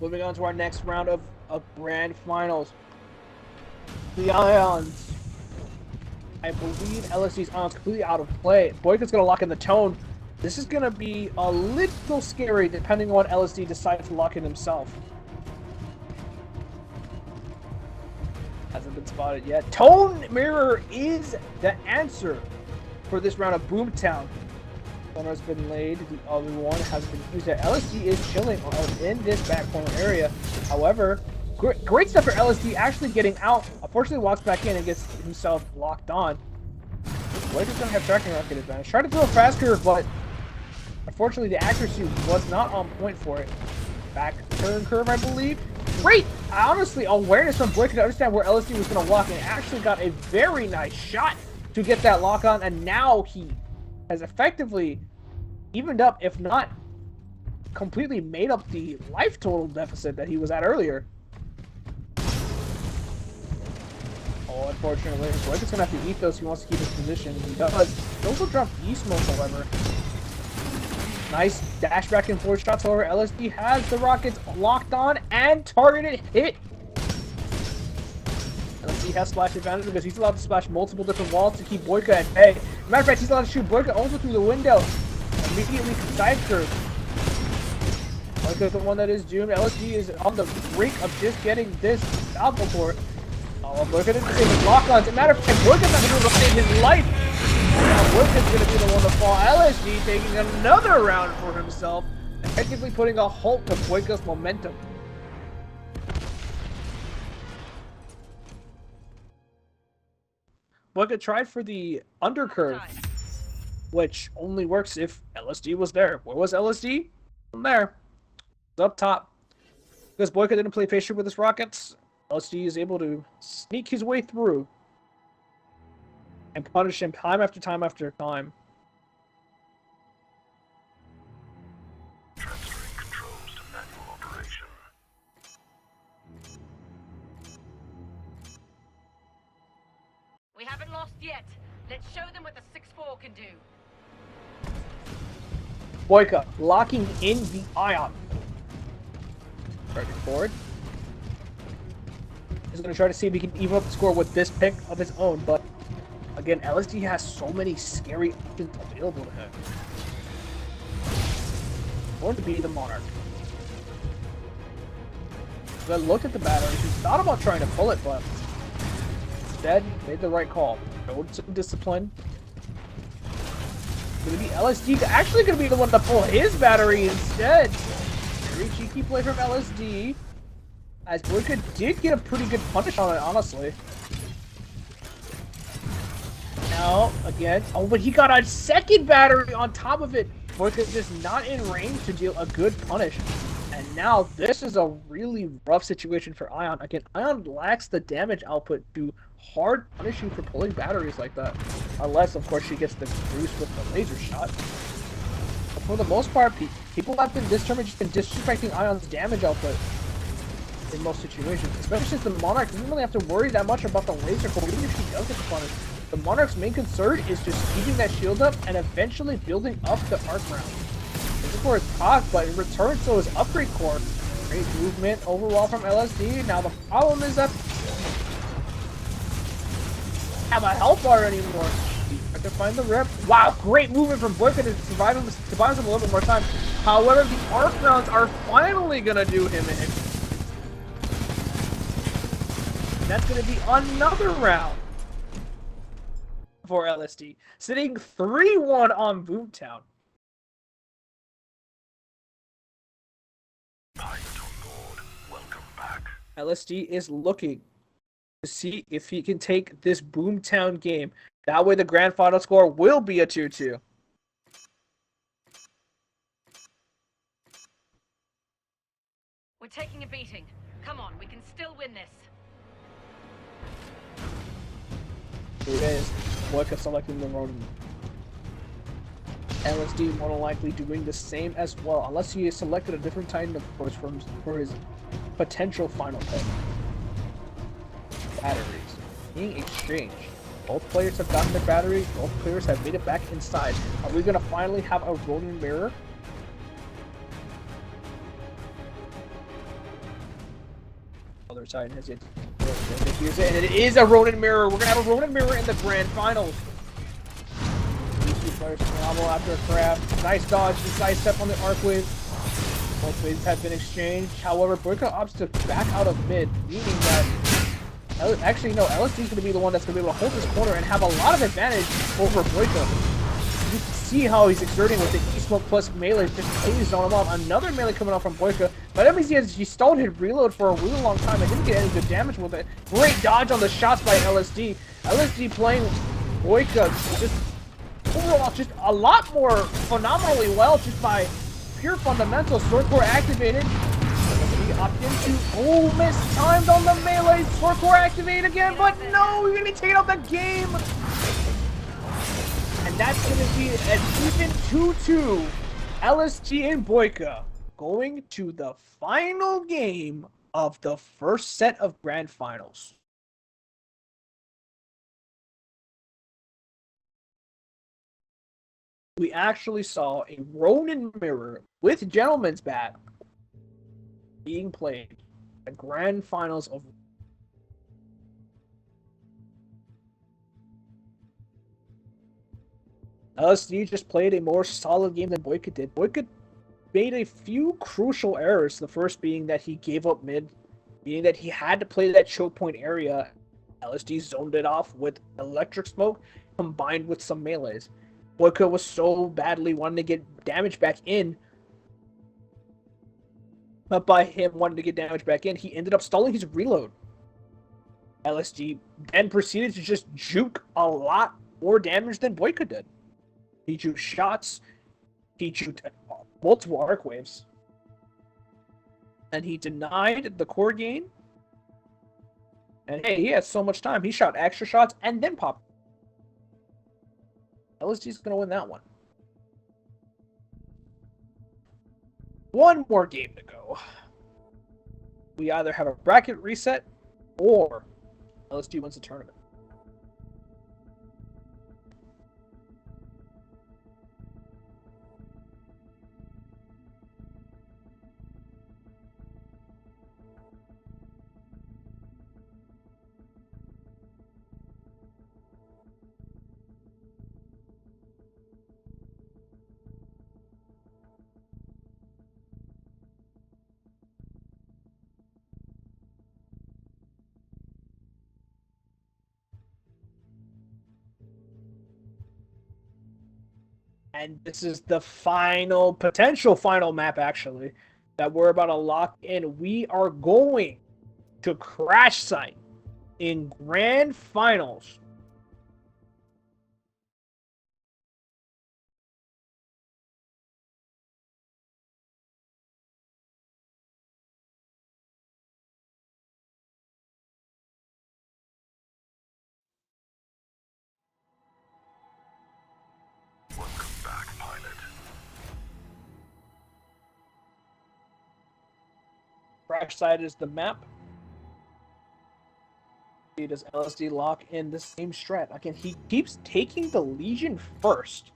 Moving on to our next round of grand finals. The Ions. I believe LSD's Ions completely out of play. Boyka's going to lock in the tone. This is going to be a little scary depending on what LSD decides to lock in himself. Hasn't been spotted yet. Tone Mirror is the answer for this round of Boomtown. One has been laid, the other one has been used. LSD is chilling in this back corner area. However, great stuff for LSD actually getting out. Unfortunately, walks back in and gets himself locked on. Boyka's going to have tracking rocket advantage. Tried to throw a fast curve, but unfortunately, the accuracy was not on point for it. Back turn curve, I believe. Great, honestly, awareness from Boyka to understand where LSD was going to walk and actually got a very nice shot to get that lock on. And now he has effectively evened up, if not completely made up the life total deficit that he was at earlier. Oh, unfortunately, Boyka's going to have to eat those if he wants to keep his position. He does. He also dropped E-Smoke, however. Nice dash back and forth shots, however, LSD has the rockets locked on and targeted hit. LSD has splash advantage because he's allowed to splash multiple different walls to keep Boyka at bay. Matter of fact, he's allowed to shoot Boyka also through the window. Immediately side curve. Boyka's the one that is doomed. LSD is on the brink of just getting this alpha port. Oh, Boyka didn't save his lock-ons. As a matter of fact, Boyka's not able to save his life. Now Boyka's going to be the one to fall. LSD taking another round for himself, effectively putting a halt to Boyka's momentum. Boyka tried for the undercurve, which only works if LSD was there. Where was LSD? From there. It's up top. Because Boyka didn't play patient with his rockets, LSD is able to sneak his way through and punish him time after time after time. Transferring controls to manual operation. We haven't lost yet. Let's show them what the 6-4 can do. Boyka locking in the Ion. Driving forward. He's going to try to see if he can even up the score with this pick of his own, but again, LSD has so many scary options available to him. Going to be the Monarch. But look at the battery. He thought about trying to pull it, but instead made the right call. Showed some discipline. Going to be LSD actually going to be the one to pull his battery instead. Very cheeky play from LSD. As Boyka did get a pretty good punish on it, honestly. Now, again, oh, but he got a second battery on top of it. Boyka's just not in range to deal a good punish. And now this is a really rough situation for Ion. Again, Ion lacks the damage output to hard punish you for pulling batteries like that. Unless, of course, she gets the boost with the laser shot. But for the most part, people have been this tournament just been disrespecting Ion's damage output in most situations. Especially since the Monarch doesn't really have to worry that much about the laser core, even if she does get the punish. The Monarch's main concern is just keeping that shield up and eventually building up the arc round. This is where it's cocked, but in return, so is upgrade core. Great movement overall from LSD. Now the problem is that have a health bar anymore. I can find the rip. Wow, great movement from Boyka to survive him a little bit more time. However, the arc rounds are finally gonna do him in. That's gonna be another round for LSD, sitting 3-1 on Boomtown. Pilot on board. Welcome back. LSD is looking to see if he can take this Boomtown game. That way the grand final score will be a 2-2. We're taking a beating. Come on, we can still win this. Here it is. Boyka selecting the Ronin. LSD more than likely doing the same as well, unless he has selected a different Titan, of course, for his potential final pick. Batteries being exchanged. Both players have gotten their batteries. Both players have made it back inside. Are we going to finally have a Ronin mirror? Other side has it. Here's it, and it is a Ronin mirror. We're going to have a Ronin mirror in the grand finals. These two players phenomenal after a grab. Nice dodge, nice step on the arc wave. Both waves have been exchanged. However, Boyka opts to back out of mid, meaning that actually, no, LSD is going to be the one that's going to be able to hold this corner and have a lot of advantage over Boyka. You can see how he's exerting with the E-Smoke plus melee, just pays on him off. Another melee coming off from Boyka, but that means he stalled his reload for a really long time and didn't get any good damage with it. Great dodge on the shots by LSD. LSD playing Boyka just overall just a lot more phenomenally well just by pure fundamentals. Sword Core activated. Opt into mistimed on the melee. Sword Core activate again, but no, we're gonna be taking out the game. And that's gonna be an even 2-2. LST and Boyka going to the final game of the first set of grand finals. We actually saw a Ronin mirror with Gentleman's Bat being played the grand finals of LSD just played a more solid game than Boyka did. Boyka made a few crucial errors, the first being that he gave up mid, being that he had to play that choke point area. LSD zoned it off with electric smoke combined with some melees. Boyka was so badly wanting to get damage back in, but by him wanting to get damage back in, he ended up stalling his reload. LSD then proceeded to just juke a lot more damage than Boyka did. He juked shots, he juked multiple arc waves, and he denied the core gain. And hey, he had so much time, he shot extra shots and then popped. LSD's gonna win that one. One more game to go. We either have a bracket reset or LSD wins the tournament. And this is the potential final map, actually, that we're about to lock in. We are going to Crash Site in Grand Finals. Welcome back, pilot. Crash Site is the map. Does LSD lock in the same strat? Again, he keeps taking the Legion first.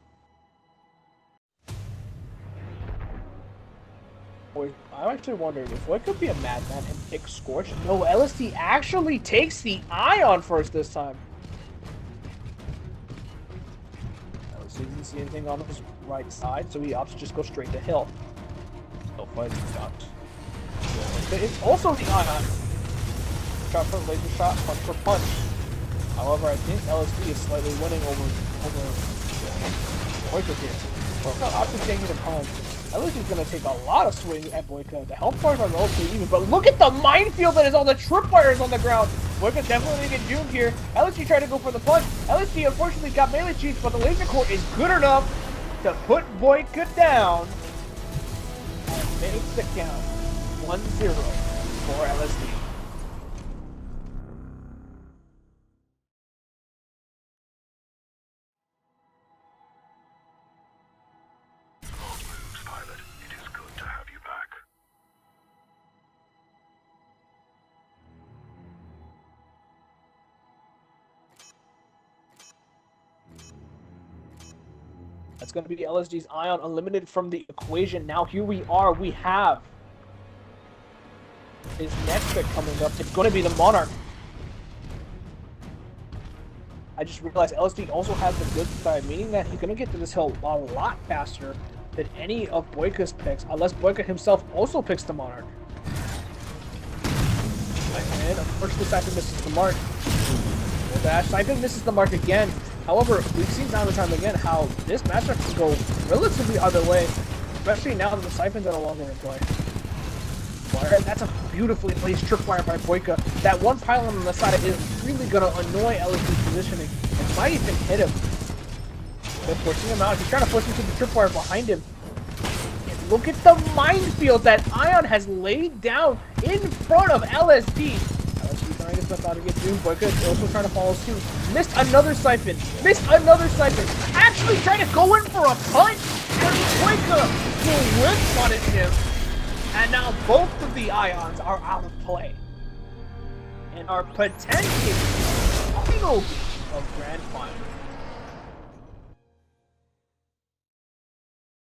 Boy, I actually wondered if Void could be a madman and pick Scorch. No, LSD actually takes the Ion first this time. LSD doesn't see anything on his right side, so he opts to just go straight to Hill. No fights stops. It's also the Ion. Shot for laser shot, punch for punch. However, I think LSD is slightly winning over Boyka here. Boyka opted taking the punch. LSD is going to take a lot of swings at Boyka. The health bars are relatively even, but look at the minefield that is on the tripwires on the ground. Boyka definitely get doomed here. LSD tried to go for the punch. LSD unfortunately got melee cheats, but the laser core is good enough to put Boyka down and make the count 1-0 for LSD. That's going to be LSD's Ion eliminated from the equation. Now here we are. We have his next pick coming up. It's going to be the Monarch. I just realized LSD also has the good side, meaning that he's going to get to this hill a lot faster than any of Boyka's picks, unless Boyka himself also picks the Monarch. And unfortunately, Siphon misses the mark. Well, dash. Siphon misses the mark again. However, we've seen time and time again how this matchup can go relatively either way, especially now that the Siphons are no longer in play. That's a beautifully placed tripwire by Boyka. That one pylon on the side is really going to annoy LSD's positioning. It might even hit him. They're pushing him out. He's trying to push into the tripwire behind him. And look at the minefield that Ion has laid down in front of LSD. LSD trying his best out to get doomed. Boyka is also trying to follow suit. Missed another Siphon. Missed another Siphon. Actually trying to go in for a punch. And Boyka will whip punish him. And now both of the Ions are out of play. And are potentially final of Grand Final.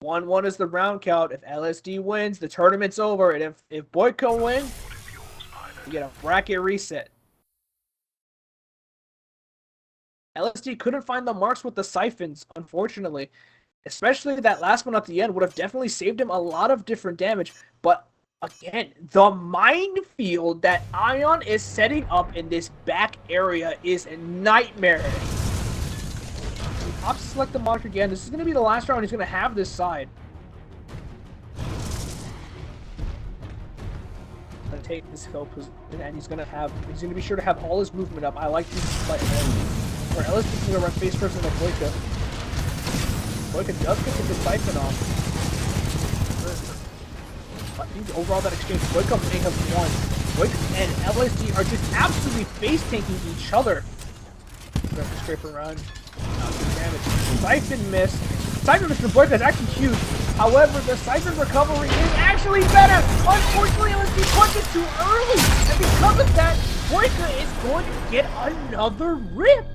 1-1 is the round count. If LSD wins, the tournament's over. And if Boyka wins, you get a bracket reset. LSD couldn't find the marks with the Siphons, unfortunately. Especially that last one at the end would have definitely saved him a lot of different damage. But again, the minefield that Ion is setting up in this back area is nightmarish. He opts to select the Monarch again. This is going to be the last round he's going to have this side. Going to take this hill and he's going to be sure to have all his movement up. I like these fight where LSD is going to run face first into Boyka. Boyka does get the Siphon off. I think overall that exchange, Boyka may have won. Boyka and LSD are just absolutely face-tanking each other. Straight around. Good damage. Siphon missed. Siphon miss from Boyka is actually huge. However, the Siphon recovery is actually better. Unfortunately, LSD punches too early. And because of that, Boyka is going to get another rip.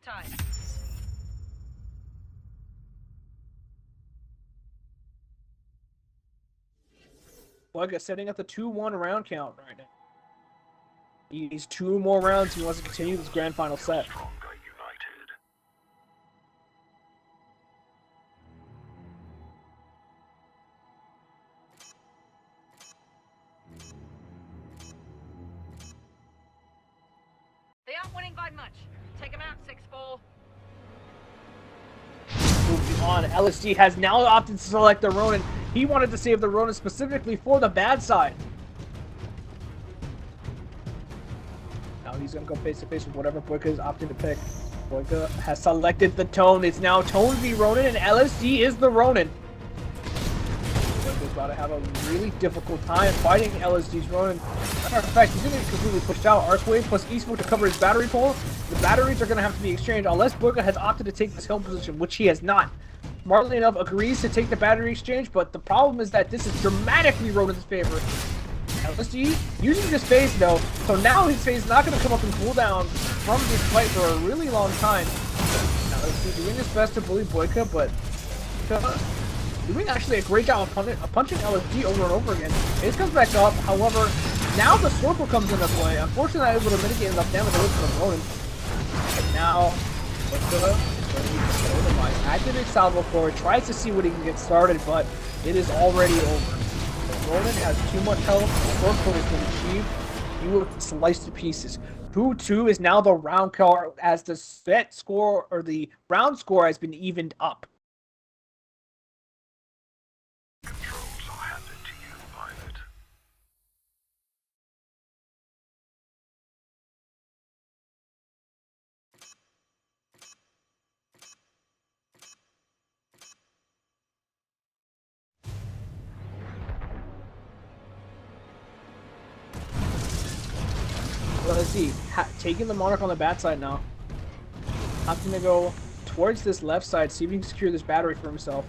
Time. Boyka sitting at the 2-1 round count right now. He needs 2 more rounds. He wants to continue this grand final set. They aren't winning by much. Take him out, 6-4. Moving on, LSD has now opted to select the Ronin. He wanted to save the Ronin specifically for the bad side. Now he's going to go face-to-face with whatever Boyka is opting to pick. Boyka has selected the Tone. It's now Tone v Ronin, and LSD is the Ronin. Boyka's about to have a really difficult time fighting LSD's Ronin. Matter of fact, he's going to get completely pushed out. Arcwave plus Eastwood to cover his battery pole. The batteries are going to have to be exchanged unless Boyka has opted to take this hill position, which he has not. Smartly enough, agrees to take the battery exchange, but the problem is that this is dramatically Ronin's favor. LSD using this phase though, so now his phase is not going to come up in cooldown from this fight for a really long time. Now LSD doing his best to bully Boyka, but doing actually a great job of punching LSD over and over again. Phase comes back up, however, now the Snorkel comes into play. Unfortunately, not able to mitigate enough damage away from the Ronin. And now, Boyka activates Salvador, tries to see what he can get started, but it is already over. Ronin has too much health, the Snorkel has been achieved, he will slice to pieces. 2-2 is now the round card as the set score, or the round score has been evened up. Controls are handed to you, Violet. Well, let's see. Taking the Monarch on the bad side now. I'm gonna go towards this left side, see if he can secure this battery for himself.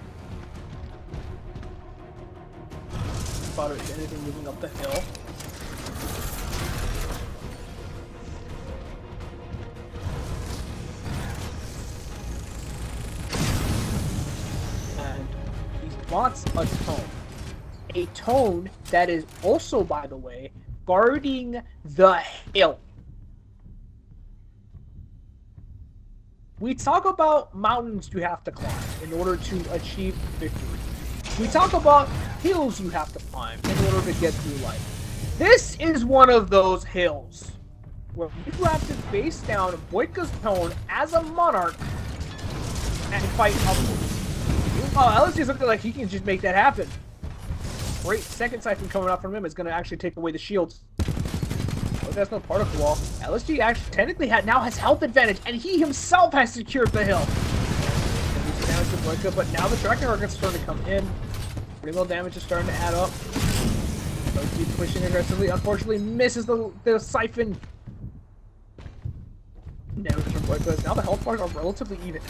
About anything moving up the hill. And he wants a tone. A tone that is also, by the way, guarding the hill. We talk about mountains you have to climb in order to achieve victory. We talk about hills you have to climb in order to get through life. This is one of those hills where you have to face down Boyka's tone as a monarch and fight upwards. Oh, LSD is looking like he can just make that happen. Great second siphon coming out from him is going to actually take away the shields. Oh, that's no particle wall. LSG actually technically now has health advantage, and he himself has secured the hill. Damage to Boyka, but now the tracking rocket's starting to come in. Pretty well damage is starting to add up. LSG pushing aggressively. Unfortunately, misses the siphon. Damage from Boyka. Now the health bars are relatively even.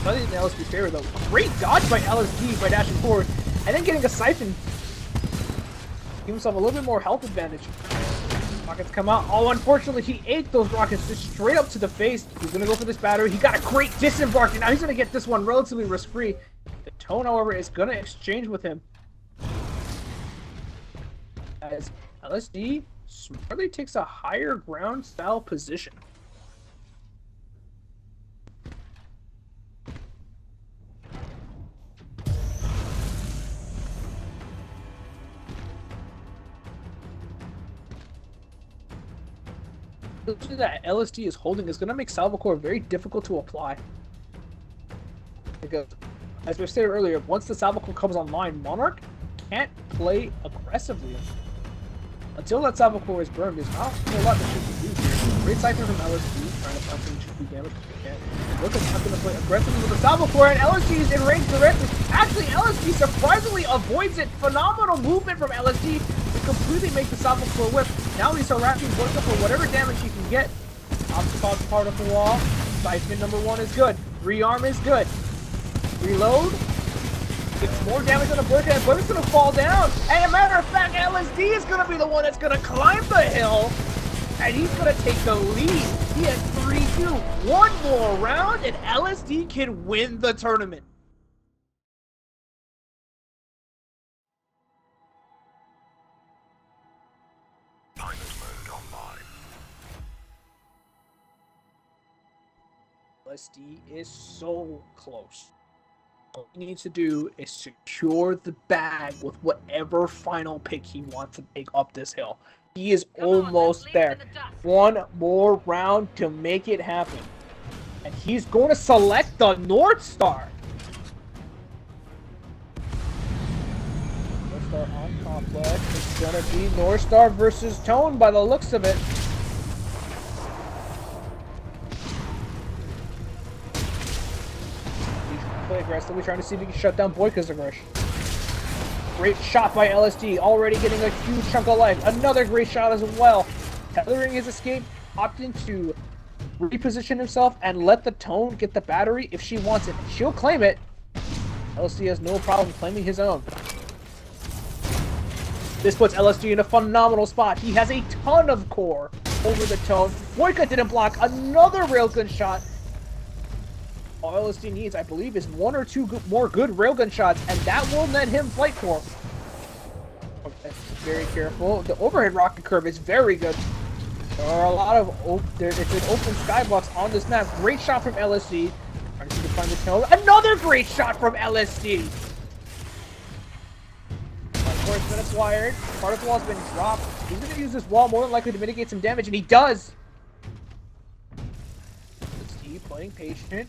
I think in LSD's favor though. Great dodge by LSD by dashing forward. And then getting a siphon. Give himself a little bit more health advantage. Rockets come out. Oh, unfortunately, he ate those rockets just straight up to the face. He's going to go for this battery. He got a great disembark, and now he's going to get this one relatively risk-free. The tone, however, is going to exchange with him. As LSD smartly takes a higher ground-style position. The position that LSD is holding is going to make Salvacore very difficult to apply. Because, as we stated earlier, once the Salvacore comes online, Monarch can't play aggressively. Until that Salvacore is burned, there's not a whole lot that she can do here. Great cycle from LSD, trying to find some GP damage if he can. Look, it's not going to play aggressively with the Salvacore, and LSD is in range directly. Actually, LSD surprisingly avoids it. Phenomenal movement from LSD to completely make the Salvacore whip. Now he's harassing Boyka for whatever damage he can get. Obstacle part of the wall. Siphon number 1 is good. Rearm is good. Reload. Gets more damage on the Boyka, and Boyka's going to fall down. And as a matter of fact, LSD is going to be the one that's going to climb the hill. And he's going to take the lead. He has 3-2. One more round, and LSD can win the tournament. Pilot mode online. LSD is so close. All he needs to do is secure the bag with whatever final pick he wants to take up this hill. He is almost there. One more round to make it happen. And he's going to select the North Star. North Star on complex. It's going to be North Star versus Tone by the looks of it. Play aggressively, trying to see if he can shut down Boyka's aggression. Great shot by LSD, already getting a huge chunk of life. Another great shot as well. Tethering his escape, opting to reposition himself and let the Tone get the battery if she wants it. She'll claim it. LSD has no problem claiming his own. This puts LSD in a phenomenal spot. He has a ton of core over the tone. Boyka didn't block another railgun shot. All LSD needs, I believe, is one or two more good railgun shots, and that will net him flight core. Okay, very careful. The overhead rocket curve is very good. There are a lot of it's an open skybox on this map. Great shot from LSD. Trying to see to find the tone. Another great shot from LSD. Of course, minutes wired. Particle wall's been dropped. He's going to use this wall more than likely to mitigate some damage, and he does. LSD playing patient.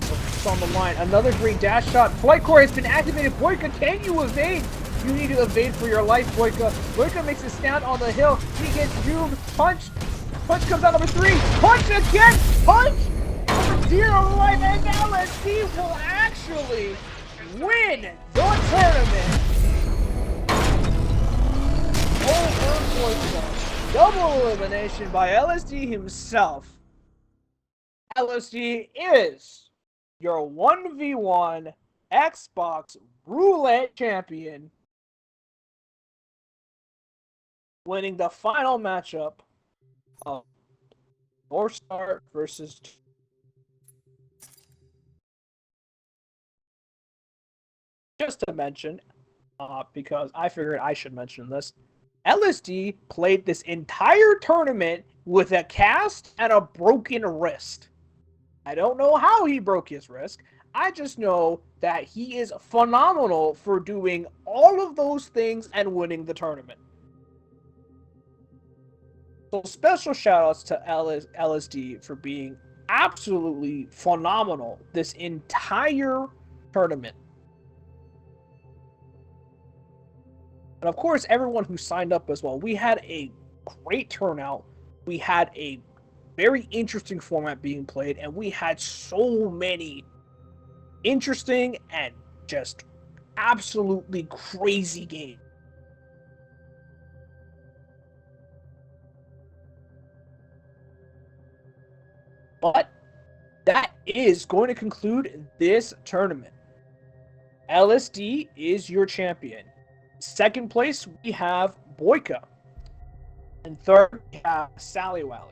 Focus on the line. Another great dash shot. Flight core has been activated. Boyka, can you evade? You need to evade for your life, Boyka. Boyka makes a stand on the hill. He gets doomed. Punch. Punch comes out number 3. Punch again. Punch. Number 0 life, and LSD will actually win the tournament. Over Boyka. Double elimination by LSD himself. LSD is your 1v1 Xbox Roulette champion, winning the final matchup of 4-star versus 2. Just to mention, because I figured I should mention this, LSD played this entire tournament with a cast and a broken wrist. I don't know how he broke his wrist. I just know that he is phenomenal for doing all of those things and winning the tournament. So special shoutouts to LSD for being absolutely phenomenal this entire tournament. And of course, everyone who signed up as well. We had a great turnout. We had a very interesting format being played, and we had so many interesting and just absolutely crazy games. But that is going to conclude this tournament. LSD is your champion. Second place, we have Boyka. And third, we have Sally Wally.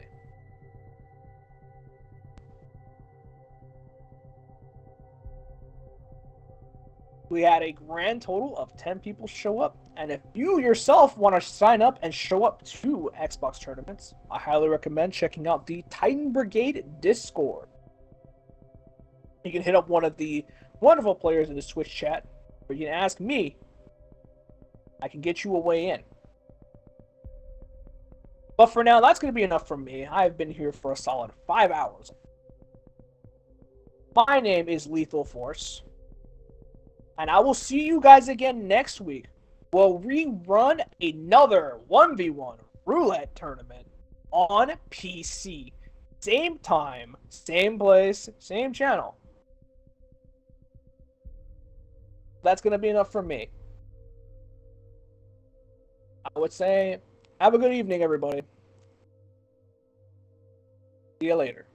We had a grand total of 10 people show up. And if you yourself want to sign up and show up to Xbox tournaments, I highly recommend checking out the Titan Brigade Discord. You can hit up one of the wonderful players in the Twitch chat, or you can ask me. I can get you a way in. But for now, that's going to be enough from me. I've been here for a solid 5 hours. My name is Lethal Force. And I will see you guys again next week. We'll rerun another 1v1 roulette tournament on PC. Same time, same place, same channel. That's going to be enough for me. I would say, have a good evening, everybody. See you later.